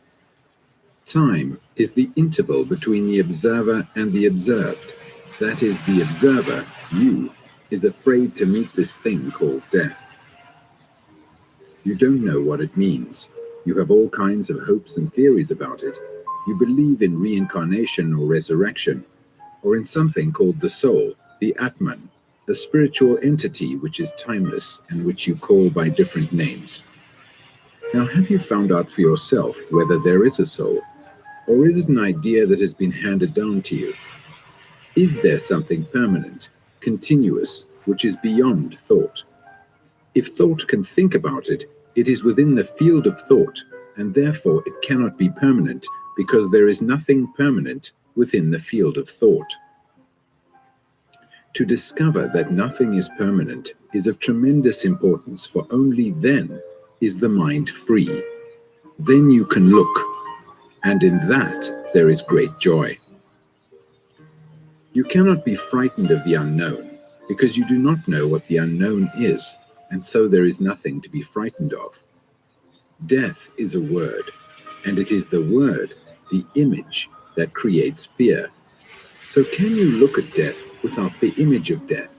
Time is the interval between the observer and the observed. That is, the observer, you, is afraid to meet this thing called death. You don't know what it means. You have all kinds of hopes and theories about it. You believe in reincarnation or resurrection, or in something called the soul, the Atman, a spiritual entity which is timeless and which you call by different names. Now, have you found out for yourself whether there is a soul? Or is it an idea that has been handed down to you? Is there something permanent, continuous, which is beyond thought? If thought can think about it, it is within the field of thought, and therefore it cannot be permanent, because there is nothing permanent within the field of thought. To discover that nothing is permanent is of tremendous importance, for only then is the mind free. Then you can look, and in that there is great joy. You cannot be frightened of the unknown, because you do not know what the unknown is, and so there is nothing to be frightened of. Death is a word, and it is the word, the image, that creates fear. So can you look at death without the image of death?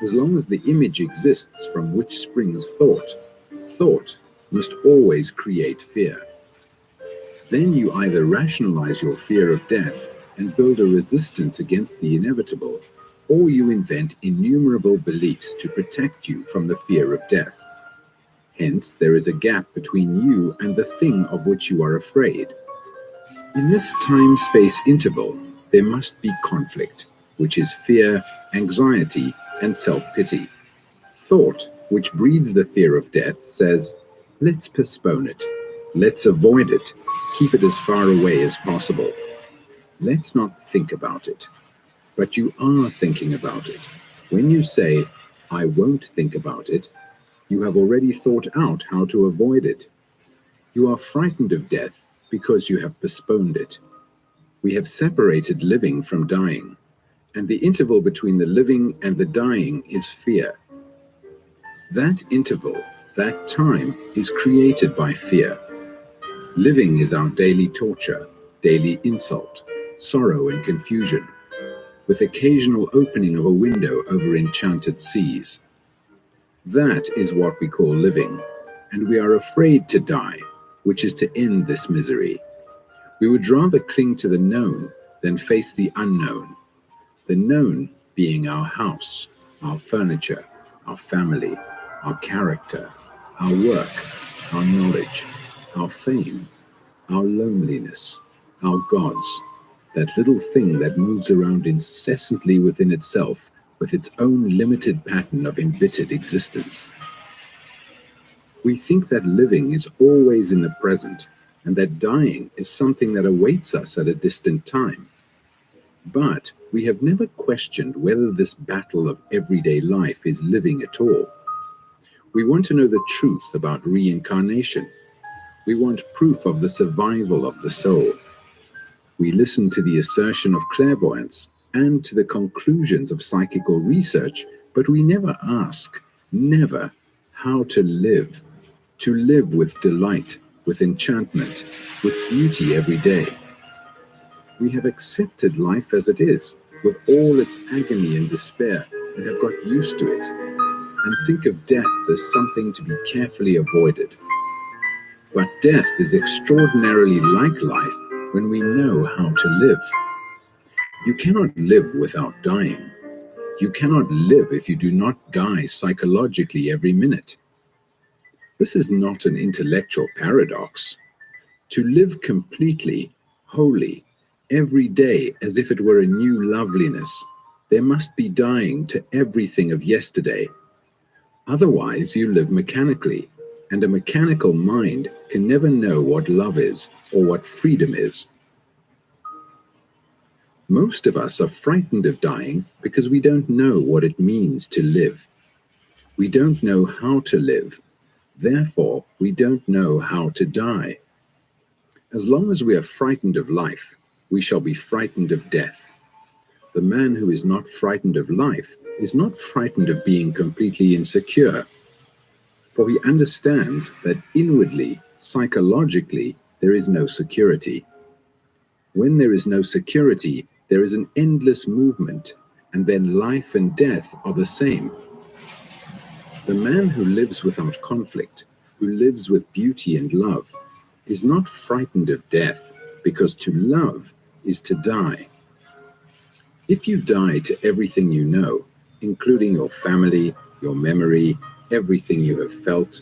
As long as the image exists from which springs thought, thought must always create fear. Then you either rationalize your fear of death and build a resistance against the inevitable, or you invent innumerable beliefs to protect you from the fear of death. Hence, there is a gap between you and the thing of which you are afraid. In this time-space interval, there must be conflict, which is fear, anxiety, and self-pity. Thought, which breeds the fear of death, says, let's postpone it. Let's avoid it. Keep it as far away as possible. Let's not think about it. But you are thinking about it. When you say, I won't think about it, you have already thought out how to avoid it. You are frightened of death because you have postponed it. We have separated living from dying. and the interval between the living and the dying is fear. That interval, that time, is created by fear. Living is our daily torture, daily insult, sorrow and confusion, with occasional opening of a window over enchanted seas. That is what we call living, and we are afraid to die, which is to end this misery. We would rather cling to the known than face the unknown. The known being our house, our furniture, our family, our character, our work, our knowledge, our fame, our loneliness, our gods, that little thing that moves around incessantly within itself with its own limited pattern of embittered existence. We think that living is always in the present and that dying is something that awaits us at a distant time. But we have never questioned whether this battle of everyday life is living at all. We want to know the truth about reincarnation. We want proof of the survival of the soul. We listen to the assertion of clairvoyance and to the conclusions of psychical research, but we never ask, never, how to live with delight, with enchantment, with beauty every day. We have accepted life as it is, with all its agony and despair, and have got used to it, and think of death as something to be carefully avoided. But death is extraordinarily like life when we know how to live. You cannot live without dying. You cannot live if you do not die psychologically every minute. This is not an intellectual paradox. To live completely, wholly, every day as if it were a new loveliness, there must be dying to everything of yesterday. Otherwise, you live mechanically, and a mechanical mind can never know what love is or what freedom is. Most of us are frightened of dying because we don't know what it means to live. We don't know how to live. Therefore, we don't know how to die. As long as we are frightened of life, we shall be frightened of death. The man who is not frightened of life is not frightened of being completely insecure, for he understands that inwardly, psychologically, there is no security. When there is no security, there is an endless movement, and then life and death are the same. The man who lives without conflict, who lives with beauty and love, is not frightened of death, because to love is to die. If you die to everything you know, including your family, your memory, everything you have felt,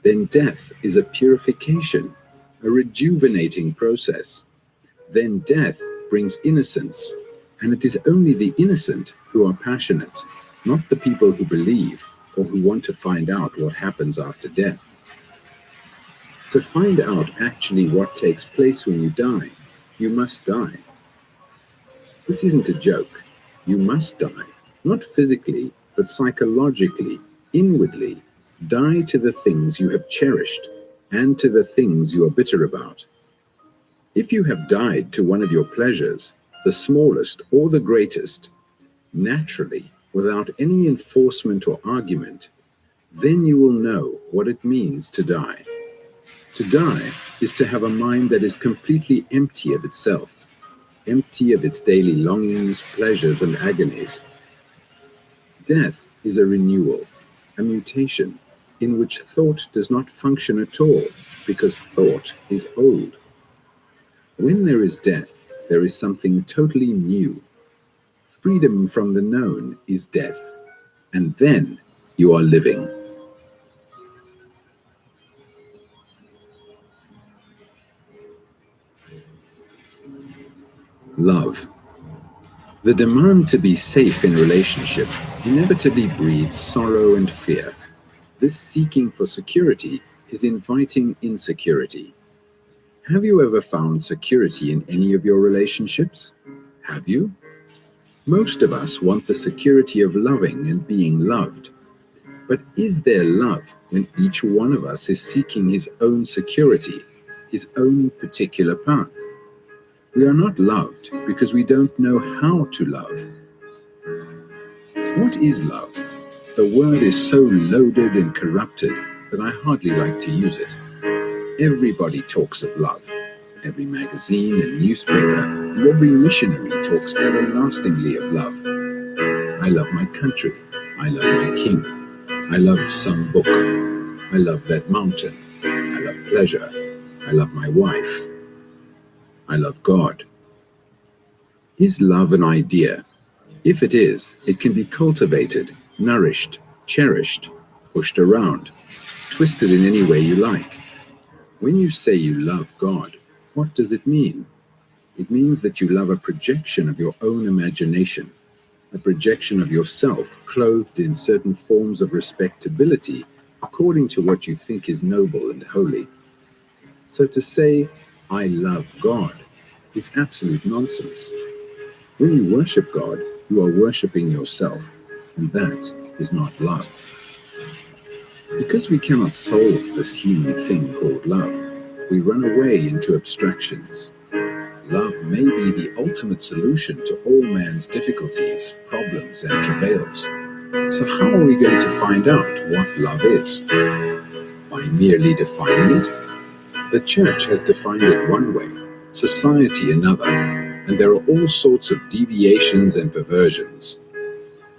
then death is a purification, a rejuvenating process. Then death brings innocence, and it is only the innocent who are passionate, not the people who believe or who want to find out what happens after death. To find out actually what takes place when you die, you must die. This isn't a joke. You must die, not physically, but psychologically, inwardly. Die to the things you have cherished and to the things you are bitter about. If you have died to one of your pleasures, the smallest or the greatest, naturally, without any enforcement or argument, then you will know what it means to die. To die is to have a mind that is completely empty of itself, empty of its daily longings, pleasures, and agonies. Death is a renewal, a mutation, in which thought does not function at all, because thought is old. When there is death, there is something totally new. Freedom from the known is death, and then you are living. Love. The demand to be safe in relationship inevitably breeds sorrow and fear. This seeking for security is inviting insecurity. Have you ever found security in any of your relationships? Have you? Most of us want the security of loving and being loved. But is there love when each one of us is seeking his own security, his own particular path? We are not loved because we don't know how to love. What is love? The word is so loaded and corrupted that I hardly like to use it. Everybody talks of love. Every magazine and newspaper and every missionary talks everlastingly of love. I love my country. I love my king. I love some book. I love that mountain. I love pleasure. I love my wife. I love God. Is love an idea? If it is, it can be cultivated, nourished, cherished, pushed around, twisted in any way you like. When you say you love God, what does it mean? It means that you love a projection of your own imagination, a projection of yourself clothed in certain forms of respectability according to what you think is noble and holy. So to say, I love God, is absolute nonsense. When you worship God, you are worshipping yourself, and that is not love. Because we cannot solve this human thing called love, we run away into abstractions. Love may be the ultimate solution to all man's difficulties, problems, and travails. So how are we going to find out what love is? By merely defining it? The church has defined it one way, society another, and there are all sorts of deviations and perversions.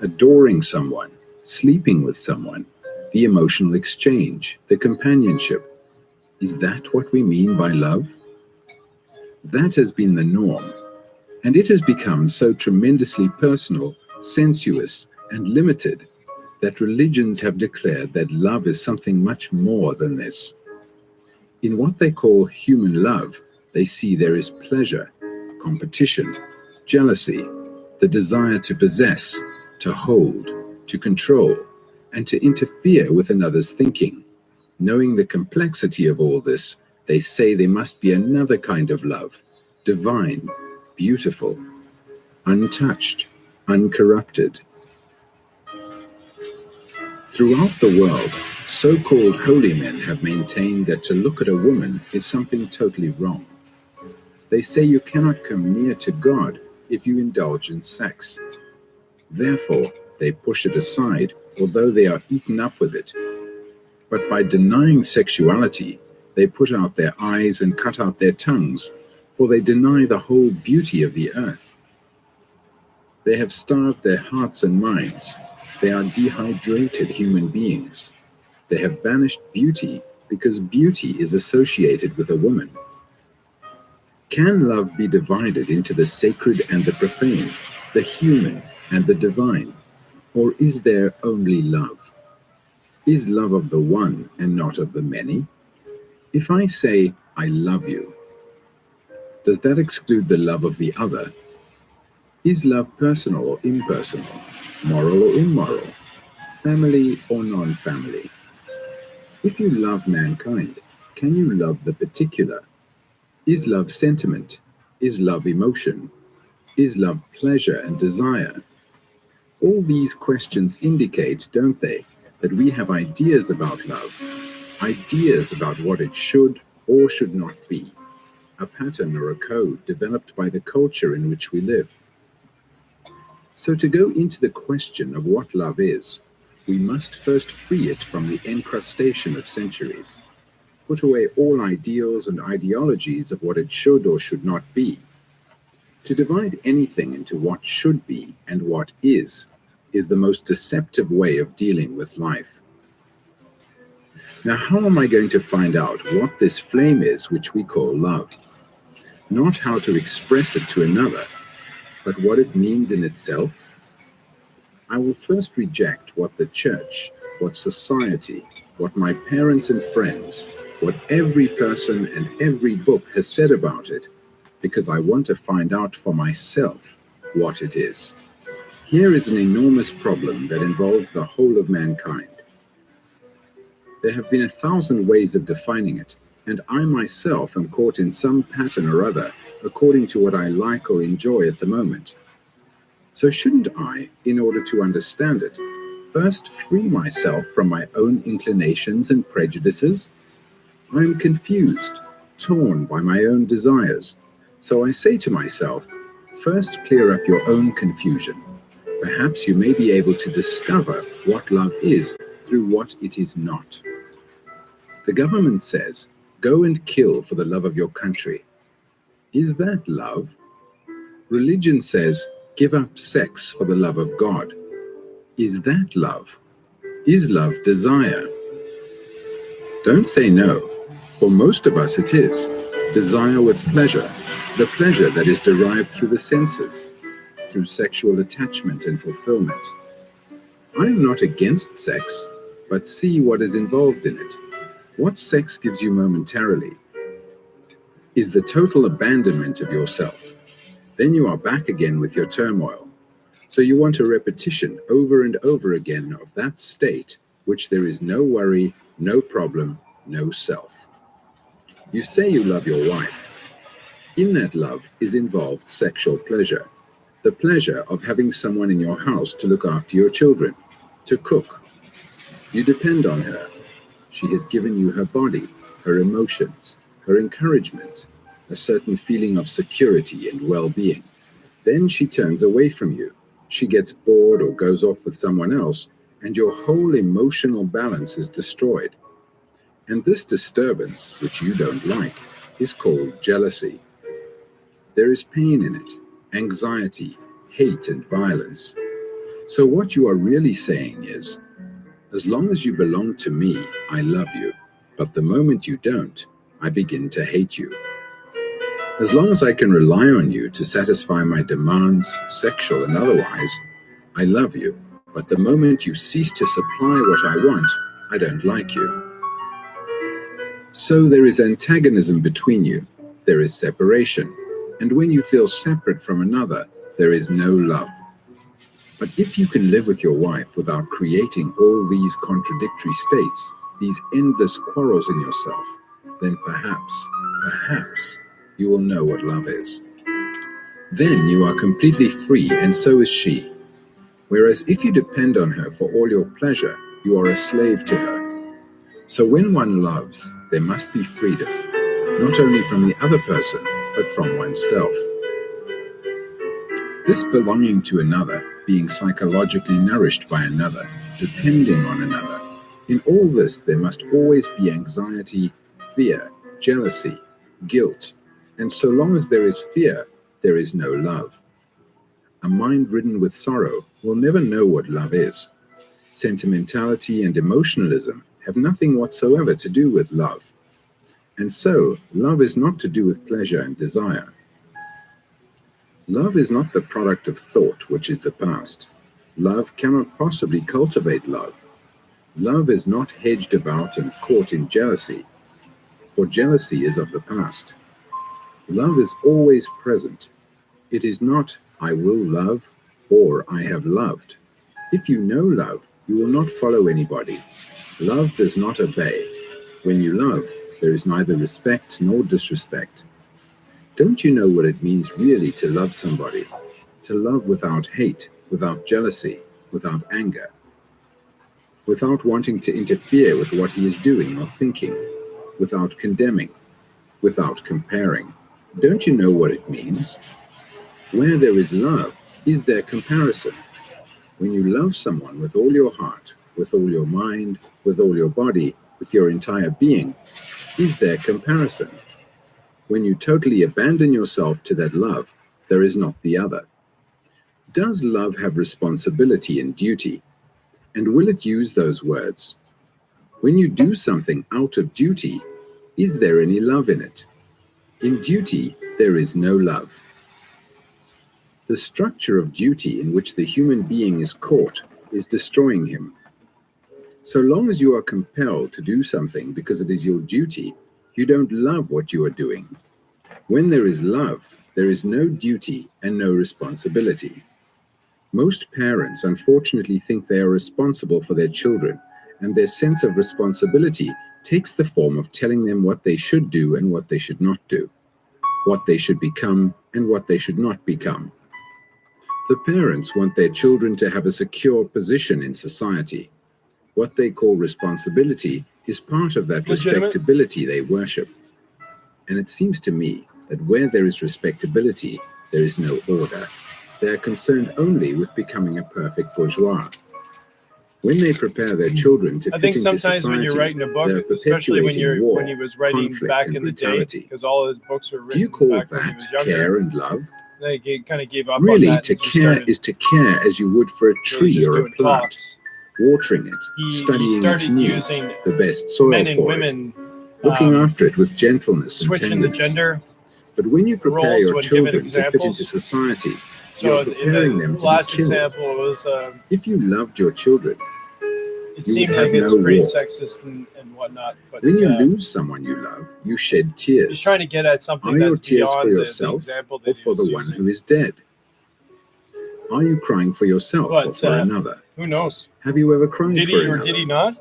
Adoring someone, sleeping with someone, the emotional exchange, the companionship. Is that what we mean by love? That has been the norm, and it has become so tremendously personal, sensuous, and limited that religions have declared that love is something much more than this. In what they call human love, they see there is pleasure, competition, jealousy, the desire to possess, to hold, to control, and to interfere with another's thinking. Knowing the complexity of all this, they say there must be another kind of love, divine, beautiful, untouched, uncorrupted. Throughout the world, so-called holy men have maintained that to look at a woman is something totally wrong. They say you cannot come near to God if you indulge in sex. Therefore, they push it aside, although they are eaten up with it. But by denying sexuality, they put out their eyes and cut out their tongues, for they deny the whole beauty of the earth. They have starved their hearts and minds. They are dehydrated human beings. They have banished beauty because beauty is associated with a woman. Can love be divided into the sacred and the profane, the human and the divine? Or is there only love? Is love of the one and not of the many? If I say, I love you, does that exclude the love of the other? Is love personal or impersonal, moral or immoral, family or non-family? If you love mankind, can you love the particular? Is love sentiment? Is love emotion? Is love pleasure and desire? All these questions indicate, don't they, that we have ideas about love, ideas about what it should or should not be, a pattern or a code developed by the culture in which we live. So to go into the question of what love is, we must first free it from the encrustation of centuries, put away all ideals and ideologies of what it should or should not be. To divide anything into what should be and what is the most deceptive way of dealing with life. Now, how am I going to find out what this flame is which we call love? Not how to express it to another, but what it means in itself? I will first reject what the church, what society, what my parents and friends, what every person and every book has said about it, because I want to find out for myself what it is. Here is an enormous problem that involves the whole of mankind. There have been 1,000 ways of defining it, and I myself am caught in some pattern or other according to what I like or enjoy at the moment. So shouldn't I, in order to understand it, first free myself from my own inclinations and prejudices? I am confused, torn by my own desires, So I say to myself, first clear up your own confusion. Perhaps you may be able to discover what love is through what it is not. The government says, go and kill for the love of your country. Is that love? Religion says, give up sex for the love of God. Is that love? Is love desire? Don't say no. For most of us it is. Desire with pleasure, the pleasure that is derived through the senses, through sexual attachment and fulfillment. I am not against sex, but see what is involved in it. What sex gives you momentarily is the total abandonment of yourself. Then you are back again with your turmoil. So you want a repetition over and over again of that state, which there is no worry, no problem, no self. You say you love your wife. In that love is involved sexual pleasure, the pleasure of having someone in your house to look after your children, to cook. You depend on her. She has given you her body, her emotions, her encouragement, a certain feeling of security and well-being. Then she turns away from you. She gets bored or goes off with someone else, and your whole emotional balance is destroyed. And this disturbance, which you don't like, is called jealousy. There is pain in it, anxiety, hate, and violence. So what you are really saying is, as long as you belong to me, I love you. But the moment you don't, I begin to hate you. As long as I can rely on you to satisfy my demands, sexual and otherwise, I love you. But the moment you cease to supply what I want, I don't like you. So there is antagonism between you. There is separation. And when you feel separate from another, there is no love. But if you can live with your wife without creating all these contradictory states, these endless quarrels in yourself, then perhaps, you will know what love is. Then you are completely free, and so is she. Whereas if you depend on her for all your pleasure, you are a slave to her. So when one loves, there must be freedom, not only from the other person, but from oneself. This belonging to another, being psychologically nourished by another, depending on another, in all this there must always be anxiety, fear, jealousy, guilt, and so long as there is fear, there is no love. A mind ridden with sorrow will never know what love is. Sentimentality and emotionalism have nothing whatsoever to do with love. And so, love is not to do with pleasure and desire. Love is not the product of thought, which is the past. Love cannot possibly cultivate love. Love is not hedged about and caught in jealousy, for jealousy is of the past. Love is always present. It is not, I will love, or I have loved. If you know love, you will not follow anybody. Love does not obey. When you love, there is neither respect nor disrespect. Don't you know what it means really to love somebody? To love without hate, without jealousy, without anger, without wanting to interfere with what he is doing or thinking, without condemning, without comparing. Don't you know what it means? Where there is love, is there comparison? When you love someone with all your heart, with all your mind, with all your body, with your entire being, is there comparison? When you totally abandon yourself to that love, there is not the other. Does love have responsibility and duty? And will it use those words? When you do something out of duty, is there any love in it? In duty, there is no love. The structure of duty in which the human being is caught is destroying him. So long as you are compelled to do something because it is your duty, you don't love what you are doing. When there is love, there is no duty and no responsibility. Most parents unfortunately think they are responsible for their children, and their sense of responsibility takes the form of telling them what they should do and what they should not do, what they should become and what they should not become. The parents want their children to have a secure position in society. What they call responsibility is part of that respectability they worship. And it seems to me that where there is respectability, there is no order. They are concerned only with becoming a perfect bourgeois. When they prepare their children to I fit think into sometimes when you're society, writing a they're book, especially perpetuating war, when he was writing conflict, back and in the day, brutality. because all his books were Do written you call back when he that was younger. care and love? Then he kind of gave up Really, on that. to and just care started is to care as you would for a really tree just or a doing plant, talks. watering it, He studying its started needs, using the best soil men and for it, women looking after it with gentleness and switching the tenderness. gender. But when you prepare roles your when given children to fit examples. into society, So you're in preparing them the to last be killed. example was If you loved your children, it you seemed would like have it's no pretty war. sexist and whatnot. But When you lose someone you love, you shed he's tears. trying to get at something Are your that's tears for beyond the yourself example or that he for the was one using. who is dead? Are you crying for yourself or But for another? who knows? Have you ever cried Did for he or another? did he not?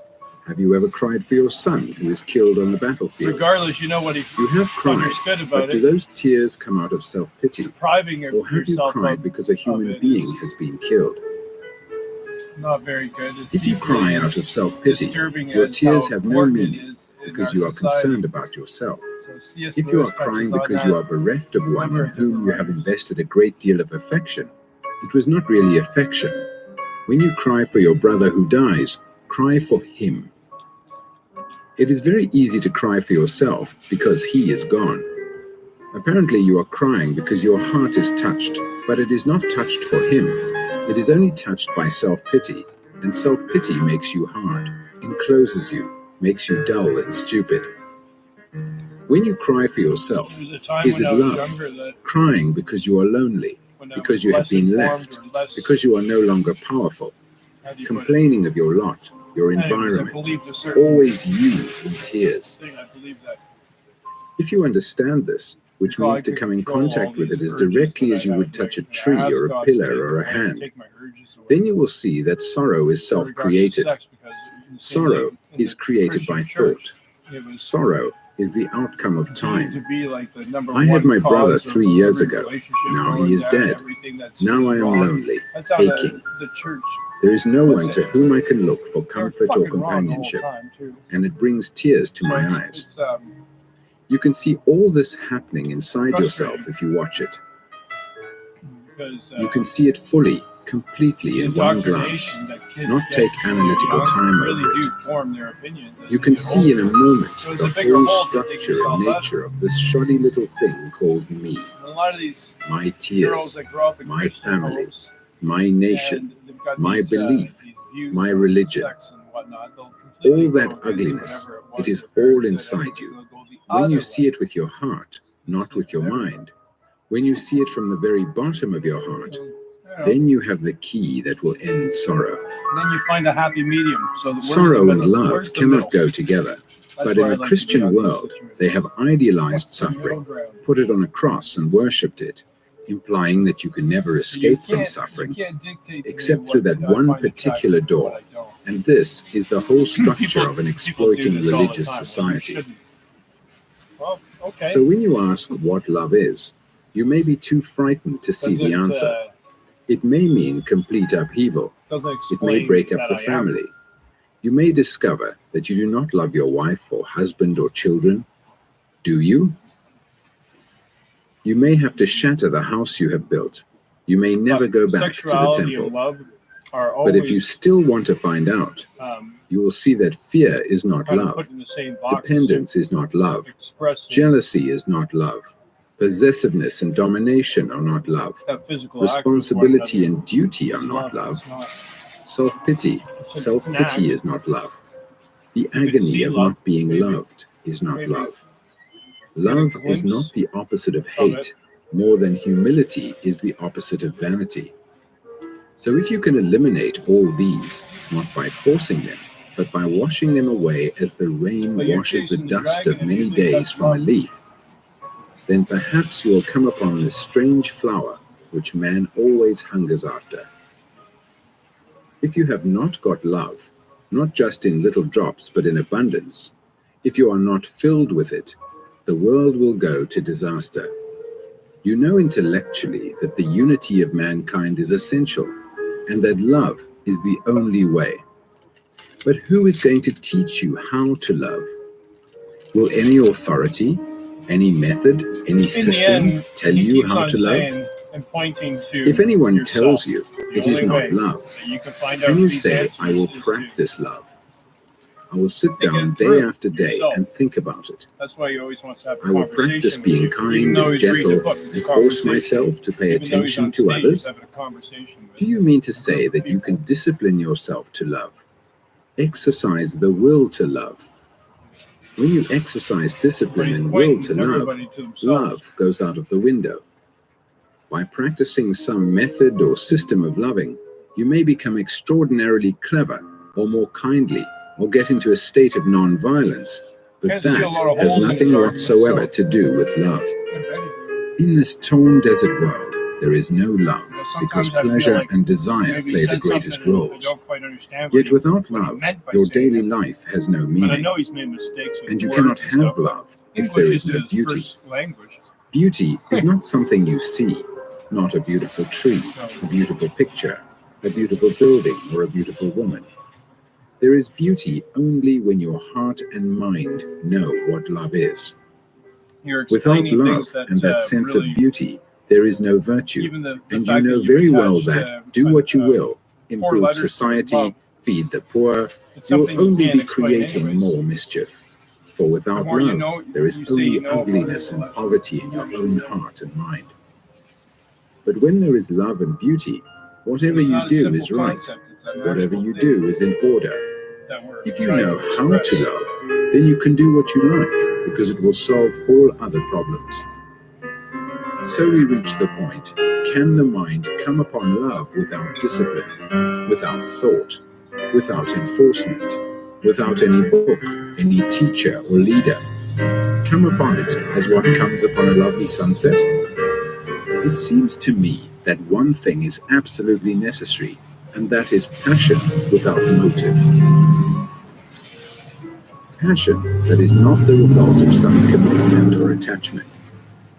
Have you ever cried for your son who is killed on the battlefield? Regardless, you know what he You have cried, understood but about do it. those tears come out of self-pity? Depriving Or have you yourself cried of because a human it being is has been killed? not very good. It's If you cry equally out as of self-pity, disturbing your as tears how have no important it meaning is in because our you are society. concerned about yourself. So C.S. If you are Lewis touches crying on because that you are bereft of in a one number in of whom different you have ways. invested a great deal of affection, it was not really affection. When you cry for your brother who dies, cry for him. It is very easy to cry for yourself because he is gone. Apparently you are crying because your heart is touched, but it is not touched for him. It is only touched by self-pity, and self-pity makes you hard, encloses you, makes you dull and stupid. When you cry for yourself, There was a time is when it I was love? younger that Crying because you are lonely, when I because was you have less been informed left, or less, because you are no longer powerful, how do you put it? complaining of your lot, your Anyways, I environment, believed a certain always you in tears. thing. I believe that If you understand this, which God means to could come in control all contact with it these as urges directly that as I you have, would touch a like, and I tree ask or a God to take pillar or a away- hand, take my urges away then you will see that sorrow is in regards to self-created. sex, because you see, Sorrow like, in is the created by Christian church, thought. it was Sorrow is the outcome of continued time. to be like the number I had one my brother cause of 3 years every ago. relationship Now going he is down, dead. everything that's Now I am wrong. lonely, That's how aching. the church. There is no puts one to it. whom I can look for They're comfort or fucking wrong the whole companionship, time too. and it brings tears to So my it's, eyes. it's You can see all this happening inside Frustrating. yourself if you watch it. because You can see it fully, completely the in one glance. indoctrination that kids Not get take when analytical they're young time really over do it. form their opinions. as You they can get see in older. a moment So it's the a bigger whole hole to dig structure yourself and out. nature of this shoddy little thing called me. And a lot of these My girls tears, that grow up in my Christian family, homes, my nation, and they've got my these, belief, these views my on religion. sex and whatnot, they'll completely all go that against ugliness, whatever it is was their all parents said, inside because you. they'll go the When you other see way. it with your heart, not See with your everything. mind, when you see it from the very bottom of your heart, So, you know, then you have the key that will end sorrow. then you find a happy medium. So where's Sorrow the and middle? love Where's the cannot middle? go together. That's But where in I the like to be Christian on these world, situations. they have idealized What's the middle suffering, ground? put it on a cross and worshipped it, implying that you can never escape from You suffering, can't dictate to me except what through that I one find particular attractive and what door. I don't. And this is the whole structure People- of an people do exploiting this all the religious time, and you society. shouldn't. Well, okay. So when you ask what love is, you may be too frightened to see Does the it, answer. It may mean complete upheaval. doesn't It explain may break up that the I am. family. You may discover that you do not love your wife or husband or children. Do you? You may have to shatter the house you have built. You may never go back to the Sexuality and temple. love are But always if you still want to find out, you will see that fear is not kind of love. put in the same box as Dependence is not love. expressing Jealousy is not love. Possessiveness and domination are not love. that physical act with one Responsibility another. and duty are It's not love. It's not. Self-pity. It's an Self-pity act. is not love. The can agony see of love, not being maybe. loved is not Maybe. love. Get a Love is glimpse not the opposite of of hate. it. More than humility is the opposite of vanity. So if you can eliminate all these, not by forcing them, but by washing them away as the rain But you're washes the chasing the dust dragon of and many you think days that's from a love. leaf, then perhaps you will come upon this strange flower which man always hungers after. If you have not got love, not just in little drops but in abundance, if you are not filled with it, the world will go to disaster. You know intellectually that the unity of mankind is essential and that love is the only way. But who is going to teach you how to love? Will any authority, Any method, any In the system end, tell he you keeps how on to love? saying and pointing to If anyone yourself. tells you The it is only not way love, that you can find out can you these say, answers I will is to practice love? I will sit think down it day through after day yourself. and think about it. That's why he always wants to have a I will practice conversation with being you. Even kind though and he's reading a gentle book, it's a and force conversation. myself to pay Even though he's attention on to stage, others. he's having a conversation with Do you mean to say that you can discipline yourself to love? Exercise the will to love. When you exercise discipline and will to love, everybody to themselves. love goes out of the window. By practicing some method or system of loving, you may become extraordinarily clever or more kindly or get into a state of non-violence, but Can't see a lot of that has holes in the nothing chart whatsoever myself. to do with love. In this torn desert world, there is no love because Sometimes I feel pleasure like and desire maybe play the said greatest something and I roles. don't quite understand Yet what without he love, meant by your saying daily it. life has no But I meaning, know he's made mistakes with and you words cannot and have stuff. love if English there is isn't no his beauty. first language. Beauty is not something you see, not a beautiful tree, a beautiful picture, a beautiful building, or a beautiful woman. There is beauty only when your heart and mind know what love is. You're Without explaining love things that, and that sense really, of beauty, there is no virtue. even the And you fact know that very well attached, that do what you will, four improve letters to society, love. feed the poor, It's you will something you only can't be explain creating anyways. more mischief. For The without more you love, know, there is you say only you know about ugliness it, and the less poverty in your own heart and mind. But when there is love and beauty, whatever It's you not a do simple is right. concept, it's an Whatever actual you thing do is in order. that we're If you trying know to how express. to love, then you can do what you like, because it will solve all other problems. So we reach the point, can the mind come upon love without discipline, without thought, without enforcement, without any book, any teacher or leader? Come upon it as one comes upon a lovely sunset? It seems to me that one thing is absolutely necessary, and that is passion without motive. Passion that is not the result of some commitment or attachment.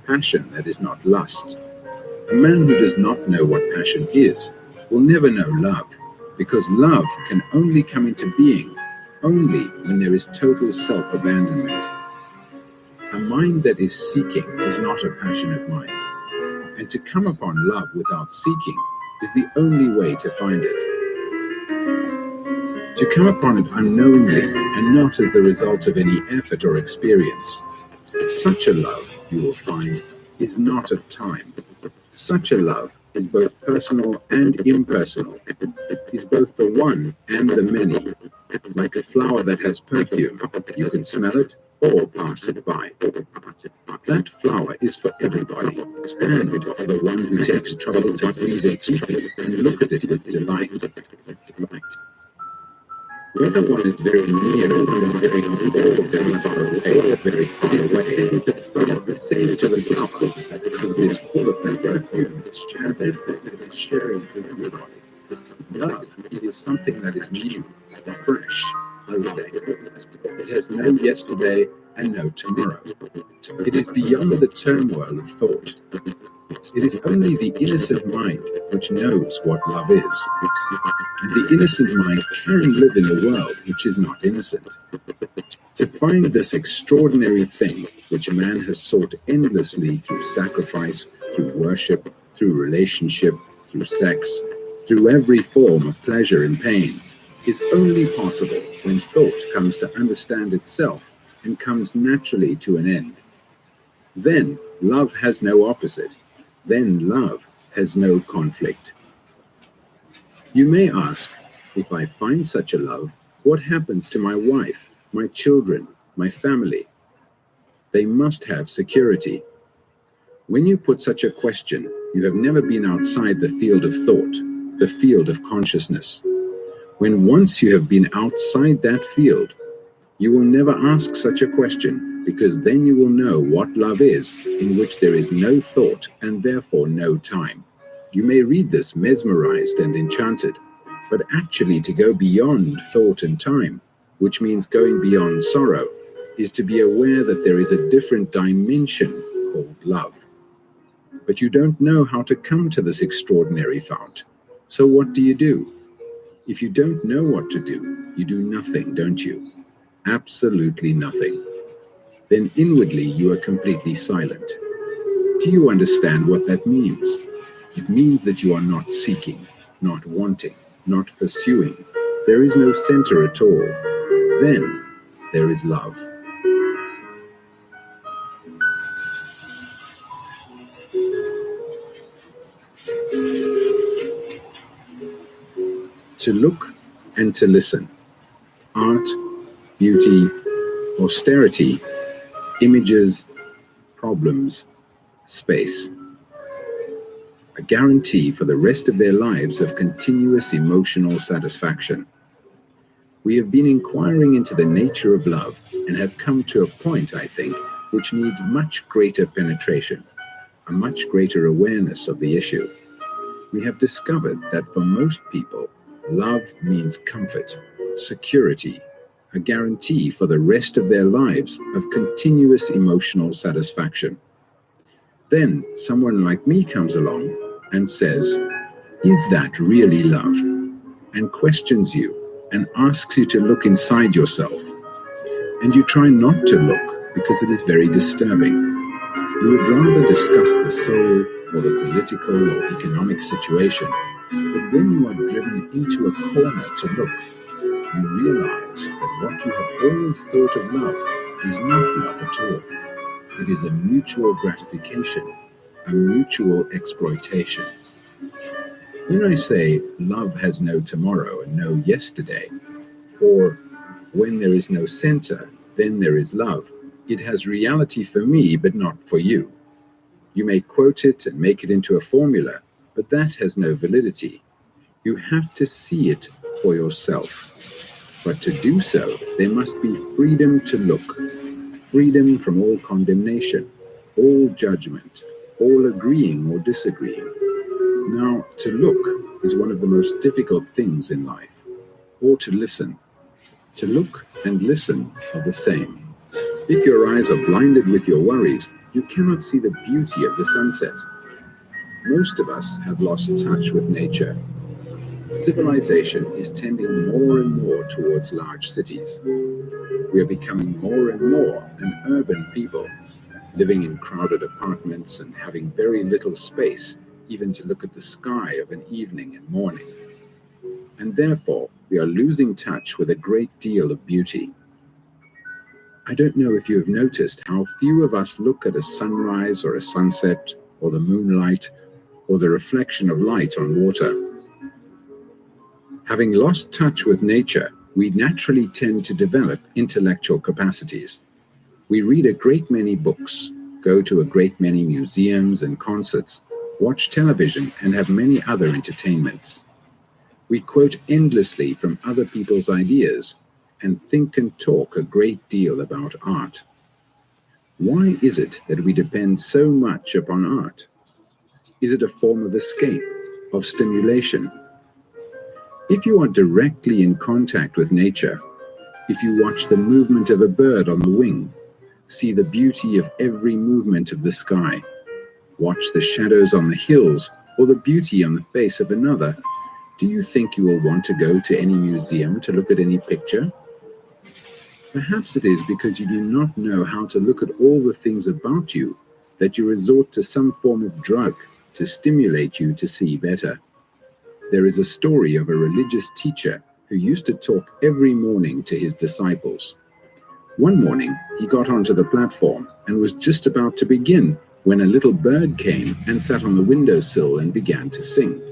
Passion that is not lust. A man who does not know what passion is will never know love, because love can only come into being only when there is total self-abandonment. A mind that is seeking is not a passionate mind, and to come upon love without seeking is the only way to find it. To come upon it unknowingly and not as the result of any effort or experience. Such a love, you will find, is not of time. Such a love is both personal and impersonal, is both the one and the many. Like a flower that has perfume, you can smell it or pass it by. That flower is for everybody, and for the one who takes trouble to breathe it and look at it with delight. Whether one is very near or one is very near or very far away, very far away, it is the same to the flower, because it is full of that perfume, it's sharing, it's sharing with everybody. It's love. It is something that is new, fresh, alive. It has no yesterday and no tomorrow. It is beyond the turmoil of thought. It is only the innocent mind which knows what love is. And the innocent mind can live in a world which is not innocent. To find this extraordinary thing which man has sought endlessly through sacrifice, through worship, through relationship, through sex, through every form of pleasure and pain, is only possible when thought comes to understand itself and comes naturally to an end. Then love has no opposite. Then love has no conflict. You may ask, if I find such a love, what happens to my wife, my children, my family? They must have security. When you put such a question, you have never been outside the field of thought, the field of consciousness. When once you have been outside that field, you will never ask such a question, because then you will know what love is, in which there is no thought and therefore no time. You may read this mesmerized and enchanted, but actually to go beyond thought and time, which means going beyond sorrow, is to be aware that there is a different dimension called love. But you don't know how to come to this extraordinary fount. So what do? If you don't know what to do, you do nothing, don't you? Absolutely nothing. then inwardly you are completely silent. Do you understand what that means? It means that you are not seeking, not wanting, not pursuing. There is no center at all. Then there is love. To look and to listen. Art, beauty, austerity, images, problems, space. A guarantee for the rest of their lives of continuous emotional satisfaction. We have been inquiring into the nature of love and have come to a point, I think, which needs much greater penetration, a much greater awareness of the issue. We have discovered that for most people, love means comfort, security, a guarantee for the rest of their lives of continuous emotional satisfaction. Then someone like me comes along and says, "Is that really love?" and questions you and asks you to look inside yourself. And you try not to look because it is very disturbing. You would rather discuss the soul or the political or economic situation, but when you are driven into a corner to look, you realize that what you have always thought of love is not love at all. It is a mutual gratification, a mutual exploitation. When I say love has no tomorrow and no yesterday, or when there is no center, then there is love, it has reality for me, but not for you. You may quote it and make it into a formula, but that has no validity. You have to see it for yourself. But to do so, there must be freedom to look, freedom from all condemnation, all judgment, all agreeing or disagreeing. Now, to look is one of the most difficult things in life, or to listen. To look and listen are the same. If your eyes are blinded with your worries, you cannot see the beauty of the sunset. Most of us have lost touch with nature. Civilization is tending more and more towards large cities. We are becoming more and more an urban people, living in crowded apartments and having very little space even to look at the sky of an evening and morning. And therefore, we are losing touch with a great deal of beauty. I don't know if you have noticed how few of us look at a sunrise or a sunset or the moonlight or the reflection of light on water. Having lost touch with nature, we naturally tend to develop intellectual capacities. We read a great many books, go to a great many museums and concerts, watch television, and have many other entertainments. We quote endlessly from other people's ideas and think and talk a great deal about art. Why is it that we depend so much upon art? Is it a form of escape, of stimulation? If you are directly in contact with nature, if you watch the movement of a bird on the wing, see the beauty of every movement of the sky, watch the shadows on the hills or the beauty on the face of another, do you think you will want to go to any museum to look at any picture? Perhaps it is because you do not know how to look at all the things about you that you resort to some form of drug to stimulate you to see better. There is a story of a religious teacher who used to talk every morning to his disciples. One morning, he got onto the platform and was just about to begin when a little bird came and sat on the windowsill and began to sing,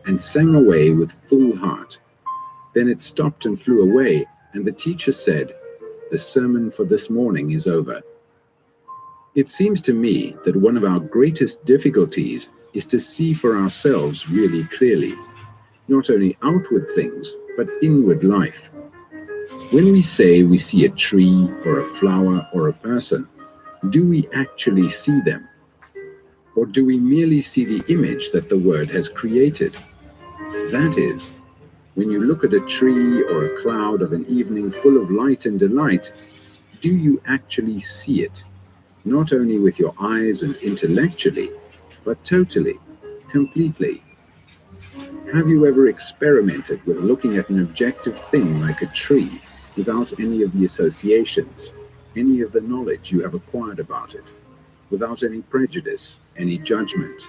and sang away with full heart. Then it stopped and flew away, and the teacher said, "The sermon for this morning is over." It seems to me that one of our greatest difficulties is to see for ourselves really clearly, not only outward things, but inward life. When we say we see a tree or a flower or a person, do we actually see them? Or do we merely see the image that the word has created? That is, when you look at a tree or a cloud of an evening full of light and delight, do you actually see it? Not only with your eyes and intellectually, but totally, completely. Have you ever experimented with looking at an objective thing like a tree without any of the associations, any of the knowledge you have acquired about it, without any prejudice, any judgment,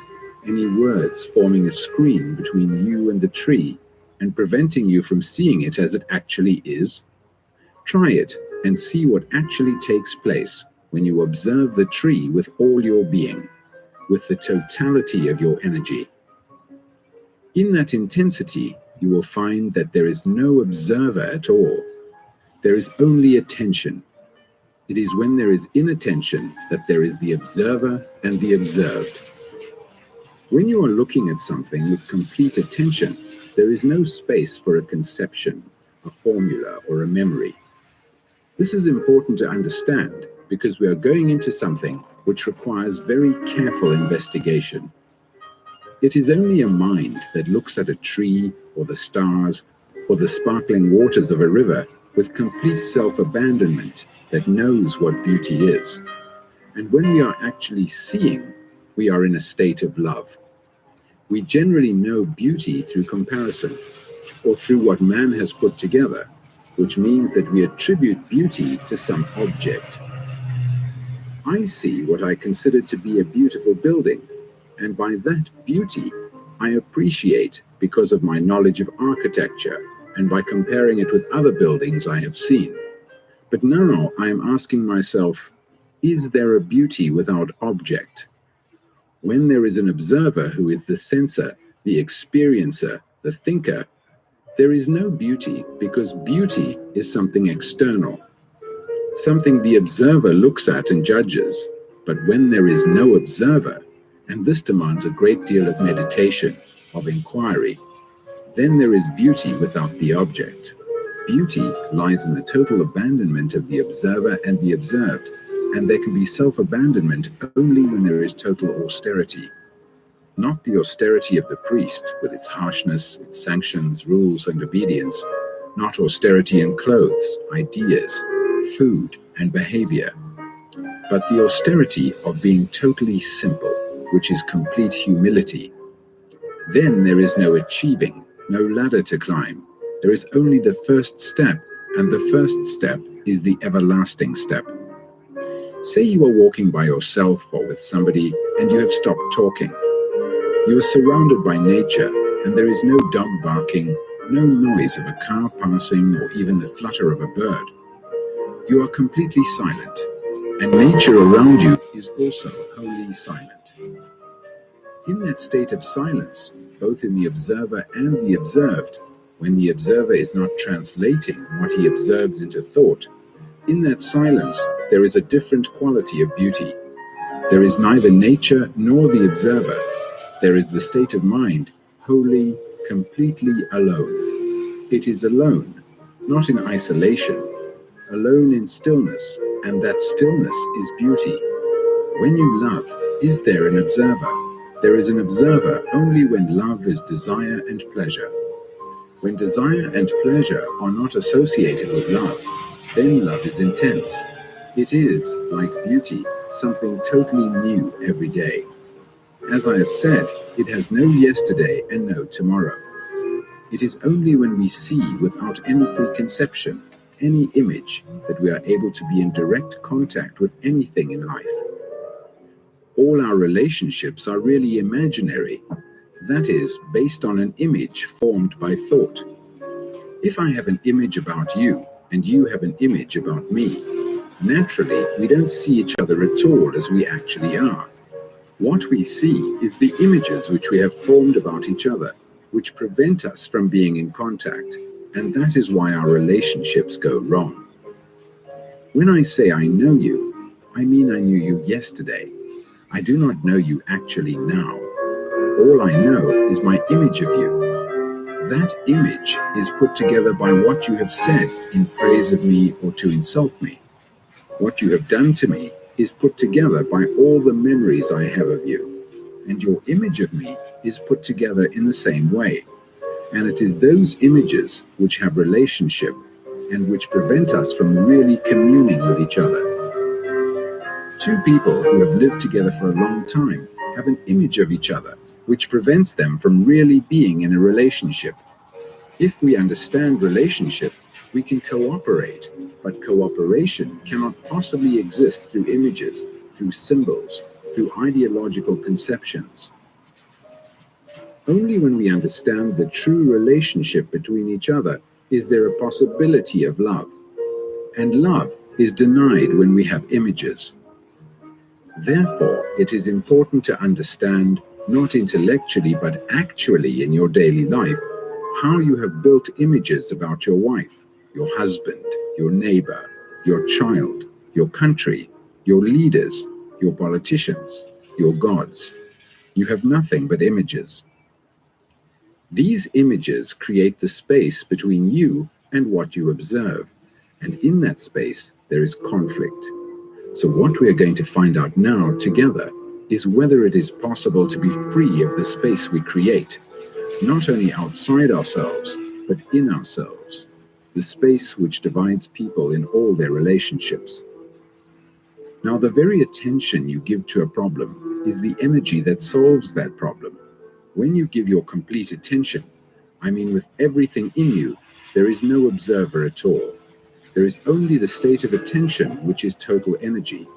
any words forming a screen between you and the tree and preventing you from seeing it as it actually is? Try it and see what actually takes place when you observe the tree with all your being, with the totality of your energy. In that intensity, you will find that there is no observer at all. There is only attention. It is when there is inattention that there is the observer and the observed. When you are looking at something with complete attention, there is no space for a conception, a formula, or a memory. This is important to understand because we are going into something which requires very careful investigation. It is only a mind that looks at a tree or the stars or the sparkling waters of a river with complete self-abandonment that knows what beauty is. And when we are actually seeing, we are in a state of love. We generally know beauty through comparison or through what man has put together, which means that we attribute beauty to some object. I see what I consider to be a beautiful building, and by that beauty, I appreciate because of my knowledge of architecture and by comparing it with other buildings I have seen. But now I am asking myself, is there a beauty without object? When there is an observer who is the sensor, the experiencer, the thinker, there is no beauty because beauty is something external, something the observer looks at and judges. But when there is no observer, and this demands a great deal of meditation, of inquiry, then there is beauty without the object. Beauty lies in the total abandonment of the observer and the observed, and there can be self-abandonment only when there is total austerity. Not the austerity of the priest with its harshness, its sanctions, rules, and obedience, not austerity in clothes, ideas, food, and behavior, but the austerity of being totally simple, which is complete humility. Then there is no achieving, no ladder to climb. There is only the first step, and the first step is the everlasting step. Say you are walking by yourself or with somebody and you have stopped talking. You are surrounded by nature and there is no dog barking, no noise of a car passing or even the flutter of a bird. You are completely silent, and nature around you is also wholly silent. In that state of silence, both in the observer and the observed, when the observer is not translating what he observes into thought, in that silence there is a different quality of beauty. There is neither nature nor the observer. There is the state of mind, wholly, completely alone. It is alone, not in isolation, alone in stillness, and that stillness is beauty. When you love, is there an observer? There is an observer only when love is desire and pleasure. When desire and pleasure are not associated with love, then love is intense. It is, like beauty, something totally new every day. As I have said, it has no yesterday and no tomorrow. It is only when we see without any preconception, any image, that we are able to be in direct contact with anything in life. All our relationships are really imaginary, that is, based on an image formed by thought. If I have an image about you, and you have an image about me, naturally we don't see each other at all as we actually are. What we see is the images which we have formed about each other, which prevent us from being in contact, and that is why our relationships go wrong. When I say I know you, I mean I knew you yesterday. I do not know you actually now. All I know is my image of you. That image is put together by what you have said in praise of me or to insult me. What you have done to me is put together by all the memories I have of you, and your image of me is put together in the same way. And it is those images which have relationship and which prevent us from really communing with each other. Two people who have lived together for a long time have an image of each other, which prevents them from really being in a relationship. If we understand relationship, We can cooperate, but cooperation cannot possibly exist through images, through symbols, through ideological conceptions. Only when we understand the true relationship between each other is there a possibility of love. And love is denied when we have images. Therefore, it is important to understand, not intellectually but actually in your daily life, how you have built images about your wife, your husband, your neighbor, your child, your country, your leaders, your politicians, your gods. You have nothing but images. These images create the space between you and what you observe, and in that space there is conflict. So what we are going to find out now together is whether it is possible to be free of the space we create, not only outside ourselves, but in ourselves, the space which divides people in all their relationships. Now, the very attention you give to a problem is the energy that solves that problem. When you give your complete attention, I mean with everything in you, there is no observer at all. There is only the state of attention, which is total energy,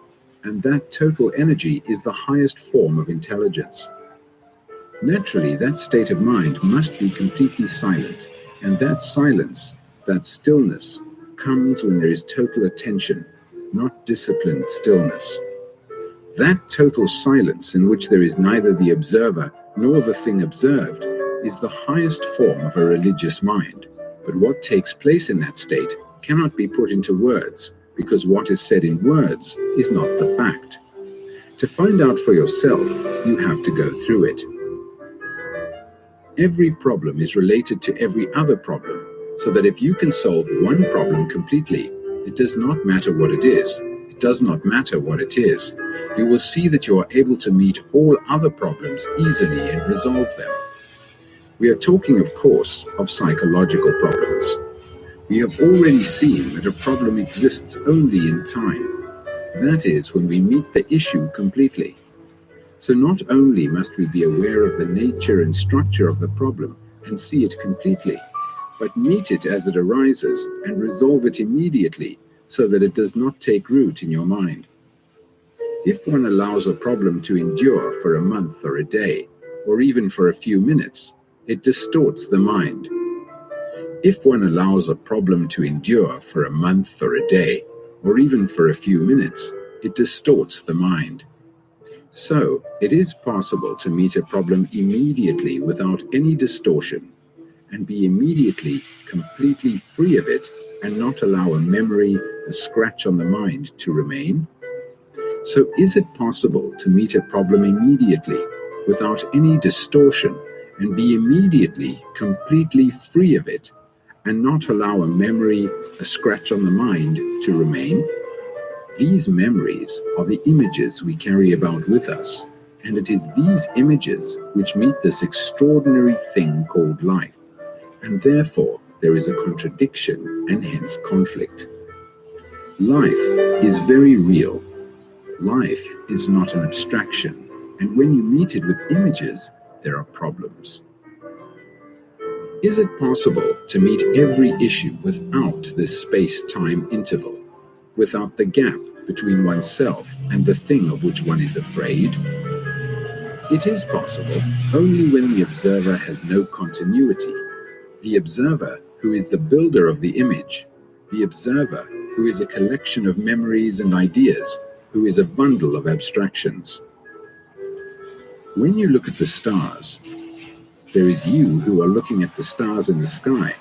and that total energy is the highest form of intelligence. Naturally, that state of mind must be completely silent, and that silence, that stillness, comes when there is total attention, not disciplined stillness. That total silence in which there is neither the observer nor the thing observed is the highest form of a religious mind. But what takes place in that state cannot be put into words, because what is said in words is not the fact. To find out for yourself, you have to go through it. Every problem is related to every other problem, so that if you can solve one problem completely, it does not matter what it is. It does not matter what it is. You will see that you are able to meet all other problems easily and resolve them. We are talking, of course, of psychological problems. We have already seen that a problem exists only in time. That is, when we meet the issue completely. So not only must we be aware of the nature and structure of the problem and see it completely, but meet it as it arises and resolve it immediately so that it does not take root in your mind. If one allows a problem to endure for a month or a day, or even for a few minutes, it distorts the mind. If one allows a problem to endure for a month or a day, or even for a few minutes, it distorts the mind. So, it is possible to meet a problem immediately without any distortion, and be immediately completely free of it, and not allow a memory, a scratch on the mind to remain? So is it possible to meet a problem immediately without any distortion, and be immediately completely free of it, and not allow a memory, a scratch on the mind to remain? These memories are the images we carry about with us, and it is these images which meet this extraordinary thing called life, and therefore there is a contradiction and hence conflict. Life is very real. Life is not an abstraction, and when you meet it with images, there are problems. Is it possible to meet every issue without this space-time interval, without the gap between oneself and the thing of which one is afraid? It is possible only when the observer has no continuity, the observer who is the builder of the image, the observer who is a collection of memories and ideas, who is a bundle of abstractions. When you look at the stars, there is you who are looking at the stars in the sky.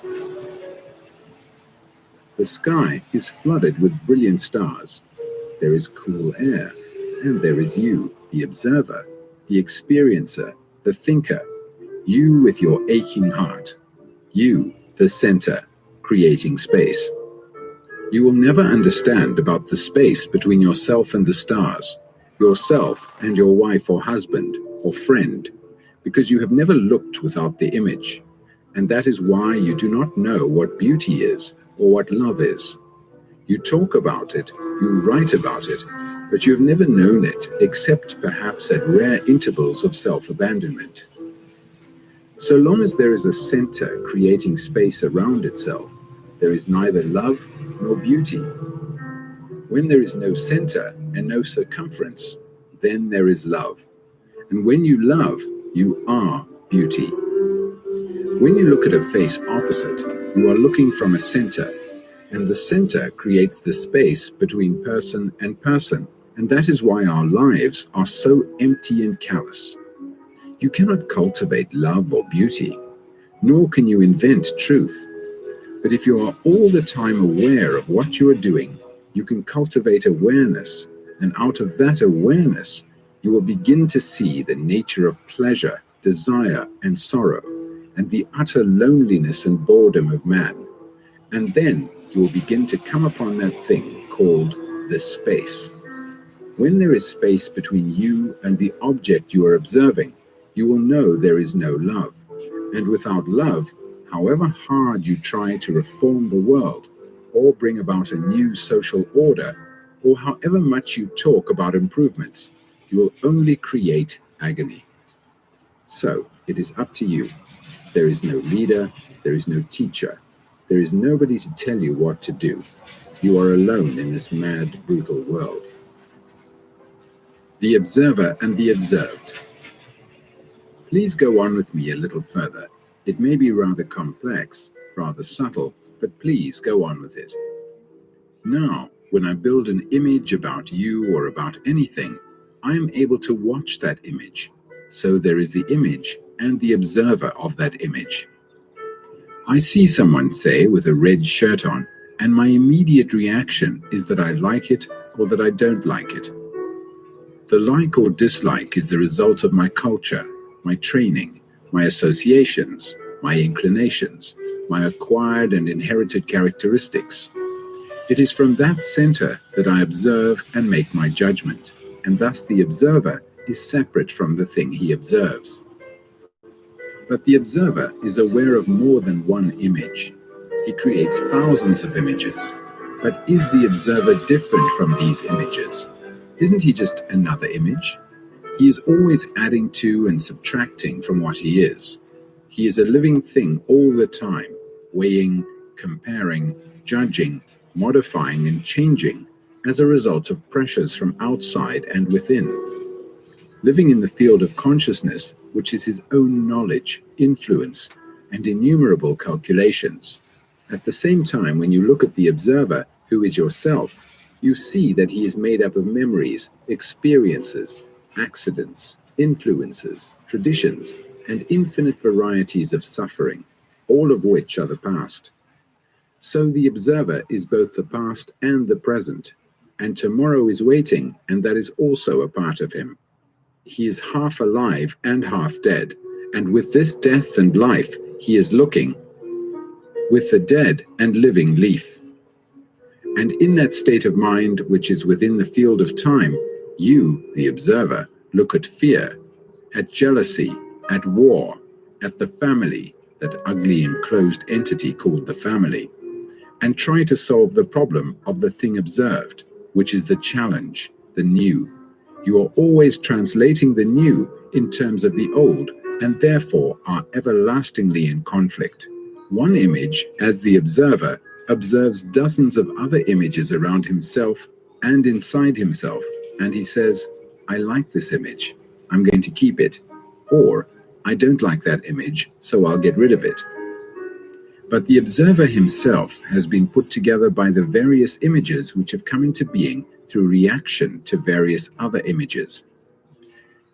The sky is flooded with brilliant stars. There is cool air, and there is you, the observer, the experiencer, the thinker, you with your aching heart, you, the center, creating space. You will never understand about the space between yourself and the stars, yourself and your wife or husband or friend, because you have never looked without the image, and that is why you do not know what beauty is or what love is. You talk about it, you write about it, but you have never known it except perhaps at rare intervals of self-abandonment. So long as there is a center creating space around itself, there is neither love nor beauty. When there is no center and no circumference, then there is love. And when you love, you are beauty. When you look at a face opposite, you are looking from a center, and the center creates the space between person and person, and that is why our lives are so empty and callous. You cannot cultivate love or beauty, nor can you invent truth. But if you are all the time aware of what you are doing, you can cultivate awareness, and out of that awareness, you will begin to see the nature of pleasure, desire, and sorrow, and the utter loneliness and boredom of man. And then you will begin to come upon that thing called the space. When there is space between you and the object you are observing, you will know there is no love. And without love, however hard you try to reform the world, or bring about a new social order, or however much you talk about improvements, you will only create agony. So it is up to you. There is no leader, there is no teacher, there is nobody to tell you what to do. You are alone in this mad, brutal world. The observer and the observed. Please go on with me a little further. It may be rather complex, rather subtle, but please go on with it. Now, when I build an image about you or about anything, I am able to watch that image. So there is the image and the observer of that image. I see someone, say, with a red shirt on, and my immediate reaction is that I like it or that I don't like it. The like or dislike is the result of my culture, my training, my associations, my inclinations, my acquired and inherited characteristics. It is from that center that I observe and make my judgment, and thus the observer is separate from the thing he observes. But the observer is aware of more than one image. He creates thousands of images. But is the observer different from these images? Isn't he just another image? He is always adding to and subtracting from what he is. He is a living thing all the time, weighing, comparing, judging, modifying, and changing as a result of pressures from outside and within. Living in the field of consciousness, which is his own knowledge, influence, and innumerable calculations. At the same time, when you look at the observer, who is yourself, you see that he is made up of memories, experiences, accidents, influences, traditions, and infinite varieties of suffering, all of which are the past. So the observer is both the past and the present, and tomorrow is waiting, and that is also a part of him. He is half alive and half dead, and with this death and life, he is looking with the dead and living leaf. And in that state of mind, which is within the field of time, you, the observer, look at fear, at jealousy, at war, at the family, that ugly enclosed entity called the family, and try to solve the problem of the thing observed, which is the challenge, the new. You are always translating the new in terms of the old, and therefore are everlastingly in conflict. One image, as the observer, observes dozens of other images around himself and inside himself, and he says, I like this image, I'm going to keep it, or I don't like that image, so I'll get rid of it. But the observer himself has been put together by the various images which have come into being through reaction to various other images.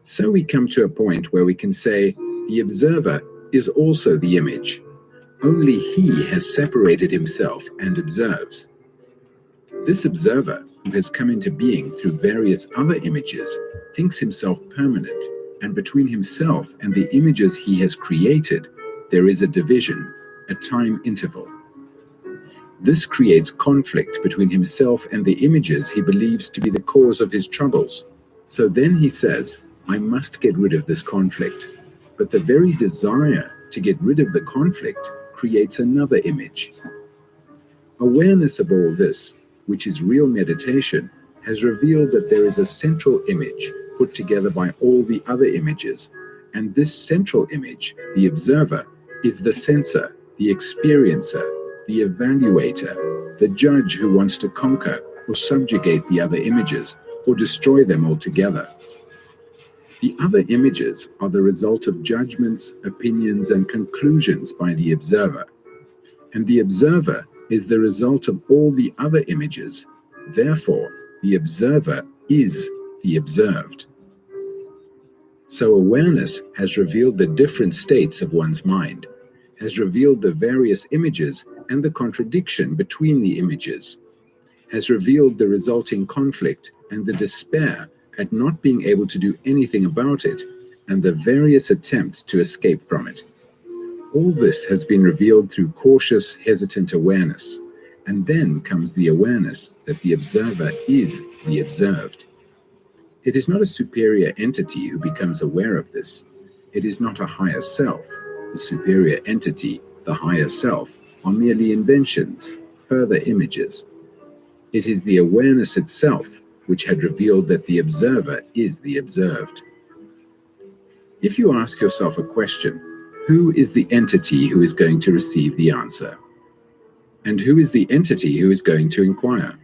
So we come to a point where we can say the observer is also the image. Only he has separated himself and observes. This observer, who has come into being through various other images, thinks himself permanent, and between himself and the images he has created, there is a division, a time interval. This creates conflict between himself and the images he believes to be the cause of his troubles. So then he says, I must get rid of this conflict. But the very desire to get rid of the conflict creates another image. Awareness of all this, which is real meditation, has revealed that there is a central image put together by all the other images, and this central image, the observer, is the sensor, the experiencer, the evaluator, the judge who wants to conquer or subjugate the other images or destroy them altogether. The other images are the result of judgments, opinions, and conclusions by the observer, and the observer is the result of all the other images. Therefore, the observer is the observed. So awareness has revealed the different states of one's mind, has revealed the various images and the contradiction between the images, has revealed the resulting conflict and the despair at not being able to do anything about it, and the various attempts to escape from it. All this has been revealed through cautious, hesitant awareness, and then comes the awareness that the observer is the observed. It is not a superior entity who becomes aware of this. It is not a higher self. The superior entity, the higher self, are merely inventions, further images. It is the awareness itself which had revealed that the observer is the observed. If you ask yourself a question, who is the entity who is going to receive the answer? And who is the entity who is going to inquire?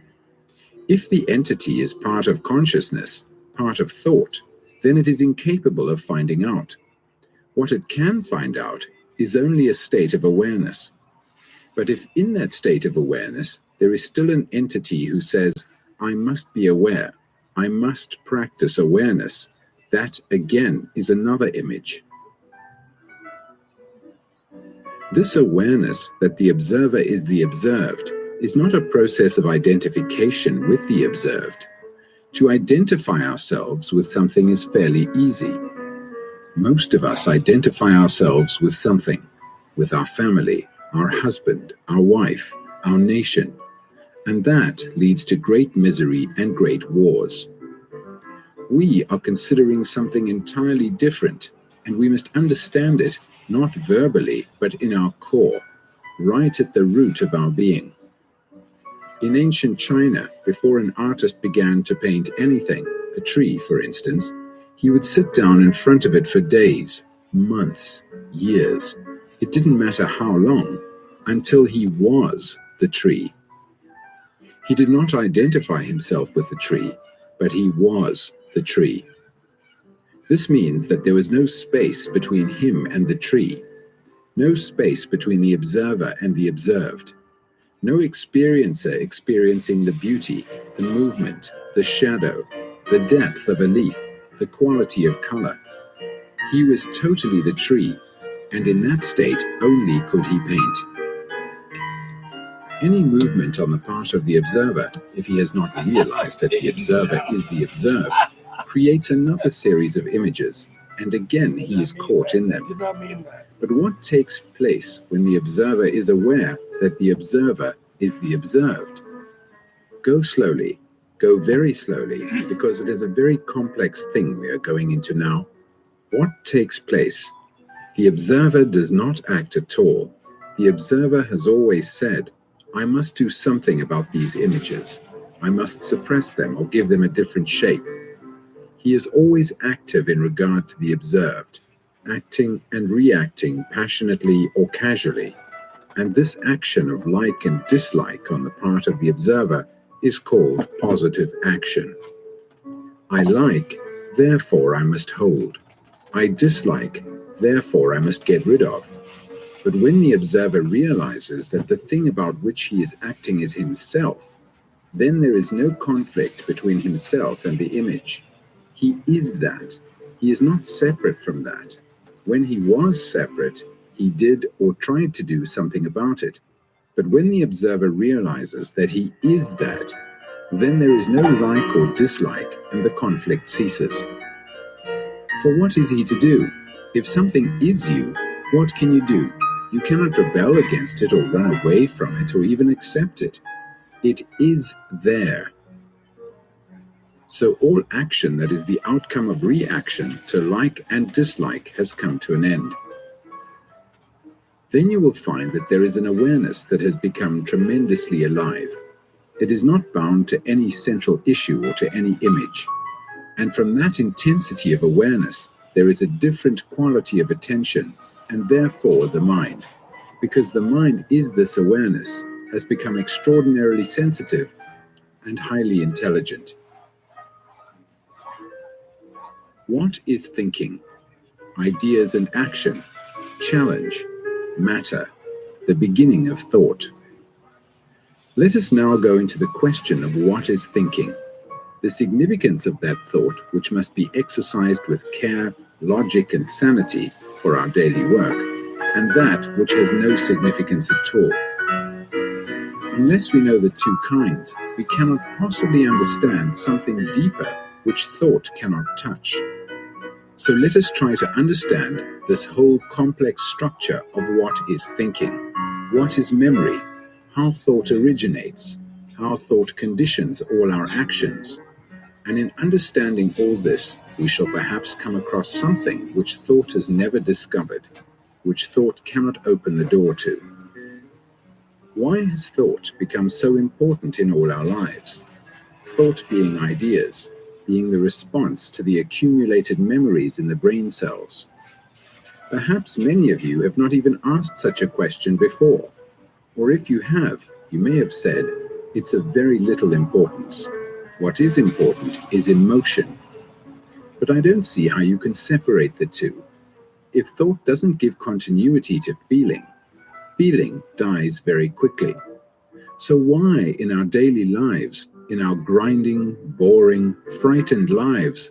If the entity is part of consciousness, part of thought, then it is incapable of finding out. What it can find out is only a state of awareness. But if in that state of awareness there is still an entity who says, I must be aware, I must practice awareness, that again is another image. This awareness that the observer is the observed is not a process of identification with the observed. To identify ourselves with something is fairly easy. Most of us identify ourselves with something, with our family, our husband, our wife, our nation, and that leads to great misery and great wars. We are considering something entirely different, and we must understand it not verbally, but in our core, right at the root of our being. In ancient China, before an artist began to paint anything, a tree for instance, he would sit down in front of it for days, months, years. It didn't matter how long, until he was the tree. He did not identify himself with the tree, but he was the tree. This means that there was no space between him and the tree, no space between the observer and the observed, no experiencer experiencing the beauty, the movement, the shadow, the depth of a leaf, the quality of color. He was totally the tree, and in that state only could he paint. Any movement on the part of the observer, if he has not realized that the observer is the observed, creates another series of images, and again he is caught in them. But what takes place when the observer is aware that the observer is the observed? Go slowly, go very slowly, because it is a very complex thing we are going into now. What takes place? The observer does not act at all. The observer has always said, I must do something about these images. I must suppress them or give them a different shape. He is always active in regard to the observed, acting and reacting passionately or casually. And this action of like and dislike on the part of the observer is called positive action. I like, therefore I must hold. I dislike, therefore I must get rid of. But when the observer realizes that the thing about which he is acting is himself, then there is no conflict between himself and the image. He is that. He is not separate from that. When he was separate, he did or tried to do something about it. But when the observer realizes that he is that, then there is no like or dislike, and the conflict ceases. For what is he to do? If something is you, what can you do? You cannot rebel against it or run away from it or even accept it. It is there. So all action that is the outcome of reaction to like and dislike has come to an end. Then you will find that there is an awareness that has become tremendously alive. It is not bound to any central issue or to any image. And from that intensity of awareness, there is a different quality of attention, and therefore the mind, because the mind is this awareness, has become extraordinarily sensitive and highly intelligent. What is thinking? Ideas and action, challenge, matter, the beginning of thought. Let us now go into the question of what is thinking, the significance of that thought which must be exercised with care, logic, and sanity for our daily work, and that which has no significance at all. Unless we know the two kinds, we cannot possibly understand something deeper which thought cannot touch. So let us try to understand this whole complex structure of what is thinking, what is memory, how thought originates, how thought conditions all our actions. And in understanding all this, we shall perhaps come across something which thought has never discovered, which thought cannot open the door to. Why has thought become so important in all our lives? Thought being ideas, being the response to the accumulated memories in the brain cells. Perhaps many of you have not even asked such a question before, or if you have, you may have said, it's of very little importance. What is important is emotion. But I don't see how you can separate the two. If thought doesn't give continuity to feeling, feeling dies very quickly. So why in our daily lives, in our grinding, boring, frightened lives,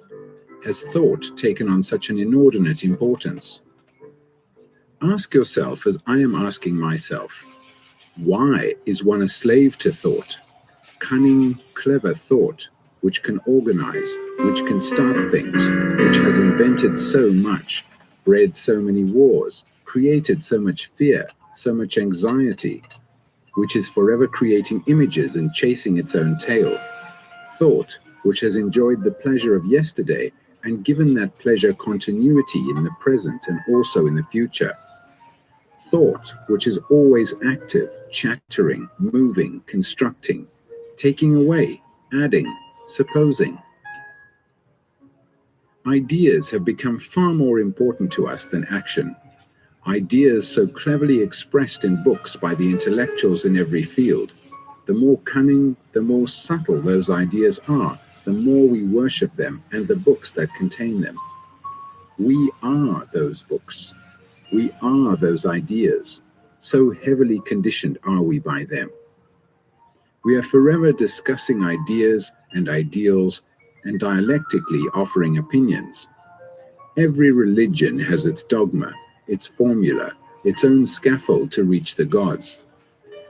has thought taken on such an inordinate importance? Ask yourself, as I am asking myself, why is one a slave to thought? Cunning, clever thought, which can organize, which can start things, which has invented so much, bred so many wars, created so much fear, so much anxiety, which is forever creating images and chasing its own tail. Thought, which has enjoyed the pleasure of yesterday and given that pleasure continuity in the present and also in the future. Thought, which is always active, chattering, moving, constructing, taking away, adding, supposing. Ideas have become far more important to us than action. Ideas so cleverly expressed in books by the intellectuals in every field. The more cunning, the more subtle those ideas are, the more we worship them and the books that contain them. We are those books. We are those ideas. So heavily conditioned are we by them. We are forever discussing ideas and ideals and dialectically offering opinions. Every religion has its dogma, its formula, its own scaffold to reach the gods.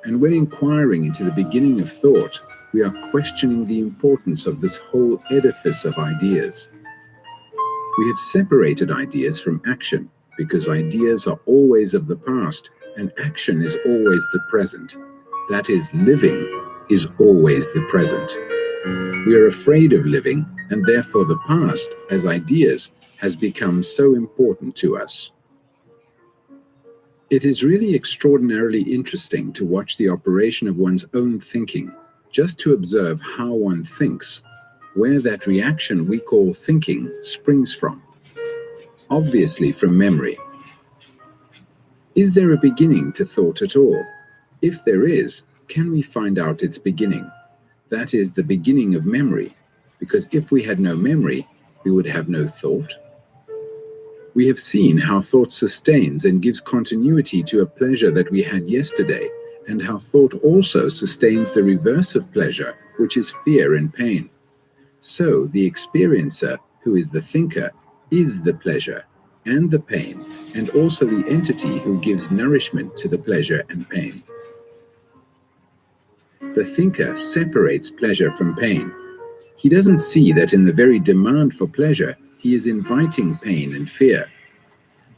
And when inquiring into the beginning of thought, we are questioning the importance of this whole edifice of ideas. We have separated ideas from action because ideas are always of the past and action is always the present. That is, living is always the present. We are afraid of living, and therefore the past, as ideas, has become so important to us. It is really extraordinarily interesting to watch the operation of one's own thinking, just to observe how one thinks, where that reaction we call thinking springs from. Obviously from memory. Is there a beginning to thought at all? If there is, can we find out its beginning? That is the beginning of memory, because if we had no memory, we would have no thought. We have seen how thought sustains and gives continuity to a pleasure that we had yesterday, and how thought also sustains the reverse of pleasure, which is fear and pain. So the experiencer, who is the thinker, is the pleasure and the pain, and also the entity who gives nourishment to the pleasure and pain. The thinker separates pleasure from pain. He doesn't see that in the very demand for pleasure, he is inviting pain and fear.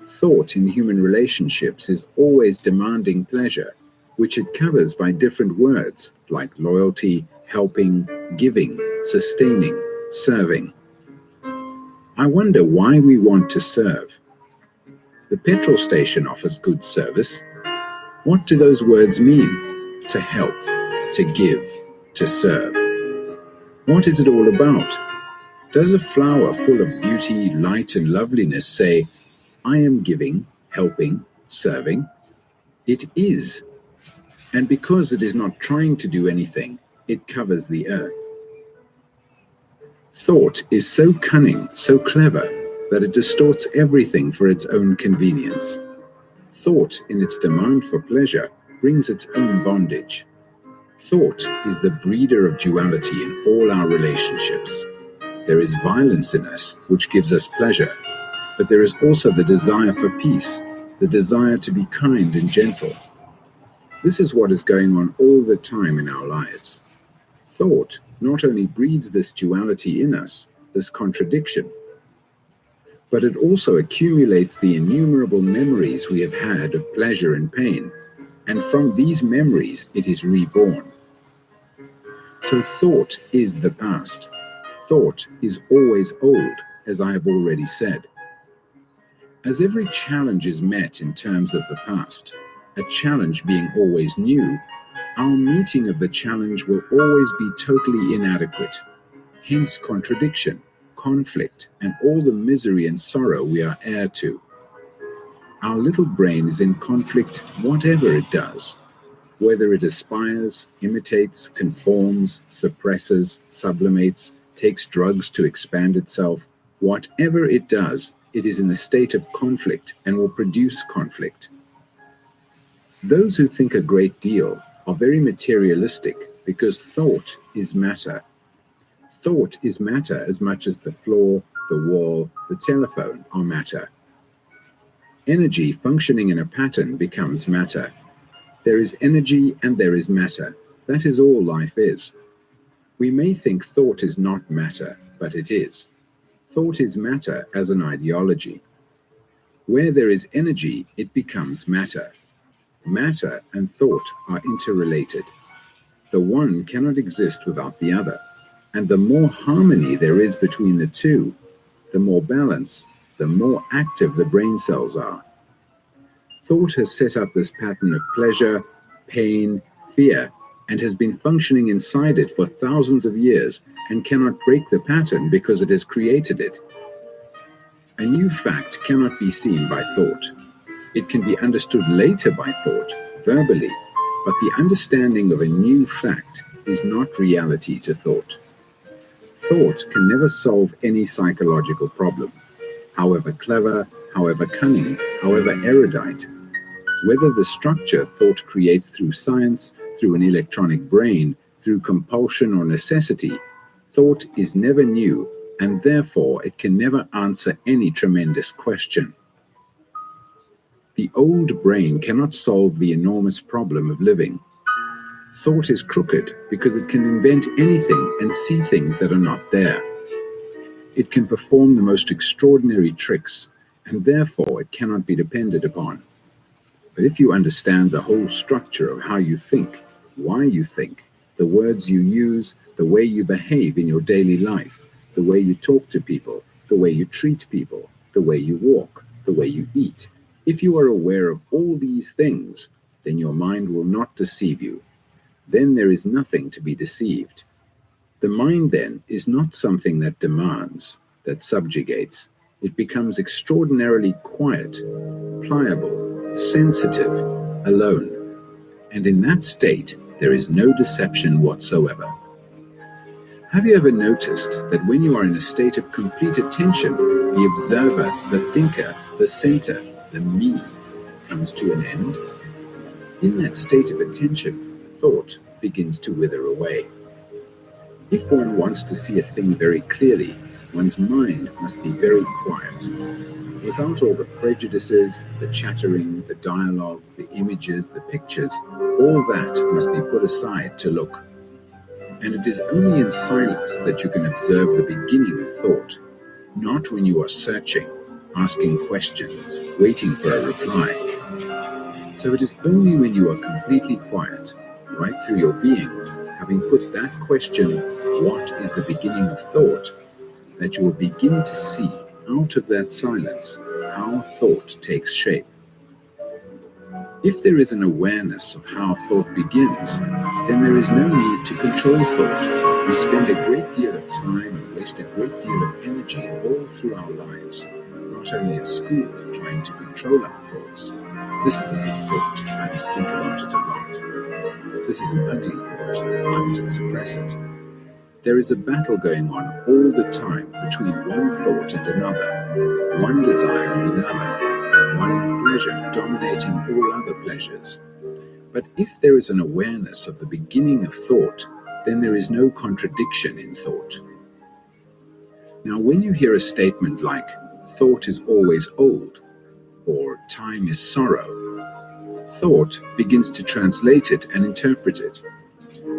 Thought in human relationships is always demanding pleasure, which it covers by different words like loyalty, helping, giving, sustaining, serving. I wonder why we want to serve. The petrol station offers good service. What do those words mean? To help, to give, to serve. What is it all about? Does a flower full of beauty, light, and loveliness say, I am giving, helping, serving? It is. And because it is not trying to do anything, it covers the earth. Thought is so cunning, so clever, that it distorts everything for its own convenience. Thought, in its demand for pleasure, brings its own bondage. Thought is the breeder of duality in all our relationships. There is violence in us, which gives us pleasure, but there is also the desire for peace, the desire to be kind and gentle. This is what is going on all the time in our lives. Thought not only breeds this duality in us, this contradiction, but it also accumulates the innumerable memories we have had of pleasure and pain, and from these memories it is reborn. So thought is the past. Thought is always old, as I have already said. As every challenge is met in terms of the past, a challenge being always new, our meeting of the challenge will always be totally inadequate. Hence contradiction, conflict, and all the misery and sorrow we are heir to. Our little brain is in conflict whatever it does, whether it aspires, imitates, conforms, suppresses, sublimates, takes drugs to expand itself. Whatever it does, it is in a state of conflict and will produce conflict. Those who think a great deal are very materialistic because thought is matter. Thought is matter as much as the floor, the wall, the telephone are matter. Energy functioning in a pattern becomes matter. There is energy and there is matter. That is all life is. We may think thought is not matter, but it is. Thought is matter as an ideology. Where there is energy, it becomes matter. Matter and thought are interrelated. The one cannot exist without the other, and the more harmony there is between the two, the more balance, the more active the brain cells are. Thought has set up this pattern of pleasure, pain, fear, and has been functioning inside it for thousands of years and cannot break the pattern because it has created it. A new fact cannot be seen by thought. It can be understood later by thought, verbally, but the understanding of a new fact is not reality to thought. Thought can never solve any psychological problem, however clever, however cunning, however erudite. Whether the structure thought creates through science, through an electronic brain, through compulsion or necessity, thought is never new, and therefore it can never answer any tremendous question. The old brain cannot solve the enormous problem of living. Thought is crooked because it can invent anything and see things that are not there. It can perform the most extraordinary tricks, and therefore it cannot be depended upon. But if you understand the whole structure of how you think, why you think, the words you use, the way you behave in your daily life, the way you talk to people, the way you treat people, the way you walk, the way you eat, if you are aware of all these things, then your mind will not deceive you. Then there is nothing to be deceived. The mind then is not something that demands, that subjugates. It becomes extraordinarily quiet, pliable, sensitive, alone. And in that state, there is no deception whatsoever. Have you ever noticed that when you are in a state of complete attention, the observer, the thinker, the center, the me, comes to an end? In that state of attention, thought begins to wither away. If one wants to see a thing very clearly, one's mind must be very quiet, without all the prejudices, the chattering, the dialogue, the images, the pictures. All that must be put aside to look. And it is only in silence that you can observe the beginning of thought, not when you are searching, asking questions, waiting for a reply. So it is only when you are completely quiet, right through your being, having put that question, what is the beginning of thought, that you will begin to see out of that silence how thought takes shape. If there is an awareness of how thought begins, then there is no need to control thought. We spend a great deal of time and waste a great deal of energy all through our lives, not not only at school trying to control our thoughts. This is a good thought, I must think about it a lot. This is an ugly thought, I must suppress it. There is a battle going on all the time between one thought and another, one desire and another, one pleasure dominating all other pleasures. But if there is an awareness of the beginning of thought, then there is no contradiction in thought. Now, when you hear a statement like, thought is always old, or time is sorrow, thought begins to translate it and interpret it.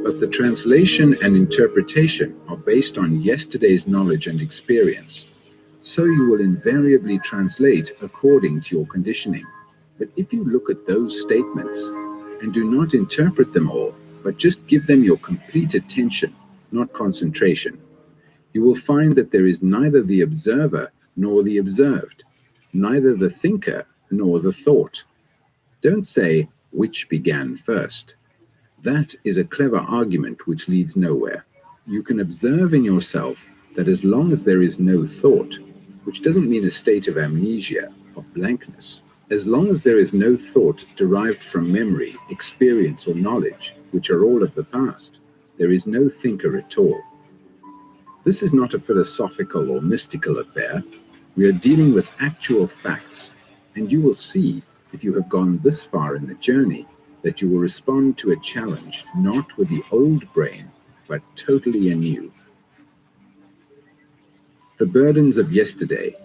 But the translation and interpretation are based on yesterday's knowledge and experience. So you will invariably translate according to your conditioning. But if you look at those statements and do not interpret them all, but just give them your complete attention, not concentration, you will find that there is neither the observer nor the observed, neither the thinker nor the thought. Don't say, which began first. That is a clever argument which leads nowhere. You can observe in yourself that as long as there is no thought, which doesn't mean a state of amnesia, of blankness, as long as there is no thought derived from memory, experience, or knowledge, which are all of the past, there is no thinker at all. This is not a philosophical or mystical affair. We are dealing with actual facts, and you will see, if you have gone this far in the journey, that you will respond to a challenge not with the old brain, but totally anew. The burdens of yesterday,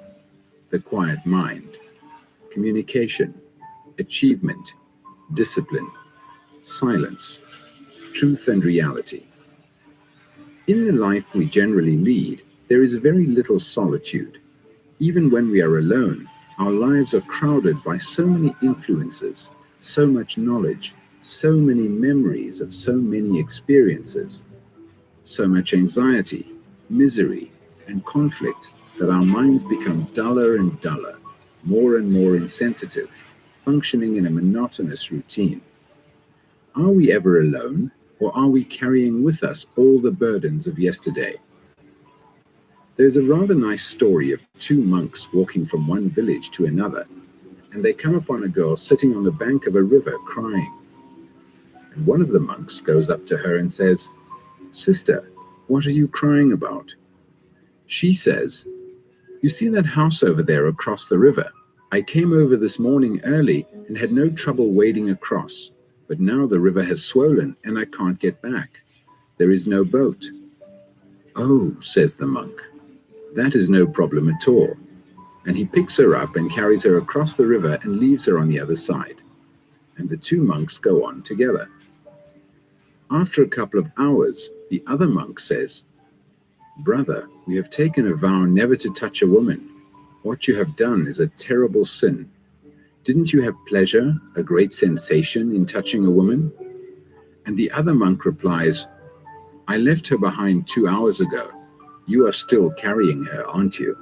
the quiet mind, communication, achievement, discipline, silence, truth and reality. In the life we generally lead, there is very little solitude. Even when we are alone, our lives are crowded by so many influences, so much knowledge, so many memories of so many experiences, so much anxiety, misery, and conflict that our minds become duller and duller, more and more insensitive, functioning in a monotonous routine. Are we ever alone, or are we carrying with us all the burdens of yesterday? There's a rather nice story of two monks walking from one village to another, and they come upon a girl sitting on the bank of a river crying. And one of the monks goes up to her and says, "Sister, what are you crying about?" She says, "You see that house over there across the river? I came over this morning early and had no trouble wading across, but now the river has swollen and I can't get back. There is no boat." "Oh," says the monk, "that is no problem at all." And he picks her up and carries her across the river and leaves her on the other side. And the two monks go on together. After a couple of hours, the other monk says, "Brother, we have taken a vow never to touch a woman. What you have done is a terrible sin. Didn't you have pleasure, a great sensation in touching a woman?" And the other monk replies, "I left her behind 2 hours ago. You are still carrying her, aren't you?"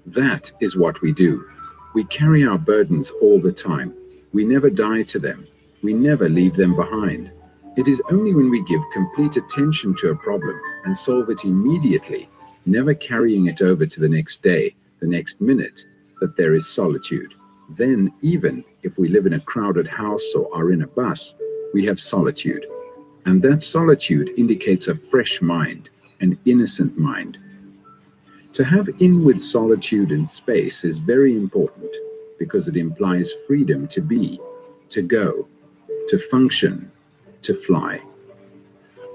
That is what we do. We carry our burdens all the time. We never die to them. We never leave them behind. It is only when we give complete attention to a problem and solve it immediately, never carrying it over to the next day, the next minute, that there is solitude. Then, even if we live in a crowded house or are in a bus, we have solitude. And that solitude indicates a fresh mind, an innocent mind. To have inward solitude and space is very important because it implies freedom to be, to go, to function, to fly.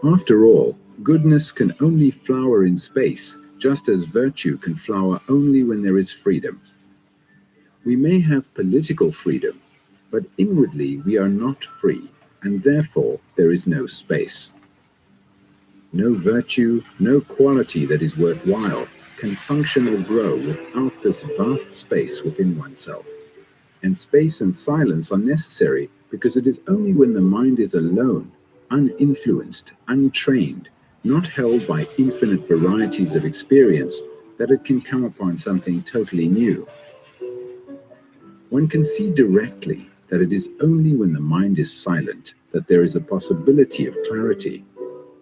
After all, goodness can only flower in space, just as virtue can flower only when there is freedom. We may have political freedom, but inwardly we are not free, and therefore there is no space. No virtue, no quality that is worthwhile can function or grow without this vast space within oneself. And space and silence are necessary because it is only when the mind is alone, uninfluenced, untrained, not held by infinite varieties of experience, that it can come upon something totally new. One can see directly that it is only when the mind is silent that there is a possibility of clarity.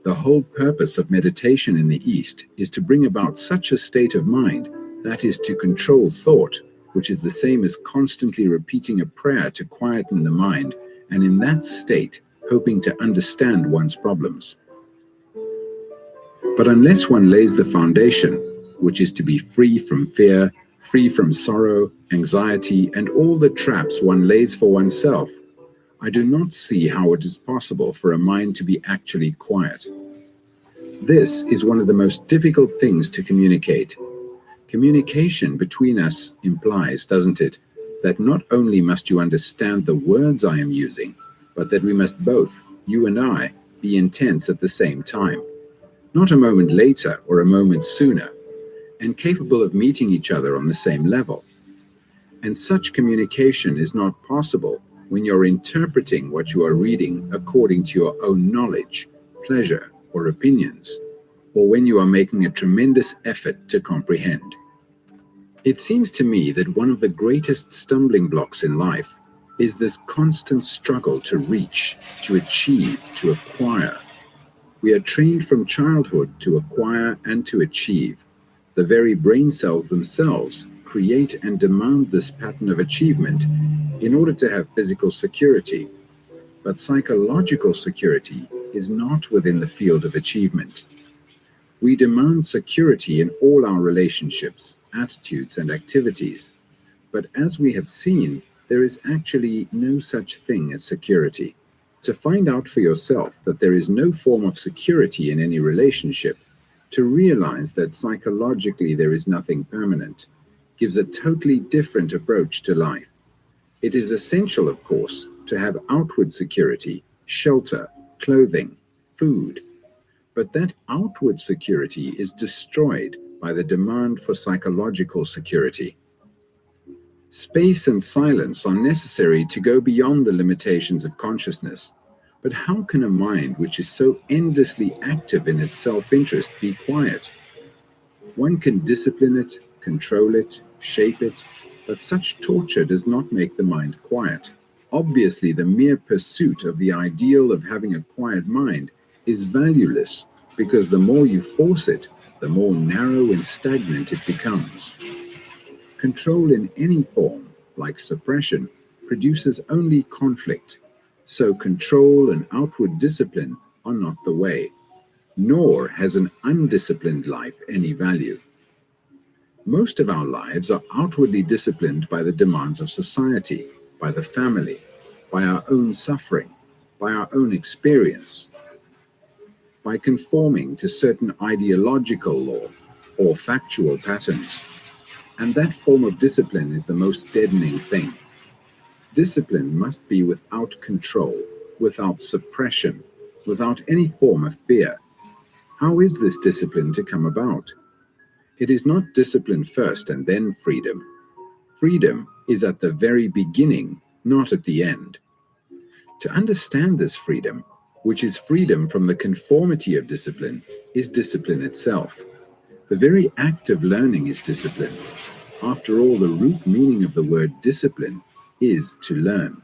The whole purpose of meditation in the East is to bring about such a state of mind That is to control thought, which is the same as constantly repeating a prayer to quieten the mind, and in that state, hoping to understand one's problems. But unless one lays the foundation, which is to be free from fear, free from sorrow, anxiety, and all the traps one lays for oneself, I do not see how it is possible for a mind to be actually quiet. This is one of the most difficult things to communicate. Communication between us implies, doesn't it, that not only must you understand the words I am using, but that we must both, you and I, be intense at the same time, not a moment later or a moment sooner, and capable of meeting each other on the same level. And such communication is not possible when you're interpreting what you are reading according to your own knowledge, pleasure, or opinions, or when you are making a tremendous effort to comprehend. It seems to me that one of the greatest stumbling blocks in life is this constant struggle to reach, to achieve, to acquire. We are trained from childhood to acquire and to achieve. The very brain cells themselves create and demand this pattern of achievement in order to have physical security. But psychological security is not within the field of achievement. We demand security in all our relationships, attitudes, and activities. But as we have seen, there is actually no such thing as security. To find out for yourself that there is no form of security in any relationship, to realize that psychologically there is nothing permanent, gives a totally different approach to life. It is essential, of course, to have outward security, shelter, clothing, food. But that outward security is destroyed by the demand for psychological security. Space and silence are necessary to go beyond the limitations of consciousness. But how can a mind which is so endlessly active in its self-interest be quiet? One can discipline it, control it, shape it, but such torture does not make the mind quiet. Obviously, the mere pursuit of the ideal of having a quiet mind is valueless, because the more you force it, the more narrow and stagnant it becomes. Control in any form, like suppression, produces only conflict. So control and outward discipline are not the way, nor has an undisciplined life any value. Most of our lives are outwardly disciplined by the demands of society, by the family, by our own suffering, by our own experience, by conforming to certain ideological law or factual patterns. And that form of discipline is the most deadening thing. Discipline must be without control, without suppression, without any form of fear. How is this discipline to come about? It is not discipline first and then freedom. Freedom is at the very beginning, not at the end. To understand this freedom, which is freedom from the conformity of discipline, is discipline itself. The very act of learning is discipline. After all, the root meaning of the word discipline is to learn.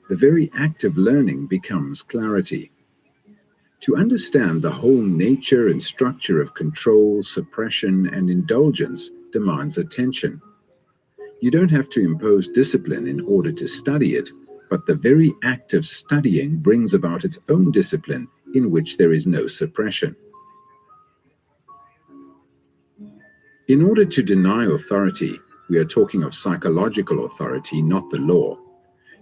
The very act of learning becomes clarity. To understand the whole nature and structure of control, suppression, and indulgence demands attention. You don't have to impose discipline in order to study it, but the very act of studying brings about its own discipline in which there is no suppression. In order to deny authority, we are talking of psychological authority, not the law.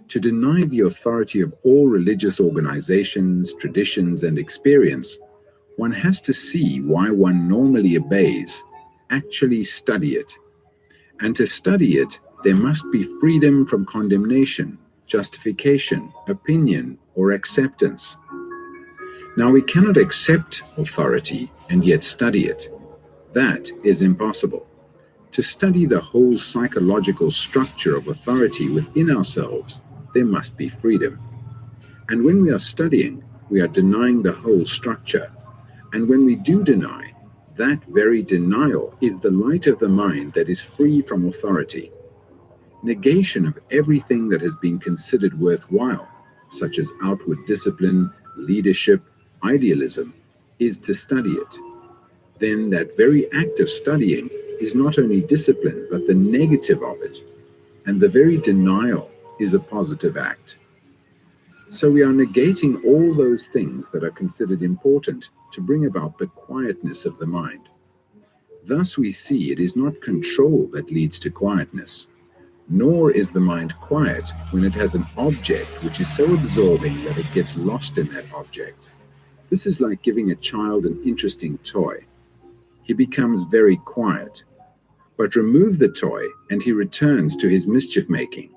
To deny the authority of all religious organizations, traditions, and experience, one has to see why one normally obeys, actually study it. And to study it, there must be freedom from condemnation, justification, opinion, or acceptance. Now, we cannot accept authority and yet study it. That is impossible. To study the whole psychological structure of authority within ourselves, there must be freedom. And when we are studying, we are denying the whole structure. And when we do deny, that very denial is the light of the mind that is free from authority. Negation of everything that has been considered worthwhile, such as outward discipline, leadership, idealism, is to study it. Then that very act of studying is not only discipline, but the negative of it, and the very denial is a positive act. So we are negating all those things that are considered important to bring about the quietness of the mind. Thus we see it is not control that leads to quietness, nor is the mind quiet when it has an object which is so absorbing that it gets lost in that object. This is like giving a child an interesting toy. He becomes very quiet, but remove the toy and he returns to his mischief making.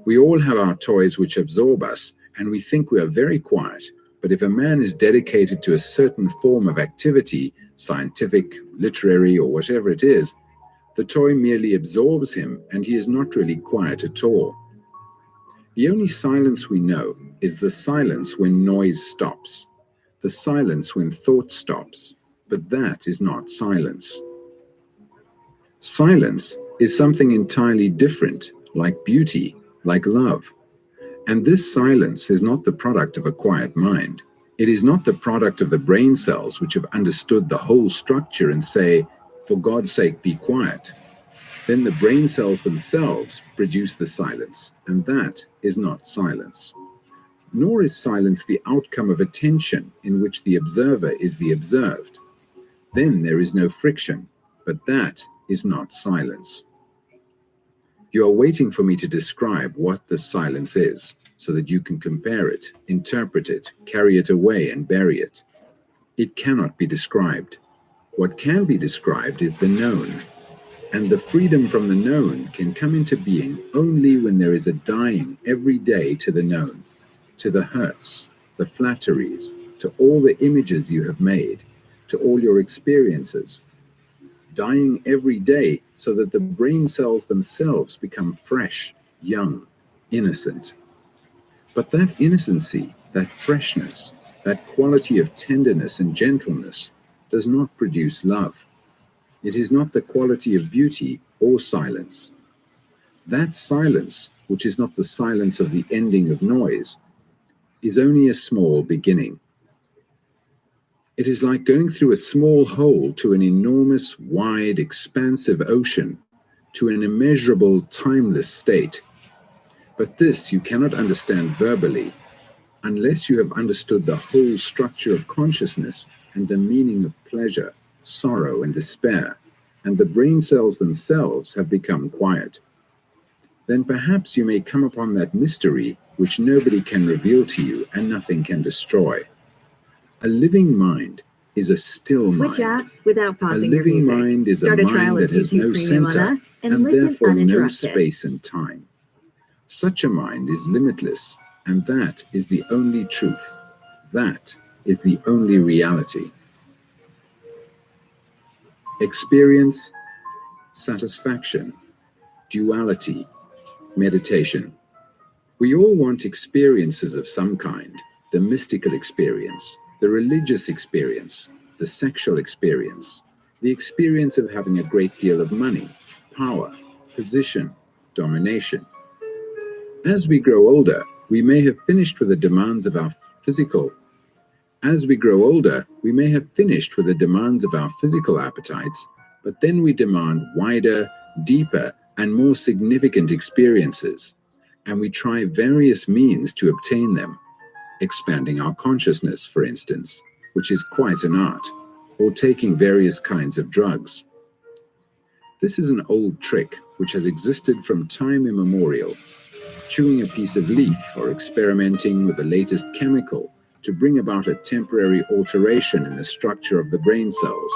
We all have our toys which absorb us, and we think we are very quiet, but if a man is dedicated to a certain form of activity, scientific, literary, or whatever it is, the toy merely absorbs him and he is not really quiet at all. The only silence we know is the silence when noise stops, the silence when thought stops, but that is not silence. Silence is something entirely different, like beauty, like love. And this silence is not the product of a quiet mind. It is not the product of the brain cells which have understood the whole structure and say, for God's sake, be quiet. Then the brain cells themselves produce the silence, and that is not silence. Nor is silence the outcome of attention in which the observer is the observed. Then there is no friction, but that is not silence. You are waiting for me to describe what the silence is, so that you can compare it, interpret it, carry it away, and bury it. It cannot be described. What can be described is the known, and the freedom from the known can come into being only when there is a dying every day to the known, to the hurts, the flatteries, to all the images you have made, to all your experiences, dying every day so that the brain cells themselves become fresh, young, innocent. But that innocency, that freshness, that quality of tenderness and gentleness does not produce love. It is not the quality of beauty or silence. That silence, which is not the silence of the ending of noise, is only a small beginning. It is like going through a small hole to an enormous, wide, expansive ocean, to an immeasurable, timeless state. But this you cannot understand verbally, unless you have understood the whole structure of consciousness and the meaning of pleasure, sorrow, and despair, and the brain cells themselves have become quiet. Then perhaps you may come upon that mystery which nobody can reveal to you and nothing can destroy. A living mind is a still Switch mind. apps without pausing A your living music. mind is Start a a trial mind that with has YouTube no Premium on center us and and listen therefore no uninterrupted. space and time. Such a mind is limitless, and that is the only truth. That is the only reality. Experience, satisfaction, duality, meditation. We all want experiences of some kind, the mystical experience, the religious experience, the sexual experience, the experience of having a great deal of money, power, position, domination. As we grow older, we may have finished with the demands of our physical appetites, but then we demand wider, deeper, and more significant experiences, and we try various means to obtain them, expanding our consciousness, for instance, which is quite an art, or taking various kinds of drugs. This is an old trick which has existed from time immemorial, chewing a piece of leaf or experimenting with the latest chemical to bring about a temporary alteration in the structure of the brain cells,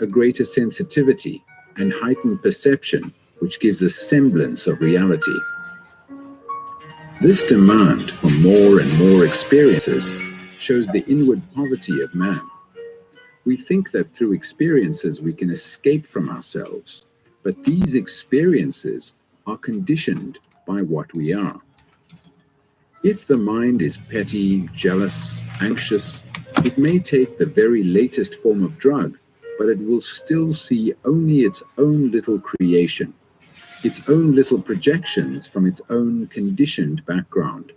a greater sensitivity and heightened perception which gives a semblance of reality. This demand for more and more experiences shows the inward poverty of man. We think that through experiences we can escape from ourselves, but these experiences are conditioned by what we are. If the mind is petty, jealous, anxious, it may take the very latest form of drug, but it will still see only its own little creation, its own little projections from its own conditioned background.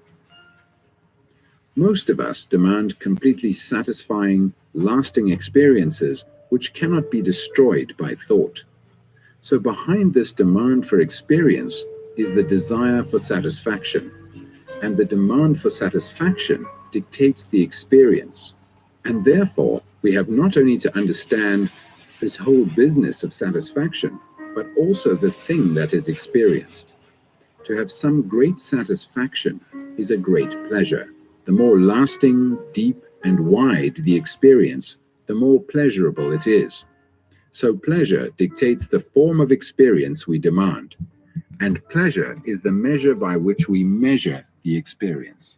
Most of us demand completely satisfying, lasting experiences which cannot be destroyed by thought. So behind this demand for experience is the desire for satisfaction, and the demand for satisfaction dictates the experience. And therefore, we have not only to understand this whole business of satisfaction, but also the thing that is experienced. To have some great satisfaction is a great pleasure. The more lasting, deep, and wide the experience, the more pleasurable it is. So pleasure dictates the form of experience we demand, and pleasure is the measure by which we measure the experience.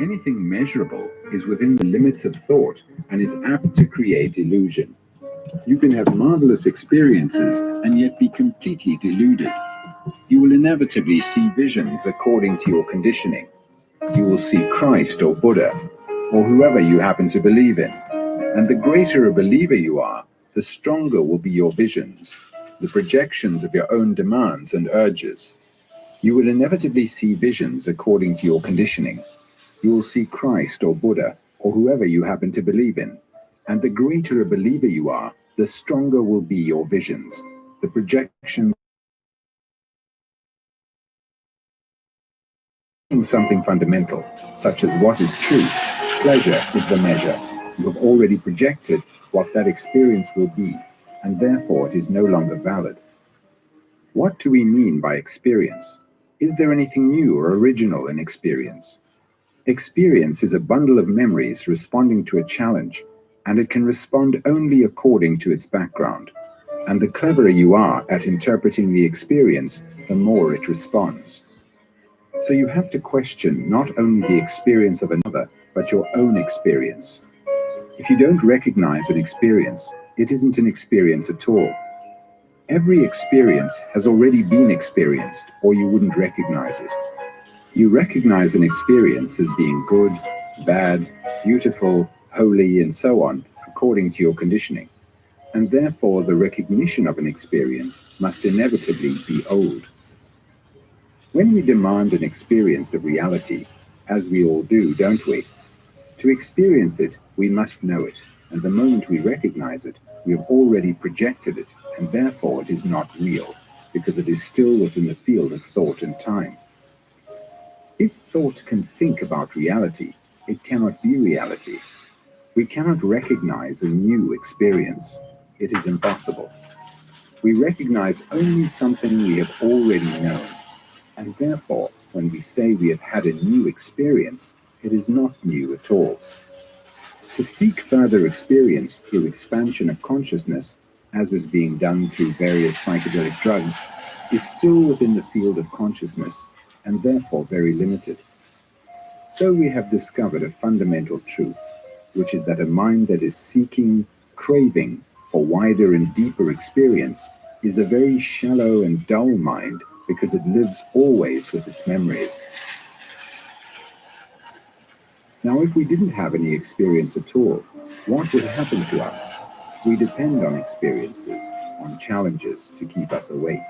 Anything measurable is within the limits of thought and is apt to create illusion. You can have marvelous experiences and yet be completely deluded. You will inevitably see visions according to your conditioning. You will see Christ or Buddha, or whoever you happen to believe in. And the greater a believer you are, the stronger will be your visions, the projections of your own demands and urges. You will inevitably see visions according to your conditioning. You will see Christ or Buddha, or whoever you happen to believe in. And the greater a believer you are, the stronger will be your visions, the projections. Something fundamental, such as what is truth, pleasure is the measure. You have already projected what that experience will be, and therefore it is no longer valid. What do we mean by experience? Is there anything new or original in experience? Experience is a bundle of memories responding to a challenge, and it can respond only according to its background. And the cleverer you are at interpreting the experience, the more it responds. So you have to question not only the experience of another, but your own experience. If you don't recognize an experience, it isn't an experience at all. Every experience has already been experienced, or you wouldn't recognize it. You recognize an experience as being good, bad, beautiful, holy, and so on, according to your conditioning. And therefore, the recognition of an experience must inevitably be old. When we demand an experience of reality, as we all do, don't we? To experience it, we must know it, and the moment we recognize it, we have already projected it, and therefore it is not real, because it is still within the field of thought and time. If thought can think about reality, it cannot be reality. We cannot recognize a new experience. It is impossible. We recognize only something we have already known, and therefore, when we say we have had a new experience, it is not new at all. To seek further experience through expansion of consciousness, as is being done through various psychedelic drugs, is still within the field of consciousness, and therefore very limited. So we have discovered a fundamental truth, which is that a mind that is seeking, craving for wider and deeper experience is a very shallow and dull mind, because it lives always with its memories. Now, if we didn't have any experience at all, what would happen to us? We depend on experiences, on challenges to keep us awake.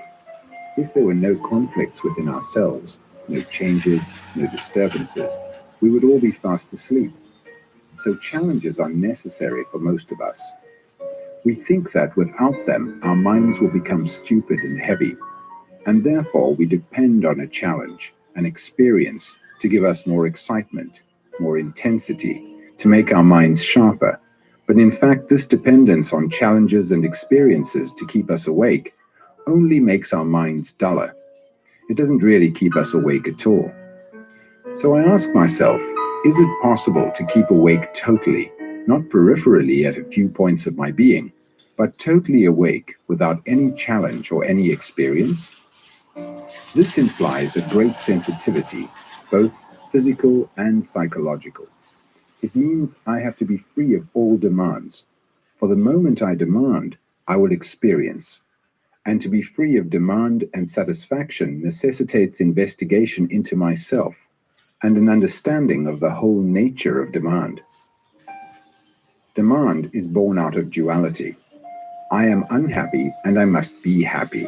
If there were no conflicts within ourselves, no changes, no disturbances, we would all be fast asleep. So challenges are necessary for most of us. We think that without them, our minds will become stupid and heavy, and therefore we depend on a challenge, an experience, to give us more excitement, more intensity, to make our minds sharper. But in fact, this dependence on challenges and experiences to keep us awake only makes our minds duller. It doesn't really keep us awake at all. So I ask myself, is it possible to keep awake totally, not peripherally at a few points of my being, but totally awake without any challenge or any experience? This implies a great sensitivity, both physical and psychological. It means I have to be free of all demands. For the moment I demand, I will experience. And to be free of demand and satisfaction necessitates investigation into myself and an understanding of the whole nature of demand. Demand is born out of duality. I am unhappy and I must be happy.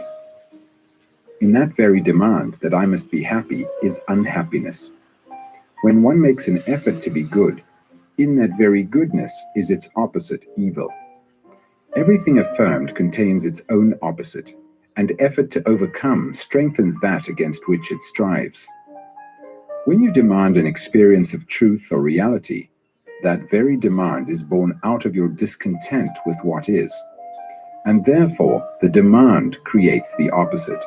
In that very demand that I must be happy is unhappiness. When one makes an effort to be good, in that very goodness is its opposite, evil. Everything affirmed contains its own opposite, and effort to overcome strengthens that against which it strives. When you demand an experience of truth or reality, that very demand is born out of your discontent with what is, and therefore the demand creates the opposite.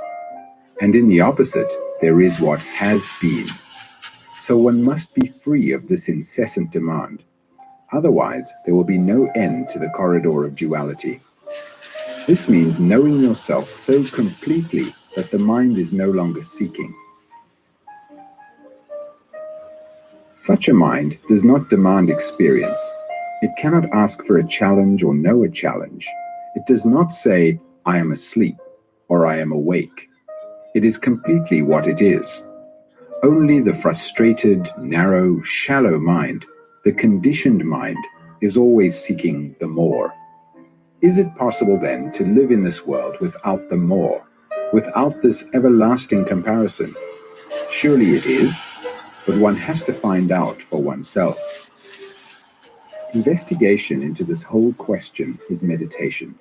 And in the opposite, there is what has been. So one must be free of this incessant demand. Otherwise, there will be no end to the corridor of duality. This means knowing yourself so completely that the mind is no longer seeking. Such a mind does not demand experience. It cannot ask for a challenge or know a challenge. It does not say, I am asleep, or I am awake. It is completely what it is. Only the frustrated, narrow, shallow mind, the conditioned mind, is always seeking the more. Is it possible then to live in this world without the more, without this everlasting comparison? Surely it is, but one has to find out for oneself. Investigation into this whole question is meditation.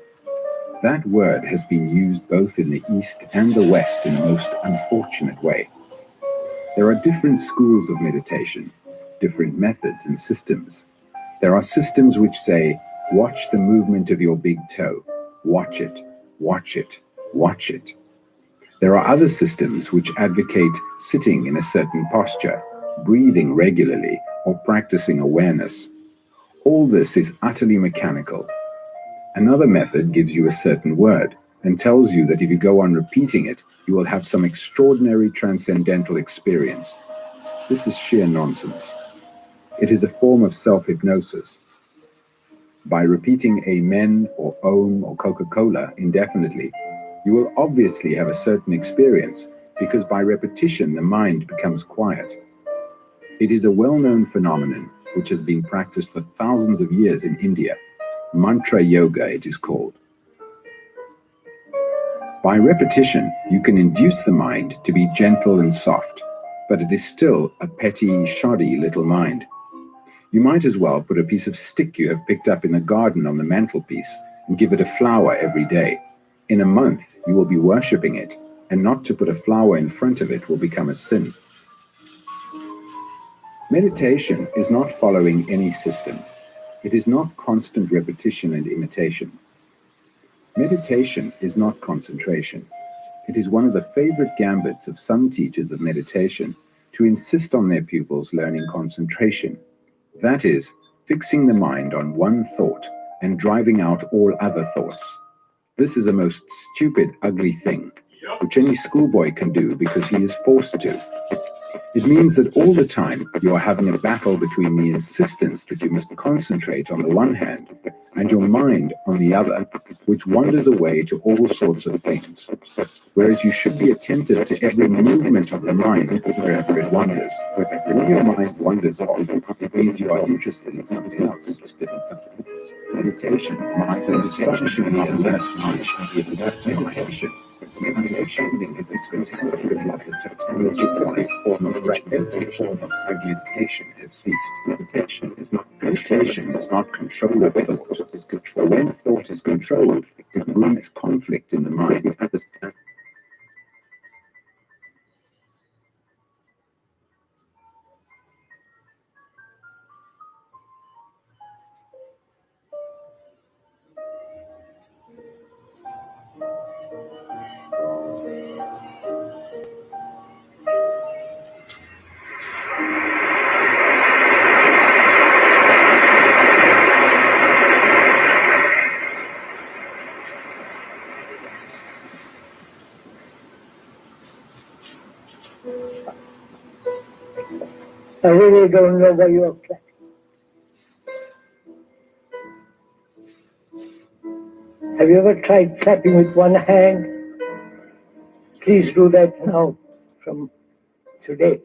That word has been used both in the East and the West in a most unfortunate way. There are different schools of meditation, different methods and systems. There are systems which say, watch the movement of your big toe, watch it, watch it, watch it. There are other systems which advocate sitting in a certain posture, breathing regularly, or practicing awareness. All this is utterly mechanical. Another method gives you a certain word and tells you that if you go on repeating it, you will have some extraordinary transcendental experience. This is sheer nonsense. It is a form of self-hypnosis. By repeating Amen or Om or Coca-Cola indefinitely, you will obviously have a certain experience because by repetition the mind becomes quiet. It is a well-known phenomenon which has been practiced for thousands of years in India. Mantra yoga it is called. By repetition, you can induce the mind to be gentle and soft, but it is still a petty, shoddy little mind. You might as well put a piece of stick you have picked up in the garden on the mantelpiece and give it a flower every day. In a month, you will be worshipping it, and not to put a flower in front of it will become a sin. Meditation is not following any system. It is not constant repetition and imitation. Meditation is not concentration. It is one of the favorite gambits of some teachers of meditation to insist on their pupils learning concentration. That is, fixing the mind on one thought and driving out all other thoughts. This is a most stupid, ugly thing, which any schoolboy can do because he is forced to. It means that all the time you are having a battle between the insistence that you must concentrate on the one hand and your mind on the other, which wanders away to all sorts of things, whereas you should be attentive to every movement of the mind wherever it wanders. When your mind wanders off, it means you are interested in something else. Meditation marks an especially alert mind. Meditation is the understanding of its consistency of the technology form of fragmentation of fragmentation has ceased. Meditation is not control of thought. It is control. When thought is controlled, it breeds conflict in the mind. I really don't know why you're clapping. Have you ever tried clapping with one hand? Please do that now from today.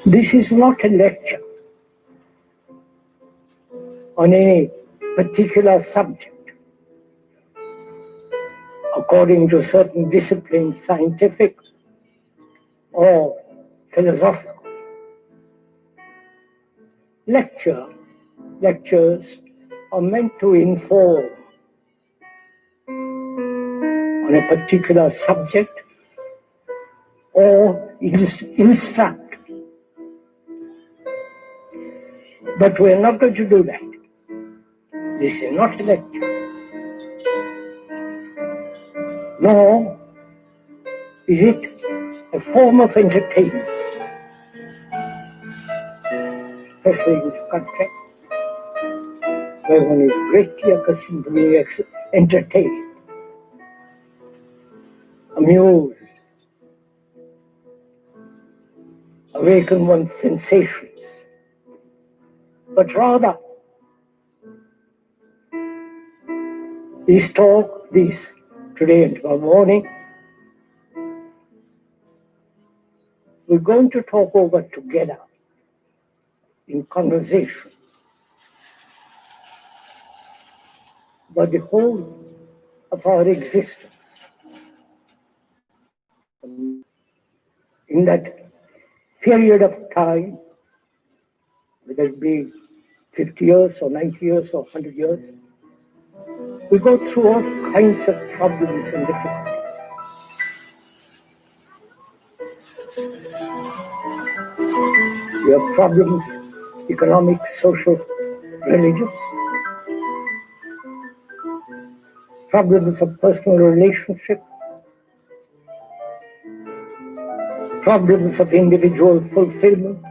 This is not a lecture. on any particular subject according to certain disciplines, scientific or philosophical. Lectures are meant to inform on a particular subject or instruct. But we're not going to do that. This is not a lecture. Nor is it a form of entertainment, especially in this country, where one is greatly accustomed to being entertained, amused, awaken one's sensations, but rather these today and tomorrow morning, we're going to talk over together in conversation about the whole of our existence. In that period of time, whether it be 50 years or 90 years or 100 years, we go through all kinds of problems and difficulties. We have problems, economic, social, religious, problems of personal relationship, problems of individual fulfillment,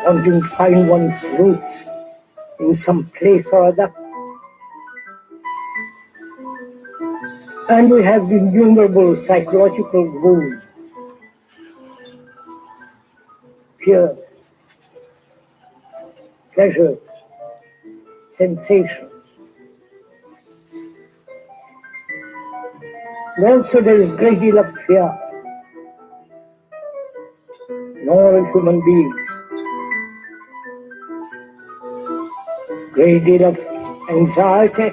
wanting to find one's roots in some place or other. And we have innumerable psychological wounds, fears, pleasures, sensations. And also there is a great deal of fear in all human beings. Great deal of anxiety,